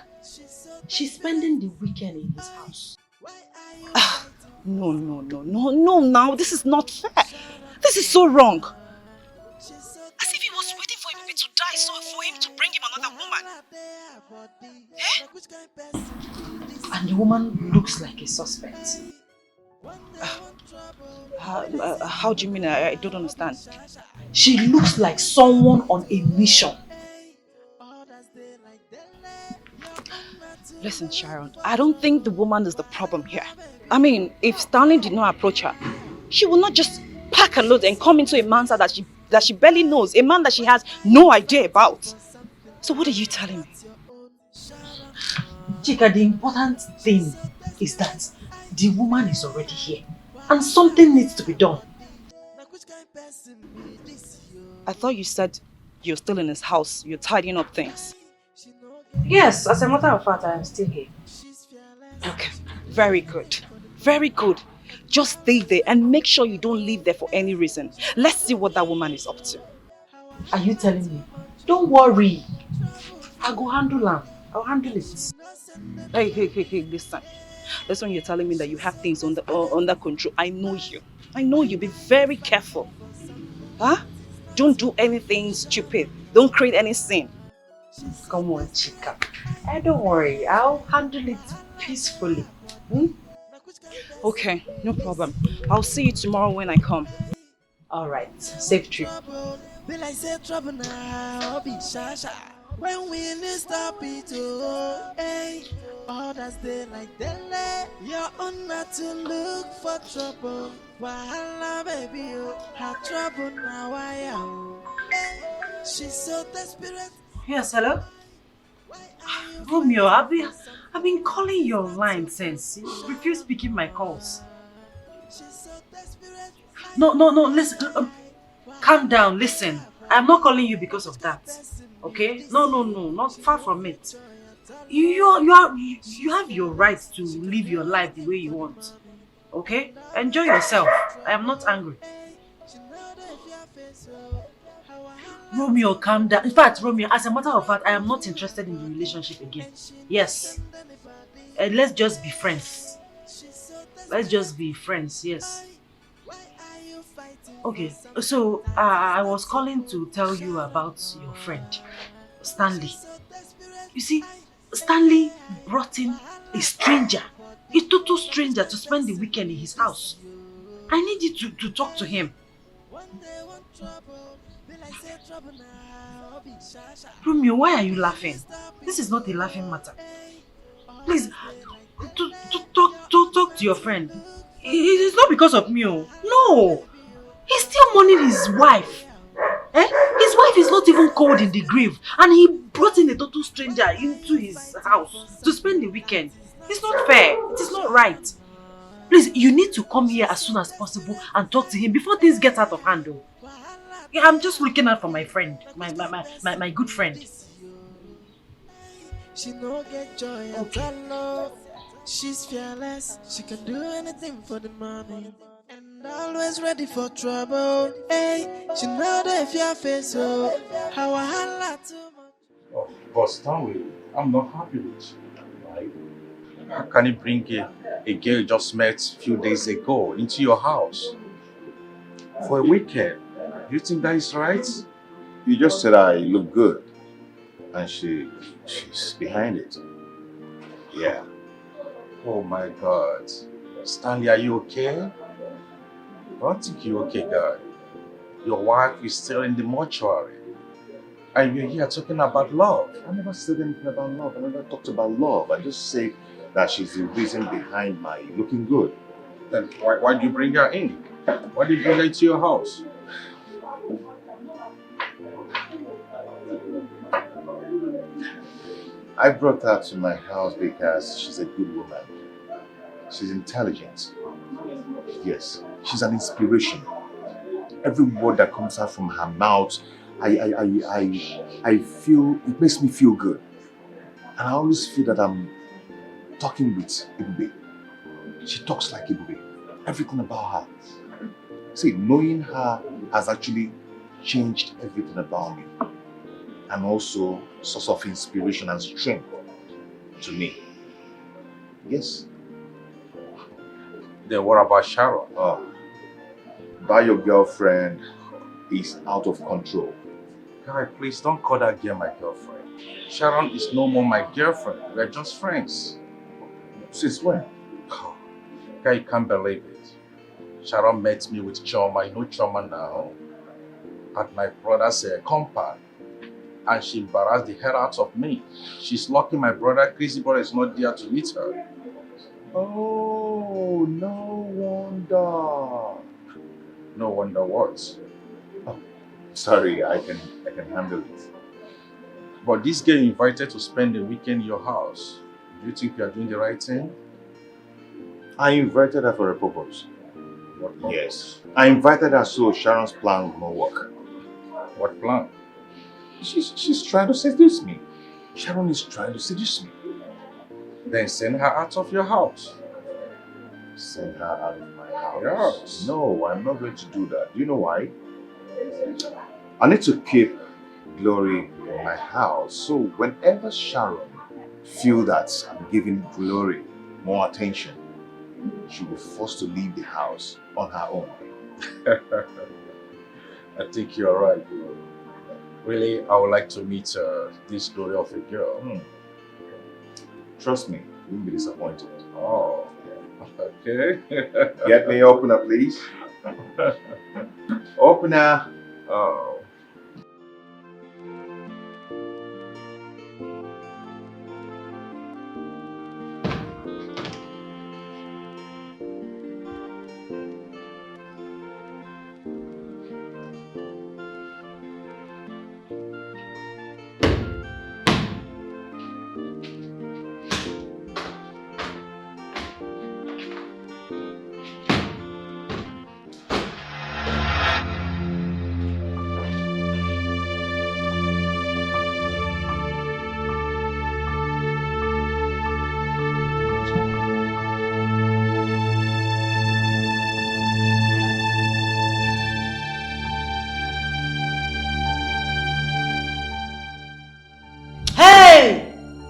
She's spending the weekend in his house. No, now this is not fair. This is so wrong. As if he was waiting for Ibubi to die so for him to bring him another woman. And the woman looks like a suspect. How do you mean? I don't understand. She looks like someone on a mission. Listen, Sharon, I don't think the woman is the problem here. I mean, if Stanley did not approach her, she will not just pack a load and come into a man's house that she barely knows, a man that she has no idea about. So what are you telling me? Chika, the important thing is that the woman is already here and something needs to be done. I thought you said you're still in his house, you're tidying up things. Yes, as a matter of fact, I am still here. Okay, very good. Very good. Just stay there and make sure you don't leave there for any reason. Let's see what that woman is up to. Are you telling me? Don't worry. I'll go handle her. I'll handle it. Hey, listen. Listen, you're telling me that you have things under control. I know you. I know you. Be very careful. Huh? Don't do anything stupid. Don't create any sin. Come on, Chika. Don't worry. I'll handle it peacefully. Okay, no problem. I'll see you tomorrow when I come. Alright. Safe trip. When we stop it, hey, others they like dele. You're on not to look for trouble. Wahala, baby, you have trouble now. I am. She's so desperate. Yes, hello? Romeo, I've been calling your line since. You refuse picking my calls. No, listen. Calm down, listen. I'm not calling you because of that. Okay? No, not far from it. You have your right to live your life the way you want. Okay? Enjoy yourself. I am not angry. Romeo, calm down. In fact, Romeo, as a matter of fact, I am not interested in the relationship again. Yes. Let's just be friends. Let's just be friends, yes. Okay, so I was calling to tell you about your friend, Stanley. You see, Stanley brought in a stranger, a total stranger, to spend the weekend in his house. I need you to talk to him. Romeo, why are you laughing? This is not a laughing matter. Please, talk to your friend. It's not because of me. No. He's still mourning his wife. His wife is not even cold in the grave, and he brought in a total stranger into his house to spend the weekend. It's not fair. It is not right. Please, you need to come here as soon as possible and talk to him before things get out of hand. Yeah, I'm just looking out for my friend, my good friend. She no get joy at all. She's fearless, she can do anything for the money. And always ready for trouble. Hey, she know the fear face, so how I holla too much. Oh, but Stanley, I'm not happy with you. Right? How can you bring a girl you just met a few days ago into your house for a weekend? Do you think that is right? You just said I look good, and she's behind it. Yeah. Oh my God. Stanley, are you okay? I don't think you're okay, guy. Your wife is still in the mortuary. And you're here talking about love. I never said anything about love. I never talked about love. I just said that she's the reason behind my looking good. Then why do you bring her in? Why did you bring her into your house? I brought her to my house because she's a good woman. She's intelligent. Yes, she's an inspiration. Every word that comes out from her mouth, I feel, it makes me feel good. And I always feel that I'm talking with Ibube. She talks like Ibube. Everything about her. See, knowing her has actually changed everything about me. And also a source of inspiration and strength to me. Yes. Then what about Sharon? Oh, that your girlfriend is out of control. Guy, please don't call that girl my girlfriend. Sharon is no more my girlfriend. We're just friends. Since when? Oh, guy, you can't believe it. Sharon met me with Choma. You know Choma now? At my brother's compound. And she embarrassed the hell out of me. She's lucky my brother, Crazy Brother, is not there to meet her. Oh, no wonder. No wonder what? Oh, sorry, I can handle it. But this girl invited to spend the weekend in your house. Do you think you are doing the right thing? I invited her for a purpose. What purpose? Yes. I invited her so Sharon's plan will not work. What plan? She's trying to seduce me. Sharon is trying to seduce me. Then send her out of your house. Send her out of my house? Yes. No, I'm not going to do that. Do you know why? I need to keep Glory in my house. So whenever Sharon feels that I'm giving Glory more attention, she will be forced to leave the house on her own. I think you're right, bro. Really, I would like to meet this glory of a girl. Trust me, you won't be disappointed. Oh, okay. Get me opener, please. Opener. Oh.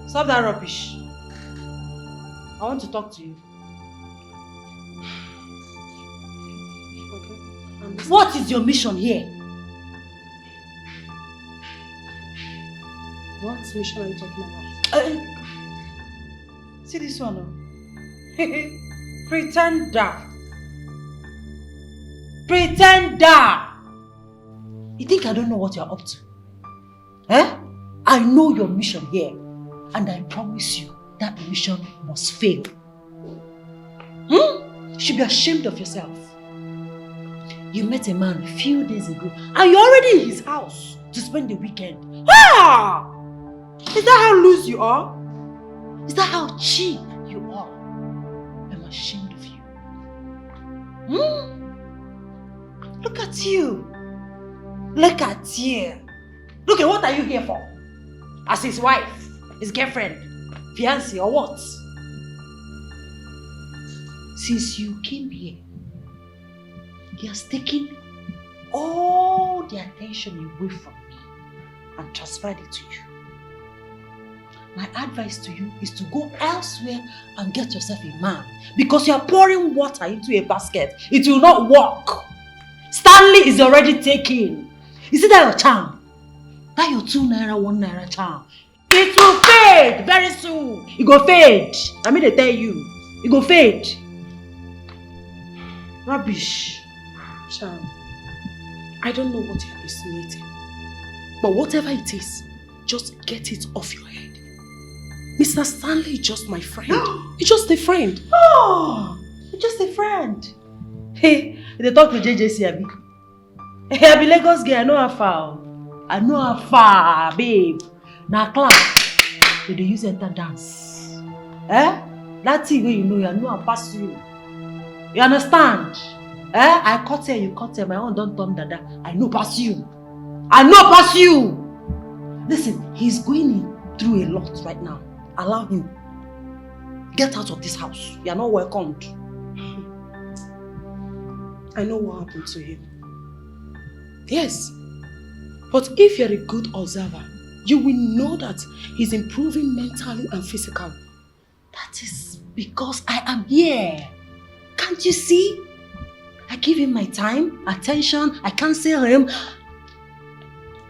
Stop that rubbish. I want to talk to you. Okay. What is your mission here? What mission are you talking about? See this one? Pretender. Pretender! You think I don't know what you're up to? Eh? I know your mission here. And I promise you, that mission must fail. You should be ashamed of yourself. You met a man a few days ago and you're already in his house to spend the weekend. Ah! Is that how loose you are? Is that how cheap you are? I'm ashamed of you. Look at you. Look at you. Look at what are you here for? As his wife. His girlfriend? Fiancé or what? Since you came here, he has taken all the attention away from me and transferred it to you. My advice to you is to go elsewhere and get yourself a man, because you are pouring water into a basket. It will not work. Stanley is already taken. Is it that your charm? That your 2 naira, 1 naira charm? It will fade very soon. It go fade. I mean, they tell you. It go fade. Rubbish. Charm, I don't know what you're insinuating, but whatever it is, just get it off your head. Mr. Stanley is just my friend. He's just a friend. Oh, he's just a friend. Hey, they talk to JJC, Abi. Hey, I be Lagos girl. I know how far. I know how far, babe. Now class, they use enter dance. Eh? That thing where you know I pass you. You understand? Eh? I cut her, you cut her. My own don't turn dada. I know pass you. I know pass you. Listen, he's going through a lot right now. Allow him. Get out of this house. You are not welcomed. I know what happened to him. Yes. But if you're a good observer, you will know that he's improving mentally and physically. That is because I am here. Can't you see? I give him my time, attention, I counsel him.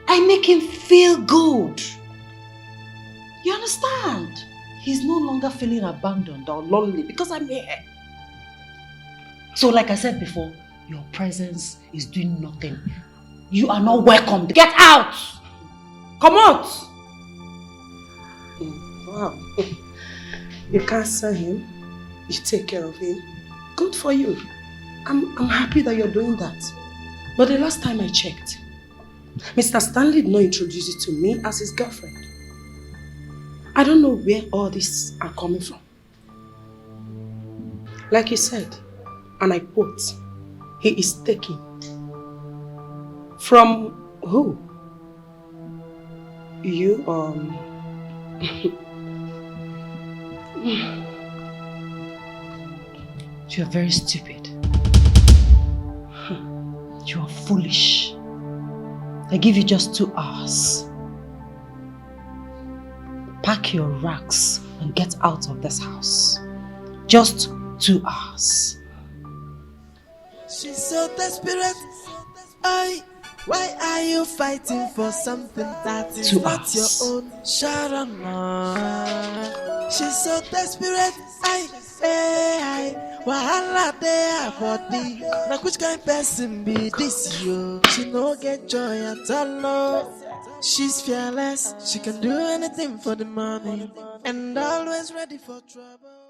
I make him feel good. You understand? He's no longer feeling abandoned or lonely because I'm here. So like I said before, your presence is doing nothing. You are not welcome. Get out! Come out! Wow. You counsel him, you take care of him. Good for you. I'm happy that you're doing that. But the last time I checked, Mr. Stanley did not introduce you to me as his girlfriend. I don't know where all this are coming from. Like he said, and I quote, he is taken. From who? You, You're very stupid. You are foolish. I give you just 2 hours. Pack your racks and get out of this house. Just 2 hours. She's so desperate. Why are you fighting for something that is not your own? Sharon, she's so desperate. Wahala there body. Now which kind of person be this you? She no get joy at all. She's fearless. She can do anything for the money and always ready for trouble.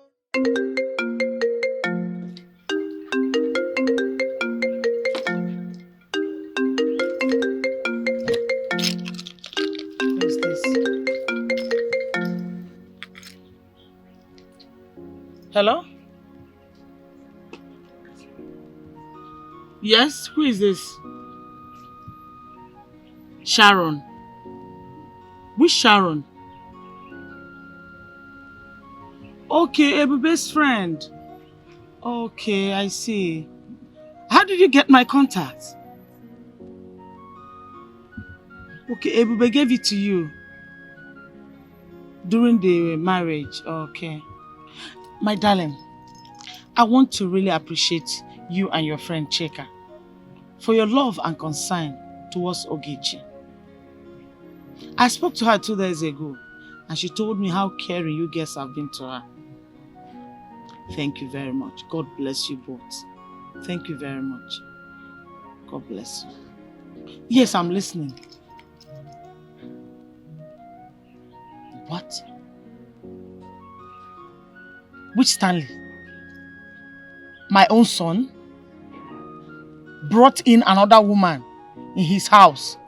Who's this? Hello? Yes, who is this? Sharon. Which Sharon? Okay, Ebube's friend. Okay, I see. How did you get my contact? Okay, Ebube gave it to you during the marriage. Okay. My darling, I want to really appreciate you and your friend Cheka for your love and concern towards Ogechi. I spoke to her 2 days ago and she told me how caring you guys have been to her. Thank you very much. God bless you both. Thank you very much. God bless you. Yes, I'm listening. What? Which Stanley? My own son brought in another woman in his house.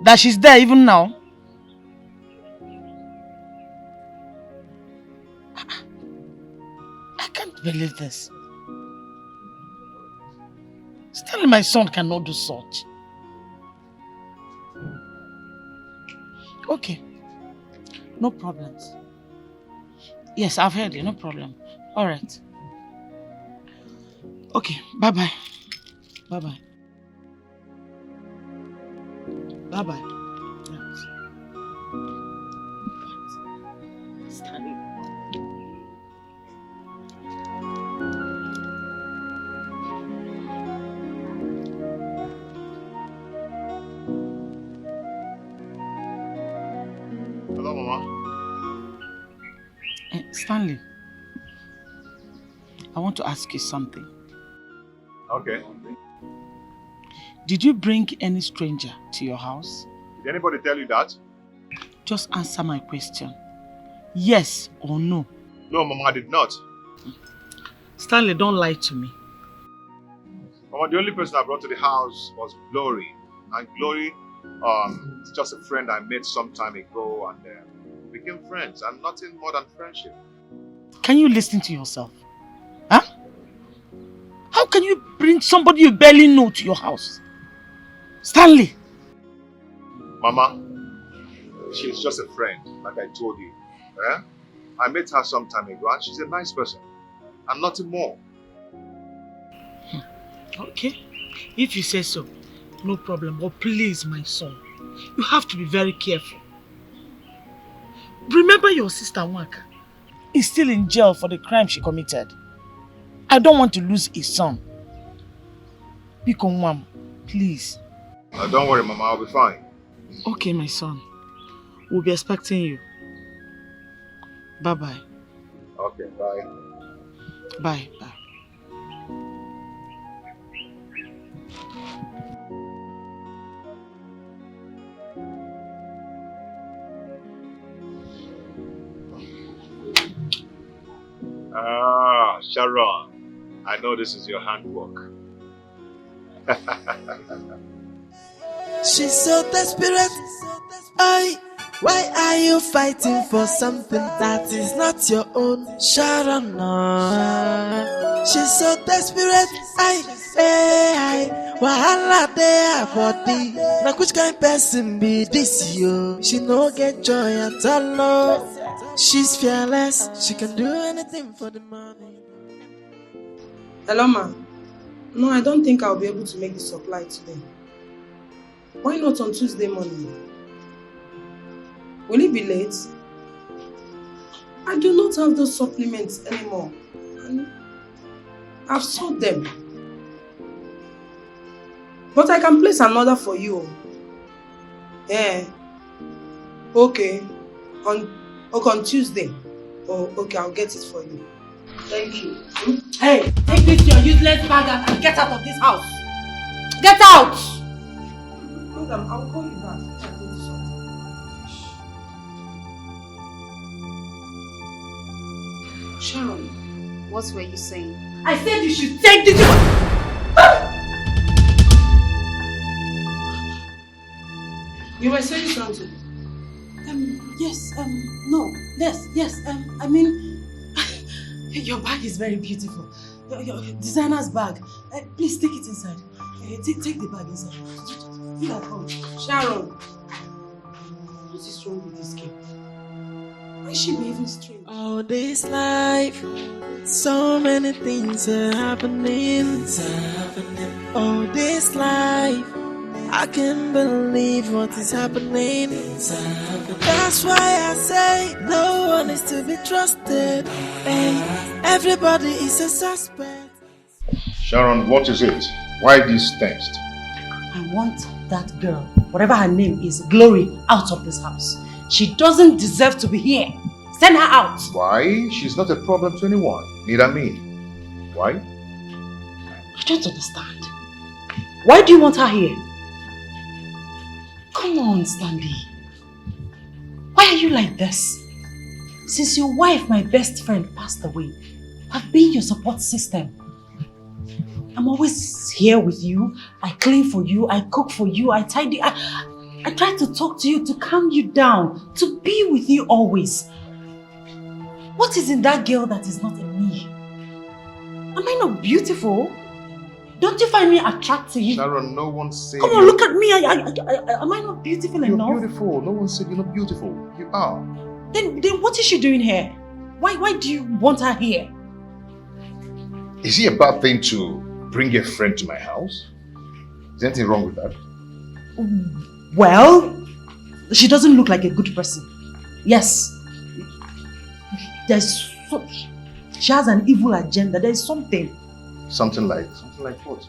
That she's there even now. I can't believe this. Stanley, my son cannot do such. Okay, No problems. Yes, I've heard you. No problem. All right. Okay. Bye-bye. Bye-bye. Bye-bye. Yes. Stanley. Hello, Mama. Stanley, I want to ask you something. Okay. Did you bring any stranger to your house? Did anybody tell you that? Just answer my question. Yes or no? No, Mama, I did not. Stanley, don't lie to me. Mama, the only person I brought to the house was Glory. And Glory, is just a friend I met some time ago and became friends and nothing more than friendship. Can you listen to yourself? Huh? How can you bring somebody you barely know to your house? Stanley! Mama, she's just a friend, like I told you. I met her some time ago and she's a nice person. And nothing more. Okay. If you say so, no problem. But please, my son, you have to be very careful. Remember your sister Waka is still in jail for the crime she committed. I don't want to lose a son. Biko Mwam, please. Don't worry, Mama, I'll be fine. Okay, my son. We'll be expecting you. Bye-bye. Okay, bye. Bye. Bye. Ah, Sharon. I know this is your handwork. She's so desperate. Why are you fighting for something that is not your own? Sharon, no. She's so desperate. Wahala dey her body. Now which kind person be this yo? She no get joy at all. No. She's fearless. She can do anything for the money. Hello, ma. No, I don't think I'll be able to make the supply today. Why not on Tuesday morning? Will it be late? I do not have those supplements anymore. And I've sold them. But I can place an order for you. Yeah. Okay. On Tuesday. Oh, okay, I'll get it for you. Thank you. Hey, take this your useless bag and get out of this house. Get out! Madam, I'll call you back. Sharon, what were you saying? I said you should take this. You were saying something? Yes, no, yes, I mean, your bag is very beautiful. Your designer's bag. Please take it inside. Take the bag inside. Feel at home. Sharon, what is wrong with this girl? Why is she behaving strange? All this life, so many things are happening. All this life, I can't believe what is happening. That's why I say no one is to be trusted. And everybody is a suspect. Sharon, what is it? Why this text? I want that girl, whatever her name is, Glory, out of this house. She doesn't deserve to be here. Send her out. Why? She's not a problem to anyone. Neither me. Why? I don't understand. Why do you want her here? Come on, Stanley. Why are you like this? Since your wife, my best friend, passed away, I've been your support system. I'm always here with you. I clean for you. I cook for you. I tidy. I try to talk to you, to calm you down, to be with you always. What is in that girl that is not in me? Am I not beautiful? Don't you find me attractive? Sharon, no one said... Come on, look at me. Am I not beautiful enough? You're beautiful. No one said you're not beautiful. You are. Then what is she doing here? Why do you want her here? Is it a bad thing to bring a friend to my house? Is anything wrong with that? Well, she doesn't look like a good person. Yes. She has an evil agenda. There's something. Something like what?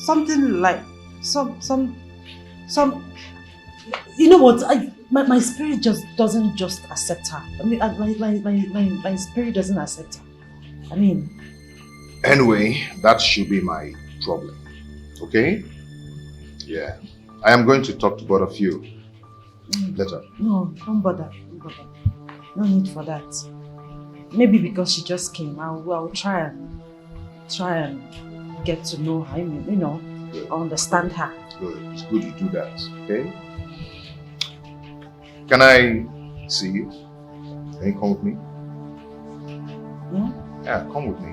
Something like some. You know what? My spirit just doesn't accept her. I mean, my spirit doesn't accept her. I mean. Anyway, that should be my problem. Okay? Yeah. I am going to talk to both of you later. No, don't bother. No need for that. Maybe because she just came, I'll try and get to know her. I mean, you know, understand her. Good. It's good you do that. Okay? Can I see you? Can you come with me? Yeah? Yeah, come with me.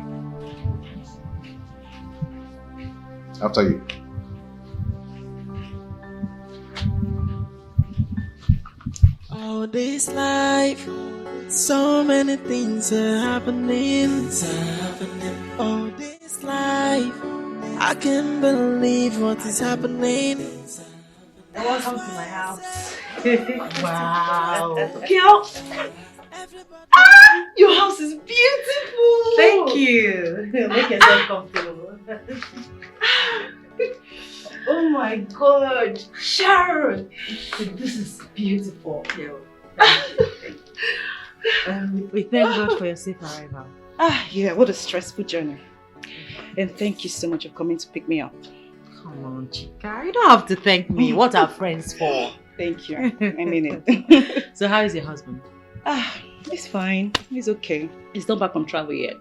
After you. All this life, so many things are happening. All this life, I can't believe what is happening. Welcome to my house. Wow. Girl. Your house is beautiful. Thank you. Make yourself comfortable. Oh my God. Sharon. This is beautiful. We thank God for your safe arrival. Yeah, what a stressful journey. And thank you so much for coming to pick me up. Come on, Chica. You don't have to thank me. What are friends for? Thank you. I mean it. So how is your husband? He's fine. He's okay. He's not back from travel yet.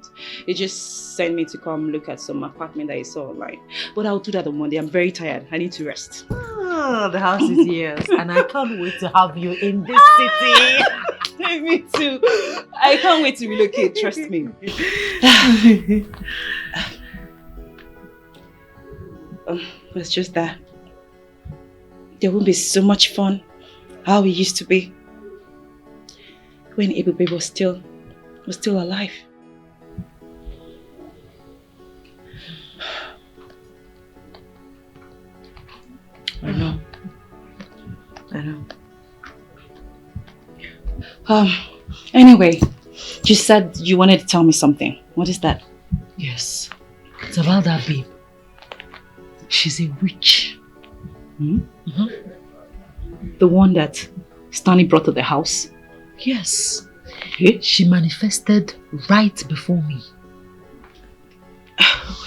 He just sent me to come look at some apartment that he saw online. But I'll do that on Monday. I'm very tired. I need to rest. Oh, the house is yours. And I can't wait to have you in this city. Me too. I can't wait to relocate. Trust me. It's just that there won't be so much fun how we used to be when Ebube was still alive. I know. Anyway, you said you wanted to tell me something. What is that? Yes. It's about that babe. She's a witch. The one that Stanley brought to the house? Yes. She manifested right before me.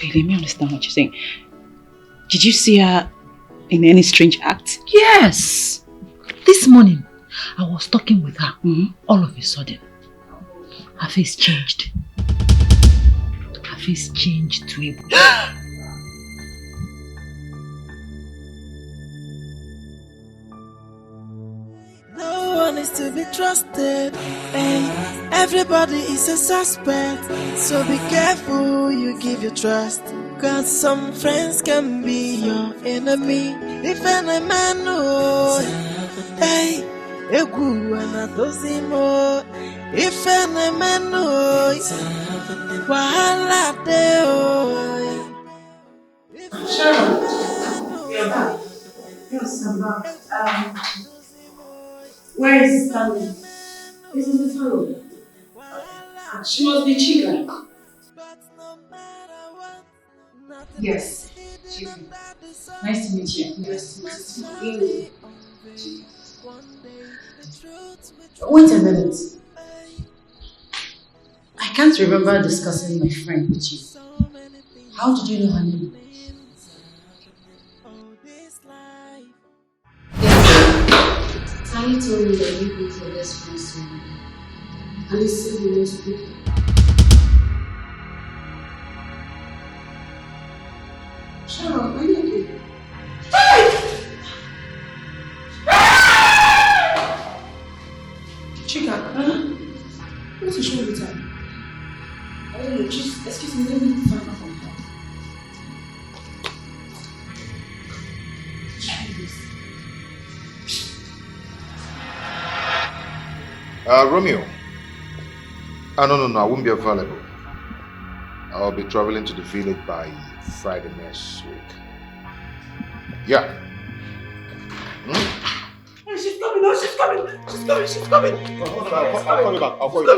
Wait, let me understand what you're saying. Did you see her in any strange act? Yes. This morning, I was talking with her. All of a sudden, her face changed. Her face changed to a... No one is to be trusted, and everybody is a suspect. So be careful who you give your trust, cause some friends can be your enemy. If any man knows, hey, egu anatosimo. If any man knows, wahala deo. Sharon, you're back. Yes, I'm back. Where is Stanley? This is the salon. She must be Chica. Yes, Chica. Nice to meet you. Nice to meet you. Wait a minute. I can't remember discussing my friend with you. How did you know her name? Tani told me that you both your best friends to me. And he said he wants to pick you. Sharon, are you okay? Chica, what is wrong with her? I don't know, just excuse me, let me find out from her. Romeo. No, I won't be available. I'll be traveling to the village by Friday next week. Yeah. Hey, she's coming, no, she's coming. She's coming. No, hold on, I'll call you back. I'll call you back.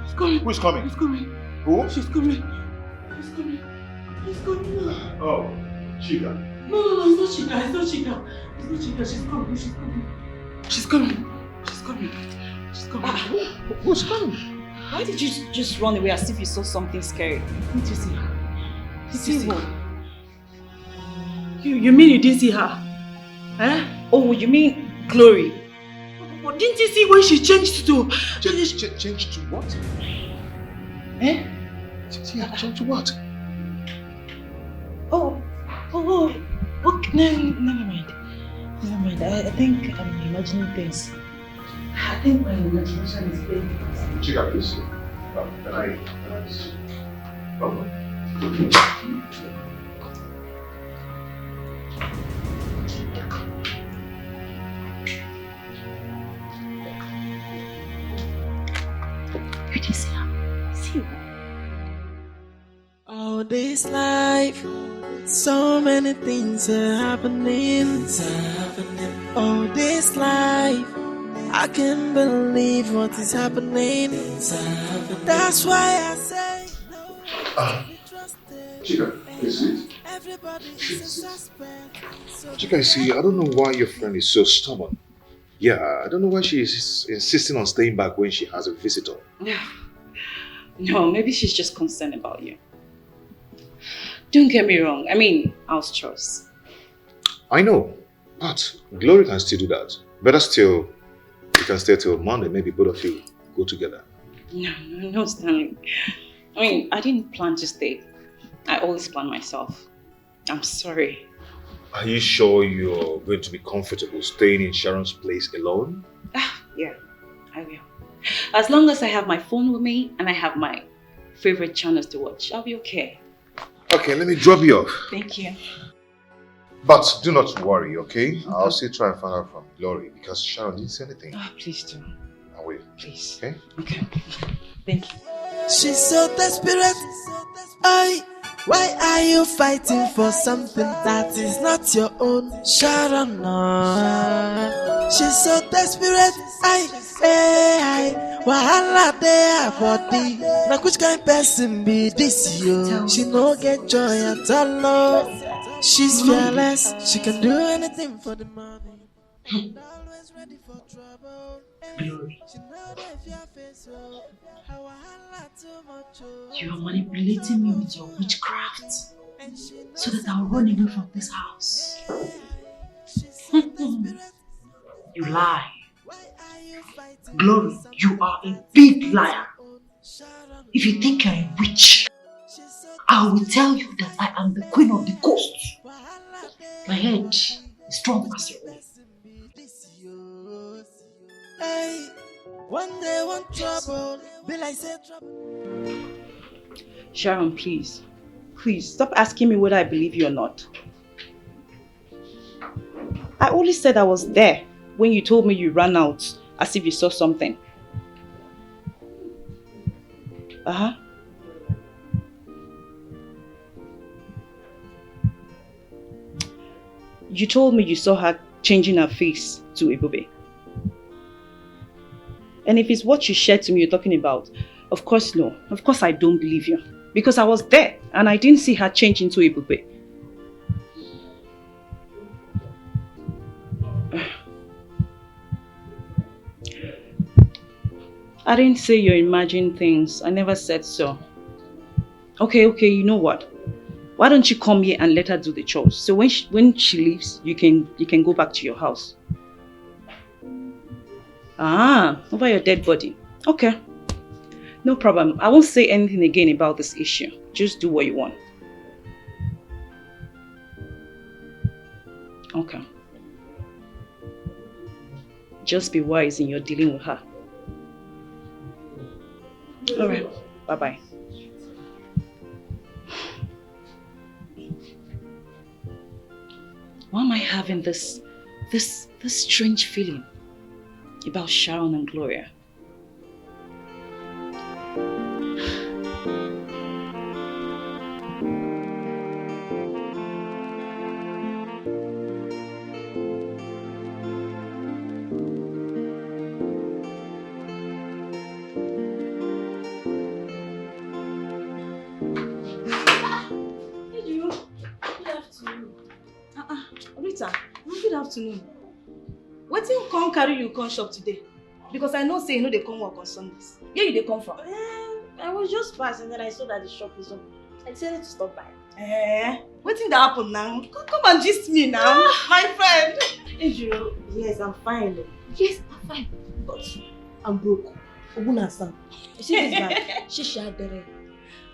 She's coming. Who's coming? She's coming. Who? She's coming. She's coming. She's coming. Oh, Chica. No, it's not Chica. She's coming. She's coming. Who's coming? Why did you just run away as if you saw something scary? Didn't you see her? Did you see what? You mean you didn't see her? Eh? Oh, you mean Glory? But didn't you see when she changed to... Changed to what? Eh? Changed to what? Oh, okay, never mind. I think I'm imagining things. I think my imagination is playing. Chica, please. Can I see? Come on. You didn't see her? See her? All this life, so many things are happening. All this life, I can't believe what is happening. That's why I say Chica, please sit. Chica, see, I don't know why your friend is so stubborn. Yeah, I don't know why she is insisting on staying back when she has a visitor. No, maybe she's just concerned about you. Don't get me wrong. I mean, house chores. I know, but Glory can still do that. Better still, you can stay till Monday. Maybe both of you go together. No, Stanley. I mean, I didn't plan to stay. I always plan myself. I'm sorry. Are you sure you're going to be comfortable staying in Sharon's place alone? Yeah, I will. As long as I have my phone with me and I have my favorite channels to watch, I'll be okay. Okay, let me drop you off. Thank you. But do not worry, okay? I'll still try and find out from Glory because Sharon didn't say anything. Please do. I will. Please. Okay? Okay. Thank you. she's so desperate. Why are you fighting for something that is not your own? Sharon, no. She's so desperate. Wahala there body. Now which kind person be this yo? She no get joy at all. No. She's fearless. She can do anything for the money. Always ready for trouble. Glory. You are manipulating me with your witchcraft so that I'll run away from this house. You lie. Glory, you are a big liar. If you think you're a witch, I will tell you that I am the queen of the coast. My head is strong as your own. Hey, one day, one trouble, be like say trouble. Sharon, please. Please, stop asking me whether I believe you or not. I only said I was there when you told me you ran out as if you saw something. You told me you saw her changing her face to Ebube. And if it's what you shared to me you're talking about, of course no. Of course I don't believe you. Because I was there and I didn't see her change into Ebube. I didn't say you imagine things. I never said so. Okay, you know what? Why don't you come here and let her do the chores? So when she leaves, you can go back to your house. Over your dead body. Okay. No problem. I won't say anything again about this issue. Just do what you want. Okay. Just be wise in your dealing with her. Alright. Bye-bye. Why am I having this strange feeling about Sharon and Gloria? Sita, good afternoon. Wetin come carry you come shop today? Because I know say you know they come work on Sundays. Where you they come from? I was just passing and then I saw that the shop is open. I decided to stop by. Wetin that happen now? Come and gist me now, my friend. Ejiro, yes, I'm fine. Yes, I'm fine. But I'm broke. Ogunasa. You see this guy? Shisha Deir.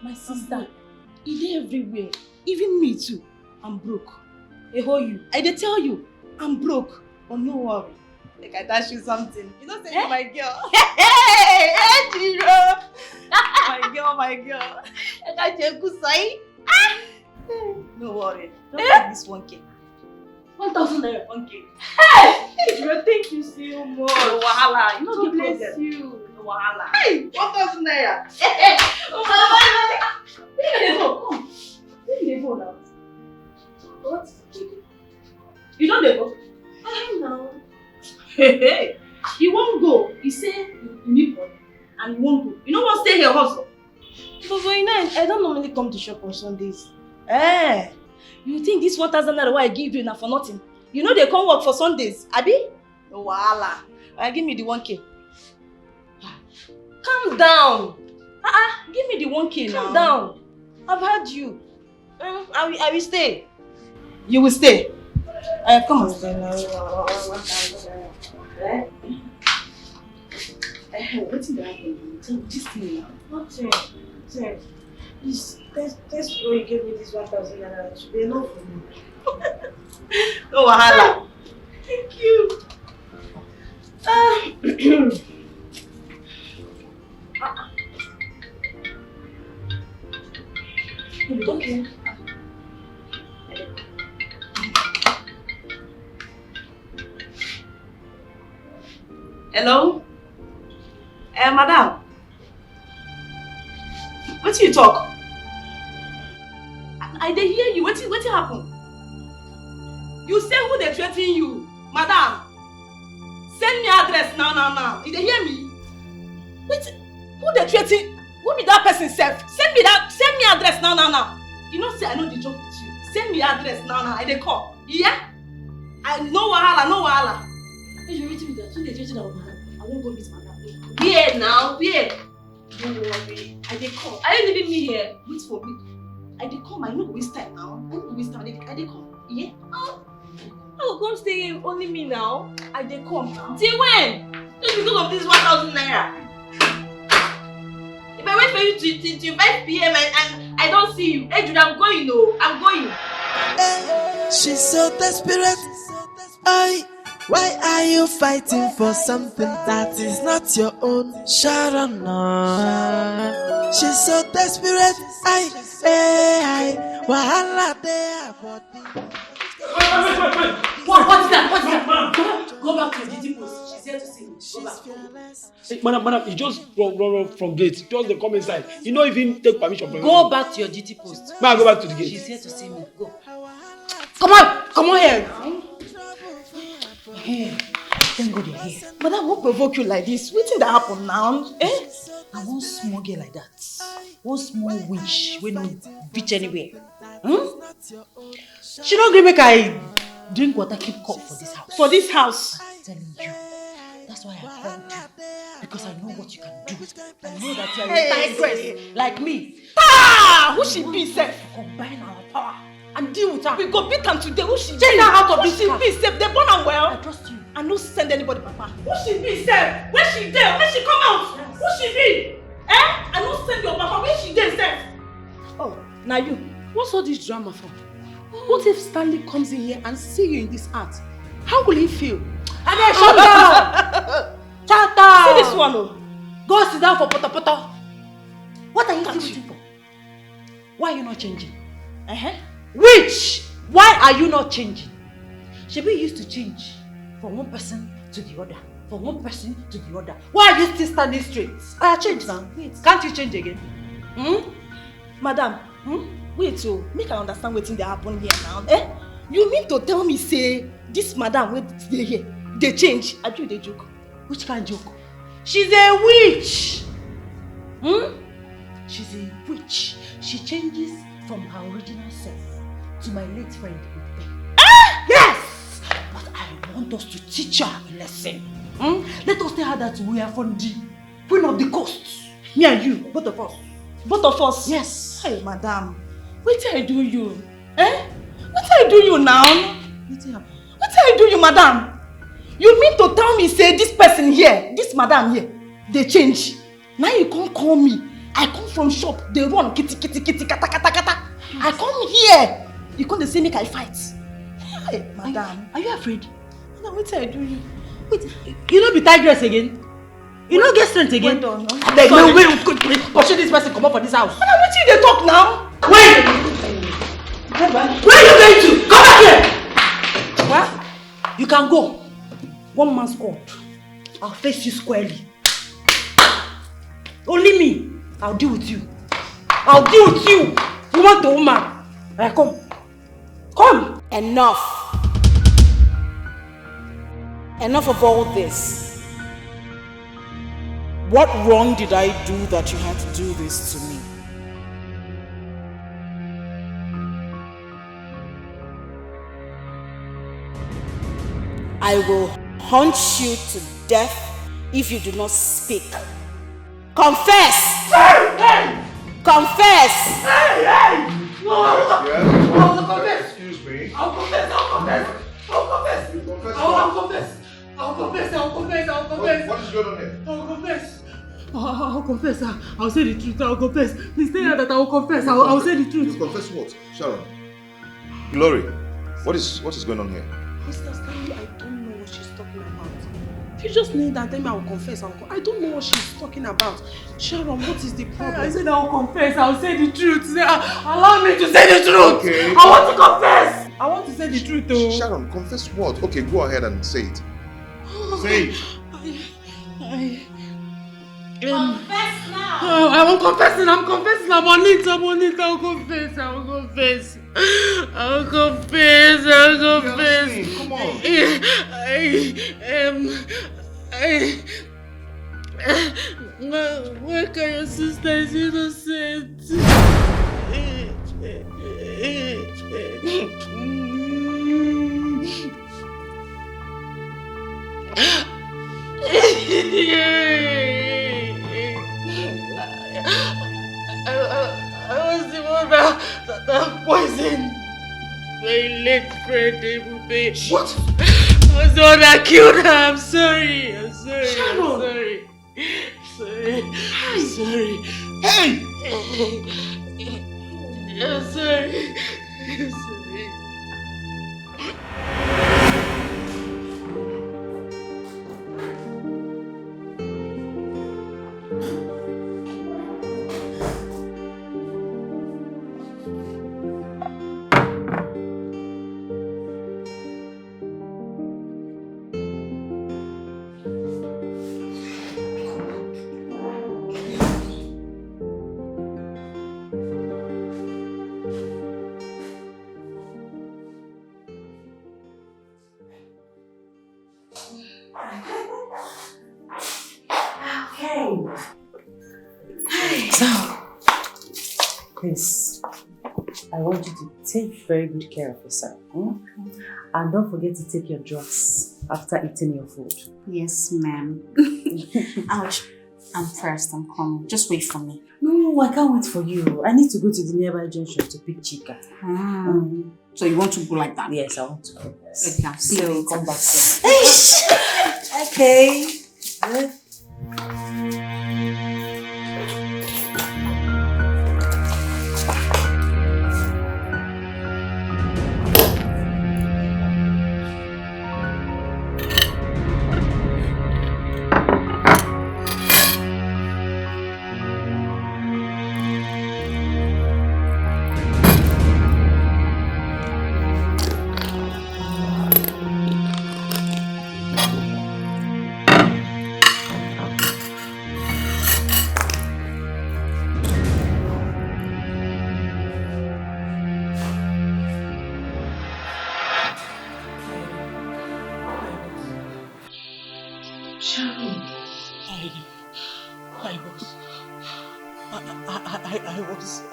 My sister. He dey everywhere. Even me too. I'm broke. You. I dey tell you, I'm broke. But no worry. Like I dash you something. You don't say you're my girl. Hey, Ejiro. My girl. I got you a good side. No worry. Don't take this 1K. 1,000 naira. 1K. Hey! Ejiro, thank you so much. No wahala. You know, bless you. No wahala. Hey! 1,000 naira. Hey! Where you go? Come. Where you go now? What? You don't go? I know. Hey! You won't go. You say you need money and you won't go. You know what? Stay here hustle. But you know, I don't normally come to shop on Sundays. You think this 1,000 naira I give you now for nothing? You know they come work for Sundays, Abi? No wahala. Give me the 1K. Calm down. Give me the 1K now. Calm down. I've heard you. I will stay. You will stay. Come on. What's in the this thing now? Nothing. This way you gave me this 1,000 naira should be enough for me. No wahala. Thank you. Okay. Hello? Madam. What do you talk? I dey hear you. What happen? You say who they threaten you, madam? Send me address now. You dey hear me? Wait, who they threaten? Who be that person self? Send me address now. You know say I know the joke with you. Send me address now. I dey come. Yeah? No wahala. Hey, you reading me that? Who they threaten our madam? I won't go meet madam. Where now? Where? Don't worry. I dey come. Are you leaving me here? Wait for me. I dey come. I no go waste time now. I dey come. Yeah? I will come stay here. Only me now. I dey come now. Till when? Just because of this 1,000 naira. If I wait for you till 5 p.m. and I don't see you, hey Jude, I'm going. I'm going. She's so desperate. Why are you fighting for something that is not your own? Sharon, she's so desperate. Wahala there. What's that? Go back to the DD post. She's here to see me. Go back. Hey, madam, you just run from gate. Just they come inside. You don't even take permission from Go back to your DT post. May I go back to the gate? She's here to see me. Go. Come on here. Hey, thank God you're here. Madam, what provoke you like this? What thing that happen now? I want small girl like that. One small witch wey no reach anywhere. She don't agree make I drink water keep cup for this house. For this house? I'm telling you. That's why I called you. Because I know what you can do. I know that you're a tigress like me. Who she be, sef? Combine our power and deal with her. We go beat her today. Who she be? Take her out of this car. Who she be, sef? They born her well. I trust you. I no send anybody, Papa. Who she be, sef? Where she there? Where she come out? Yes. Who she be? I no send your Papa. Where she there, sef? Oh, now you. What's all this drama for? What if Stanley comes in here and see you in this art? How will he feel? Shut up! Shut up! See this one, oh. Go sit down for poto. What are you still waiting for? Why are you not changing? Which? Why are you not changing? Shebi used to change from one person to the other. From one person to the other. Why are you still standing straight? I change now. Wait. Can't you change again? Madam, wait, so make I understand wetin dey happen here now. You mean to tell me say this madam wey dey here dey change? Abi you dey joke? Which kind of joke? She's a witch. She's a witch. She changes from her original self to my late friend. Yes! I want us to teach her a lesson. Let us tell her that we are from the queen of the coast. Me and you, both of us. Both of us? Yes. Hey, madam. What I do you? Eh? What I do you now? What I do you, madam? You mean to tell me, say, this person here, this madam here, they change. Now you can't call me. I come from shop, they run, kitty, kitty, kitty, kata, kata, kata. I come here. You can't say make I fight. Hey, madam. Are you afraid? No, what I do you? Wait, you don't be tigress again? You don't get strength again? Wait, pursue this person, come up for this house. Madam, what you they talk now? Wait! Where are you going to? Come back here! What? You can go. One man's court. I'll face you squarely. Only me. I'll deal with you. I'll deal with you. Woman to woman. Alright, come. Come. Enough. Enough of all this. What wrong did I do that you had to do this to me? I will hunt you to death if you do not speak. Confess! Hey, hey! Confess! Hey, hey! I'll confess! Excuse me. I'll confess! I'll confess! I'll confess! You confess I'll what? confess! I'll confess! I'll confess! I'll confess! What is going on here? I'll confess! I'll confess. I'll say the truth. I'll confess. Please tell her that I will confess. I'll say the truth. You confess what? Sharon. Glory. What is going on here? Mr. Stanley, I don't know what she's talking about. If you just need that, tell me I will confess. I don't know what she's talking about. Sharon, what is the problem? I said I will confess. I'll say the truth. Allow me to say the truth. Okay. I want to confess. I want to say the truth though. Sharon, confess what? Okay, go ahead and say it. Say it. Confess now. I'm confessing. I'm confessing. I'm on it. I'll confess. I'll confess. I'll confess. I'll confess. Come on. Why can your sister is innocent? I was the one that poisoned my late friend Ebube. What? I was the one that killed her. I'm sorry. I'm sorry. Sharon. I'm sorry. Hey! I'm sorry. I'm sorry. Please, I want you to take very good care of yourself. And don't forget to take your drugs after eating your food. Yes, ma'am. Ouch. I'm first. I'm coming. Just wait for me. No, I can't wait for you. I need to go to the nearby junction to pick Chica. So you want to go like that? Yes, I want to go. Yes. Okay, I'll see you later. Come back soon. Okay.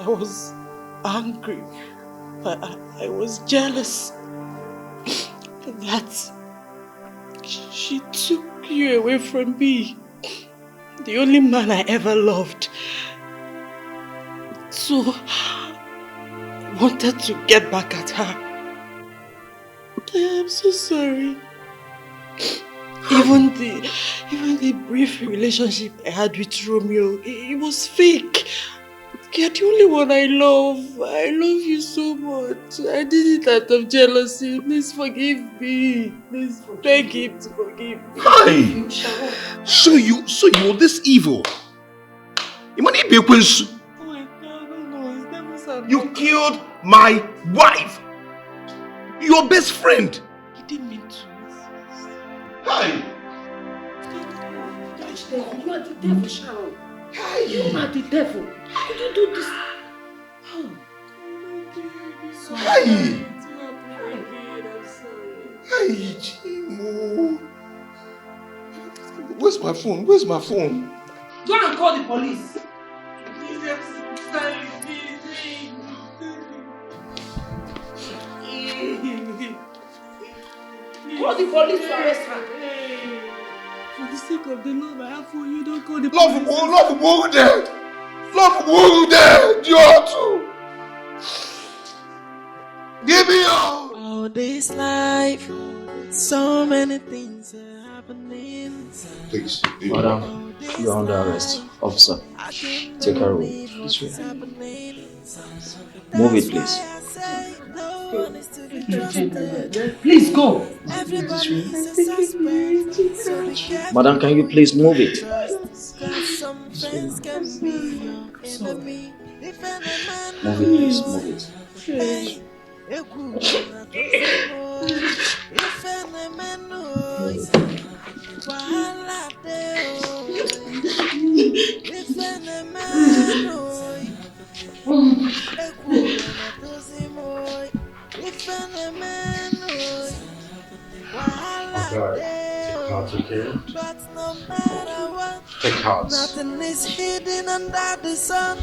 I was angry. I was jealous that She took you away from me. The only man I ever loved. So, I wanted to get back at her. I am so sorry. Even the brief relationship I had with Romeo, it was fake. You're the only one I love. I love you so much. I did it out of jealousy. Please forgive me. Please beg him to forgive me. Hi! So you were this evil? Oh my God, no, it's never said. You killed my wife! Your best friend! He didn't mean to. Hi! You are the devil, Sharon. You are the devil. How could you do this? Hi! Hi, Chimo. Where's my phone? Where's my phone? Go and call the police. Call the police to arrest her. For the sake of the love I have for you, don't call the police. Love there! Love there! You too! Give me all! All this life, so many things are happening. Please, Madam, you are under arrest. Officer, take her away. This way. Move it, please. Please go. Madam, can you please move it? Move it, please. Move it. Take heart. Nothing is hidden under the sun.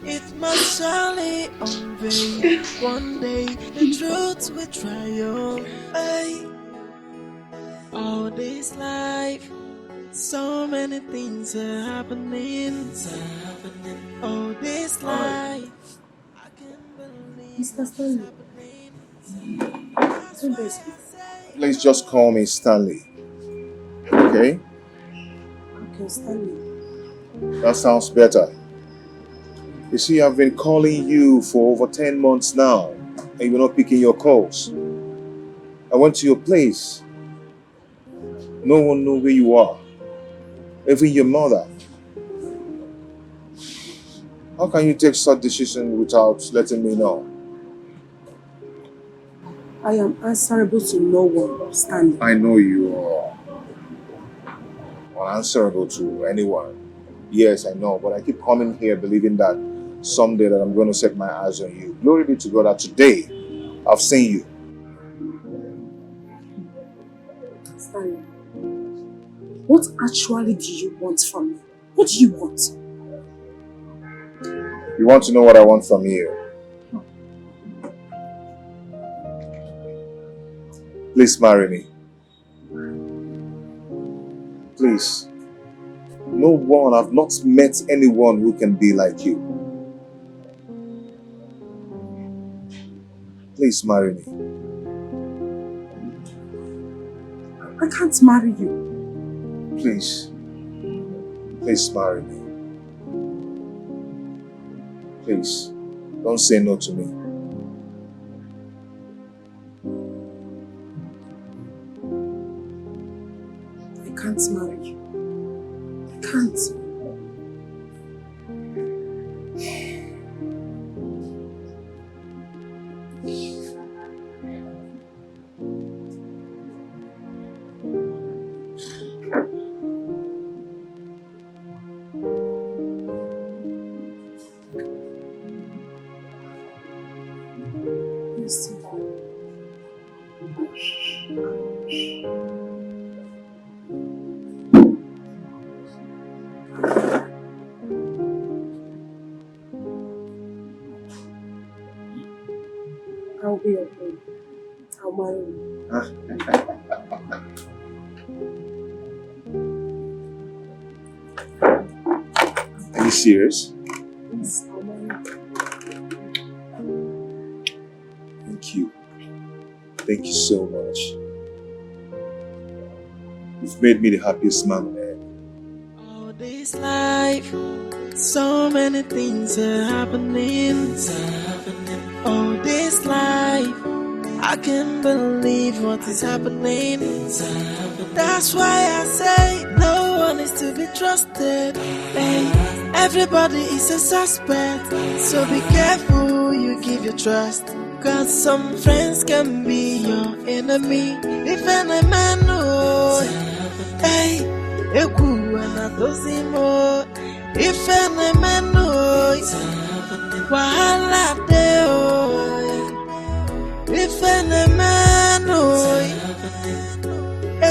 It must surely unveil. One day the truth will triumph. Hey. All this life, so many things are happening. All this life. Mr. Stanley. Please just call me Stanley. Okay? Okay, Stanley. That sounds better. You see, I've been calling you for over 10 months now, and you're not picking your calls. I went to your place. No one knew where you are. Even your mother. How can you take such decision without letting me know? I am answerable to no one, Stanley. I know you are unanswerable to anyone. Yes, I know, but I keep coming here believing that someday that I'm going to set my eyes on you. Glory be to God that today I've seen you. Stanley, what actually do you want from me? What do you want? You want to know what I want from you? Please marry me. Please. No one, I've not met anyone who can be like you. Please marry me. I can't marry you. Please. Please marry me. Please. Don't say no to me. I can't marry you. I can't. Yes, I'll be okay. I'll marry you. serious? Yes, I'll marry you. Thank you. Thank you so much. You've made me the happiest man on earth. All this life, so many things are happening. All this life, I can't believe what is happening. That's why I say no one is to be trusted. Hey, everybody is a suspect, so be careful who you give your trust. Cause some friends can be your enemy. If any man knows, hey, eku anatozimo. If any man knows, wahala deo. If any man knows,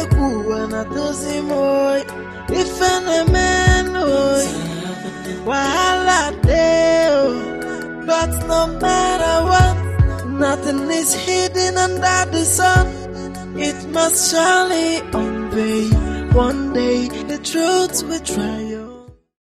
eku anatozimo. If any man knows, wahala deo. But no matter what, nothing is hidden under the sun. It must surely unveil. One day the truth will triumph.